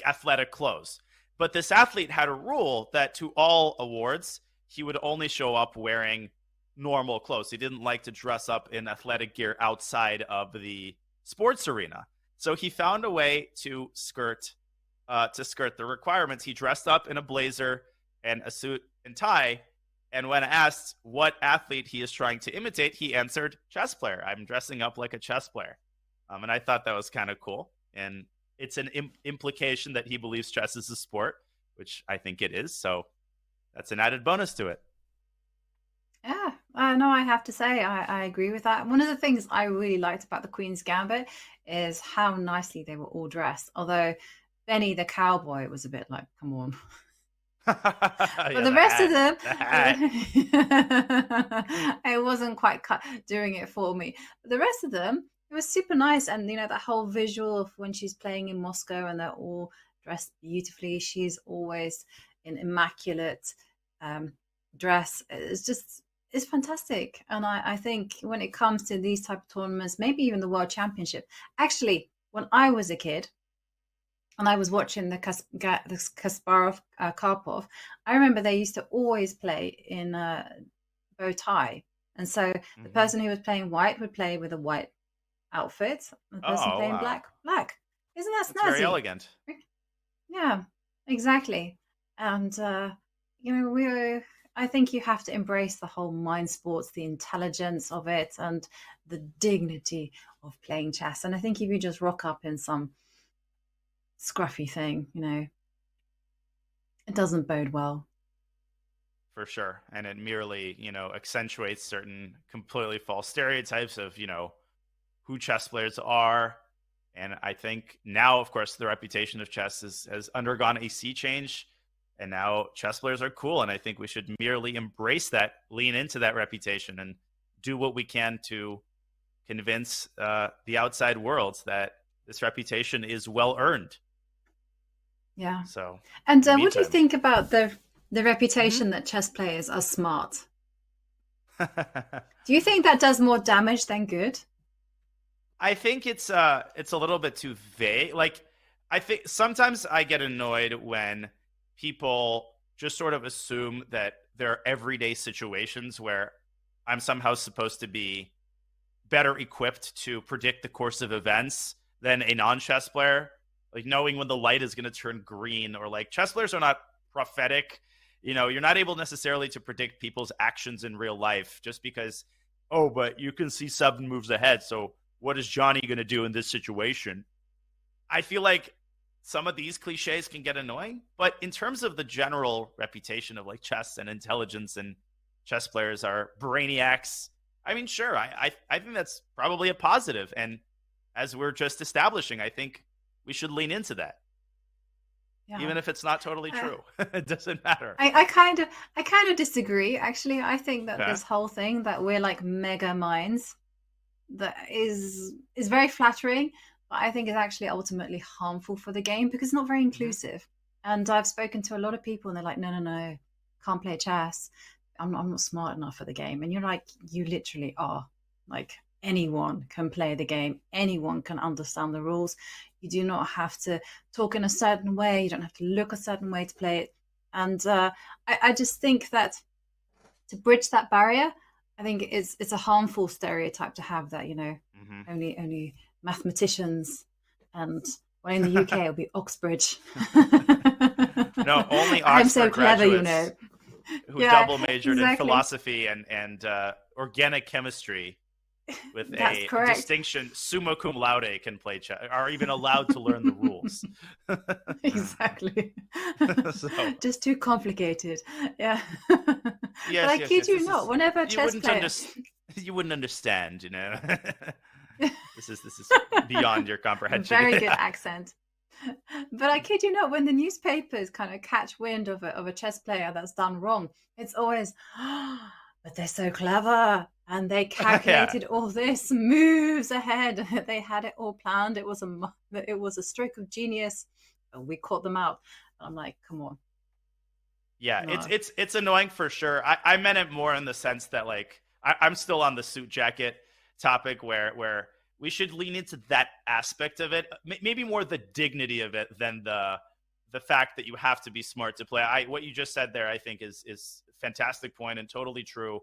athletic clothes. But this athlete had a rule that to all awards, he would only show up wearing normal clothes. He didn't like to dress up in athletic gear outside of the sports arena. So he found a way to skirt the requirements. He dressed up in a blazer and a suit and tie. And when asked what athlete he is trying to imitate, he answered chess player. I'm dressing up like a chess player. And I thought that was kind of cool. And it's an implication that he believes chess is a sport, which I think it is. So that's an added bonus to it. Yeah, no, I have to say, I agree with that. One of the things I really liked about the Queen's Gambit is how nicely they were all dressed. Although Benny the cowboy was a bit like, come on. But the rest of them, it wasn't quite doing it for me. But the rest of them, it was super nice. And, that whole visual of when she's playing in Moscow and they're all dressed beautifully. She's always in immaculate dress. It's fantastic. And I think when it comes to these type of tournaments, maybe even the World Championship, actually, when I was a kid and I was watching the Kasparov Karpov, I remember they used to always play in a bow tie. And so the person who was playing white would play with a white outfit. The person playing black. Isn't that snazzy? That's very elegant. Yeah, exactly. And, I think you have to embrace the whole mind sports, the intelligence of it, and the dignity of playing chess. And I think if you just rock up in some scruffy thing, it doesn't bode well. For sure. And it merely, accentuates certain completely false stereotypes of, who chess players are. And I think now, of course, the reputation of chess has undergone a sea change. And now chess players are cool. And I think we should merely embrace that, lean into that reputation, and do what we can to convince the outside world that this reputation is well earned. Yeah. So, and what do you think about the reputation that chess players are smart? Do you think that does more damage than good? I think it's a little bit too vague. Like, I think sometimes I get annoyed when people just sort of assume that there are everyday situations where I'm somehow supposed to be better equipped to predict the course of events than a non-chess player. Like knowing when the light is going to turn green, or like chess players are not prophetic. You're not able necessarily to predict people's actions in real life just because, but you can see 7 moves ahead. So what is Johnny going to do in this situation? I feel like some of these cliches can get annoying, but in terms of the general reputation of like chess and intelligence, and chess players are brainiacs, I mean, sure, I think that's probably a positive. And as we're just establishing, I think we should lean into that. Yeah. Even if it's not totally true. It doesn't matter. I kind of disagree, actually. I think that this whole thing that we're like mega minds, that is very flattering, but I think is actually ultimately harmful for the game because it's not very inclusive. And I've spoken to a lot of people and they're like, no, can't play chess. I'm not smart enough for the game. And you're like, you literally are. Like, anyone can play the game. Anyone can understand the rules. You do not have to talk in a certain way. You don't have to look a certain way to play it. And I just think that to bridge that barrier, I think it's a harmful stereotype to have that, only mathematicians, and in the UK it'll be Oxbridge. No, only Oxford I'm so clever, graduates who double majored in philosophy and organic chemistry with a distinction summa cum laude can play chess, are even allowed to learn the rules. Exactly. So, just too complicated. Yeah. Yes, but I kid you not, whenever a chess player... you wouldn't understand, This is beyond your comprehension. Very good accent. But I kid you not, when the newspapers kind of catch wind of a chess player that's done wrong, it's always, but they're so clever and they calculated all this moves ahead. They had it all planned. It was a stroke of genius. We caught them out. I'm like, come on. Yeah, no. It's annoying for sure. I meant it more in the sense that like I'm still on the suit jacket topic where we should lean into that aspect of it, maybe more the dignity of it than the fact that you have to be smart to play. What you just said there, I think is a fantastic point and totally true.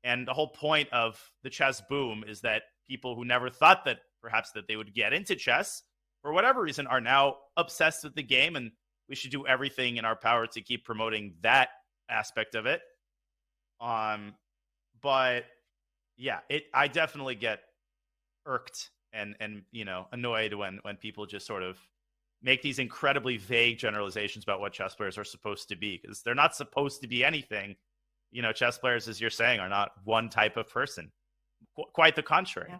And the whole point of the chess boom is that people who never thought that perhaps that they would get into chess, for whatever reason, are now obsessed with the game, and we should do everything in our power to keep promoting that aspect of it. But yeah, I definitely get irked and annoyed when people just sort of make these incredibly vague generalizations about what chess players are supposed to be, because they're not supposed to be anything. Chess players, as you're saying, are not one type of person. Quite the contrary.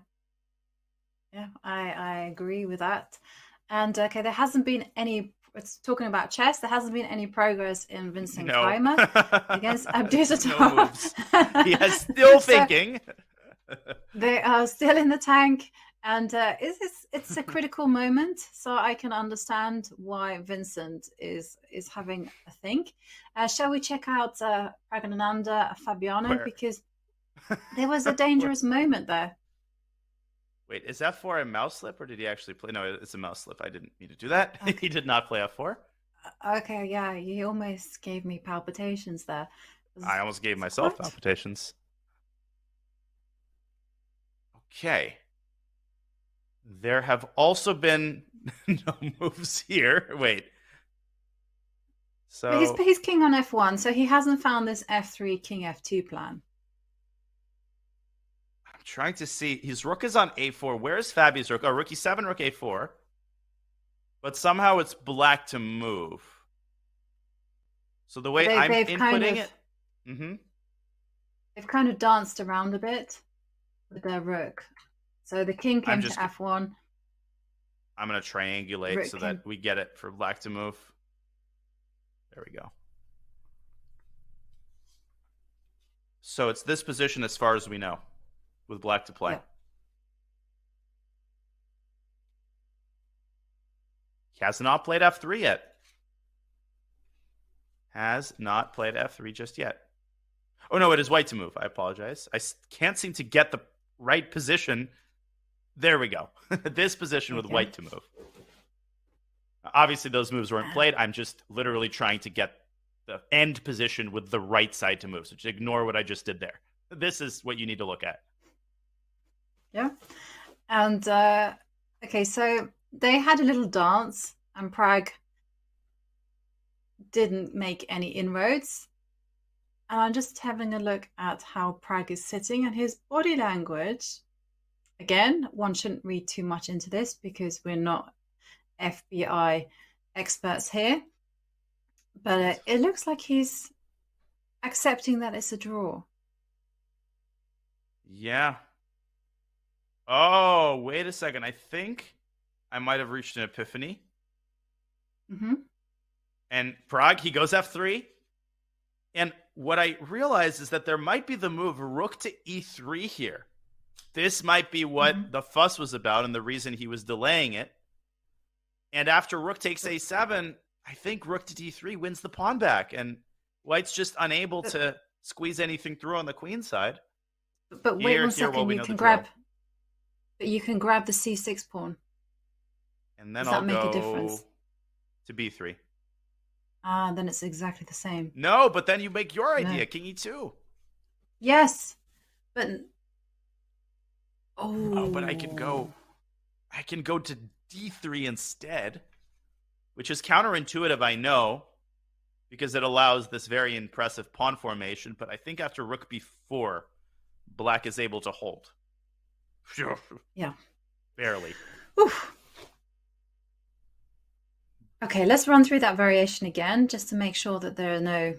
Yeah, I agree with that. And okay, there hasn't been any. It's talking about chess. There hasn't been any progress in Vincent Keimer against Abdusattorov. No he is still thinking. They are still in the tank, and it's a critical moment. So I can understand why Vincent is having a think. Shall we check out Pragnananda Fabiano, because there was a dangerous moment there. Wait, is F4 a mouse slip, or did he actually play? No, it's a mouse slip. I didn't mean to do that. Okay. He did not play F4. Okay, yeah, you almost gave me palpitations there. I almost gave myself palpitations. Okay. There have also been no moves here. Wait. So but he's king on F1, so he hasn't found this F3, king F2 plan. Trying to see, his rook is on A4. Where's Fabi's rook? Oh, rook E7, rook A4. But somehow it's black to move. So the way I'm inputting it... Mm-hmm. They've kind of danced around a bit with their rook. So the king came to F1. I'm going to triangulate so that we get it for black to move. There we go. So it's this position as far as we know, with black to play. Yeah. He has not played F3 yet. Has not played F3 just yet. Oh, no, it is white to move. I apologize. I can't seem to get the right position. There we go. This position with white to move. Obviously, those moves weren't played. I'm just literally trying to get the end position with the right side to move. So just ignore what I just did there. This is what you need to look at. Yeah. And, okay, so they had a little dance, and Pragg didn't make any inroads. And I'm just having a look at how Pragg is sitting and his body language. Again, one shouldn't read too much into this because we're not FBI experts here. But it looks like he's accepting that it's a draw. Yeah. Oh, wait a second. I think I might have reached an epiphany. Mm-hmm. And Pragg, he goes F3. And what I realize is that there might be the move rook to E3 here. This might be what the fuss was about and the reason he was delaying it. And after rook takes A7, I think rook to D3 wins the pawn back. And White's just unable to squeeze anything through on the queen side. But wait 1 second, you can grab the C6 pawn. And then Does that I'll make go a difference? to B3. Then it's exactly the same. No, but then you make your idea, king E2. Yes, but but I can go to D3 instead, which is counterintuitive, I know, because it allows this very impressive pawn formation. But I think after rook B4, black is able to hold. Yeah, barely. Oof. Okay, let's run through that variation again, just to make sure that there are no...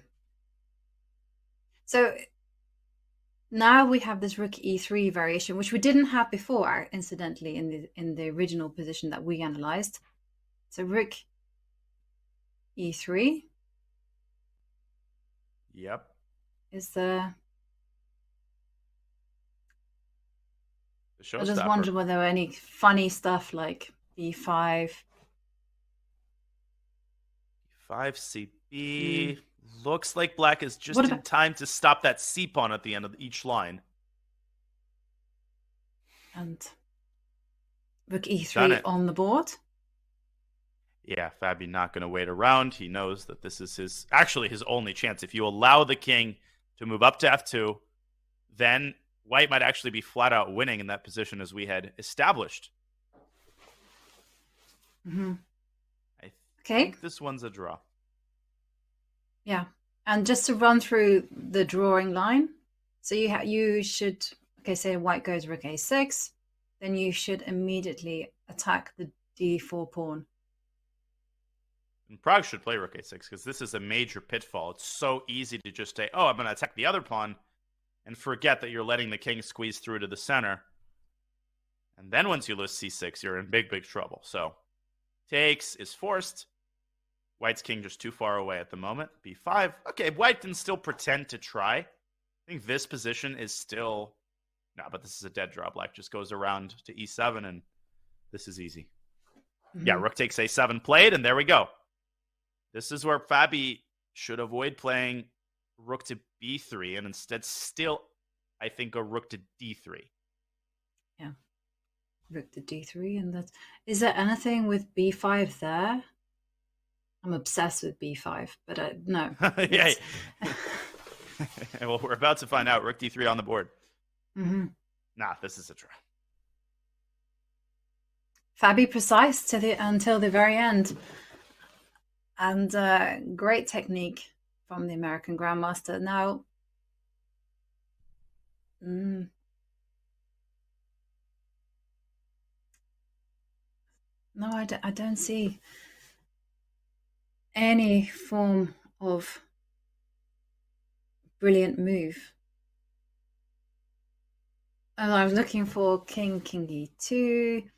So now we have this rook E3 variation, which we didn't have before, incidentally, in the original position that we analyzed. So rook E3. Yep. Is the... showstopper. I just wondered whether there were any funny stuff like B5... 5 CB. Looks like black is just in time to stop that C pawn at the end of each line. And rook E3 on the board. Yeah, Fabi not going to wait around. He knows that this is his only chance. If you allow the king to move up to F2, then White might actually be flat out winning in that position as we had established Mhm. I Okay. think this one's a draw. Yeah. And just to run through the drawing line, so you should, okay, say white goes rook a6, then you should immediately attack the d4 pawn. And Prague should play rook a6 because this is a major pitfall. It's so easy to just say, oh, I'm going to attack the other pawn and forget that you're letting the king squeeze through to the center. And then once you lose c6, you're in big, big trouble. So takes is forced. White's king just too far away at the moment. b5. Okay, White can still pretend to try. I think this position is still... No, but this is a dead draw. Black just goes around to e7, and this is easy. Mhm. Yeah, rook takes a7 played, and there we go. This is where Fabi should avoid playing rook to b3, and instead still, I think, go rook to d3. Yeah. Rook to d3, and that... Is there anything with b5 there? I'm obsessed with b5, but no. Yeah. Well, we're about to find out. Rook d3 on the board. Mm-hmm. Nah, this is a draw. Fabi precise until the very end. And great technique from the American Grandmaster. Now, no, I don't see any form of brilliant move. And I was looking for king e2.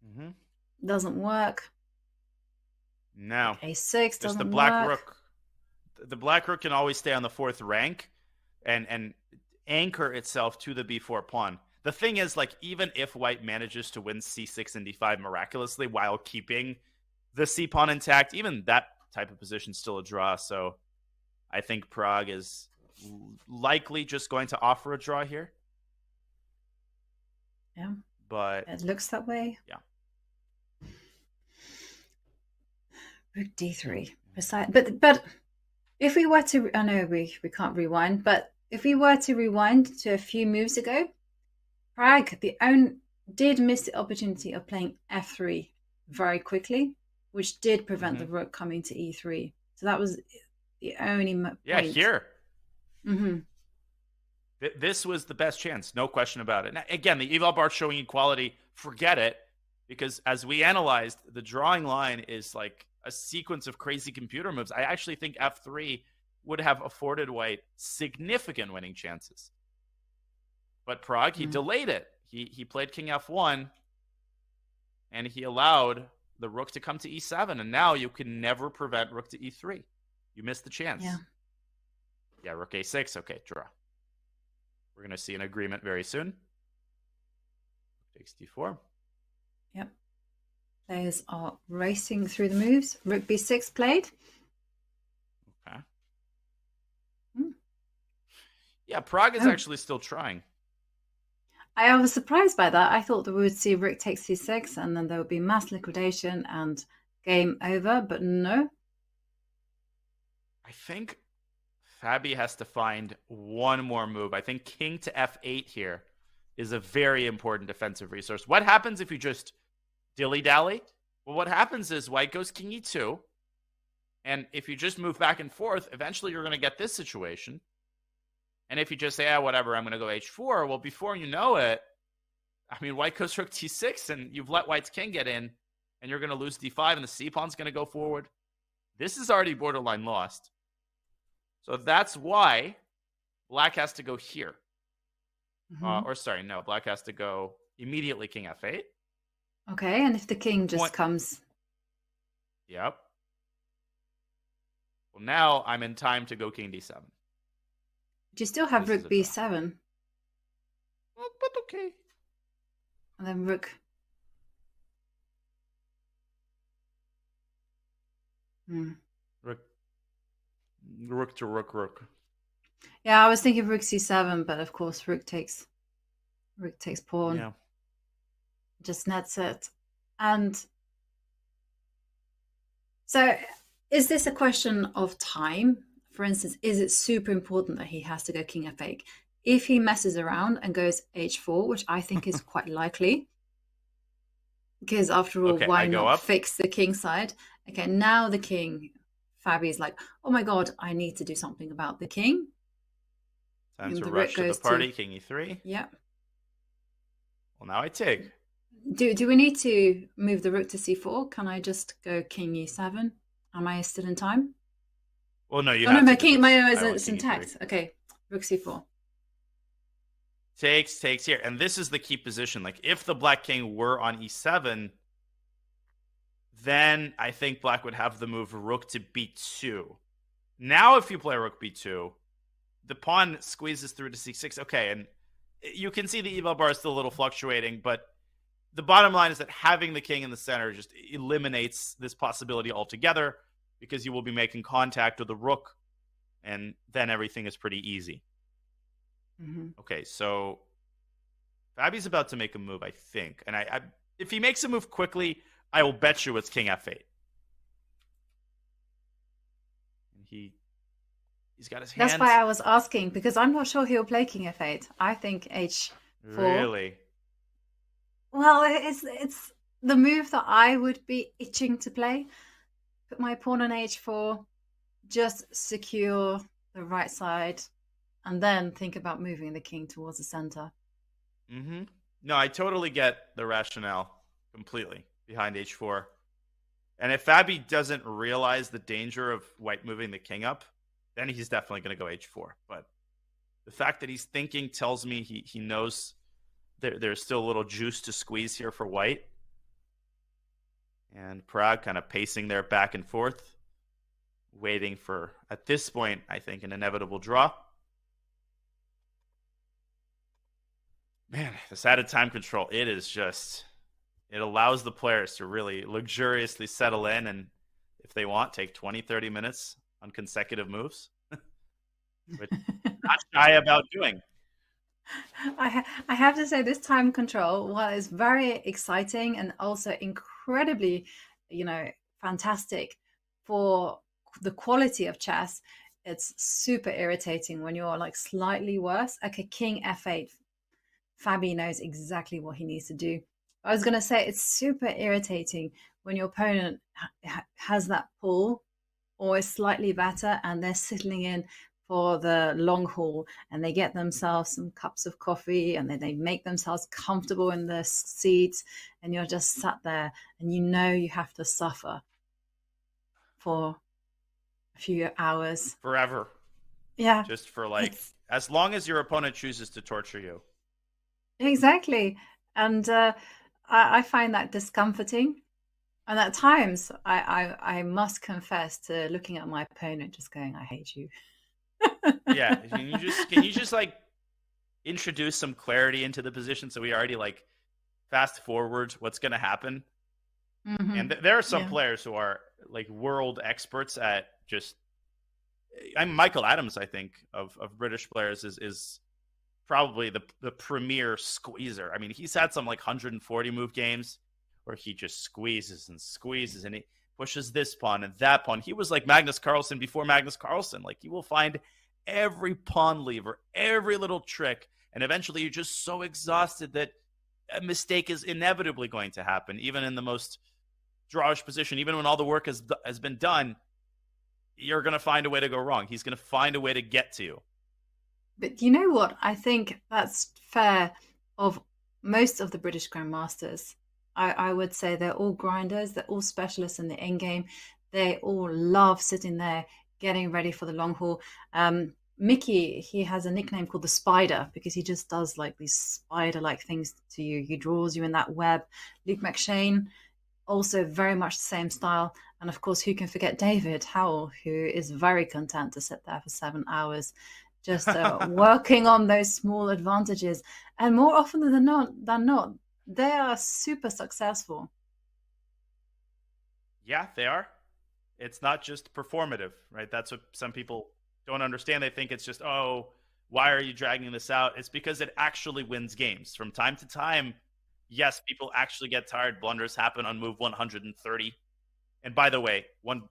Mm-hmm. Doesn't work. No. a6 doesn't Just the black work. rook. The black rook can always stay on the 4th rank and anchor itself to the b4 pawn. The thing is, like, even if white manages to win c6 and d5 miraculously while keeping the c pawn intact, even that type of position is still a draw. So I think Prague is likely just going to offer a draw here. Yeah. But it looks that way. Yeah. Rook d3. But if we were to, I know we can't rewind, but if we were to rewind to a few moves ago, Prague did miss the opportunity of playing f3 very quickly, which did prevent the rook coming to e3. So that was the only point. Yeah, here. Mm-hmm. This was the best chance, no question about it. Now, again, the eval bar showing equality, forget it, because as we analyzed, the drawing line is like a sequence of crazy computer moves. I actually think f3 would have afforded white significant winning chances. But Prague, he delayed it. He played king f1, and he allowed the rook to come to e7, and now you can never prevent rook to e3. You missed the chance. Yeah, rook a6. Okay, draw. We're going to see an agreement very soon. Takes d4. Yep. Players are racing through the moves. Rook b6 played. Okay. Yeah, Prague is actually still trying. I was surprised by that. I thought that we would see rook takes c6 and then there would be mass liquidation and game over, but no. I think Fabi has to find one more move. I think king to f8 here is a very important defensive resource. What happens if you just dilly-dally? Well, what happens is white goes king e2, and if you just move back and forth, eventually you're going to get this situation. And if you just say, whatever, I'm going to go h4, well, before you know it, I mean, white goes rook t6, and you've let white's king get in, and you're going to lose d5, and the c-pawn's going to go forward. This is already borderline lost. So that's why black has to go here. Black has to go immediately king f8. Okay, and if the king just comes... Yep. Well, now I'm in time to go king d7. Do you still have rook b7? Well, but okay. And then rook... Rook to rook. Yeah, I was thinking rook c7, but of course rook takes pawn. Yeah. Just nets it. And so is this a question of time? For instance, is it super important that he has to go king f8? If he messes around and goes h4, which I think is quite likely, Because after all, Okay, why I go not up. fix the king side? Okay, now the king, Fabi's like, oh my god, I need to do something about the king. Time And to the rush rook to the goes party. King e3. Yeah. Well, now I take. Do we need to move the rook to c4? Can I just go king e7? Am I still in time? Well, no, you Oh have no, to. 'cause my I want is king e3. intact. Okay, rook c4. Takes here. And this is the key position. Like, if the black king were on e7, then I think black would have the move rook to b2. Now, if you play rook b2, the pawn squeezes through to c6. Okay, and you can see the eval bar is still a little fluctuating, but the bottom line is that having the king in the center just eliminates this possibility altogether, because you will be making contact with the rook, and then everything is pretty easy. Mm-hmm. Okay, so Fabi's about to make a move, I think. And I if he makes a move quickly, I will bet you it's king f8. And he's got his hands. That's why I was asking, because I'm not sure he'll play king f8. I think h4. Really? Well, it's the move that I would be itching to play. Put my pawn on h4, just secure the right side, and then think about moving the king towards the center. Mm-hmm. No, I totally get the rationale completely behind h4. And if Fabi doesn't realize the danger of white moving the king up, then he's definitely going to go h4. But the fact that he's thinking tells me he knows there's still a little juice to squeeze here for white. And Prague kind of pacing there back and forth, waiting for, at this point, I think, an inevitable draw. Man, this added time control, it allows the players to really luxuriously settle in, and if they want, take 20, 30 minutes on consecutive moves, which I'm not shy about doing. I have to say, this time control, while it's very exciting and also incredibly, fantastic for the quality of chess, it's super irritating when you're like slightly worse. Okay, king f8. Fabi knows exactly what he needs to do. I was going to say, it's super irritating when your opponent has that pull or is slightly better and they're settling in for the long haul, and they get themselves some cups of coffee and then they make themselves comfortable in their seats, and you're just sat there and you have to suffer for a few hours. Forever. Yeah. Just for as long as your opponent chooses to torture you. Exactly. And I find that discomforting. And at times, I must confess to looking at my opponent, just going, I hate you. Yeah. Can you just like introduce some clarity into the position so we already like fast forward what's going to happen? Mm-hmm. And there are some players who are like world experts at just. I'm Michael Adams, I think, of British players is probably the premier squeezer. I mean, he's had some like 140 move games where he just squeezes and squeezes and he pushes this pawn and that pawn. He was like Magnus Carlsen before Magnus Carlsen. Like, you will find every pawn lever, every little trick, and eventually you're just so exhausted that a mistake is inevitably going to happen, even in the most drawish position. Even when all the work has been done, you're going to find a way to go wrong. He's going to find a way to get to you. But you know what? I think that's fair of most of the British Grandmasters. I would say they're all grinders. They're all specialists in the end game. They all love sitting there, getting ready for the long haul. Mickey, he has a nickname called the Spider because he just does like these spider-like things to you. He draws you in that web. Luke McShane, also very much the same style. And of course, who can forget David Howell, who is very content to sit there for 7 hours, just working on those small advantages. And more often than not, they are super successful. Yeah, they are. It's not just performative, right? That's what some people don't understand. They think it's just, oh, why are you dragging this out? It's because it actually wins games. From time to time, yes, people actually get tired. Blunders happen on move 130. And by the way, one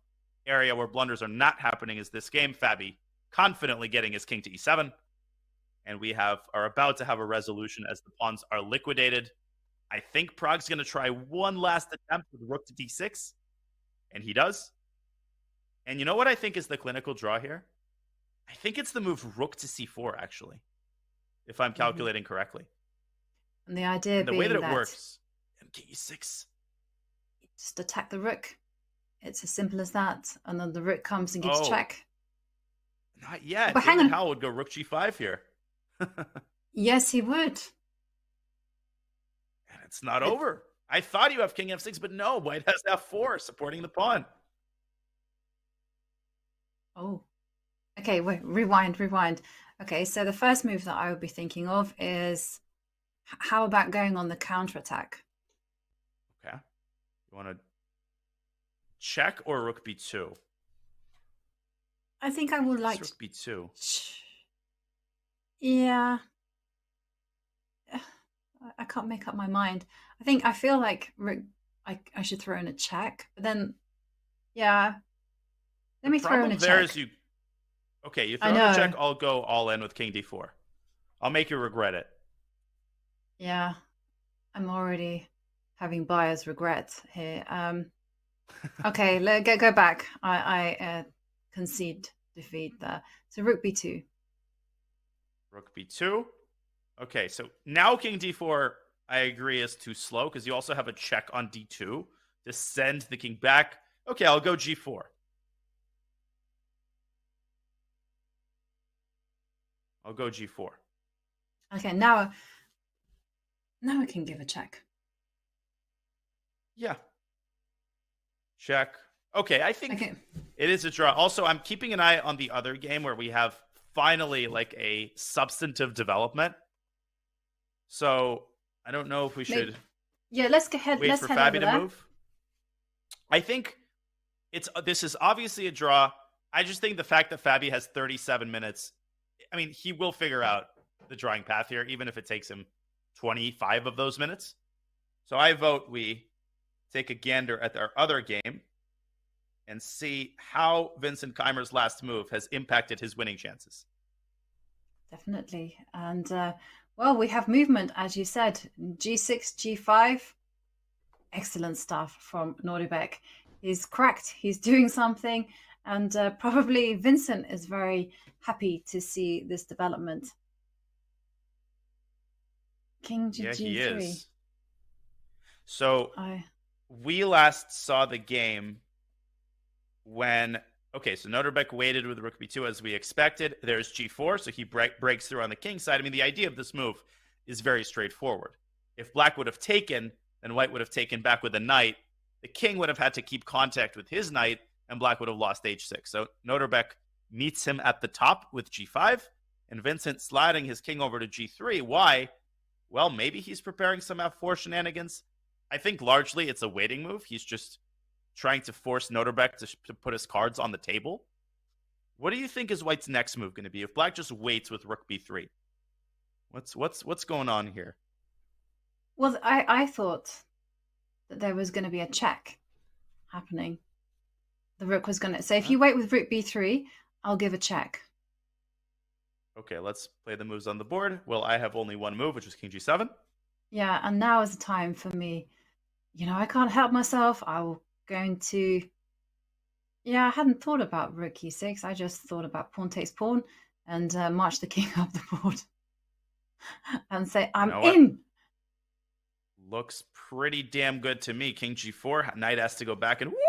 area where blunders are not happening is this game. Fabi confidently getting his king to e7. And we are about to have a resolution as the pawns are liquidated. I think Prague's going to try one last attempt with rook to d6, and he does. And you know what I think is the clinical draw here? I think it's the move rook to c4, actually, if I'm calculating correctly. And the idea And the being way that it that works, and king e6. just attack the rook. It's as simple as that. And then the rook comes and gives Oh. check. Not yet. But hang David on. Howell would go rook g5 here. Yes, he would. And it's not over. I thought you have king f6, but no, white has f4 supporting the pawn. Oh. Okay, wait, rewind. Okay, so the first move that I would be thinking of is how about going on the counterattack? Okay. You want to check or rook b2? I think I would like Rook b2. Yeah. I can't make up my mind. I feel like I should throw in a check, but then yeah. Let me throw in a check. There is you. Okay, you throw in a check, I'll go all in with king d4. I'll make you regret it. Yeah. I'm already having buyer's regret here. Okay, go back. I concede defeat there. So rook b2. Rook b2. Okay, so now king d4, I agree, is too slow because you also have a check on d2 to send the king back. Okay, I'll go g4. I'll go g4. Okay, now I can give a check. Yeah. Check. Okay, I think it is a draw. Also, I'm keeping an eye on the other game where we have finally like a substantive development. So I don't know if we should. Yeah, let's go ahead. Wait Let's for head Fabi over to there. move. I think this is obviously a draw. I just think the fact that Fabi has 37 minutes, I mean, he will figure out the drawing path here, even if it takes him 25 of those minutes. So I vote we take a gander at our other game and see how Vincent Keimer's last move has impacted his winning chances. Definitely. And well, we have movement, as you said, g6, g5. Excellent stuff from Nordebek. He's cracked. He's doing something. And probably Vincent is very happy to see this development. King to g3. He is. So we last saw the game when, okay, so Nordebek waited with rook b2 as we expected. There's g4, so he breaks through on the king side. I mean, the idea of this move is very straightforward. If black would have taken, then white would have taken back with a knight. The king would have had to keep contact with his knight, and black would have lost h6. So Nordebek meets him at the top with g5, and Vincent sliding his king over to g3. Why? Well, maybe he's preparing some f4 shenanigans. I think largely it's a waiting move. He's just trying to force Nordebek to put his cards on the table. What do you think is white's next move going to be if black just waits with rook b3? What's going on here? Well, I thought that there was going to be a check happening. The rook was going to... So if you wait with rook b3, I'll give a check. Okay, let's play the moves on the board. Well, I have only one move, which is king g7. Yeah, and now is the time for me. You know, I can't help myself. I'm going to... Yeah, I hadn't thought about rook e6. I just thought about pawn takes pawn and march the king up the board. And say, I'm in! Looks pretty damn good to me. King g4, knight has to go back and whoop!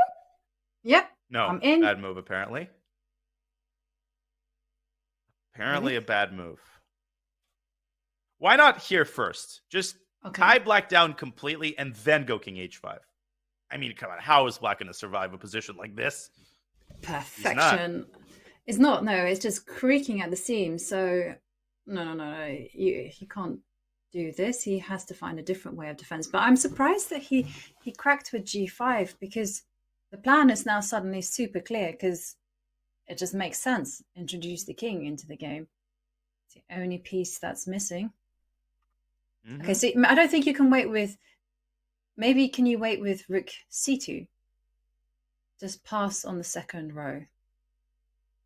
Yep, no, I'm in. Bad move, apparently. Apparently a bad move. Why not here first? Just tie black down completely and then go king h5. I mean, come on, how is black going to survive a position like this? Perfection. It's not, no, it's just creaking at the seams. So, no. He can't do this. He has to find a different way of defense. But I'm surprised that he cracked with g5 because the plan is now suddenly super clear because it just makes sense. Introduce the king into the game. It's the only piece that's missing. Mm-hmm. Okay, so I don't think you can wait with... Maybe can you wait with rook c2? Just pass on the second row.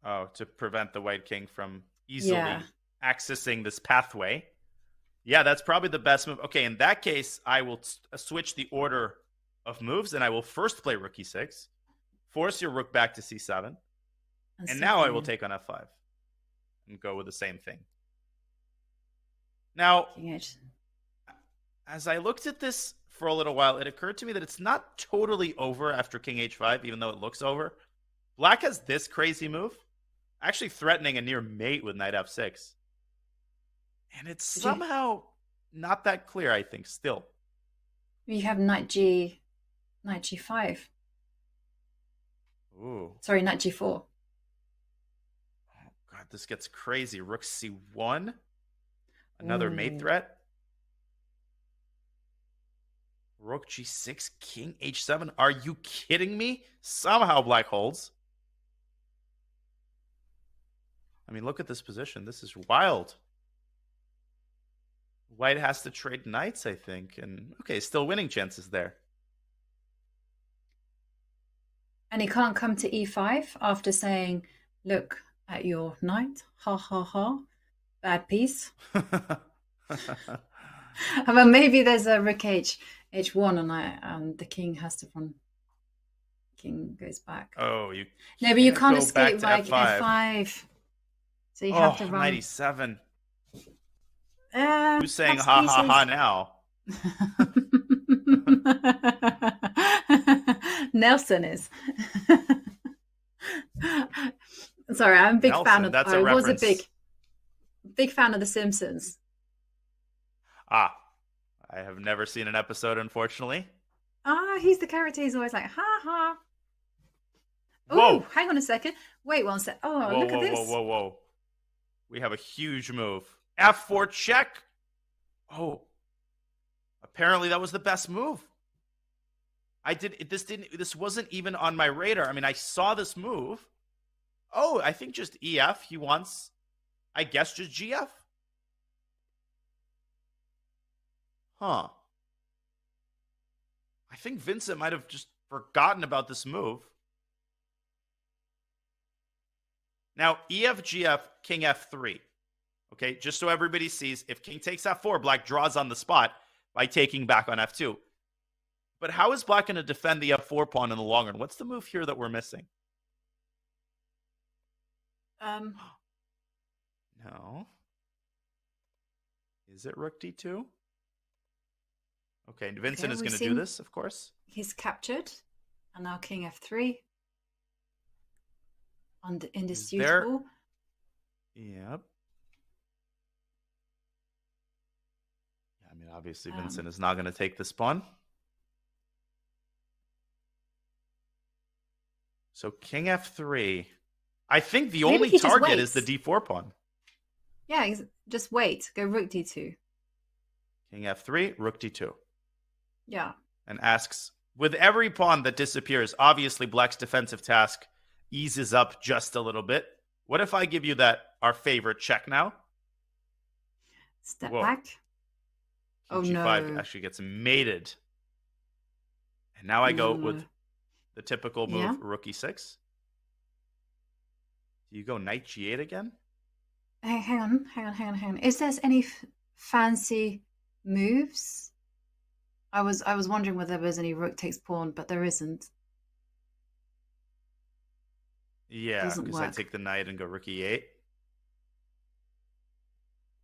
Oh, to prevent the white king from easily accessing this pathway. Yeah, that's probably the best move. Okay, in that case, I will switch the order of moves, and I will first play rook e6, force your rook back to c7, and now I will take on f5 and go with the same thing. Now, as I looked at this for a little while, it occurred to me that it's not totally over after king h5, even though it looks over. Black has this crazy move, actually threatening a near mate with knight f6. And it's somehow not that clear, I think, still. You have knight g5. Ooh. Sorry, knight g4. Oh, God, this gets crazy. Rook c1. Another mate threat. Rook g6, king h7. Are you kidding me? Somehow Black holds. I mean, look at this position. This is wild. White has to trade knights, I think. And, okay, still winning chances there. And he can't come to e5 after saying, look at your knight. Ha, ha, ha. Bad piece. Well, maybe there's a rook h1 and the king has to run. King goes back. Oh, you no, but you can't escape like f5. So you have to run. Knight e7. Who's saying ha ha ha now? Nelson is. Sorry, I'm a big fan of. I was a big fan of The Simpsons. I have never seen an episode, unfortunately. He's the character. He's always like ha ha. Oh, hang on a second. Wait one sec. Oh, look at this. Whoa. We have a huge move. F4 check. Oh, apparently that was the best move. This wasn't even on my radar. I mean, I saw this move. Oh, I think just EF. He wants, I guess, just GF. Huh. I think Vincent might have just forgotten about this move. Now, EF, GF, King F3. Okay, just so everybody sees, if King takes F4, Black draws on the spot by taking back on F2. But how is Black going to defend the F4 pawn in the long run? What's the move here that we're missing? No. Is it Rook D2? Okay, Vincent is going to do this, of course. He's captured. And now King F3. Indisputable. Yep. I mean, obviously, Vincent is not going to take this pawn. So King F3. I think the only target is the D4 pawn. Yeah, just wait. Go Rook D2. King F3, Rook D2. Yeah. And asks, with every pawn that disappears, obviously Black's defensive task eases up just a little bit. What if I give you our favorite check now? Step back. King G5 actually gets mated. And now I go with the typical move, Rook E6. Do you go Knight G8 again? Hang on. Is there any fancy moves? I was wondering whether there was any Rook takes pawn, but there isn't. Yeah, because I take the knight and go Rook E8.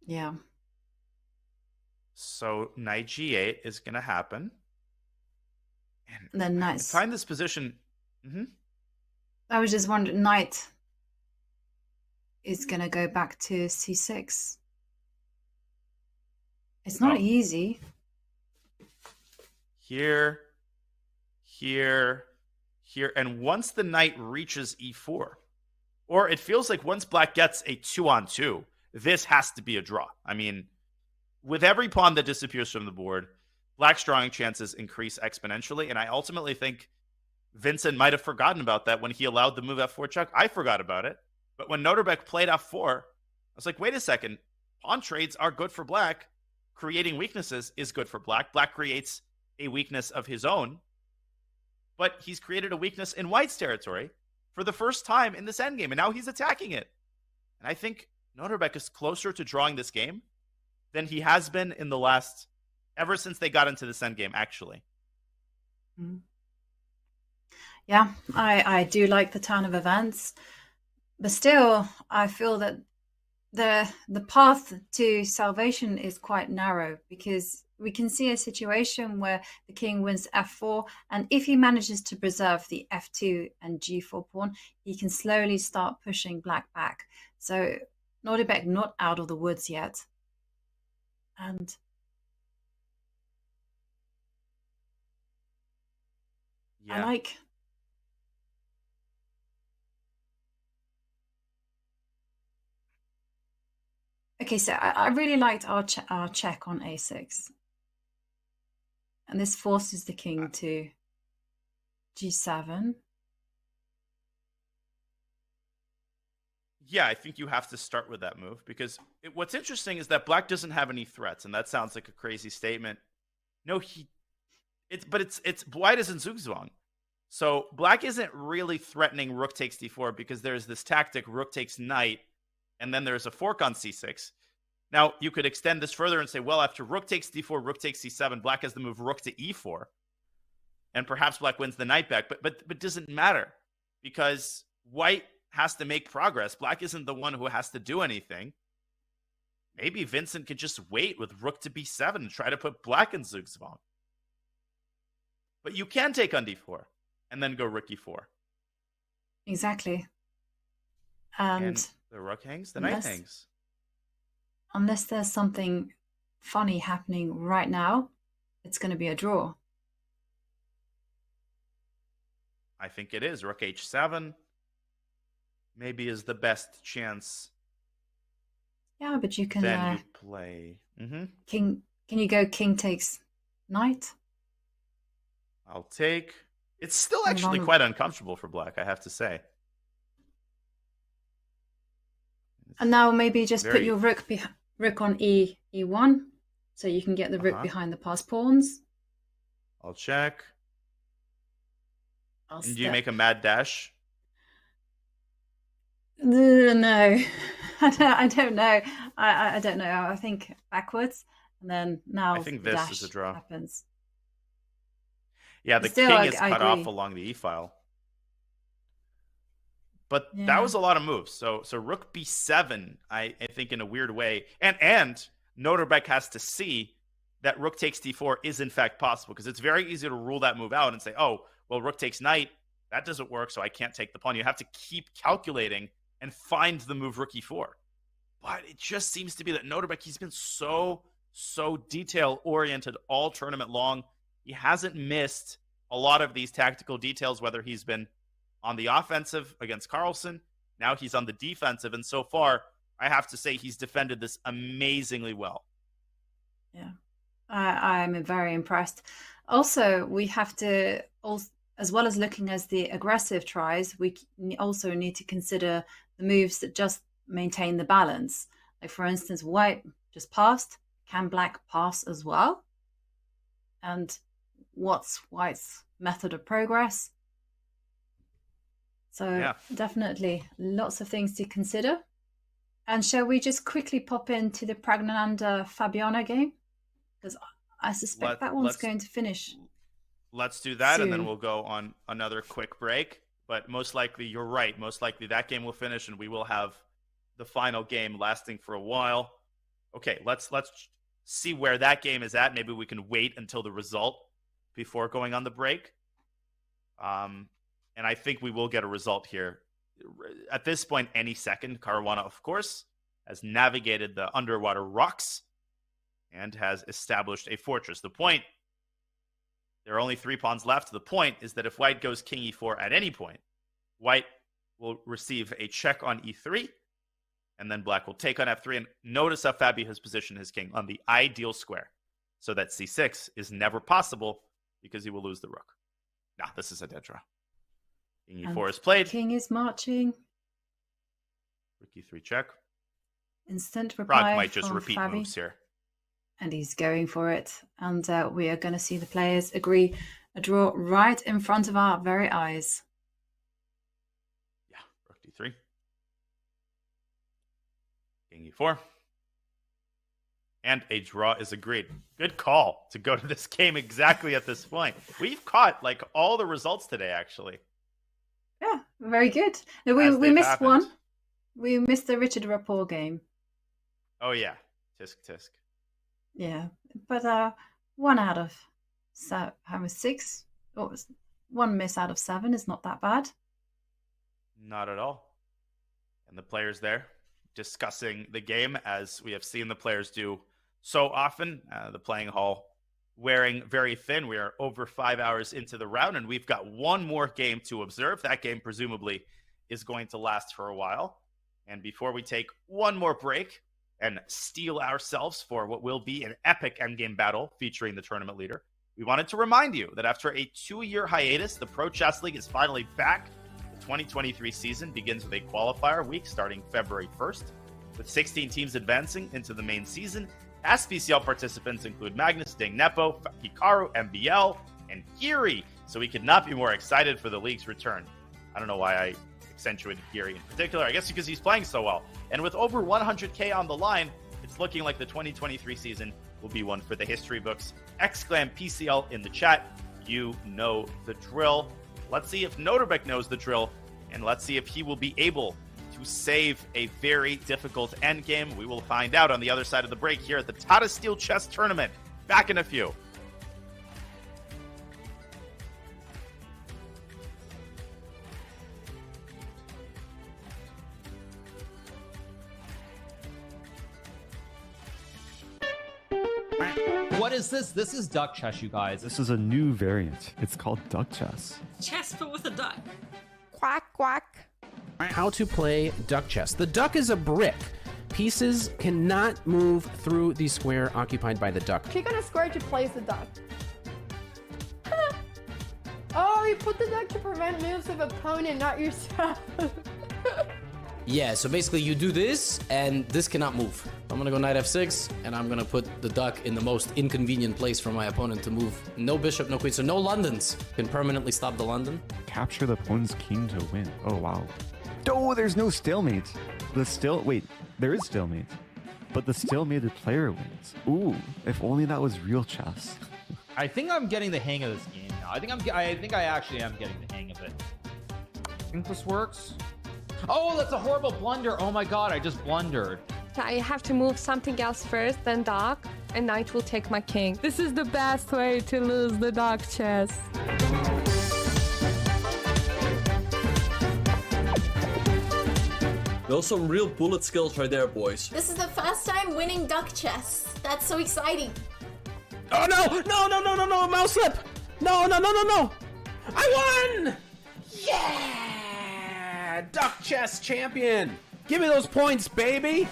Yeah. So Knight G8 is going to happen. And then knight. Find this position. I was just wondering, knight is going to go back to C6. It's not easy. Here. And once the knight reaches E4, or it feels like once Black gets a 2-on-2, this has to be a draw. I mean, with every pawn that disappears from the board, Black's drawing chances increase exponentially, and I ultimately think Vincent might have forgotten about that when he allowed the move F4 check. I forgot about it. But when Noterbeck played F4, I was like, wait a second. Pawn trades are good for Black. Creating weaknesses is good for Black. Black creates a weakness of his own, but he's created a weakness in White's territory for the first time in this endgame, and now he's attacking it. And I think Noterbeck is closer to drawing this game than he has been in the last, ever since they got into this endgame, actually. Yeah, I do like the turn of events, but still, I feel that the path to salvation is quite narrow, because we can see a situation where the king wins f4, and if he manages to preserve the f2 and g4 pawn, he can slowly start pushing black back. So Nordic not out of the woods yet. And Yeah. I like... Okay, so I really liked our check on a6. And this forces the king to g7. Yeah, I think you have to start with that move, because what's interesting is that black doesn't have any threats, and that sounds like a crazy statement. No, it's white isn't Zugzwang. So black isn't really threatening rook takes d4, because there's this tactic rook takes knight, and then there's a fork on c6. Now, you could extend this further and say, well, after rook takes d4, rook takes c7, black has the move rook to e4, and perhaps black wins the knight back, but it doesn't matter, because white has to make progress. Black isn't the one who has to do anything. Maybe Vincent could just wait with rook to b7 and try to put black in Zugzwang. But you can take on d4 and then go rook e4. Exactly. And the rook hangs, the knight hangs. Unless there's something funny happening right now, it's going to be a draw. I think it is. Rook h7 maybe is the best chance. Yeah, but you can then you play king. Can you go king takes knight? I'll take. It's still actually quite uncomfortable for black, I have to say. And now maybe just put your rook on e1, so you can get the rook behind the passed pawns. I'll check. And do you make a mad dash? No, I don't know. I don't know. I think backwards, and then now I think this is a draw. Happens. Yeah, the king is cut off along the e file. But that was a lot of moves. So rook b7, I think, in a weird way, and Noterbeck has to see that rook takes d4 is in fact possible, because it's very easy to rule that move out and say, oh, well, rook takes knight, that doesn't work, so I can't take the pawn. You have to keep calculating and find the move rook e4. But it just seems to be that Noterbeck, he's been so detail-oriented all tournament long. He hasn't missed a lot of these tactical details, whether he's been on the offensive against Carlsen, now he's on the defensive, and so far, I have to say he's defended this amazingly well. Yeah, I'm very impressed. Also, we have to, as well as looking at the aggressive tries, we also need to consider the moves that just maintain the balance. Like, for instance, white just passed. Can black pass as well? And what's white's method of progress? So definitely lots of things to consider. And shall we just quickly pop into the Pragnananda Fabiano game? Because I suspect that one's going to finish. Let's do that, soon. And then we'll go on another quick break. But most likely, you're right. Most likely that game will finish, and we will have the final game lasting for a while. Okay, let's see where that game is at. Maybe we can wait until the result before going on the break. And I think we will get a result here. At this point, any second, Caruana, of course, has navigated the underwater rocks and has established a fortress. The point, there are only 3 pawns left. The point is that if white goes king e4 at any point, white will receive a check on e3, and then black will take on f3. And notice how Fabi has positioned his king on the ideal square, so that c6 is never possible because he will lose the rook. Nah, this is a dead draw. King e4 is played. King is marching. Rook e3 check. Instant reply. Prague might just from repeat Fabi. moves here. And he's going for it. And we are going to see the players agree a draw right in front of our very eyes. Yeah, rook d3. King e4. And a draw is agreed. Good call to go to this game exactly at this point. We've caught like all the results today, actually. Yeah, very good. No, we missed one. We missed the Richard Rapport game. Oh yeah, tisk. Yeah, but 1 out of 6. What was 1 miss out of 7 is not that bad. Not at all. And the players there discussing the game, as we have seen the players do so often. The playing hall wearing very thin. We are over 5 hours into the round, and we've got one more game to observe. That game presumably is going to last for a while. And before we take one more break and steel ourselves for what will be an epic endgame battle featuring the tournament leader, we wanted to remind you that after a 2-year hiatus, the Pro Chess League is finally back. The 2023 season begins with a qualifier week starting February 1st, with 16 teams advancing into the main season. SPCL participants include Magnus, Ding Nepo, Hikaru, MBL, and Giri. So we could not be more excited for the league's return. I don't know why I accentuated Giri in particular. I guess because he's playing so well. And with over 100K on the line, it's looking like the 2023 season will be one for the history books. Exclaim PCL in the chat. You know the drill. Let's see if Noterbeck knows the drill, and let's see if he will be able to save a very difficult endgame. We will find out on the other side of the break here at the Tata Steel Chess Tournament. Back in a few. What is this? This is duck chess, you guys. This is a new variant. It's called duck chess. Chess, but with a duck. Quack, quack. How to play duck chess. The duck is a brick. Pieces cannot move through the square occupied by the duck. Click on a square to place the duck. Oh, you put the duck to prevent moves of opponent, not yourself. Yeah, so basically you do this, and this cannot move. I'm gonna go knight f6, and I'm gonna put the duck in the most inconvenient place for my opponent to move. No bishop, no queen, so no Londons can permanently stop the London. Capture the opponent's king to win. Oh, wow. Oh, there's no stalemate. Wait, there is stalemate. But the stalemated player wins. Ooh, if only that was real chess. I think I'm getting the hang of this game now. I think I actually am getting the hang of it. I think this works. Oh, that's a horrible blunder. Oh my god, I just blundered. I have to move something else first, then dark, and knight will take my king. This is the best way to lose the dark chess. Those some real bullet skills right there, boys. This is the first time winning duck chess. That's so exciting. Oh no, mouse slip. No. I won! Yeah! Duck chess champion. Give me those points, baby.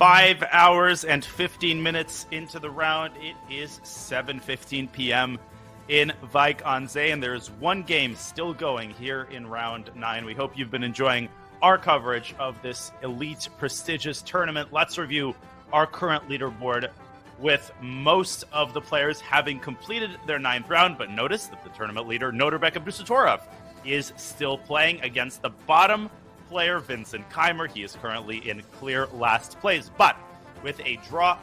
5 hours and 15 minutes into the round. It is 7:15 p.m. in Wijk aan Zee, and there is one game still going here in round 9. We hope you've been enjoying our coverage of this elite, prestigious tournament. Let's review our current leaderboard, with most of the players having completed their 9th round. But notice that the tournament leader, Norbek Abdusatorov, is still playing against the bottom player, Vincent Keimer. He is currently in clear last place. But with a draw,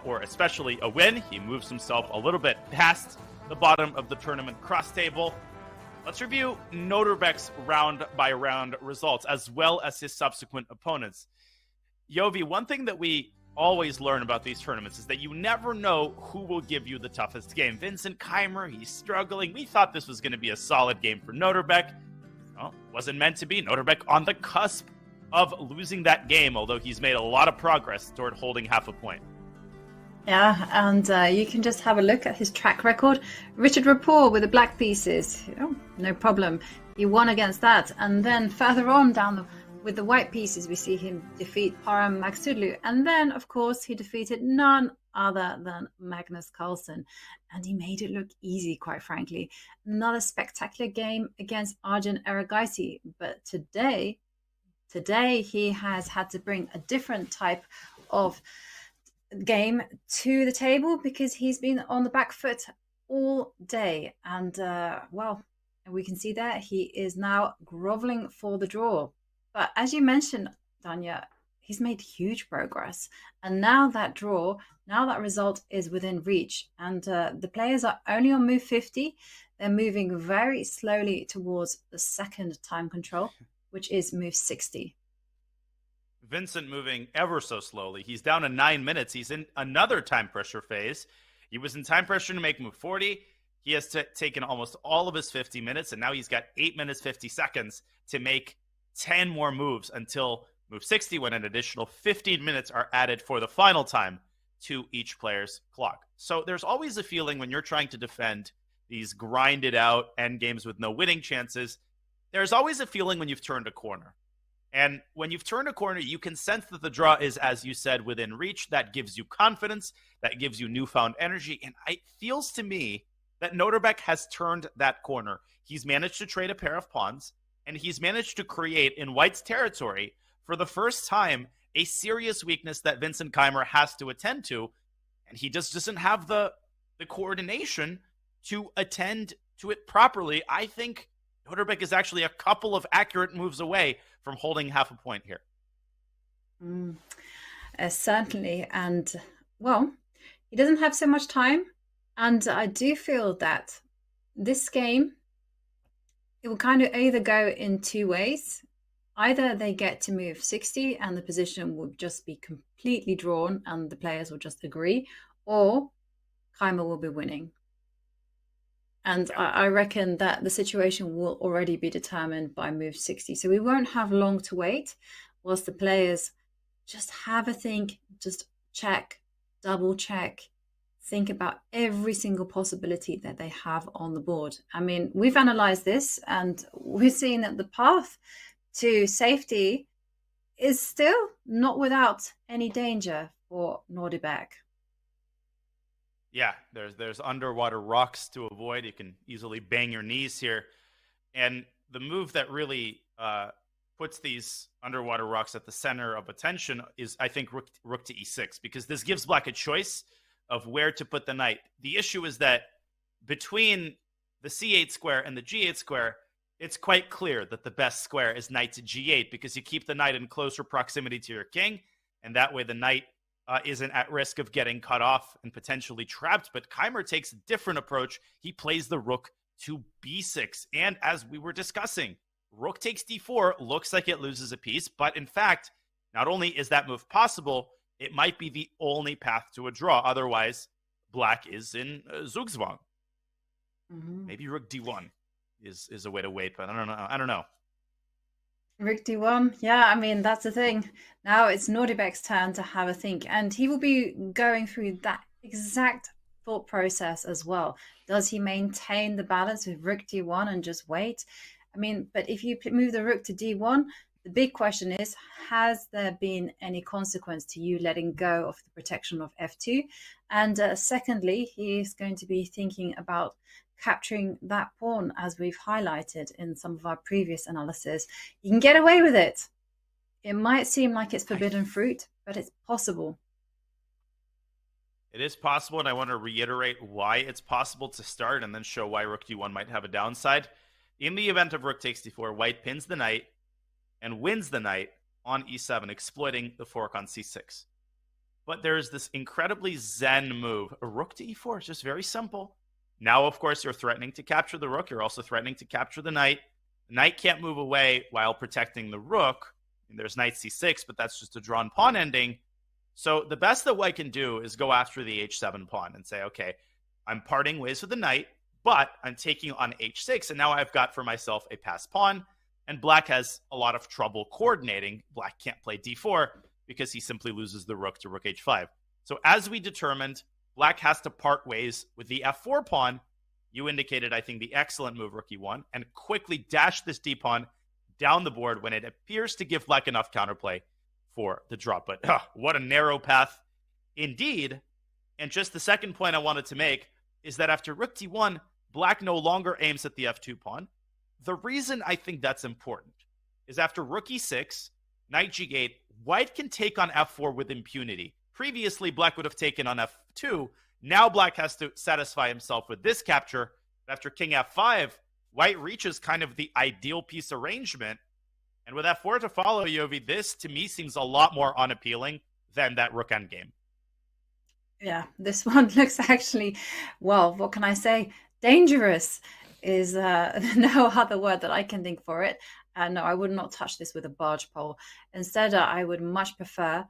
or especially a win, he moves himself a little bit past the bottom of the tournament cross table. Let's review Norbek's round-by-round results, as well as his subsequent opponents. Yovi, one thing that we always learn about these tournaments is that you never know who will give you the toughest game. Vincent Keimer, he's struggling. We thought this was going to be a solid game for Norbek. Well, wasn't meant to be. Norbek on the cusp of losing that game, although he's made a lot of progress toward holding half a point. Yeah, and you can just have a look at his track record. Richard Rapport with the black pieces, no problem. He won against that. And then further on down with the white pieces, we see him defeat Param Magsudlu. And then, of course, he defeated none other than Magnus Carlsen. And he made it look easy, quite frankly. Another spectacular game against Arjun Erigaisi. But today he has had to bring a different type of game to the table, because he's been on the back foot all day. And, well, we can see that he is now groveling for the draw. But as you mentioned, Danya, he's made huge progress. And now that result is within reach. And the players are only on move 50. They're moving very slowly towards the second time control, which is move 60. Vincent moving ever so slowly. He's down to 9 minutes. He's in another time pressure phase. He was in time pressure to make move 40. He has taken almost all of his 50 minutes, and now he's got 8 minutes, 50 seconds to make 10 more moves until move 60, when an additional 15 minutes are added for the final time to each player's clock. So there's always a feeling when you're trying to defend these grinded out end games with no winning chances, there's always a feeling when you've turned a corner. And when you've turned a corner, you can sense that the draw is, as you said, within reach. That gives you confidence. That gives you newfound energy. And it feels to me that Norbek has turned that corner. He's managed to trade a pair of pawns, and he's managed to create in White's territory, for the first time, a serious weakness that Vincent Keimer has to attend to. And he just doesn't have the coordination to attend to it properly. I think Norbek is actually a couple of accurate moves away from holding half a point here. Certainly. And, well, he doesn't have so much time. And I do feel that this game, it will kind of either go in two ways. Either they get to move 60 and the position will just be completely drawn and the players will just agree, or Keimer will be winning. And I reckon that the situation will already be determined by move 60. So we won't have long to wait whilst the players just have a think, just check, double check, think about every single possibility that they have on the board. I mean, we've analysed this and we're seeing that the path to safety is still not without any danger for Norbek. Yeah, there's underwater rocks to avoid. You can easily bang your knees here. And the move that really puts these underwater rocks at the center of attention is, I think, rook to e6, because this gives black a choice of where to put the knight. The issue is that between the c8 square and the g8 square, it's quite clear that the best square is knight to g8, because you keep the knight in closer proximity to your king, and that way the knight isn't at risk of getting cut off and potentially trapped. But Keimer takes a different approach. He plays the rook to b6. And as we were discussing, rook takes d4 looks like it loses a piece. But in fact, not only is that move possible, it might be the only path to a draw. Otherwise, black is in Zugzwang. Mm-hmm. Maybe rook d1 is a way to wait, but I don't know. Rook d1, yeah, I mean, that's the thing. Now it's Norbek's turn to have a think, and he will be going through that exact thought process as well. Does he maintain the balance with rook d1 and just wait? I mean, but if you move the rook to d1, The big question is, has there been any consequence to you letting go of the protection of f2? And secondly, he is going to be thinking about capturing that pawn, as we've highlighted in some of our previous analysis. You can get away with it. It might seem like it's forbidden fruit, but it's possible. It is possible, and I want to reiterate why it's possible to start and then show why rook d1 might have a downside. In the event of rook takes d4, white pins the knight and wins the knight on e7, exploiting the fork on c6. But there's this incredibly zen move. A rook to e4 is just very simple. Now, of course, you're threatening to capture the rook. You're also threatening to capture the knight. The knight can't move away while protecting the rook. And there's knight c6, but that's just a drawn pawn ending. So the best that white can do is go after the h7 pawn and say, okay, I'm parting ways with the knight, but I'm taking on h6, and now I've got for myself a passed pawn, and black has a lot of trouble coordinating. Black can't play d4 because he simply loses the rook to rook h5. So as we determined, black has to part ways with the f4 pawn. You indicated, I think, the excellent move, rook e1, and quickly dash this d pawn down the board when it appears to give black enough counterplay for the drop. But what a narrow path indeed. And just the second point I wanted to make is that after rook d1, black no longer aims at the f2 pawn. The reason I think that's important is after rook e6, knight g8, white can take on f4 with impunity. Previously, black would have taken on f2. Now black has to satisfy himself with this capture. After king f5, white reaches kind of the ideal piece arrangement. And with f4 to follow, Yovi, this to me seems a lot more unappealing than that rook endgame. Yeah, this one looks actually, well, what can I say? Dangerous is no other word that I can think for it. No, I would not touch this with a barge pole. Instead, I would much prefer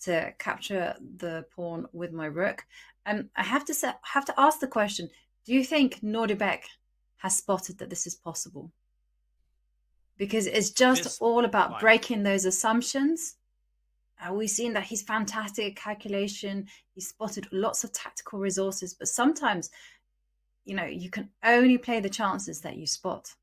to capture the pawn with my rook. I have to ask the question, do you think Nordebek has spotted that this is possible? Because it's just all about breaking those assumptions. We've seen that he's fantastic at calculation. He's spotted lots of tactical resources, but sometimes, you can only play the chances that you spot.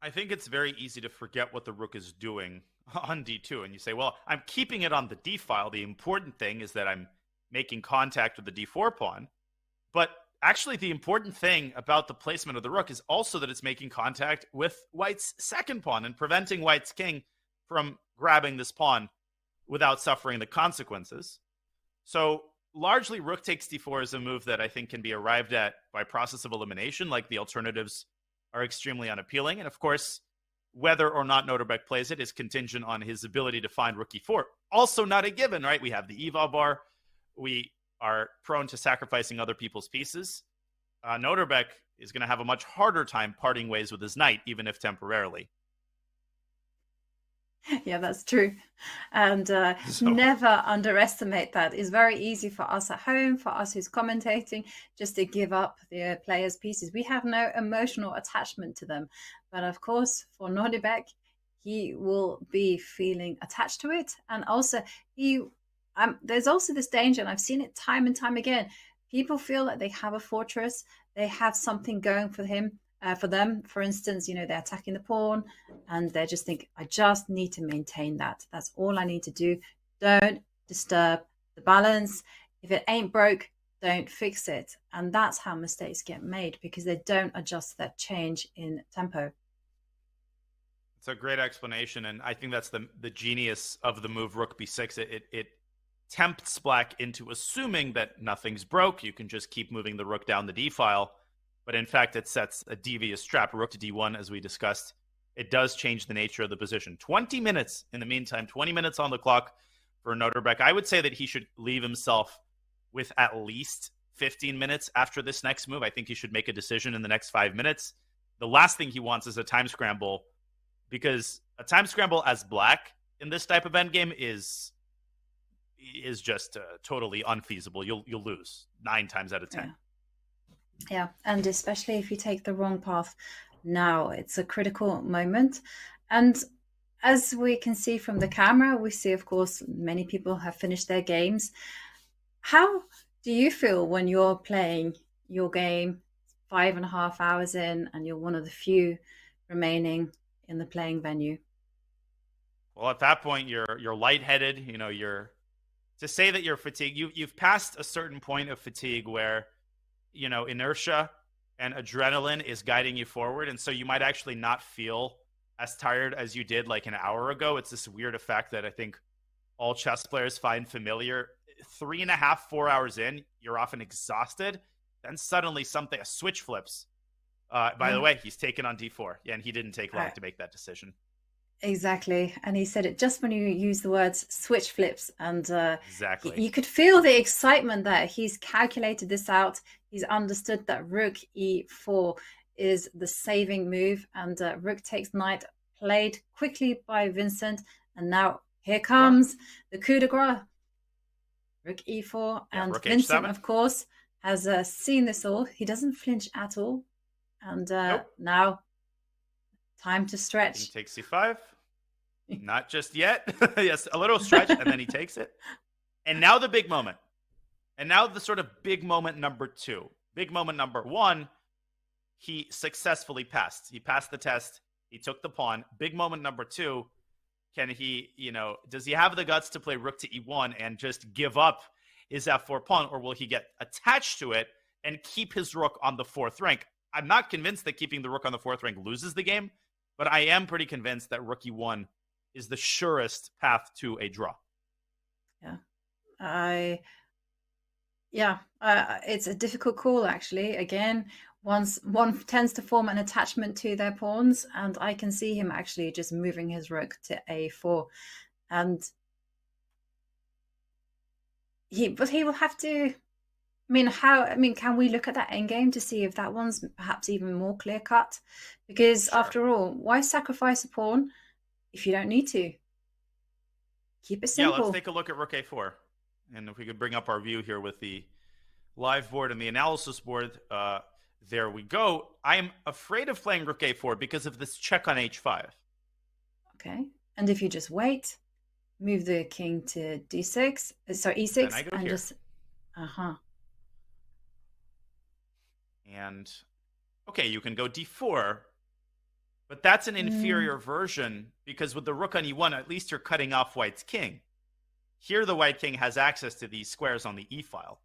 I think it's very easy to forget what the rook is doing on d2. And you say, well, I'm keeping it on the d file. The important thing is that I'm making contact with the d4 pawn. But actually, the important thing about the placement of the rook is also that it's making contact with white's second pawn and preventing white's king from grabbing this pawn without suffering the consequences. So largely, rook takes d4 is a move that I think can be arrived at by process of elimination, like the alternatives are extremely unappealing. And of course, whether or not Nordebek plays it is contingent on his ability to find rook e4. Also not a given, right? We have the eval bar. We are prone to sacrificing other people's pieces. Nordebek is going to have a much harder time parting ways with his knight, even if temporarily. Yeah, that's true. And never underestimate that. It's very easy for us at home, for us who's commentating, just to give up the players' pieces. We have no emotional attachment to them. But of course, for Nordebek, he will be feeling attached to it. And also, there's also this danger, and I've seen it time and time again. People feel that they have a fortress, they have something going for them. For instance, they're attacking the pawn and they just think, I just need to maintain that. That's all I need to do. Don't disturb the balance. If it ain't broke, don't fix it. And that's how mistakes get made, because they don't adjust that change in tempo. It's a great explanation, and I think that's the genius of the move rook b6. It tempts black into assuming that nothing's broke. You can just keep moving the rook down the d file. But in fact, it sets a devious trap. Rook to d1, as we discussed, it does change the nature of the position. 20 minutes in the meantime, 20 minutes on the clock for Nordebek. I would say that he should leave himself with at least 15 minutes after this next move. I think he should make a decision in the next 5 minutes. The last thing he wants is a time scramble, because a time scramble as black in this type of endgame is just totally unfeasible. You'll lose 9 times out of 10. Yeah, and especially if you take the wrong path now, it's a critical moment. And as we can see from the camera, we see, of course, many people have finished their games. How do you feel when you're playing your game 5.5 hours in and you're one of the few remaining in the playing venue. Well, at that point, you're lightheaded. You know, to say that you're fatigued. You've passed a certain point of fatigue where, you know, inertia and adrenaline is guiding you forward, and so you might actually not feel as tired as you did like an hour ago. It's this weird effect that I think all chess players find familiar. 3.5, 4 hours in, you're often exhausted. Then suddenly a switch flips. By the way, he's taken on d4. Yeah, and he didn't take long to make that decision. Exactly. And he said it just when you use the words switch flips. And exactly. You could feel the excitement there. He's calculated this out. He's understood that rook e4 is the saving move. And rook takes knight, played quickly by Vincent. And now here comes the coup de grace. Rook e4. Yeah, and rook Vincent, h7. of course, has seen this all. He doesn't flinch at all. And now, time to stretch. He takes c5. Not just yet. Yes, a little stretch, and then he takes it. And now the big moment. And now the sort of big moment number 2. Big moment number 1, he successfully passed. He passed the test. He took the pawn. Big moment number 2, can he, does he have the guts to play rook to e1 and just give up his f4 pawn, or will he get attached to it and keep his rook on the 4th rank? I'm not convinced that keeping the rook on the 4th rank loses the game, but I am pretty convinced that rook e1 is the surest path to a draw. Yeah. It's a difficult call, actually. Again, one tends to form an attachment to their pawns, and I can see him actually just moving his rook to a4. And he will have to... can we look at that endgame to see if that one's perhaps even more clear-cut? Because after all, why sacrifice a pawn if you don't need to? Keep it simple. Yeah, let's take a look at rook a4. And if we could bring up our view here with the live board and the analysis board, there we go. I'm afraid of playing rook a4 because of this check on h5. Okay. And if you just wait, move the king to d6, e6, then I go and here. just... And, okay, you can go d4, but that's an inferior version because with the rook on e1, at least you're cutting off white's king. Here, the white king has access to these squares on the e-file.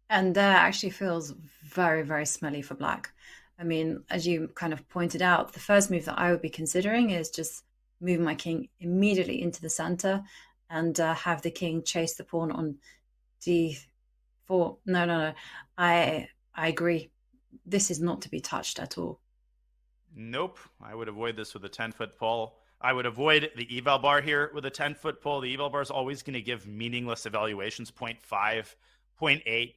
And that actually feels very, very smelly for black. I mean, as you kind of pointed out, the first move that I would be considering is just move my king immediately into the center and have the king chase the pawn on d4. No. I agree. This is not to be touched at all. Nope. I would avoid this with a 10-foot pole. I would avoid the eval bar here with a 10-foot pole. The eval bar is always going to give meaningless evaluations, 0.5, 0.8.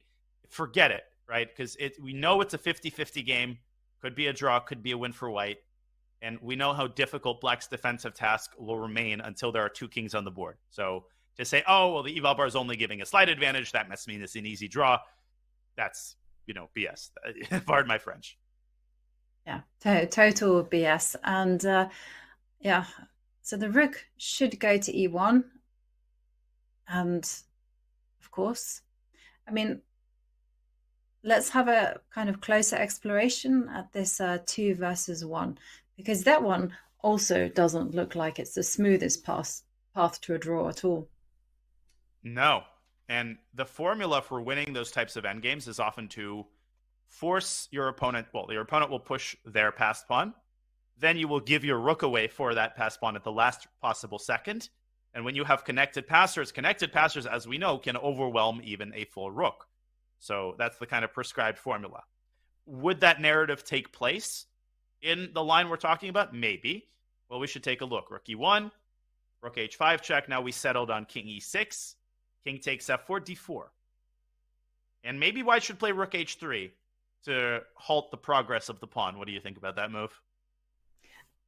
Forget it, right? Because we know it's a 50-50 game. Could be a draw, could be a win for white. And we know how difficult black's defensive task will remain until there are 2 kings on the board. So to say, oh, well, the eval bar is only giving a slight advantage, that must mean it's an easy draw. That's, BS. Pardon my French. Yeah, total BS. And so the rook should go to e1. And of course, let's have a kind of closer exploration at this 2 versus 1, because that one also doesn't look like it's the smoothest path to a draw at all. No. And the formula for winning those types of endgames is often to force your opponent. Well, your opponent will push their passed pawn. Then you will give your rook away for that passed pawn at the last possible second. And when you have connected passers, as we know, can overwhelm even a full rook. So that's the kind of prescribed formula. Would that narrative take place in the line we're talking about? Maybe. Well, we should take a look. Rook e1, rook h5 check. Now we settled on king e6. King takes f4, d4. And maybe white should play rook h3 to halt the progress of the pawn. What do you think about that move?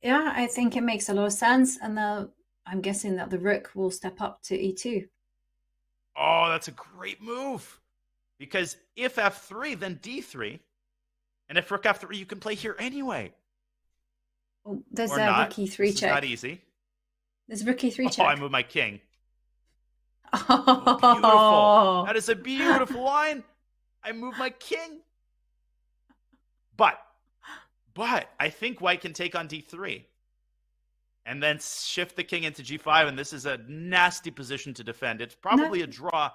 Yeah, I think it makes a lot of sense. And I'm guessing that the rook will step up to e2. Oh, that's a great move. Because if f3, then d3. And if rook f3, you can play here anyway. Oh, there's or a not. rook e3 This check. is not easy. There's rook e3 check. Oh, I moved my king. Oh, beautiful. That is a beautiful line. I moved my king. But I think white can take on d3. and then shift the king into g5, and this is a nasty position to defend. It's probably a draw,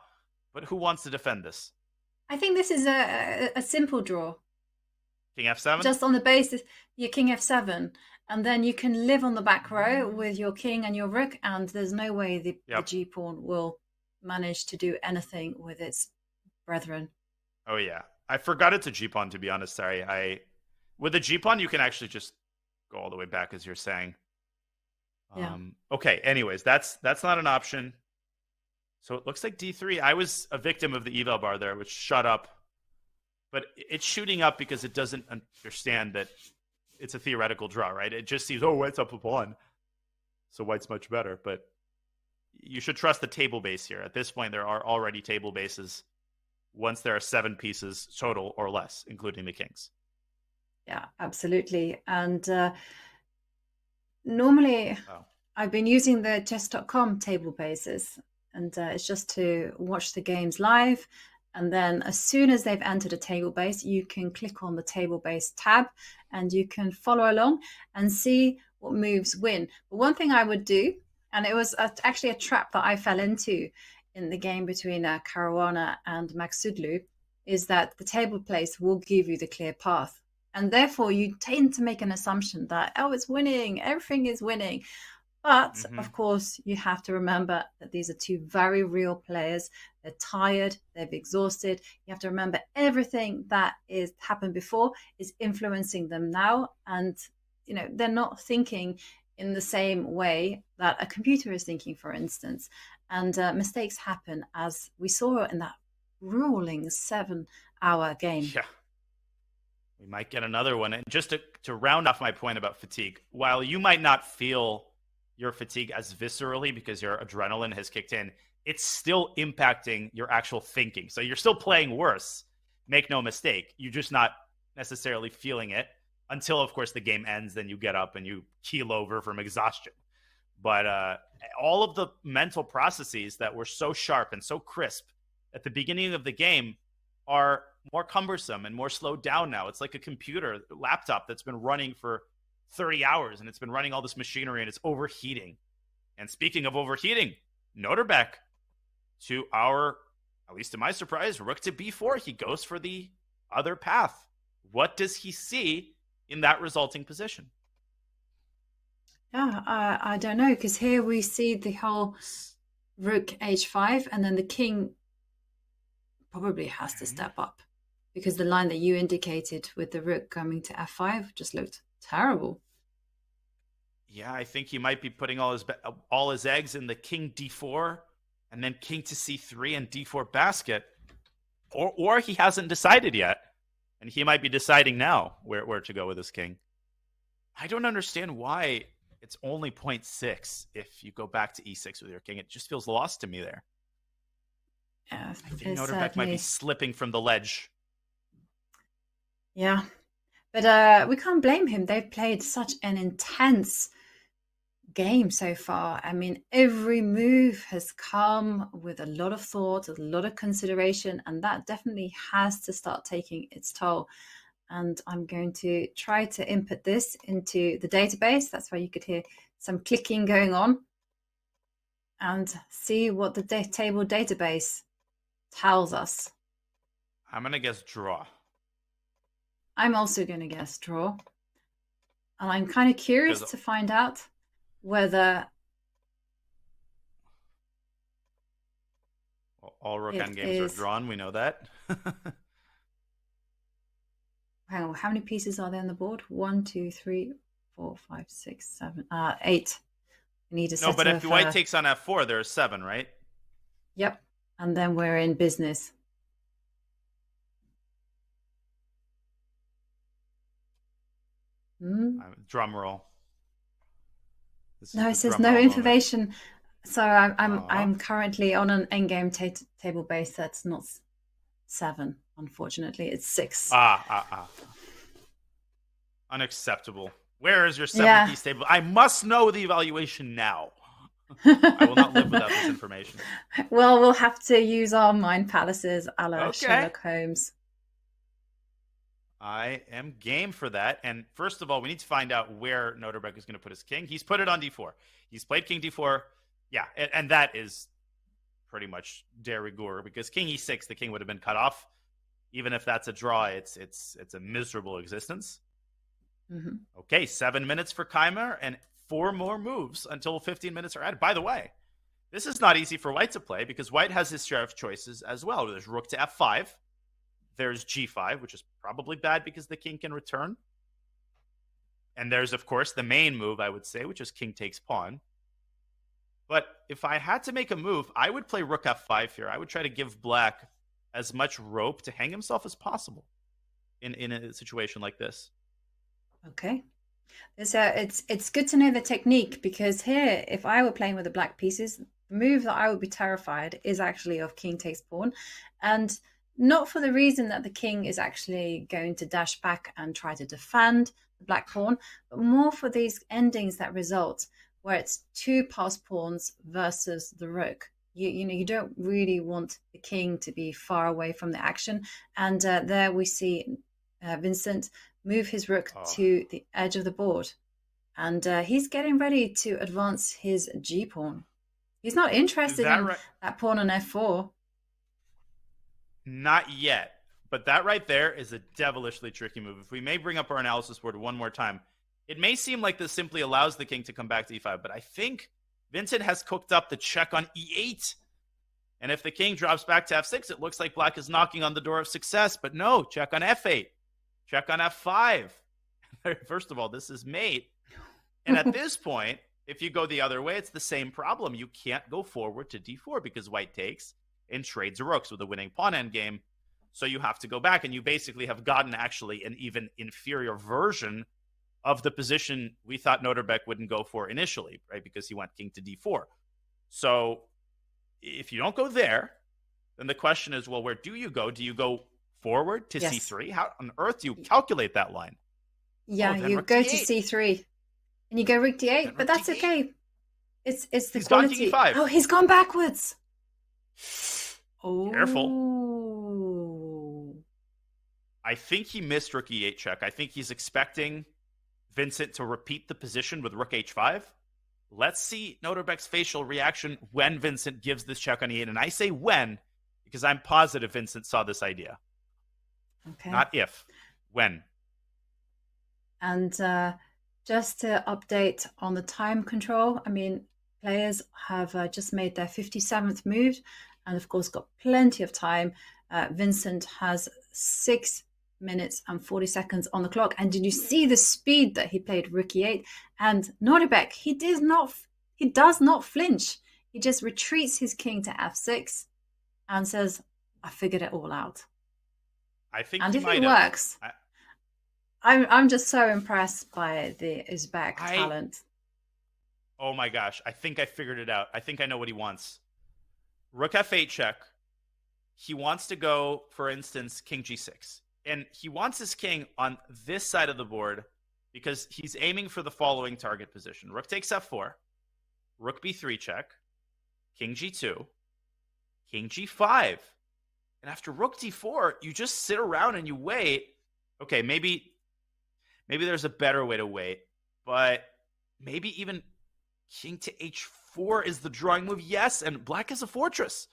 but who wants to defend this? I think this is a simple draw. King f7? Just on the basis, your king f7, and then you can live on the back row with your king and your rook, and there's no way the g-pawn will manage to do anything with its brethren. Oh, yeah. I forgot it's a g-pawn, to be honest. Sorry. With a g-pawn, you can actually just go all the way back, as you're saying. Yeah. Okay, anyways, that's not an option. So it looks like d3. I was a victim of the eval bar there, which shut up. But it's shooting up because it doesn't understand that it's a theoretical draw, right? It just sees, oh, white's up a pawn, so white's much better. But you should trust the table base here. At this point, there are already table bases once there are 7 pieces total or less, including the kings. Yeah, absolutely. And normally I've been using the chess.com table bases, and it's just to watch the games live. And then as soon as they've entered a table base, you can click on the table base tab and you can follow along and see what moves win. But one thing I would do, and it was actually a trap that I fell into in the game between Caruana and Magsudlu, is that the table place will give you the clear path. And therefore you tend to make an assumption that, oh, it's winning, everything is winning. But of course, you have to remember that these are two very real players. They're tired, they've exhausted. You have to remember everything that is happened before is influencing them now. And, you know, they're not thinking in the same way that a computer is thinking, for instance. And mistakes happen, as we saw in that grueling 7-hour game. Yeah. We might get another one. And just to round off my point about fatigue, while you might not feel your fatigue as viscerally because your adrenaline has kicked in, it's still impacting your actual thinking. So you're still playing worse. Make no mistake. You're just not necessarily feeling it until, of course, the game ends. Then you get up and you keel over from exhaustion. But all of the mental processes that were so sharp and so crisp at the beginning of the game are more cumbersome and more slowed down now. It's like a computer laptop that's been running for 30 hours and it's been running all this machinery and it's overheating. And speaking of overheating, Noterbeck, to our, at least to my surprise, rook to b4. He goes for the other path. What does he see in that resulting position? Yeah, I don't know, because here we see the whole rook h5, and then the king probably has to step up, because the line that you indicated with the rook coming to f5 just looked terrible. Yeah, I think he might be putting all his eggs in the king d4 and then king to c3 and d4 basket, or he hasn't decided yet, and he might be deciding now where to go with his king. I don't understand why it's only 0.6 if you go back to e6 with your king. It just feels lost to me there. Yeah, I think Noterbeck might be slipping from the ledge. Yeah, but we can't blame him. They've played such an intense game so far. I mean, every move has come with a lot of thought, a lot of consideration, and that definitely has to start taking its toll. And I'm going to try to input this into the database. That's why you could hear some clicking going on, and see what the table database tells us. I'm going to guess draw. I'm also going to guess draw. And I'm kind of curious to find out whether all rook on games are drawn. We know that. Hang on, how many pieces are there on the board? 1, 2, 3, 4, 5, 6, 7, 8. We need a set. No, but if white takes on f4, there are 7, right? Yep. And then we're in business. Drum roll. No, it says no information. So I'm currently on an endgame table base that's not 7. Unfortunately, it's 6. Unacceptable. Where is your 7-piece table? I must know the evaluation now. I will not live without this information. Well, we'll have to use our mind palaces a la Sherlock Holmes. I am game for that. And first of all, we need to find out where Noterbeck is going to put his king. He's put it on d4. He's played king d4. Yeah, and that is pretty much de rigueur, because king e6, the king would have been cut off. Even if that's a draw, it's a miserable existence. Mm-hmm. Okay, 7 minutes for Keimer and 4 more moves until 15 minutes are added. By the way, this is not easy for White to play because White has his share of choices as well. There's rook to f5. There's g5, which is probably bad because the king can return. And there's, of course, the main move, I would say, which is king takes pawn. But if I had to make a move, I would play rook f5 here. I would try to give Black as much rope to hang himself as possible in a situation like this. Okay. So it's good to know the technique, because here, if I were playing with the black pieces, the move that I would be terrified is actually of king takes pawn. And not for the reason that the king is actually going to dash back and try to defend the black pawn, but more for these endings that result where it's 2 passed pawns versus the rook. You don't really want the king to be far away from the action. And there we see Vincent move his rook to the edge of the board. And he's getting ready to advance his g-pawn. He's not interested in that pawn on f4. Not yet. But that right there is a devilishly tricky move. If we may bring up our analysis board one more time, it may seem like this simply allows the king to come back to e5, but I think Vincent has cooked up the check on e8. And if the king drops back to f6, it looks like Black is knocking on the door of success. But no, check on f8. Check on f5. First of all, this is mate. And at this point, if you go the other way, it's the same problem. You can't go forward to d4 because White takes and trades rooks with a winning pawn endgame. So you have to go back, and you basically have gotten actually an even inferior version of the position we thought Noterbeck wouldn't go for initially, right? Because he went king to d4. So if you don't go there, then the question is, well, where do you go? Do you go forward to c3? How on earth do you calculate that line? Yeah, you go to c3 and you go rook d8, but that's okay. It's the quality. He's gone king e5. Oh, he's gone backwards. Oh. Careful. I think he missed rook e8 check. I think he's expecting Vincent to repeat the position with rook h5. Let's see Noterbeck's facial reaction when Vincent gives this check on e8. And I say when, because I'm positive Vincent saw this idea. Okay. Not if, when. And just to update on the time control, I mean, players have just made their 57th move and, of course, got plenty of time. Vincent has 6 minutes and 40 seconds on the clock. And did you see the speed that he played rook e8? And Noterbeck, he does not flinch. He just retreats his king to f6 and says, I figured it all out. I think and he if might it have. works, I'm just so impressed by the Uzbek talent. Oh my gosh, I think I figured it out. I think I know what he wants. Rook f8 check. He wants to go, for instance, king g6. And he wants his king on this side of the board because he's aiming for the following target position. Rook takes f4, rook b3 check, king g2, king g5. And after rook d4, you just sit around and you wait. Okay, maybe there's a better way to wait, but maybe even king to h4 is the drawing move. Yes, and Black is a fortress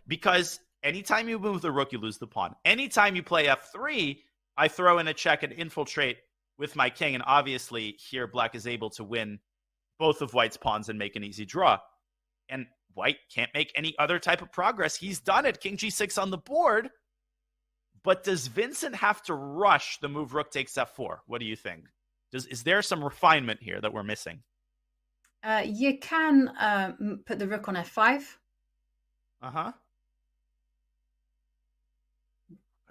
because anytime you move the rook, you lose the pawn. Anytime you play f3, I throw in a check and infiltrate with my king. And obviously here Black is able to win both of White's pawns and make an easy draw. And White can't make any other type of progress. He's done it. King g6 on the board. But does Vincent have to rush the move rook takes f4? What do you think? Is there some refinement here that we're missing? You can put the rook on f5. Uh-huh.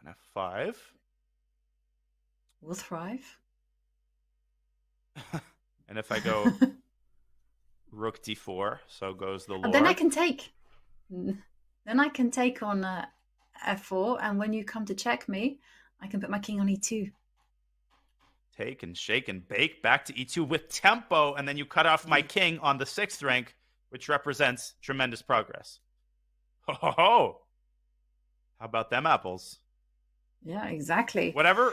On f5. Will thrive. And if I go rook d4, so goes the lord. And then I can take. Then I can take on f4, and when you come to check me, I can put my king on e2. Take and shake and bake back to e2 with tempo, and then you cut off my king on the 6th rank, which represents tremendous progress. Ho! How about them apples? Yeah, exactly. Whatever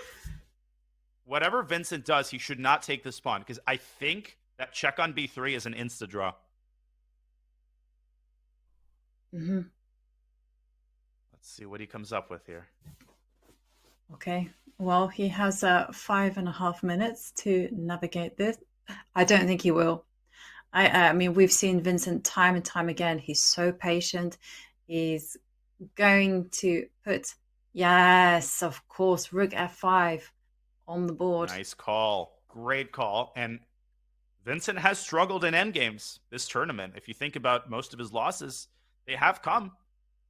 whatever Vincent does, he should not take this pawn, because I think that check on b3 is an insta-draw. Mm-hmm. Let's see what he comes up with here. Okay. Well, he has 5.5 minutes to navigate this. I don't think he will. I mean, we've seen Vincent time and time again. He's so patient. He's going to put, yes, of course, rook f5 on the board. Nice call. Great call. And Vincent has struggled in endgames this tournament. If you think about most of his losses, they have come.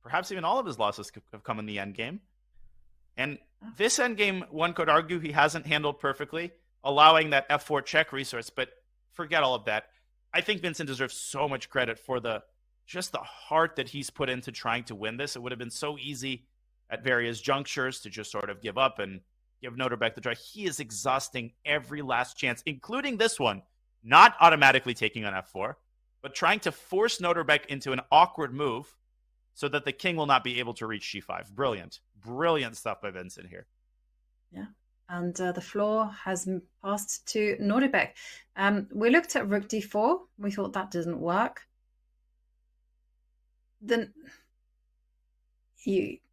Perhaps even all of his losses have come in the endgame. And this endgame, one could argue he hasn't handled perfectly, allowing that f4 check resource. But forget all of that. I think Vincent deserves so much credit for just the heart that he's put into trying to win this. It would have been so easy at various junctures to just sort of give up and give Noterbeck the draw. He is exhausting every last chance, including this one, not automatically taking on f4, but trying to force Noterbeck into an awkward move so that the king will not be able to reach c5. Brilliant. Brilliant stuff by Vincent here. Yeah. And the floor has passed to Noterbeck. We looked at rook d4. We thought that didn't work. Then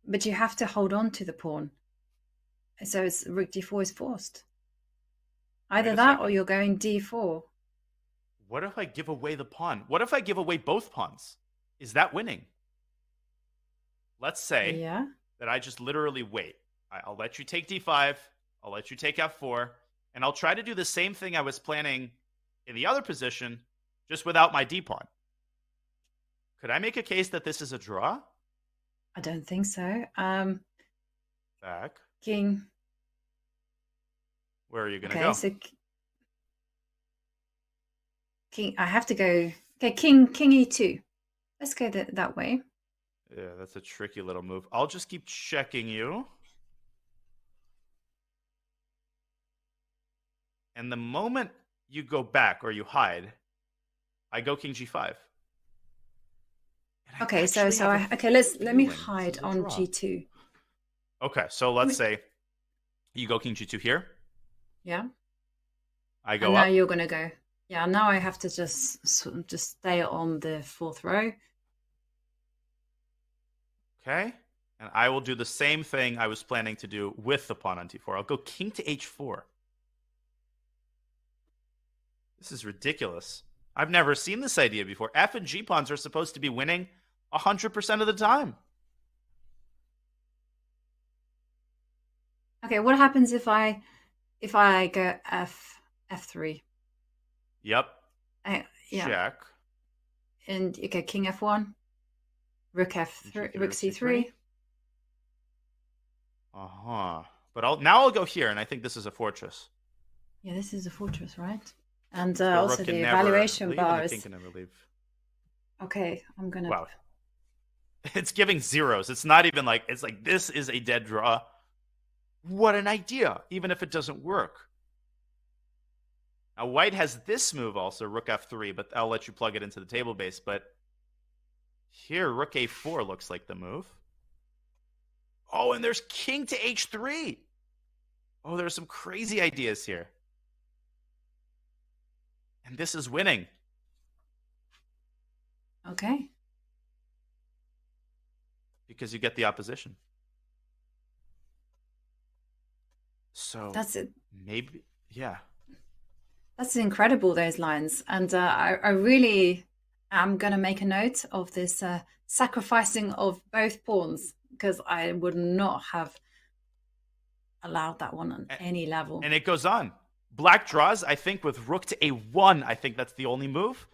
but you have to hold on to the pawn. So it's rook d4 is forced. Either that or you're going d4. What if I give away the pawn? What if I give away both pawns? Is that winning? Let's say that I just literally wait. I'll let you take d5. I'll let you take f4. And I'll try to do the same thing I was planning in the other position, just without my d-pawn. Could I make a case that this is a draw? I don't think so. Back. King. Where are you going to go? So king. I have to go. Okay, king e2. Let's go that way. Yeah, that's a tricky little move. I'll just keep checking you. And the moment you go back or you hide, I go king g5. Okay, let me hide on g2. Okay, so let's say you go king g2 here. Yeah. I go and up. now you're gonna go. Yeah. Now I have to just stay on the fourth row. Okay, and I will do the same thing I was planning to do with the pawn on t4. I'll go king to h4. This is ridiculous. I've never seen this idea before. F and G pawns are supposed to be winning 100% of the time. Okay, what happens if I go f3? Yep. Yeah. Check. And okay, king f1, rook f3, rook c3. But I'll go here, and I think this is a fortress. Yeah, this is a fortress, right? And also the evaluation bars. The king can never leave. Okay, I'm gonna. Wow. It's giving zeros. It's not even like, it's like, this is a dead draw. What an idea, even if it doesn't work. Now, white has this move also, rook f3, but I'll let you plug it into the table base. But here, rook a4 looks like the move. Oh, and there's king to h3. Oh, there's some crazy ideas here. And this is winning. Okay. Because you get the opposition. So that's it. Maybe, yeah. That's incredible, those lines. And I really am going to make a note of this sacrificing of both pawns, because I would not have allowed that one on any level. And it goes on. Black draws, I think, with rook to a1, I think that's the only move.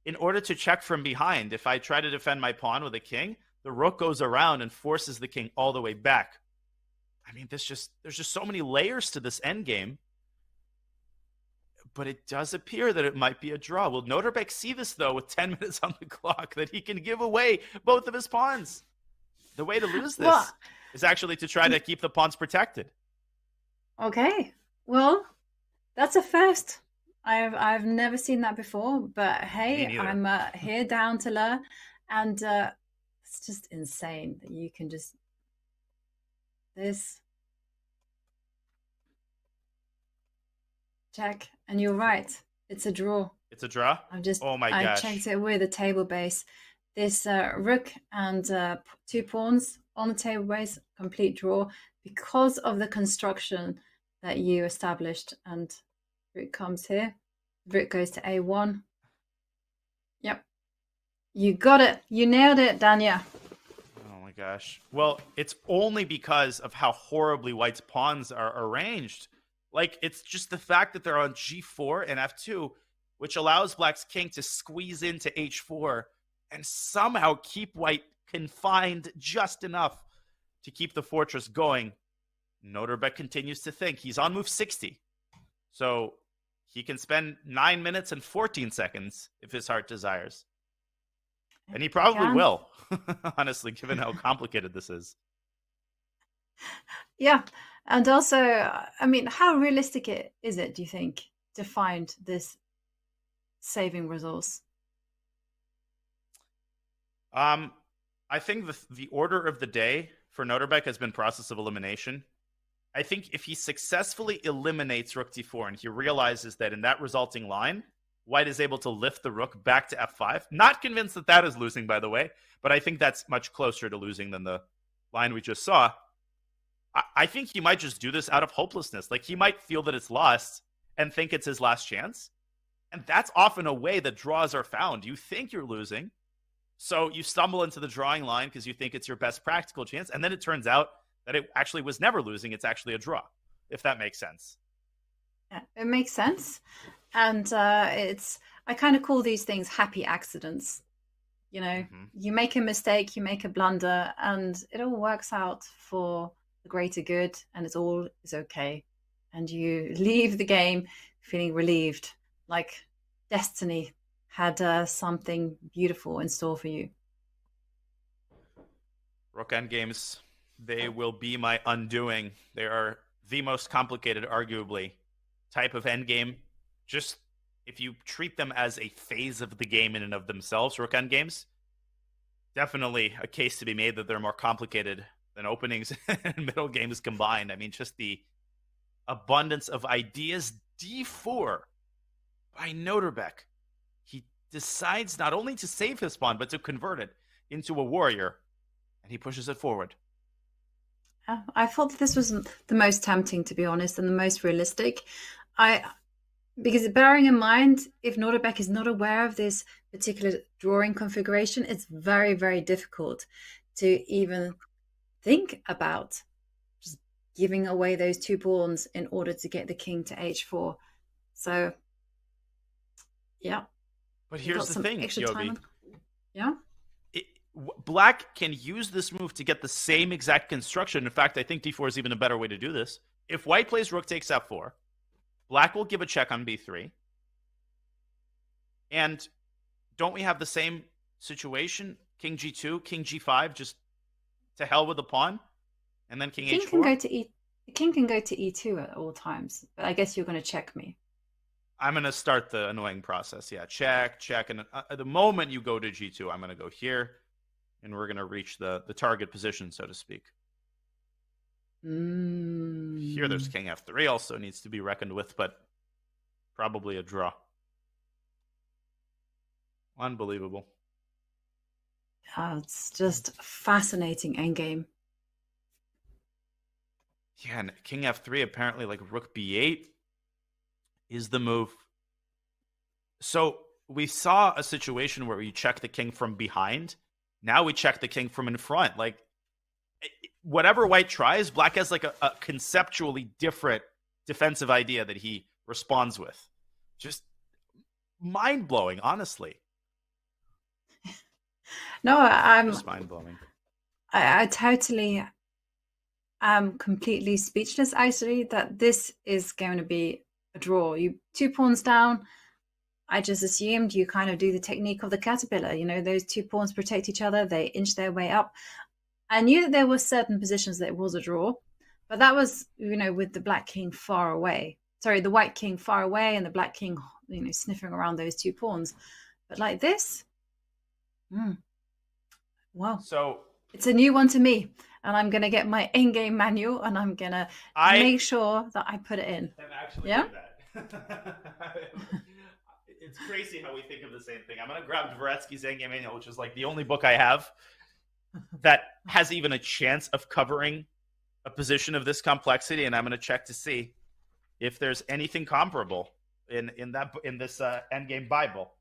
In order to check from behind, if I try to defend my pawn with a king, the rook goes around and forces the king all the way back. I mean, there's just so many layers to this endgame. But it does appear that it might be a draw. Will Noterbeck see this, though, with 10 minutes on the clock, that he can give away both of his pawns? The way to lose this is actually to try to keep the pawns protected. Okay. Well, that's a first. I've never seen that before, but hey, I'm here down to learn, and it's just insane that you can just this. check. And you're right. It's a draw. It's a draw? Oh my gosh. I checked it with a table base. This rook and 2 pawns on the table base, complete draw, because of the construction that you established. And rook comes here. Rook goes to a1. Yep. You got it. You nailed it, Danya. Oh my gosh. Well, it's only because of how horribly White's pawns are arranged. Like, it's just the fact that they're on g4 and f2, which allows Black's king to squeeze into h4 and somehow keep White confined just enough to keep the fortress going. Noterbek continues to think. He's on move 60. So he can spend 9 minutes and 14 seconds if his heart desires. And he probably will, honestly, given how complicated this is. Yeah. And also, I mean, how realistic is it, do you think, to find this saving resource? I think the order of the day for Noterbek has been process of elimination. I think if he successfully eliminates rook d4 and he realizes that in that resulting line, White is able to lift the rook back to f5. Not convinced that that is losing, by the way, but I think that's much closer to losing than the line we just saw. I think he might just do this out of hopelessness. Like, he might feel that it's lost and think it's his last chance. And that's often a way that draws are found. You think you're losing, so you stumble into the drawing line because you think it's your best practical chance, and then it turns out that it actually was never losing. It's actually a draw, if that makes sense. Yeah, it makes sense. And I kind of call these things happy accidents. You know, you make a mistake, you make a blunder, and it all works out for the greater good, and it's okay. And you leave the game feeling relieved, like destiny had something beautiful in store for you. Rook endgames, they will be my undoing. They are the most complicated, arguably, type of endgame. Just if you treat them as a phase of the game in and of themselves, rook endgames, definitely a case to be made that they're more complicated than openings and middle games combined. I mean, just the abundance of ideas. d4 by Noterbek. He decides not only to save his pawn, but to convert it into a warrior, and he pushes it forward. I thought that this was the most tempting, to be honest, and the most realistic. Because bearing in mind, if Noterbek is not aware of this particular drawing configuration, it's very, very difficult to even think about just giving away those 2 pawns in order to get the king to h4. So, yeah. But here's the thing, Yogi. Yeah? Black can use this move to get the same exact construction. In fact, I think d4 is even a better way to do this. If White plays rook takes f4, Black will give a check on b3. And don't we have the same situation? King g2, king g5, just to hell with the pawn, and then king h4. The king can go to e2 at all times, but I guess you're going to check me. I'm going to start the annoying process. Yeah, check, and the moment you go to g2, I'm going to go here, and we're going to reach the target position, so to speak. Here, there's king f3 also needs to be reckoned with, but probably a draw. Unbelievable. Oh, it's just a fascinating endgame. Yeah, and king f3, apparently, like rook b8 is the move. So we saw a situation where we check the king from behind. Now we check the king from in front. Like, whatever White tries, Black has like a conceptually different defensive idea that he responds with. Just mind-blowing, honestly. No, I'm just mind-blowing. I totally am completely speechless, actually, that this is going to be a draw. You 2 pawns down. I just assumed you kind of do the technique of the caterpillar. You know, those 2 pawns protect each other. They inch their way up. I knew that there were certain positions that it was a draw, but that was, you know, with the black king far away. Sorry, the white king far away and the black king, you know, sniffing around those 2 pawns. But like this, wow. So it's a new one to me, and I'm going to get my in-game manual, and I'm going to make sure that I put it in. And actually yeah? do It's crazy how we think of the same thing. I'm going to grab Dvoretsky's Endgame Manual, which is like the only book I have that has even a chance of covering a position of this complexity, and I'm going to check to see if there's anything comparable in this Endgame Bible.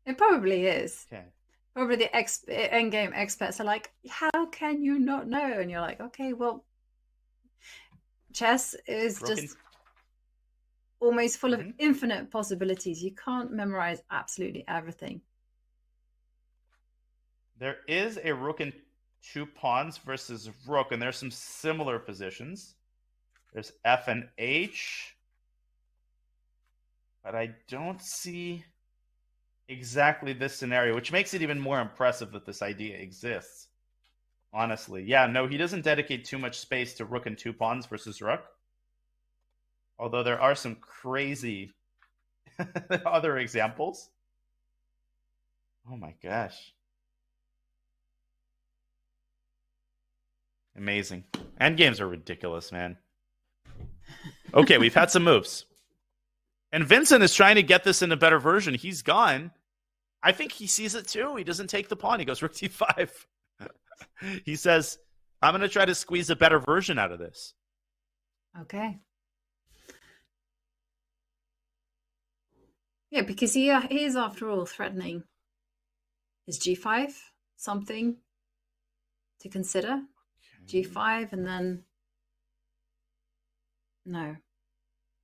It probably is. Okay. Probably the endgame experts are like, how can you not know? And you're like, okay, well, chess is just almost full of infinite possibilities. You can't memorize absolutely everything. There is a rook and 2 pawns versus rook, and there's some similar positions. There's F and H, but I don't see exactly this scenario, which makes it even more impressive that this idea exists. Honestly, yeah, no, he doesn't dedicate too much space to rook and 2 pawns versus rook. Although there are some crazy other examples. Oh my gosh. Amazing. Endgames are ridiculous, man. Okay, we've had some moves. And Vincent is trying to get this in a better version. He's gone. I think he sees it too. He doesn't take the pawn. He goes rook d5. He says, I'm going to try to squeeze a better version out of this. Okay. Yeah, because he is, after all, threatening. Is g5 something to consider? Okay. G5 and then... No.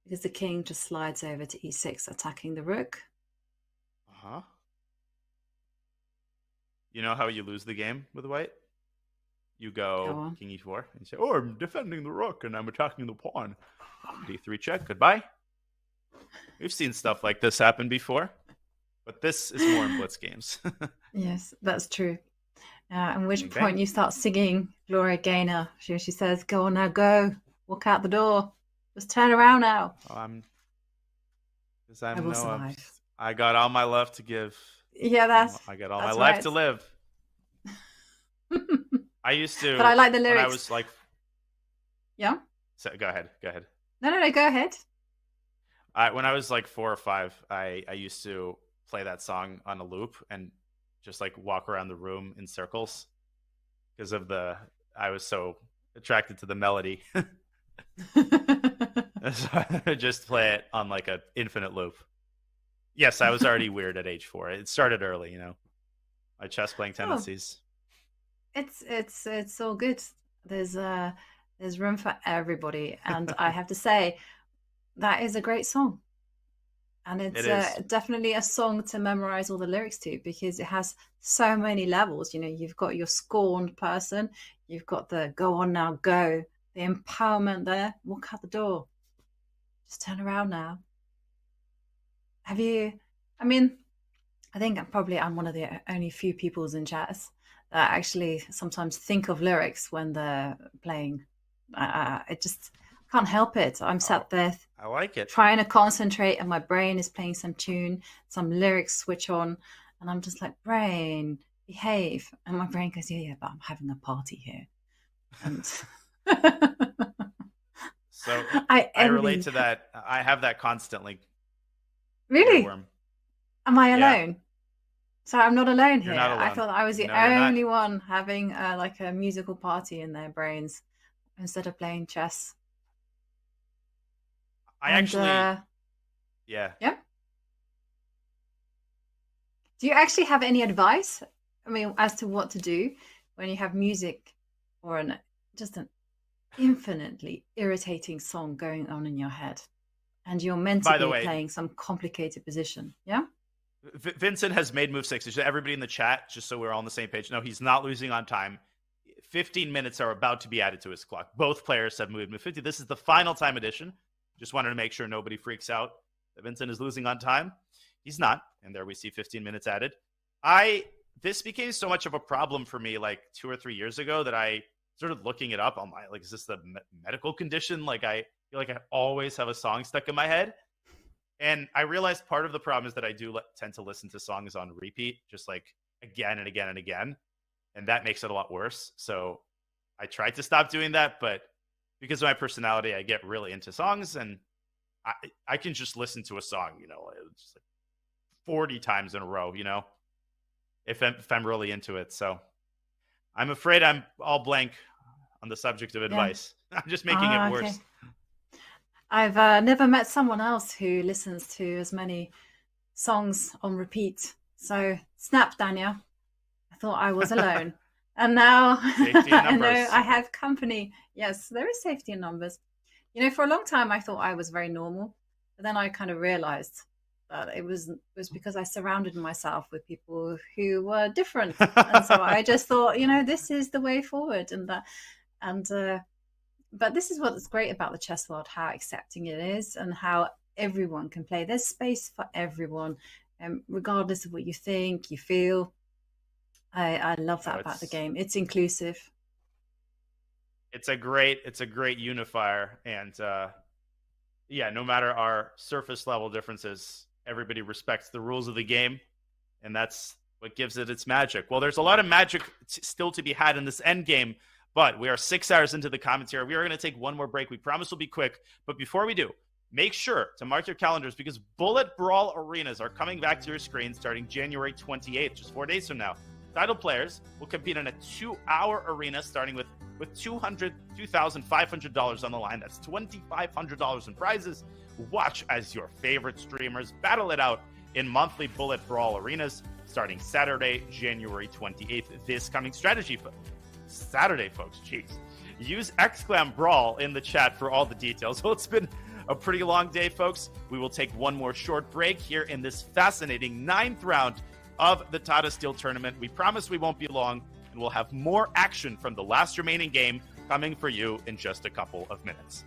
Because the king just slides over to e6, attacking the rook. Uh-huh. You know how you lose the game with white? You go king e4, and you say, oh, I'm defending the rook, and I'm attacking the pawn. d3 check, goodbye. We've seen stuff like this happen before, but this is more in blitz games. Yes, that's true. At which point you start singing Gloria Gaynor. She says, go on now, go. Walk out the door. Just turn around now. I got all my love to give. Yeah, I got all my life to live. I used to. But I like the lyrics. When I was like, yeah. So go ahead. No, go ahead. When I was like 4 or 5, I used to play that song on a loop and just like walk around the room in circles because I was so attracted to the melody. So I just play it on like an infinite loop. Yes, I was already weird at age 4. It started early, you know. My chess playing tendencies. It's all good. There's room for everybody, and I have to say that is a great song, and it's definitely a song to memorize all the lyrics to because it has so many levels. You know, you've got your scorned person, you've got the go on now, go, the empowerment there, walk out the door, just turn around now. Have you? I mean, I think I'm one of the only few people in chess that actually sometimes think of lyrics when they're playing. I just can't help it. I'm sat there. I like it. Trying to concentrate, and my brain is playing some tune, some lyrics switch on, and I'm just like, brain, behave. And my brain goes, yeah, but I'm having a party here. And so I relate to that. I have that constantly. Really? Am I alone? Yeah. So I'm not alone here. Not alone. I thought I was the only one having like a musical party in their brains instead of playing chess. Yeah. Yeah. Do you actually have any advice? I mean, as to what to do when you have music or just an infinitely irritating song going on in your head, and you're meant to be playing some complicated position? Yeah. Vincent has made move 6. Everybody in the chat, just so we're all on the same page. No, he's not losing on time. 15 minutes are about to be added to his clock. Both players have moved move 50. This is the final time edition. Just wanted to make sure nobody freaks out that Vincent is losing on time. He's not. And there we see 15 minutes added. This became so much of a problem for me like 2 or 3 years ago that I started looking it up. I'm like, is this the medical condition? Like, I feel like I always have a song stuck in my head. And I realized part of the problem is that I do tend to listen to songs on repeat, just like again and again and again. And that makes it a lot worse. So I tried to stop doing that, but because of my personality, I get really into songs, and I can just listen to a song, just like 40 times in a row, if I'm really into it. So I'm afraid I'm all blank on the subject of advice. I'm just making it worse. Okay. I've never met someone else who listens to as many songs on repeat. So snap, Daniel. I thought I was alone. And now I know I have company. Yes, there is safety in numbers. For a long time, I thought I was very normal. But then I kind of realized that it was because I surrounded myself with people who were different. And so I just thought, this is the way forward. But this is what's great about the chess world, how accepting it is and how everyone can play. There's space for everyone, regardless of what you think, you feel. I love that about the game. It's inclusive. It's a great unifier. And no matter our surface level differences, everybody respects the rules of the game. And that's what gives it its magic. Well, there's a lot of magic still to be had in this end game. But we are 6 hours into the commentary. We are going to take one more break. We promise we'll be quick. But before we do, make sure to mark your calendars because Bullet Brawl Arenas are coming back to your screen starting January 28th, just 4 days from now. Title players will compete in a 2-hour arena starting with $2,500 on the line. That's $2,500 in prizes. Watch as your favorite streamers battle it out in monthly Bullet Brawl Arenas starting Saturday, January 28th. This coming Saturday, folks. Jeez. Use !Brawl in the chat for all the details. Well, it's been a pretty long day, folks. We will take one more short break here in this fascinating 9th round of the Tata Steel tournament. We promise we won't be long, and we'll have more action from the last remaining game coming for you in just a couple of minutes.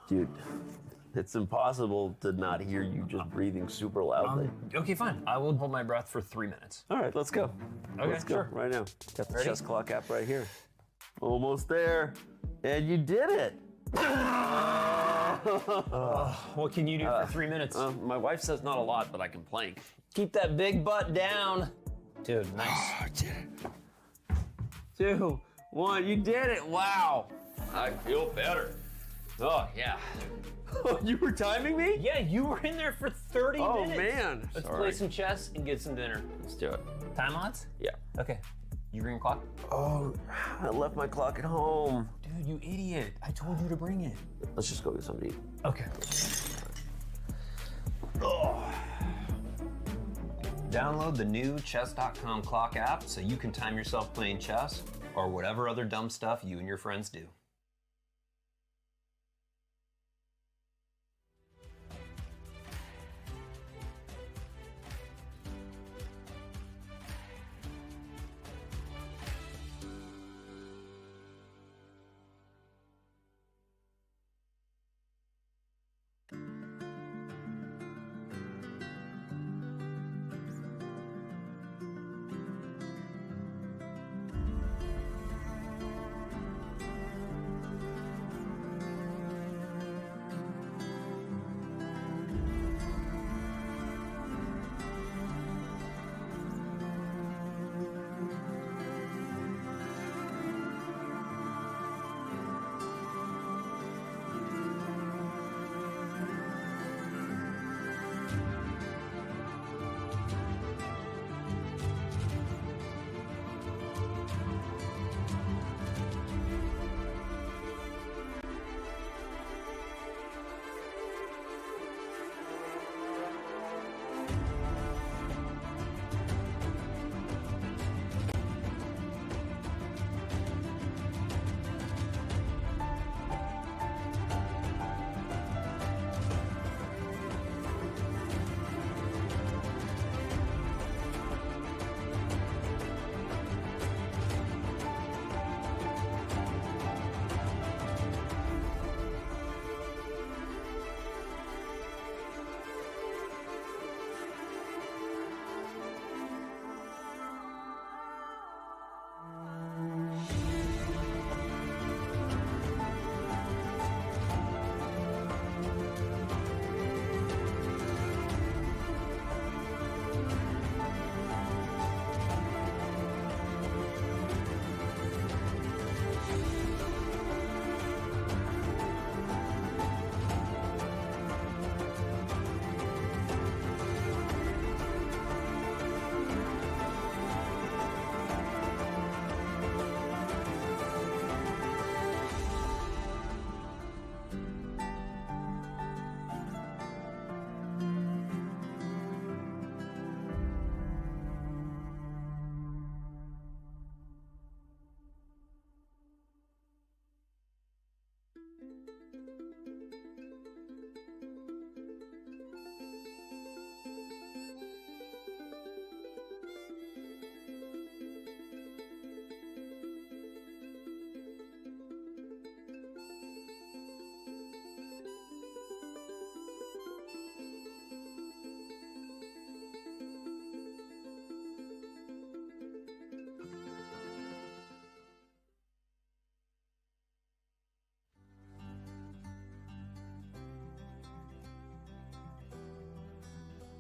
Dude, it's impossible to not hear you just breathing super loudly. Okay, fine. I will hold my breath for 3 minutes. All right, let's go. Okay, let's go sure. right now. Got the Ready? chess clock app right here. Almost there. And you did it. What can you do for 3 minutes? My wife says not a lot, but I can plank. Keep that big butt down. Dude, nice. 2, 1, you did it. Wow. I feel better. Oh, yeah. You were timing me? Yeah, you were in there for 30 minutes. Oh, man. Let's play some chess and get some dinner. Let's do it. Time odds? Yeah. Okay. You bring a clock? Oh, I left my clock at home. Dude, you idiot. I told you to bring it. Let's just go get something to eat. Okay. Oh. Download the new chess.com clock app so you can time yourself playing chess or whatever other dumb stuff you and your friends do.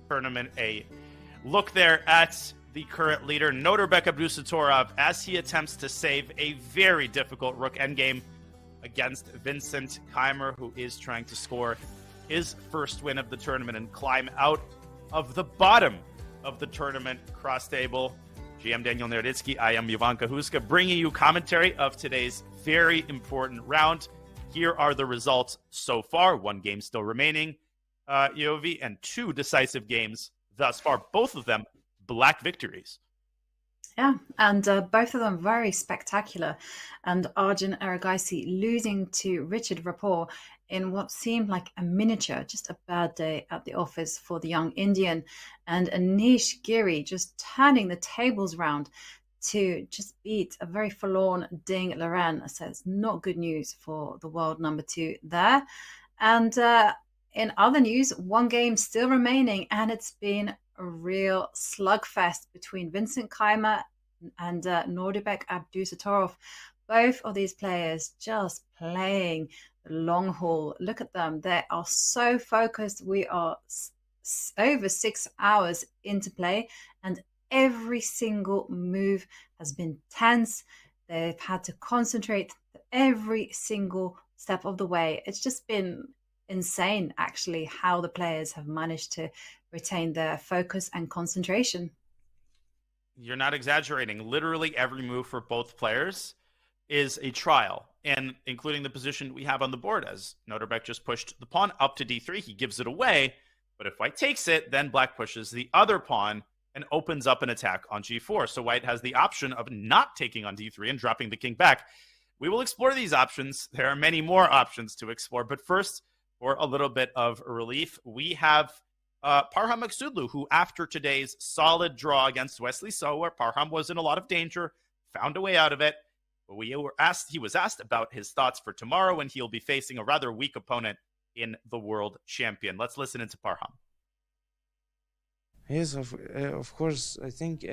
tournament. A look there at the current leader, Norbek Abdusatorov, as he attempts to save a very difficult rook endgame against Vincent Keimer, who is trying to score his first win of the tournament and climb out of the bottom of the tournament cross table. GM Daniel Naroditsky, I am Ivanka Huska, bringing you commentary of today's very important round. Here are the results so far. One game still remaining, Yovi, and two decisive games thus far. Both of them black victories. Yeah, and both of them very spectacular. And Arjun Erigaisi losing to Richard Rapport in what seemed like a miniature, just a bad day at the office for the young Indian. And Anish Giri just turning the tables round to just beat a very forlorn Ding Liren. So it's not good news for the world number 2 there. And in other news, one game still remaining, and it's been a real slugfest between Vincent Keimer and Norbek Abdusatorov. Both of these players just playing the long haul. Look at them. They are so focused. We are over 6 hours into play, and every single move has been tense. They've had to concentrate every single step of the way. It's just been insane, actually, how the players have managed to retain their focus and concentration. You're not exaggerating. Literally every move for both players is a trial, and including the position we have on the board, as Norbek just pushed the pawn up to d3. He gives it away, but if white takes it, then black pushes the other pawn and opens up an attack on g4. So white has the option of not taking on d3 and dropping the king back. We will explore these options. There are many more options to explore, but first, for a little bit of relief, we have Parham Magsudlu, who after today's solid draw against Wesley So, where Parham was in a lot of danger, found a way out of it. But he was asked about his thoughts for tomorrow, and he'll be facing a rather weak opponent in the world champion. Let's listen into Parham. Yes, of course. I think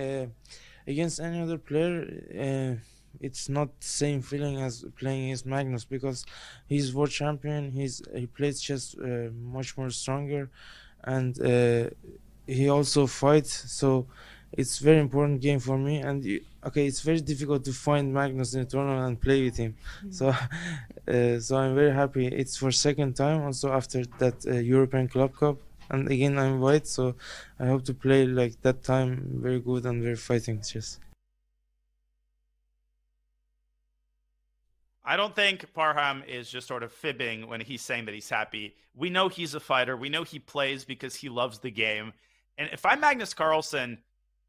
against any other player, it's not the same feeling as playing against Magnus, because he's world champion. He plays chess much more stronger, and he also fights. So it's very important game for me. And it's very difficult to find Magnus in the tournament and play with him. So I'm very happy. It's for second time also after that European Club Cup. And again, I'm white, so I hope to play like that time very good and very fighting chess. I don't think Parham is just sort of fibbing when he's saying that he's happy. We know he's a fighter. We know he plays because he loves the game. And if I'm Magnus Carlsen,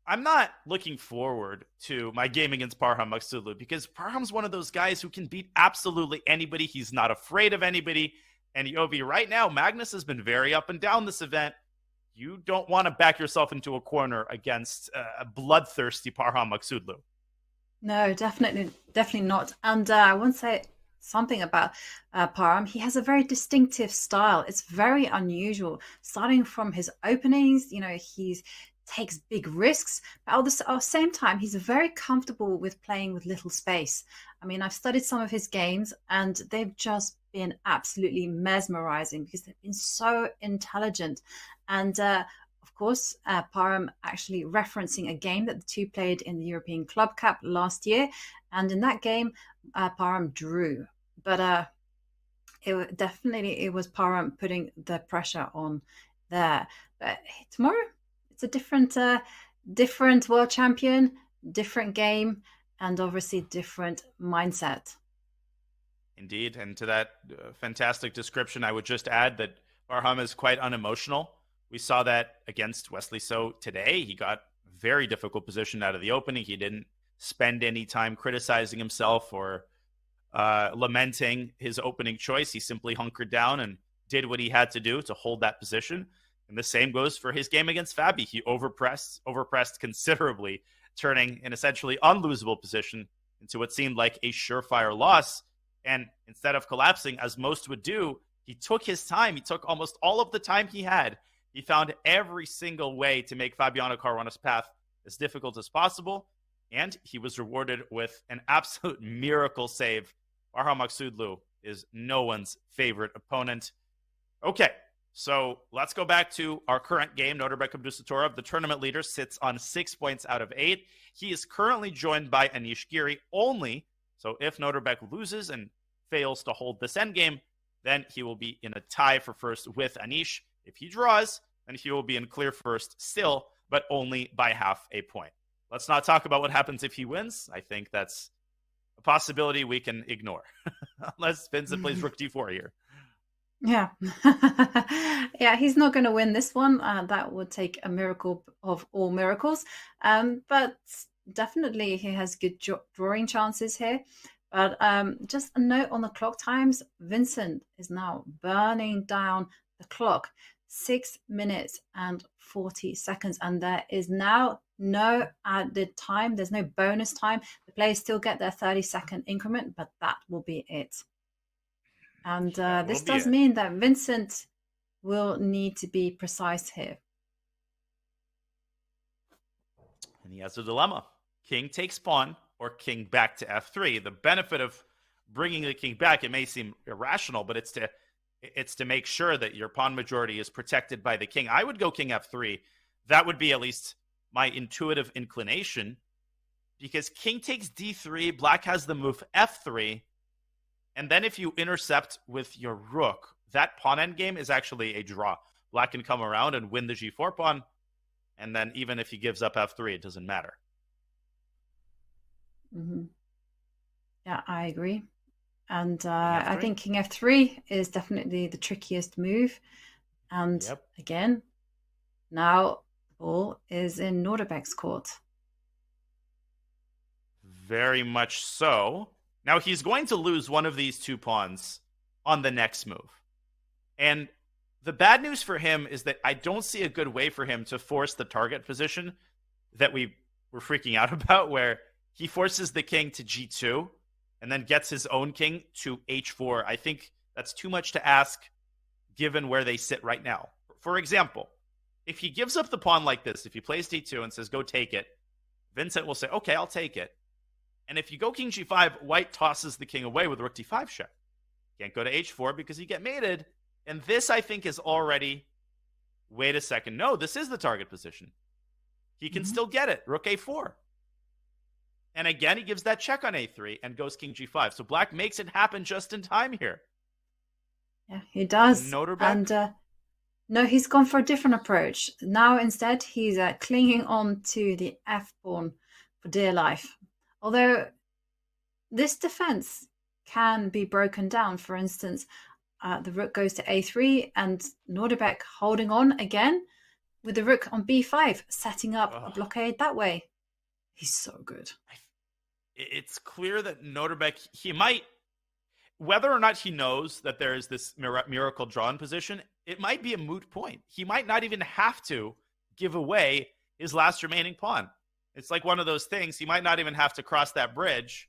I'm not looking forward to my game against Parham Magsudlu, because Parham's one of those guys who can beat absolutely anybody. He's not afraid of anybody. And Yovi, right now, Magnus has been very up and down this event. You don't want to back yourself into a corner against a bloodthirsty Parham Magsudlu. No, definitely not. And I want to say something about Parham. He has a very distinctive style. It's very unusual. Starting from his openings, he takes big risks, but at the same time, he's very comfortable with playing with little space. I mean, I've studied some of his games, and they've just been absolutely mesmerizing because they've been so intelligent. And of course, Parham actually referencing a game that the two played in the European Club Cup last year. And in that game, Parham drew. But it was Parham putting the pressure on there. But tomorrow, it's a different world champion, different game, and obviously different mindset. Indeed. And to that fantastic description, I would just add that Parham is quite unemotional. We saw that against Wesley So today. He got a very difficult position out of the opening. He didn't spend any time criticizing himself or lamenting his opening choice. He simply hunkered down and did what he had to do to hold that position. And the same goes for his game against Fabi. He overpressed considerably, turning an essentially unlosable position into what seemed like a surefire loss. And instead of collapsing, as most would do, he took his time. He took almost all of the time he had. He found every single way to make Fabiano Caruana's path as difficult as possible. And he was rewarded with an absolute miracle save. Parham Magsudlu is no one's favorite opponent. Okay, So let's go back to our current game. Norbek Abdusattorov, the tournament leader, sits on 6 points out of 8. He is currently joined by Anish Giri only. So if Norbek loses and fails to hold this endgame, then he will be in a tie for first with Anish. If he draws, then he will be in clear first still, but only by half a point. Let's not talk about what happens if he wins. I think that's a possibility we can ignore. Unless Vincent plays Rook D4 here. Yeah. Yeah, he's not going to win this one. That would take a miracle of all miracles. But definitely he has good drawing chances here. But just a note on the clock times. Vincent is now burning down the clock. 6 minutes and 40 seconds. And there is now no added time. There's no bonus time. The players still get their 30-second increment, but that will be it. And this does mean that Vincent will need to be precise here. And he has a dilemma. King takes pawn or king back to f3. The benefit of bringing the king back, it may seem irrational, but it's to make sure that your pawn majority is protected by the king. I would go king f3. That would be at least my intuitive inclination, because king takes d3, black has the move f3, and then if you intercept with your rook, that pawn endgame is actually a draw. Black can come around and win the g4 pawn, and then even if he gives up f3, it doesn't matter. Mm-hmm. Yeah, I agree. And I think king f3 is definitely the trickiest move. And again, now the ball is in Norbek's court. Very much so. Now he's going to lose one of these two pawns on the next move. And the bad news for him is that I don't see a good way for him to force the target position that we were freaking out about, where he forces the king to g2 and then gets his own king to h4. I think that's too much to ask given where they sit right now. For example, if he gives up the pawn like this, if he plays d2 and says, go take it, Vincent will say, okay, I'll take it. And if you go king g5, white tosses the king away with rook d5 check. Can't go to h4 because you get mated. And this, I think, is already... Wait a second. No, this is the target position. He can still get it. Rook a4. And again, he gives that check on a3 and goes king g5. So black makes it happen just in time here. Yeah, he does. Norbek? And no, he's gone for a different approach. Now, instead, he's clinging on to the f-pawn for dear life. Although this defense can be broken down. For instance, the rook goes to a3 and Norbek holding on again with the rook on b5, setting up a blockade that way. He's so good. It's clear that Norbek, he might, whether or not he knows that there is this miracle drawn position, it might be a moot point. He might not even have to give away his last remaining pawn. It's like one of those things. He might not even have to cross that bridge.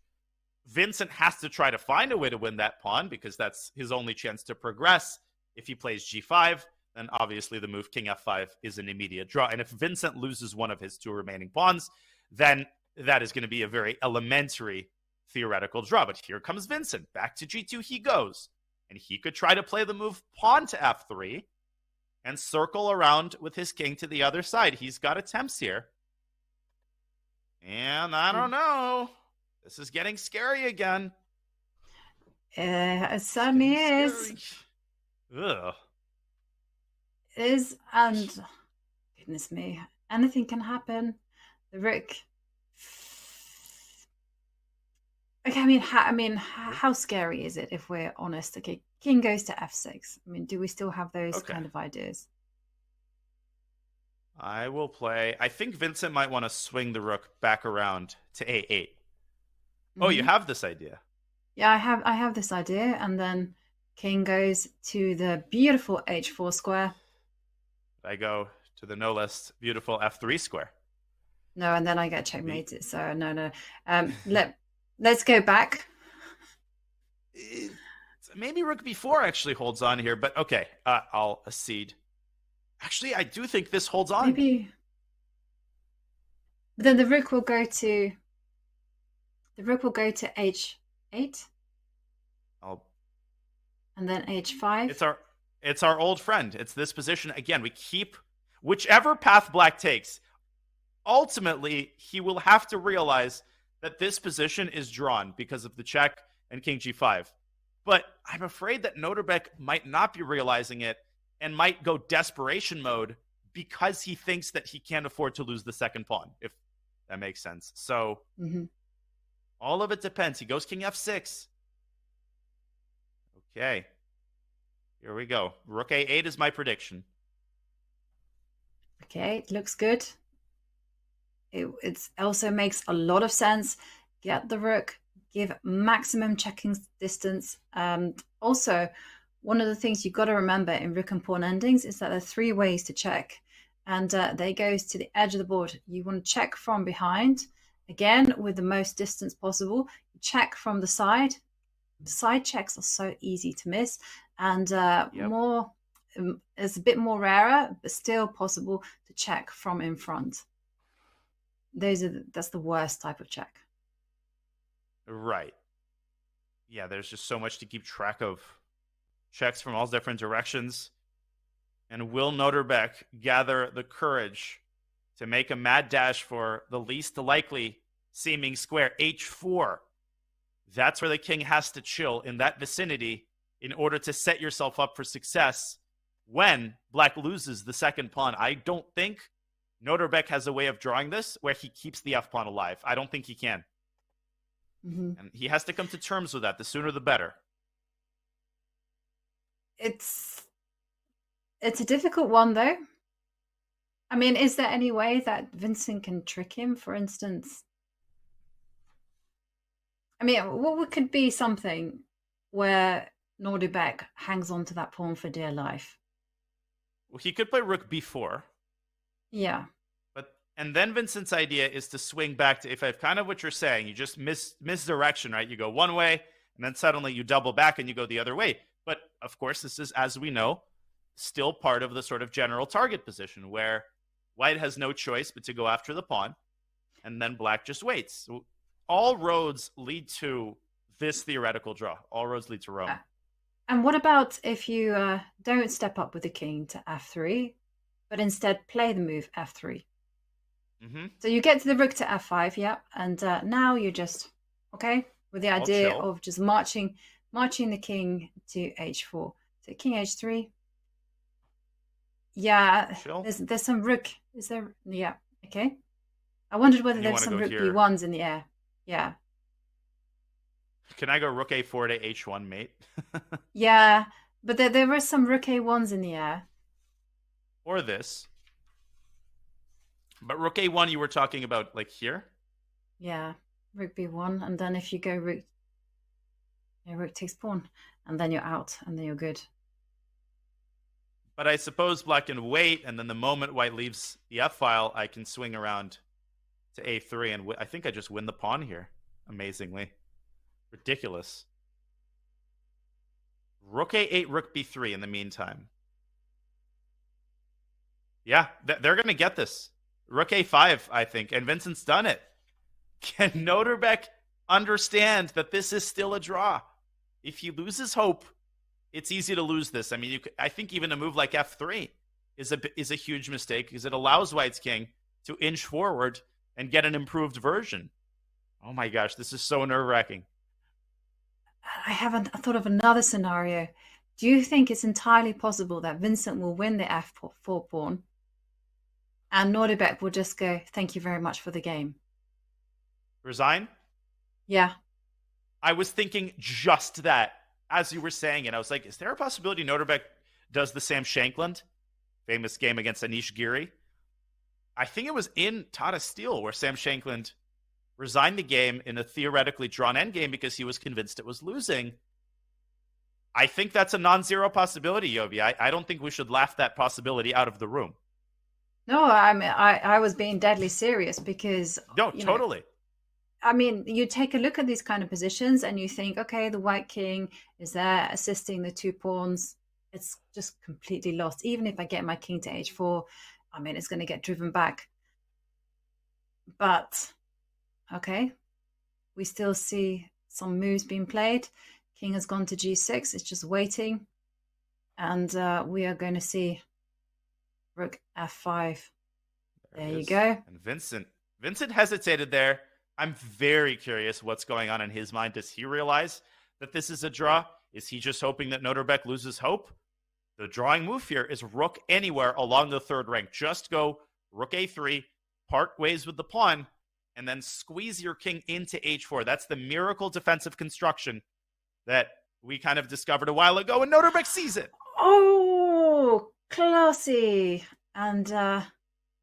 Vincent has to try to find a way to win that pawn because that's his only chance to progress. If he plays g5, then obviously the move king f5 is an immediate draw. And if Vincent loses one of his two remaining pawns, then that is going to be a very elementary theoretical draw. But here comes Vincent. Back to g2 he goes. And he could try to play the move pawn to f3 and circle around with his king to the other side. He's got attempts here. And I don't know. This is getting scary again. It certainly is. Ugh. It is, and goodness me, anything can happen. The rook. Okay, I mean, how scary is it if we're honest? Okay, king goes to f6. I mean, do we still have those kind of ideas? I will play. I think Vincent might want to swing the rook back around to a8. Oh, you have this idea. Yeah, I have this idea, and then king goes to the beautiful h4 square. I go to the no less beautiful f3 square. No, and then I get checkmated. So no. Let's go back. Maybe rook b4 actually holds on here, but okay, I'll accede. Actually, I do think this holds on. Maybe. But then the rook will go to h8. And then h5. It's our old friend. It's this position. Again, we keep whichever path black takes. Ultimately, he will have to realize that this position is drawn because of the check and king g5. But I'm afraid that Noterbeck might not be realizing it and might go desperation mode because he thinks that he can't afford to lose the second pawn, if that makes sense. So all of it depends. He goes king f6. Okay. Here we go. Rook a8 is my prediction. Okay, it looks good. It also makes a lot of sense. Get the rook, give maximum checking distance. Also, one of the things you've got to remember in rook and pawn endings is that there are 3 ways to check. And they goes to the edge of the board. You want to check from behind, again, with the most distance possible. Check from the side. Side checks are so easy to miss. And more, it's a bit more rarer, but still possible to check from in front. That's the worst type of check. Right. Yeah, there's just so much to keep track of. Checks from all different directions. And will Noterbeck gather the courage to make a mad dash for the least likely seeming square, h4? That's where the king has to chill, in that vicinity, in order to set yourself up for success when black loses the second pawn. I don't think Noterbeck has a way of drawing this where he keeps the f-pawn alive. I don't think he can. And he has to come to terms with that. The sooner the better. It's a difficult one, though. I mean, is there any way that Vincent can trick him, for instance? I mean, what could be something where Noterbeck hangs on to that pawn for dear life? Well, he could play rook b4. Yeah. And then Vincent's idea is to swing back to a5, kind of what you're saying. You just misdirection, right? You go one way, and then suddenly you double back and you go the other way. But, of course, this is, as we know, still part of the sort of general target position where white has no choice but to go after the pawn, and then black just waits. So all roads lead to this theoretical draw. All roads lead to Rome. And what about if you don't step up with the king to f3, but instead play the move f3? So you get to the rook to f5, yeah, and now you're just, okay, with the idea of just marching the king to h4. So king h3. Yeah, there's some rook. Is there? Yeah, okay. I wondered whether there's some rook b1s in the air. Yeah. Can I go rook a4 to h1, mate? Yeah, but there were some rook a1s in the air. Or this. But rook a1 you were talking about, like, here? Yeah, rook b1, and then if you go rook takes pawn, and then you're out, and then you're good. But I suppose black can wait, and then the moment white leaves the f-file, I can swing around to a3, and I think I just win the pawn here, amazingly. Ridiculous. Rook a8, rook b3 in the meantime. Yeah, they're going to get this. Rook a5, I think, and Vincent's done it. Can Noterbeck understand that this is still a draw? If he loses hope, it's easy to lose this. I mean, I think even a move like f3 is a huge mistake because it allows white's king to inch forward and get an improved version. Oh my gosh, this is so nerve-wracking. I haven't thought of another scenario. Do you think it's entirely possible that Vincent will win the f4 pawn and Noterbeck will just go, thank you very much for the game? Resign? Yeah. I was thinking just that as you were saying it. I was like, is there a possibility Noterbeck does the Sam Shankland famous game against Anish Giri? I think it was in Tata Steel where Sam Shankland resigned the game in a theoretically drawn endgame because he was convinced it was losing. I think that's a non-zero possibility, Yovi. I don't think we should laugh that possibility out of the room. No, I mean, I was being deadly serious because... No, totally. I mean, you take a look at these kind of positions and you think, okay, the white king is there assisting the two pawns. It's just completely lost. Even if I get my king to h4, I mean, it's going to get driven back. But, okay, we still see some moves being played. King has gone to g6. It's just waiting. And we are going to see rook f5. There you go. And Vincent hesitated there. I'm very curious what's going on in his mind. Does he realize that this is a draw? Is he just hoping that Noterbeck loses hope? The drawing move here is rook anywhere along the third rank. Just go rook a3, part ways with the pawn, and then squeeze your king into h4. That's the miracle defensive construction that we kind of discovered a while ago, and Noterbeck sees it. Oh, classy. And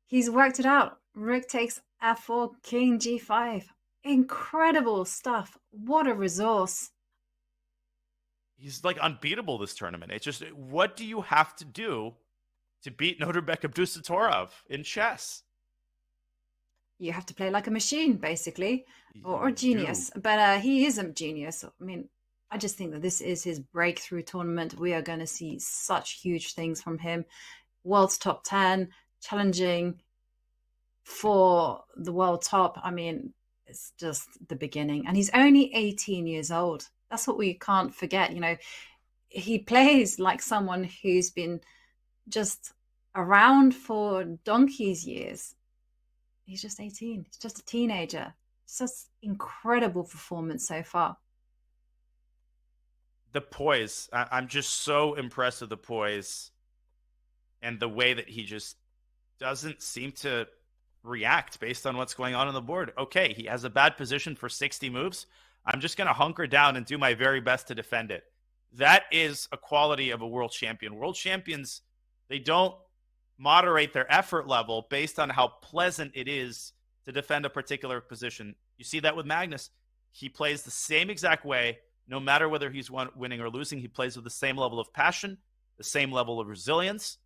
he's worked it out. Rook takes f4, king g5. Incredible stuff. What a resource. He's like unbeatable this tournament. It's just, what do you have to do to beat Noterbeck Abdusattorov in chess? You have to play like a machine, basically, or a genius. But he is a genius. I mean, I just think that this is his breakthrough tournament. We are going to see such huge things from him. World's top 10, challenging for the world top. I mean, it's just the beginning. And he's only 18 years old. That's what we can't forget. You know, he plays like someone who's been just around for donkey's years. He's just 18. He's just a teenager. It's just incredible performance so far. The poise. I'm just so impressed with the poise and the way that he just doesn't seem to react based on what's going on the board. Okay, he has a bad position for 60 moves. I'm just going to hunker down and do my very best to defend it. That is a quality of a world champion. World champions, they don't moderate their effort level based on how pleasant it is to defend a particular position. You see that with Magnus. He plays the same exact way, no matter whether he's winning or losing. He plays with the same level of passion, the same level of resilience,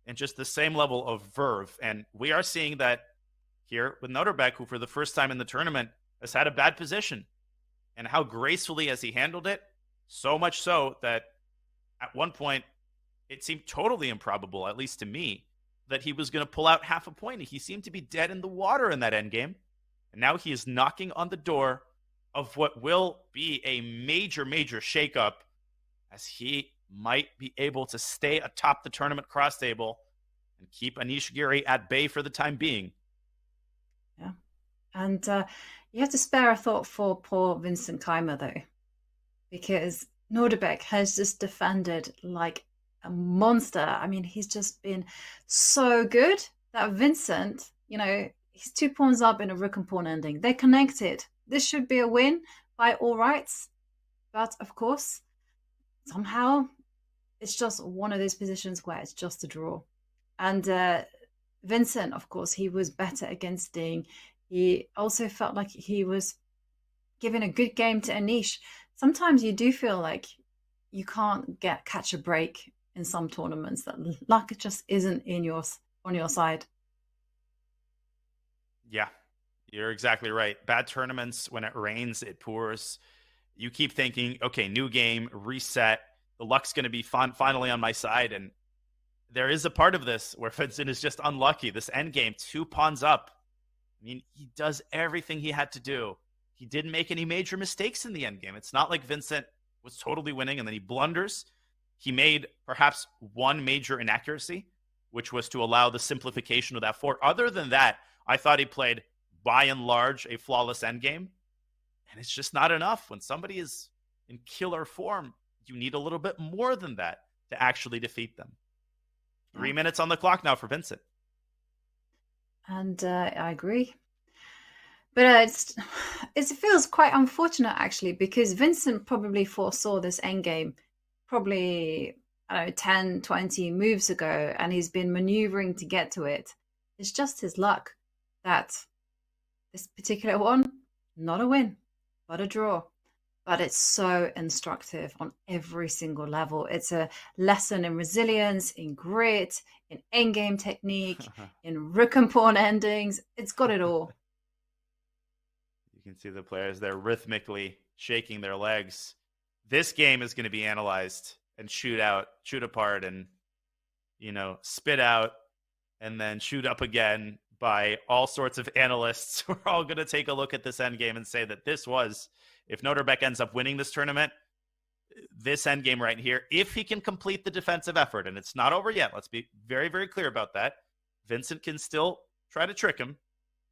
and just the same level of verve. And we are seeing that here with Noterbeck, who for the first time in the tournament has had a bad position. And how gracefully has he handled it? So much so that at one point, it seemed totally improbable, at least to me, that he was going to pull out half a point. He seemed to be dead in the water in that endgame. And now he is knocking on the door of what will be a major, major shakeup, as he might be able to stay atop the tournament cross table and keep Anish Giri at bay for the time being. Yeah. And you have to spare a thought for poor Vincent Keimer, though, because Noterbeck has just defended like a monster. I mean, he's just been so good that Vincent, you know, he's 2 pawns up in a rook and pawn ending. They're connected. This should be a win by all rights. But, of course, somehow it's just one of those positions where it's just a draw. And Vincent, of course, he was better against Ding. He also felt like he was giving a good game to Anish. Sometimes you do feel like you can't catch a break in some tournaments, that luck just isn't on your side. Yeah, you're exactly right. Bad tournaments, when it rains, it pours. You keep thinking, okay, new game, reset. The luck's going to be finally on my side. And there is a part of this where Vincent is just unlucky. This endgame, 2 pawns up. I mean, he does everything he had to do. He didn't make any major mistakes in the endgame. It's not like Vincent was totally winning and then he blunders. He made perhaps one major inaccuracy, which was to allow the simplification of that 4. Other than that, I thought he played, by and large, a flawless endgame. And it's just not enough. When somebody is in killer form, you need a little bit more than that to actually defeat them. 3 minutes on the clock now for Vincent. And I agree. But it feels quite unfortunate, actually, because Vincent probably foresaw this endgame probably, I don't know, 10, 20 moves ago, and he's been maneuvering to get to it. It's just his luck that this particular one, not a win, but a draw. But it's so instructive on every single level. It's a lesson in resilience, in grit, in endgame technique, in rook and pawn endings. It's got it all. You can see the players there rhythmically shaking their legs. This game is going to be analyzed and shoot apart, and, you know, spit out and then shoot up again by all sorts of analysts. We're all going to take a look at this endgame and say that this was, if Noterbeck ends up winning this tournament, this endgame right here, if he can complete the defensive effort, and it's not over yet, let's be very, very clear about that. Vincent can still try to trick him,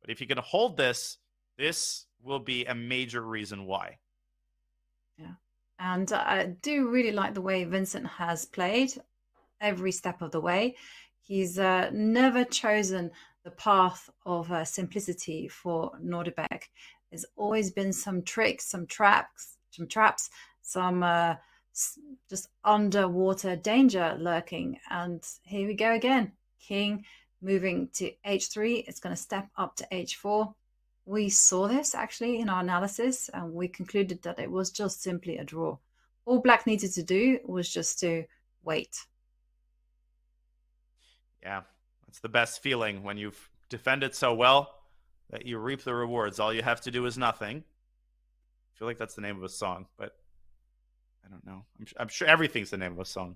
but if he can hold this, this will be a major reason why. Yeah. And I do really like the way Vincent has played every step of the way. He's never chosen the path of simplicity for Nordebek. There's always been some tricks, some traps, some just underwater danger lurking. And here we go again. King moving to h3. It's going to step up to h4. We saw this actually in our analysis, and we concluded that it was just simply a draw. All Black needed to do was just to wait. Yeah, that's the best feeling when you've defended so well that you reap the rewards. All you have to do is nothing. I feel like that's the name of a song, but I don't know. I'm sure everything's the name of a song.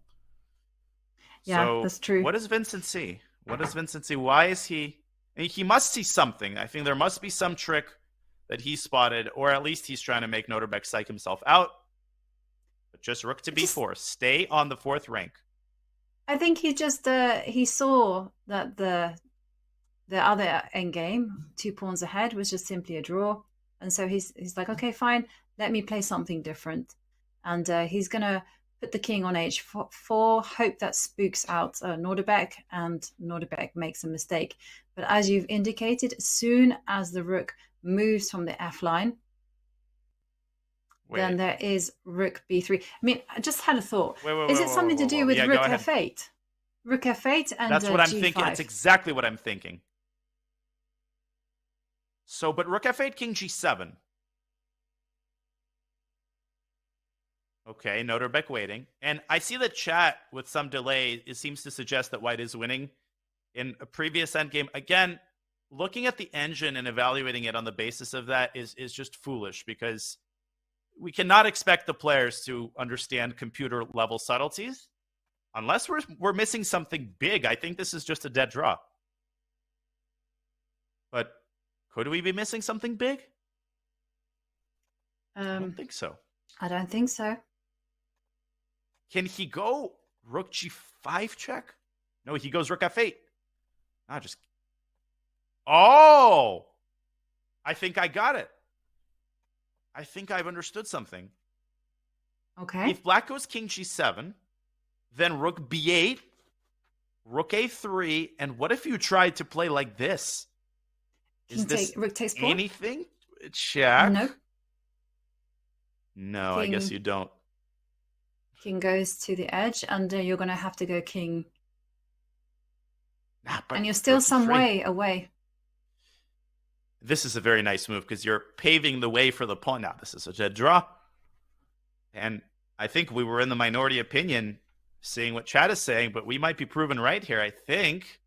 Yeah, so that's true. What does Vincent see? What does Vincent see? Why is he... He must see something. I think there must be some trick that he spotted, or at least he's trying to make Nordebek psych himself out. But just rook to b4. Stay on the 4th rank. I think he just he saw that the other endgame, 2 pawns ahead, was just simply a draw, and so he's like, okay, fine, let me play something different, and he's gonna put the king on h4, hope that spooks out Nordebek, and Nordebek makes a mistake. But as you've indicated, as soon as the rook moves from the f line, then there is rook b3. I mean, I just had a thought. Is it something to do with rook f8? Rook f8 and that's what I'm g5. thinking. That's exactly what I'm thinking. So, but rook f8, king g7. Okay, Nordebek waiting. And I see the chat with some delay. It seems to suggest that white is winning. In a previous endgame, again, looking at the engine and evaluating it on the basis of that is just foolish, because we cannot expect the players to understand computer level subtleties unless we're missing something big. I think this is just a dead draw. But could we be missing something big? I don't think so. I don't think so. Can he go rook g5 check? No, he goes rook f8. Oh! I think I got it. I think I've understood something. Okay. If black goes king g7, then rook b8, rook a3, and what if you tried to play like this? Is this rook takes pawn? anything? Check. No. No, I guess you don't. King goes to the edge, and you're going to have to go king. And you're still some way away. This is a very nice move because you're paving the way for the pawn. Now, this is a dead draw. And I think we were in the minority opinion seeing what chat is saying, but we might be proven right here. I think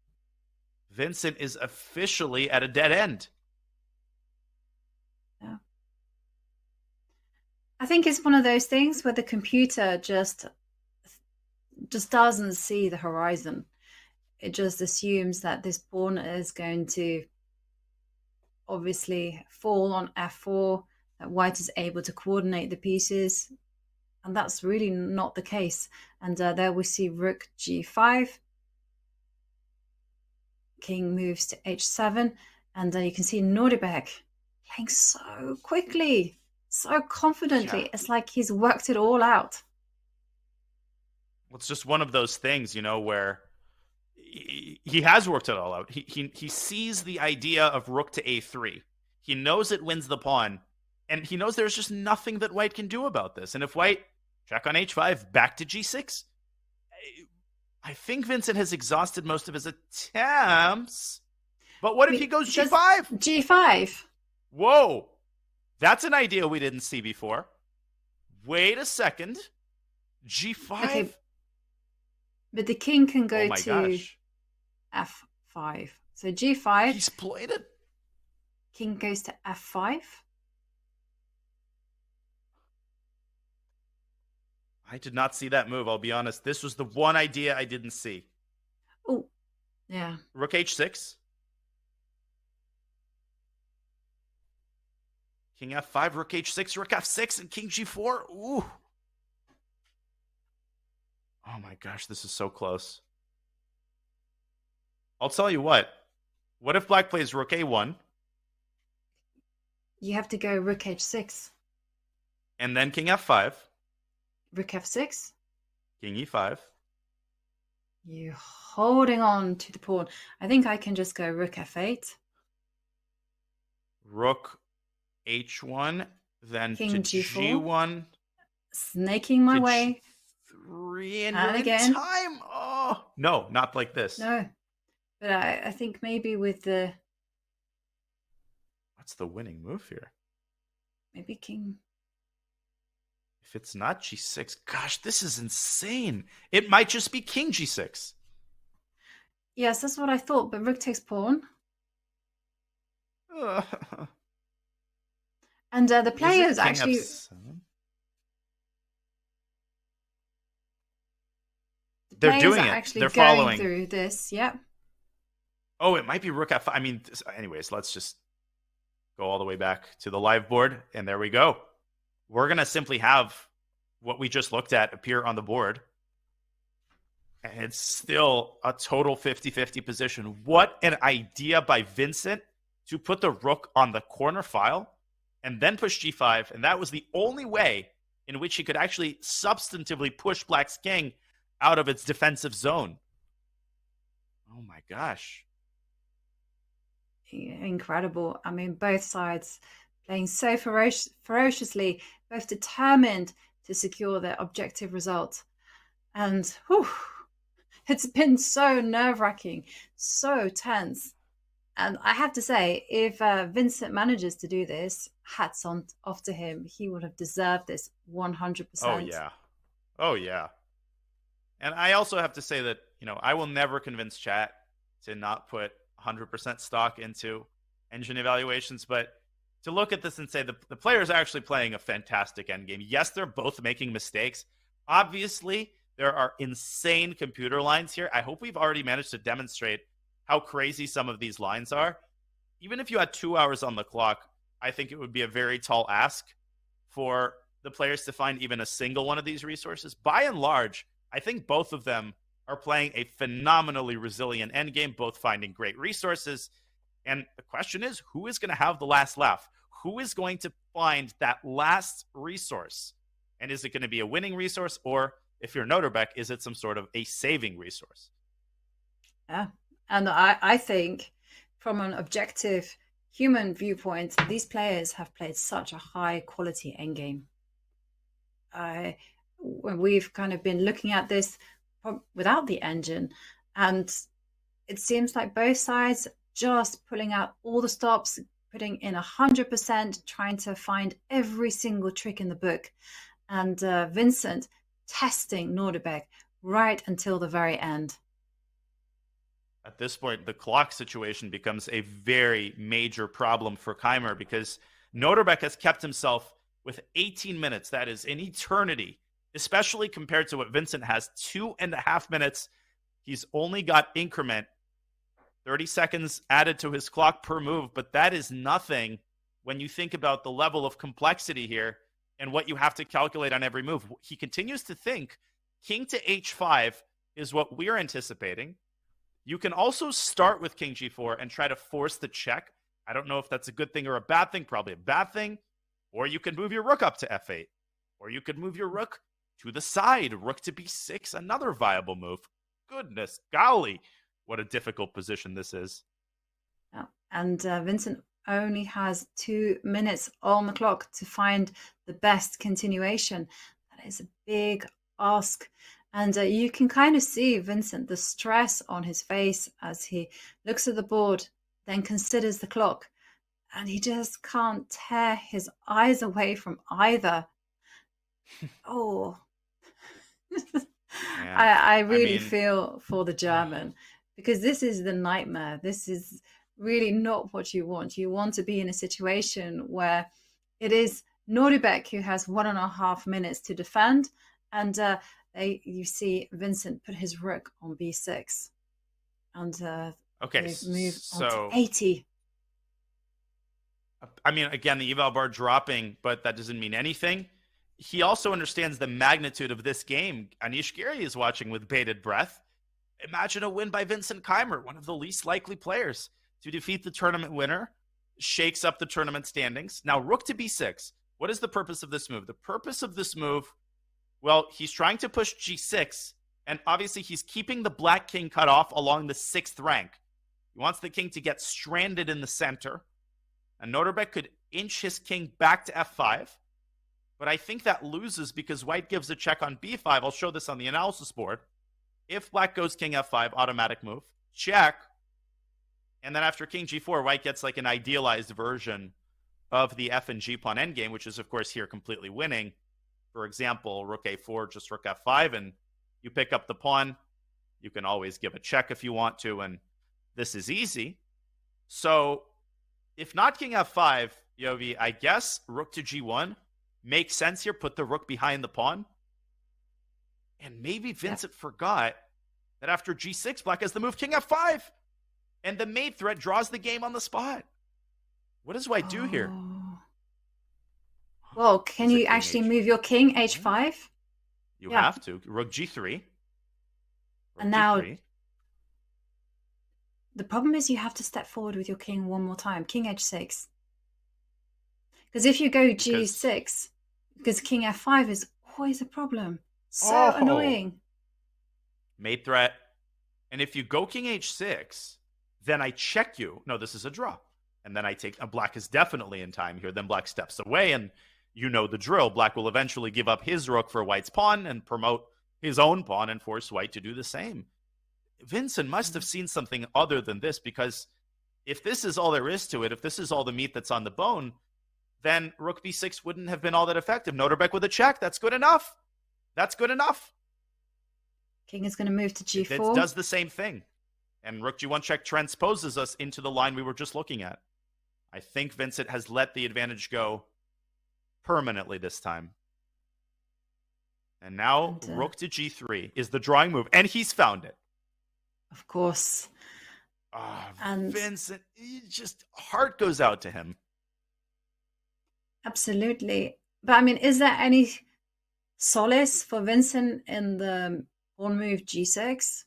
Vincent is officially at a dead end. Yeah. I think it's one of those things where the computer just doesn't see the horizon. It just assumes that this pawn is going to obviously fall on f4, that white is able to coordinate the pieces, and that's really not the case. And there we see rook g5, king moves to h7, and you can see Nordebek playing so quickly, so confidently. It's like he's worked it all out. It's just one of those things, where he has worked it all out. He sees the idea of rook to a3. He knows it wins the pawn, and he knows there's just nothing that white can do about this. And if white check on h5, back to g6, I think Vincent has exhausted most of his attempts. But what if he goes g5? G5. Whoa. That's an idea we didn't see before. Wait a second. G5? Okay. But the king can go to gosh. f5. So g5. He's played it. King goes to f5. I did not see that move, I'll be honest. This was the one idea I didn't see. Oh, yeah. Rook h6. King f5, rook h6, rook f6, and king g4. Ooh. Oh my gosh, this is so close. I'll tell you what. What if black plays rook a1? You have to go rook h6. And then king f5. Rook f6. King e5. You're holding on to the pawn. I think I can just go rook f8. Rook h1. Then King to g4. g1. Snaking my way. 3 and And you're again. in time. Oh no, not like this. No. But I think maybe with the... What's the winning move here? Maybe king... If it's not g6, gosh, this is insane. It might just be king g6. Yes, that's what I thought, but rook takes pawn. And the players actually... They're doing it. Actually They're going following through this. Yep. Oh, it might be rook f5. I mean, anyways, let's just go all the way back to the live board, and there we go. We're going to simply have what we just looked at appear on the board. And it's still a total 50-50 position. What an idea by Vincent to put the rook on the corner file and then push g5. And that was the only way in which he could actually substantively push black's king out of its defensive zone. Oh my gosh. Incredible. I mean, both sides playing so ferociously, both determined to secure their objective result. And whew, it's been so nerve-wracking, so tense. And I have to say, if Vincent manages to do this, hats off to him. He would have deserved this 100%. Oh, yeah. Oh, yeah. And I also have to say that, I will never convince chat to not put 100% stock into engine evaluations, but to look at this and say the players are actually playing a fantastic endgame. Yes, they're both making mistakes. Obviously, there are insane computer lines here. I hope we've already managed to demonstrate how crazy some of these lines are. Even if you had 2 hours on the clock, I think it would be a very tall ask for the players to find even a single one of these resources. By and large, I think both of them are playing a phenomenally resilient endgame, both finding great resources. And the question is, who is going to have the last laugh? Who is going to find that last resource? And is it going to be a winning resource? Or if you're Noterbeck, is it some sort of a saving resource? Yeah. And I think from an objective human viewpoint, these players have played such a high quality endgame. We've kind of been looking at this without the engine, and it seems like both sides just pulling out all the stops, putting in 100%, trying to find every single trick in the book. And Vincent testing Noterbeck right until the very end. At this point, the clock situation becomes a very major problem for Keimer because Noterbeck has kept himself with 18 minutes. That is an eternity, especially compared to what Vincent has, 2.5 minutes. He's only got increment, 30 seconds added to his clock per move, but that is nothing when you think about the level of complexity here and what you have to calculate on every move. He continues to think king to h5 is what we're anticipating. You can also start with king g4 and try to force the check. I don't know if that's a good thing or a bad thing, probably a bad thing. Or you could move your rook up to f8. Or you could move your rook to the side, rook to b6, another viable move. Goodness golly, what a difficult position this is. Yeah. And Vincent only has 2 minutes on the clock to find the best continuation. That is a big ask. And you can kind of see Vincent, the stress on his face as he looks at the board, then considers the clock. And he just can't tear his eyes away from either. Oh, I really feel for the German, because this is the nightmare. This is really not what you want. You want to be in a situation where it is Noterbeck who has 1.5 minutes to defend, and you see Vincent put his rook on b6, and they've moved on to 80. I mean, again, the eval bar dropping, but that doesn't mean anything. he also understands the magnitude of this game. Anish Giri is watching with bated breath. Imagine a win by Vincent Keimer, one of the least likely players to defeat the tournament winner, shakes up the tournament standings. Now, rook to b6. What is the purpose of this move? The purpose of this move, well, he's trying to push g6, and obviously he's keeping the black king cut off along the 6th rank. He wants the king to get stranded in the center, and Noterbek could inch his king back to f5, but I think that loses because white gives a check on b5. I'll show this on the analysis board. If black goes king f5, automatic move, check, and then after king g4, white gets like an idealized version of the f and g pawn endgame, which is, of course, here completely winning. For example, rook a4, just rook f5, and you pick up the pawn. You can always give a check if you want to, and this is easy. So if not king f5, Yovi, I guess rook to g1 makes sense here. Put the rook behind the pawn. And maybe Vincent forgot that after g6, black has the move king f5. And the mate threat draws the game on the spot. What does white do here? Well, can you actually move your king h5? You have to. Rook g3. And now the problem is you have to step forward with your king one more time. King h6. Because if you go g6, because king f5 is always a problem. So annoying. Mate threat. And if you go king h6, then I check you. No, this is a draw. And then I take, black is definitely in time here. Then black steps away, and you know the drill. Black will eventually give up his rook for white's pawn and promote his own pawn and force white to do the same. Vincent must have seen something other than this, because if this is all there is to it, if this is all the meat that's on the bone, then rook b6 wouldn't have been all that effective. Noterbek with a check. That's good enough. That's good enough. King is going to move to g4. It does the same thing. And rook g1 check transposes us into the line we were just looking at. I think Vincent has let the advantage go permanently this time. And now rook to g3 is the drawing move. And he's found it. Of course. And Vincent, just heart goes out to him. Absolutely. But I mean, is there any solace for Vincent in the pawn move g6?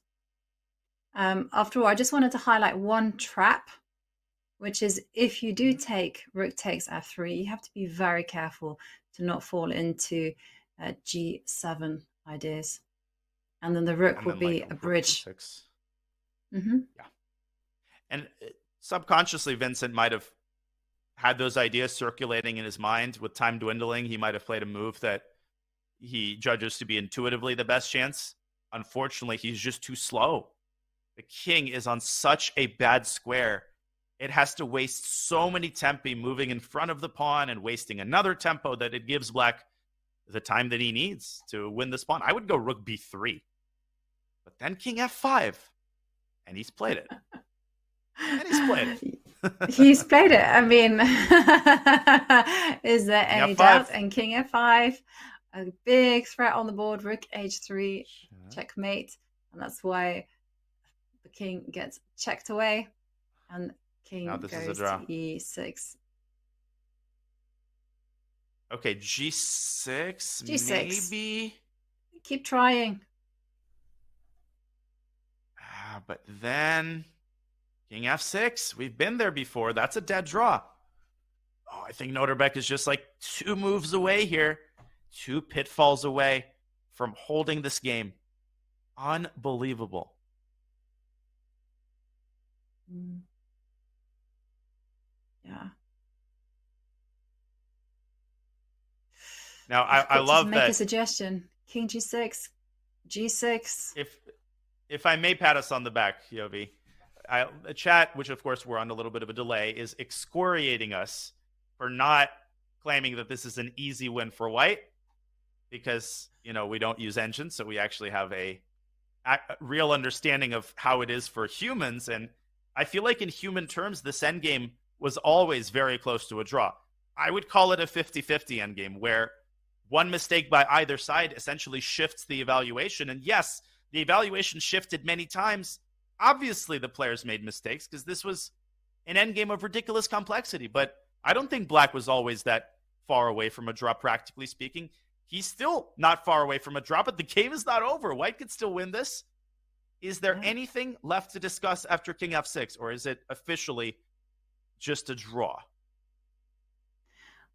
After all, I just wanted to highlight one trap, which is if you do take rook takes f3, you have to be very careful to not fall into g7 ideas. And then the rook will be a bridge. Yeah. And subconsciously, Vincent might have had those ideas circulating in his mind. With time dwindling, he might have played a move that he judges to be intuitively the best chance. Unfortunately, he's just too slow. The king is on such a bad square. It has to waste so many tempi moving in front of the pawn and wasting another tempo that it gives black the time that he needs to win this pawn. I would go rook b3, but then king f5, and he's played it. He's played it. I mean, is there any doubt? And king f5, a big threat on the board, rook h3, checkmate. And that's why the king gets checked away. And king goes to e6. Okay, g6, maybe. Keep trying. But then king f6. We've been there before. That's a dead draw. Oh, I think Noterbek is just like 2 moves away here. 2 pitfalls away from holding this game. Unbelievable. Yeah. Now, I love that. Make a suggestion. King g6, g6. If I may pat us on the back, Yovi, the chat, which of course we're on a little bit of a delay, is excoriating us for not claiming that this is an easy win for white, because we don't use engines, so we actually have a real understanding of how it is for humans. And I feel like in human terms, this endgame was always very close to a draw. I would call it a 50-50 endgame, where one mistake by either side essentially shifts the evaluation. And yes, the evaluation shifted many times. Obviously, the players made mistakes because this was an endgame of ridiculous complexity. But I don't think black was always that far away from a draw, practically speaking. He's still not far away from a draw, but the game is not over. White could still win this. Is there anything left to discuss after king f6, or is it officially just a draw?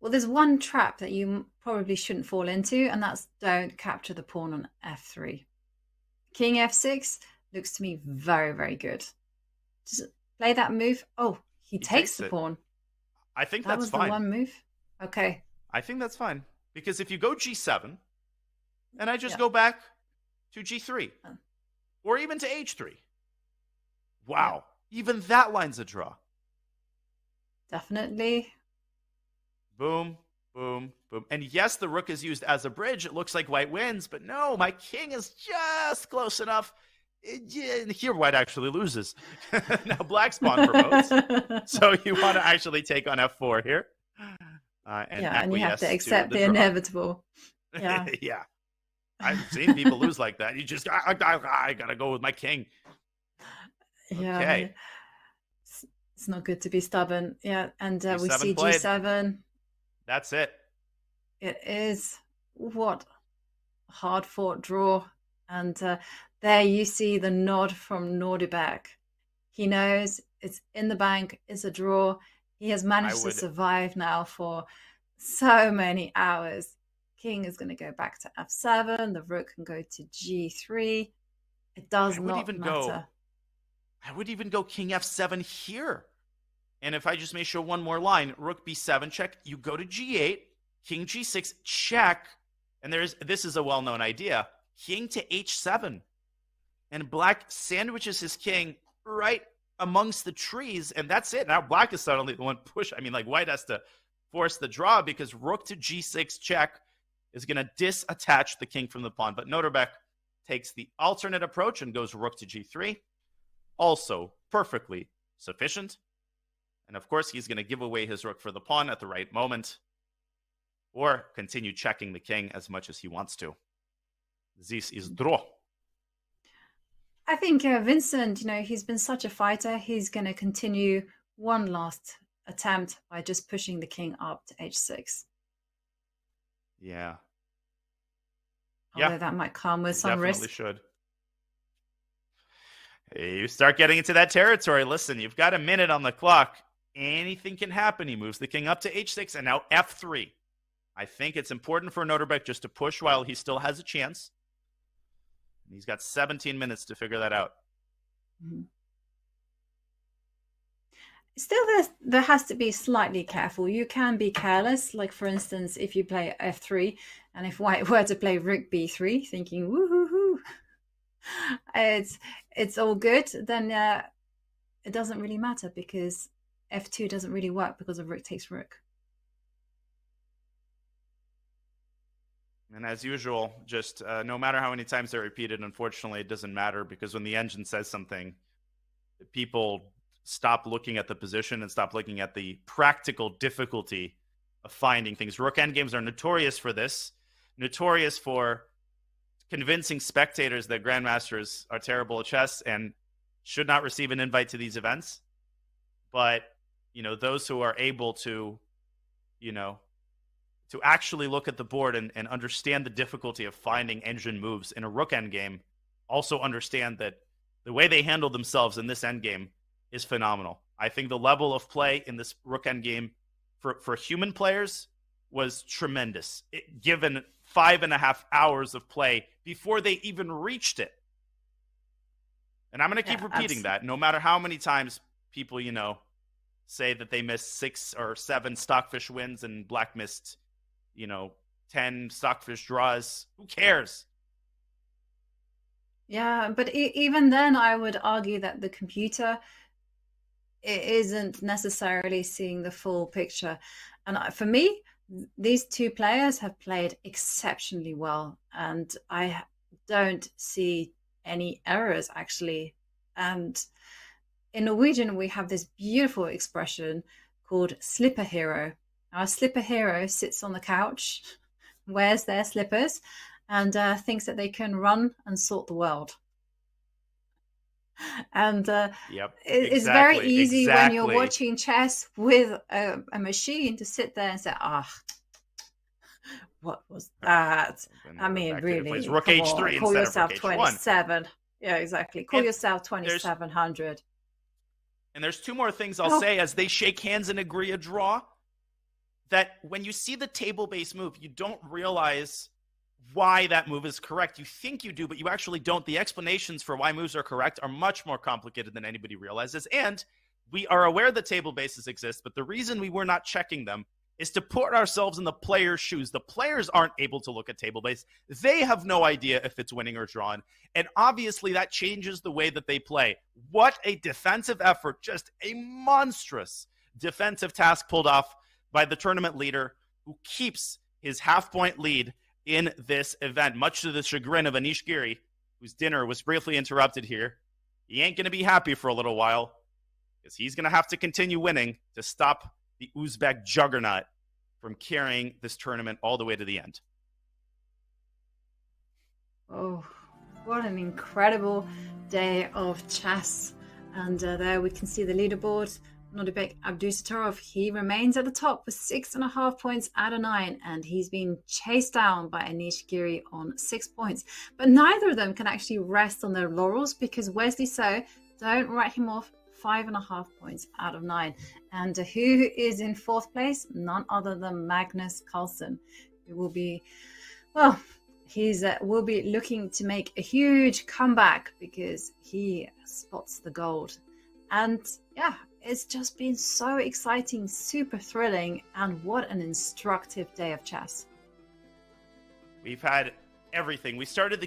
Well, there's one trap that you probably shouldn't fall into, and that's don't capture the pawn on f3. King f6 looks to me very, very good. Just play that move. Oh, he takes the pawn. I think that that's was fine. The one move. Okay. I think that's fine. Because if you go g7, and I just go back to g3, or even to h3, wow, even that line's a draw. Definitely. Boom, boom, boom. And yes, the rook is used as a bridge. It looks like white wins, but no, my king is just close enough. Here, white actually loses. Now black spawn promotes. So you want to actually take on f4 here. And you have to accept the inevitable. Yeah. Yeah. I've seen people lose like that. You just, I gotta go with my king. Yeah. Okay. It's not good to be stubborn. Yeah. And we see played. G7. That's it. It is. What a hard fought draw. And there you see the nod from Nordebæk. He knows it's in the bank. It's a draw. He has managed to survive now for so many hours. King is going to go back to f7. The rook can go to g3. It does not matter. I would even go king f7 here. And if I just may show one more line, rook b7 check, you go to g8, king g6 check. And this is a well-known idea. King to h7. And black sandwiches his king right amongst the trees, and that's it. Now black is suddenly the one push. I mean, like white has to force the draw because rook to g6 check is going to disattach the king from the pawn. But Nordebæk takes the alternate approach and goes rook to g3. Also perfectly sufficient. And of course, he's going to give away his rook for the pawn at the right moment, or continue checking the king as much as he wants to. This is draw. I think Vincent, he's been such a fighter. He's going to continue one last attempt by just pushing the king up to h6. Yeah. Although that might come with some risk. Definitely should. You start getting into that territory. Listen, you've got a minute on the clock. Anything can happen. He moves the king up to h6 and now f3. I think it's important for Nordebæk just to push while he still has a chance. He's got 17 minutes to figure that out. Mm-hmm. Still, there has to be slightly careful. You can be careless. Like, for instance, if you play f3, and if white were to play rook b3, thinking, woo-hoo-hoo, it's all good, then it doesn't really matter because f2 doesn't really work because of rook takes rook. And as usual, just no matter how many times they're repeated, unfortunately, it doesn't matter because when the engine says something, people stop looking at the position and stop looking at the practical difficulty of finding things. Rook endgames are notorious for this, notorious for convincing spectators that grandmasters are terrible at chess and should not receive an invite to these events. But, those who are able to, to actually look at the board and understand the difficulty of finding engine moves in a rook endgame, also understand that the way they handle themselves in this endgame is phenomenal. I think the level of play in this rook endgame for human players was tremendous, given 5.5 hours of play before they even reached it. And I'm going to keep repeating that, no matter how many times people, say that they missed 6 or 7 stockfish wins and black missed 10 stockfish draws. Who cares? Yeah, but even then, I would argue that the computer isn't necessarily seeing the full picture. And for me, these two players have played exceptionally well, and I don't see any errors, actually. And in Norwegian, we have this beautiful expression called slipper hero. Our slipper hero sits on the couch, wears their slippers, and thinks that they can run and sort the world. And it's very easy when you're watching chess with a machine to sit there and say, What was that? I mean, really, Rook come H3 on, instead call of yourself Rook H1. 27. Yeah, exactly. Call And yourself 2700. And there's two more things I'll say as they shake hands and agree a draw. That when you see the table-based move, you don't realize why that move is correct. You think you do, but you actually don't. The explanations for why moves are correct are much more complicated than anybody realizes. And we are aware that table bases exist, but the reason we were not checking them is to put ourselves in the player's shoes. The players aren't able to look at table base. They have no idea if it's winning or drawn. And obviously that changes the way that they play. What a defensive effort. Just a monstrous defensive task pulled off by the tournament leader, who keeps his half-point lead in this event, much to the chagrin of Anish Giri, whose dinner was briefly interrupted here. He ain't going to be happy for a little while, because he's going to have to continue winning to stop the Uzbek juggernaut from carrying this tournament all the way to the end. Oh, what an incredible day of chess. And there we can see the leaderboard. Nordibek Abdusattorov, he remains at the top with 6.5 points out of 9, and he's been chased down by Anish Giri on 6 points. But neither of them can actually rest on their laurels, because Wesley So don't write him off, 5.5 points out of 9. And who is in 4th place? None other than Magnus Carlsen, who will be, well, he's will be looking to make a huge comeback because he spots the gold. And yeah, it's just been so exciting, super thrilling, and what an instructive day of chess. We've had everything. We started the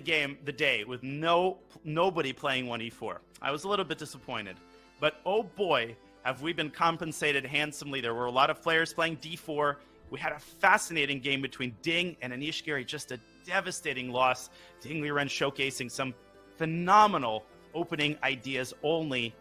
day with nobody playing 1e4. I was a little bit disappointed, but oh boy, have we been compensated handsomely. There were a lot of players playing d4. We had a fascinating game between Ding and Anish Giri, just a devastating loss. Ding Liren showcasing some phenomenal opening ideas, only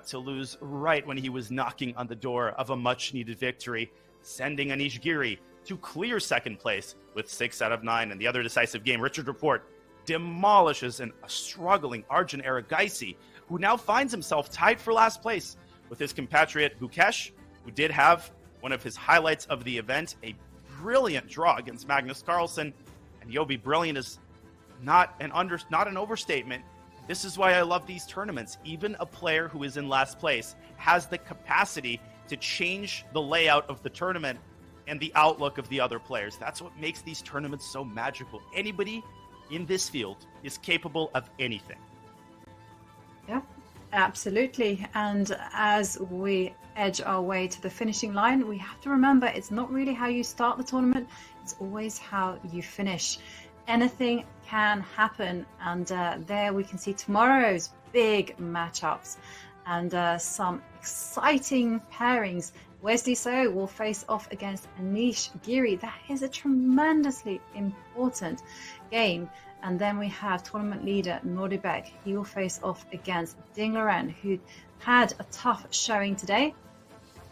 to lose right when he was knocking on the door of a much-needed victory, sending Anish Giri to clear second place with 6 out of 9. And the other decisive game, Richard Report demolishes a struggling Arjun Erigaisi, who now finds himself tied for last place with his compatriot Gukesh, who did have one of his highlights of the event, a brilliant draw against Magnus Carlsen. And Yobi, brilliant is not an overstatement. This is why I love these tournaments. Even a player who is in last place has the capacity to change the layout of the tournament and the outlook of the other players. That's what makes these tournaments so magical. Anybody in this field is capable of anything. Yeah, absolutely. And as we edge our way to the finishing line, we have to remember it's not really how you start the tournament, it's always how you finish. Anything can happen, and there we can see tomorrow's big matchups and some exciting pairings. Wesley So will face off against Anish Giri. That is a tremendously important game. And then we have tournament leader Nordibek. He will face off against Ding Liren, who had a tough showing today.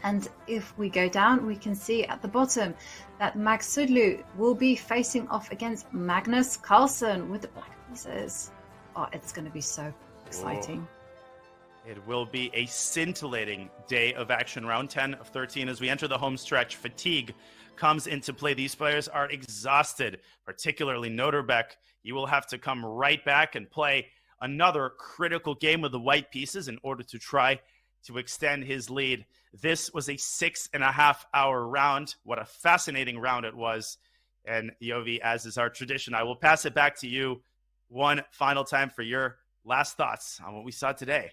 And if we go down, we can see at the bottom that Magsudlu will be facing off against Magnus Carlsen with the black pieces. Oh, it's going to be so exciting. Oh. It will be a scintillating day of action. Round 10 of 13 as we enter the home stretch. Fatigue comes into play. These players are exhausted, particularly Nordibek. He will have to come right back and play another critical game with the white pieces in order to try to extend his lead. This was a 6.5-hour round. What a fascinating round it was. And Yovi, as is our tradition, I will pass it back to you one final time for your last thoughts on what we saw today.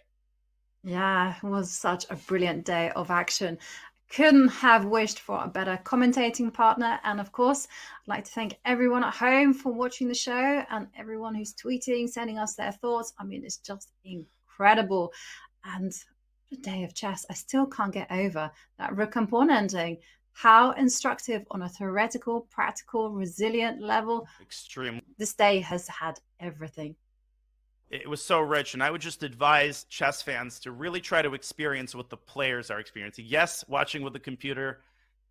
Yeah, it was such a brilliant day of action. Couldn't have wished for a better commentating partner. And of course, I'd like to thank everyone at home for watching the show and everyone who's tweeting, sending us their thoughts. I mean, it's just incredible. And the day of chess, I still can't get over that rook and pawn ending. How instructive on a theoretical, practical, resilient level. Extreme. This day has had everything. It was so rich, and I would just advise chess fans to really try to experience what the players are experiencing. Yes, watching with the computer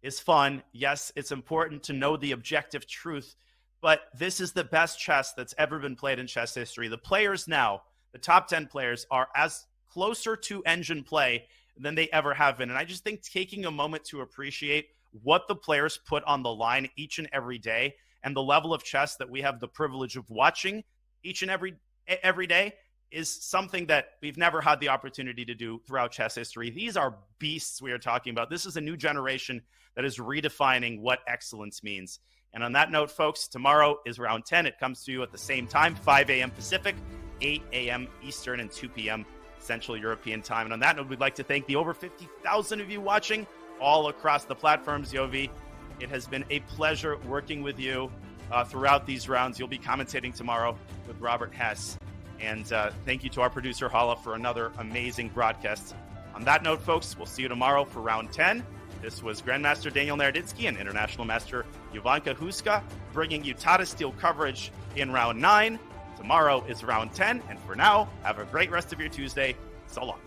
is fun. Yes, it's important to know the objective truth, but this is the best chess that's ever been played in chess history. The players now, the top 10 players, are as closer to engine play than they ever have been. And I just think taking a moment to appreciate what the players put on the line each and every day and the level of chess that we have the privilege of watching each and every day is something that we've never had the opportunity to do throughout chess history. These are beasts we are talking about. This is a new generation that is redefining what excellence means. And on that note, folks, tomorrow is round 10. It comes to you at the same time, 5 a.m. Pacific, 8 a.m. Eastern, and 2 p.m. Central European time. And on that note, we'd like to thank the over 50,000 of you watching all across the platforms. Yovi, it has been a pleasure working with you throughout these rounds. You'll be commentating tomorrow with Robert Hess. And thank you to our producer, Hala, for another amazing broadcast. On that note, folks, we'll see you tomorrow for round 10. This was Grandmaster Daniel Naroditsky and International Master Jovanka Huska bringing you Tata Steel coverage in round 9. Tomorrow is round 10. And for now, have a great rest of your Tuesday. So long.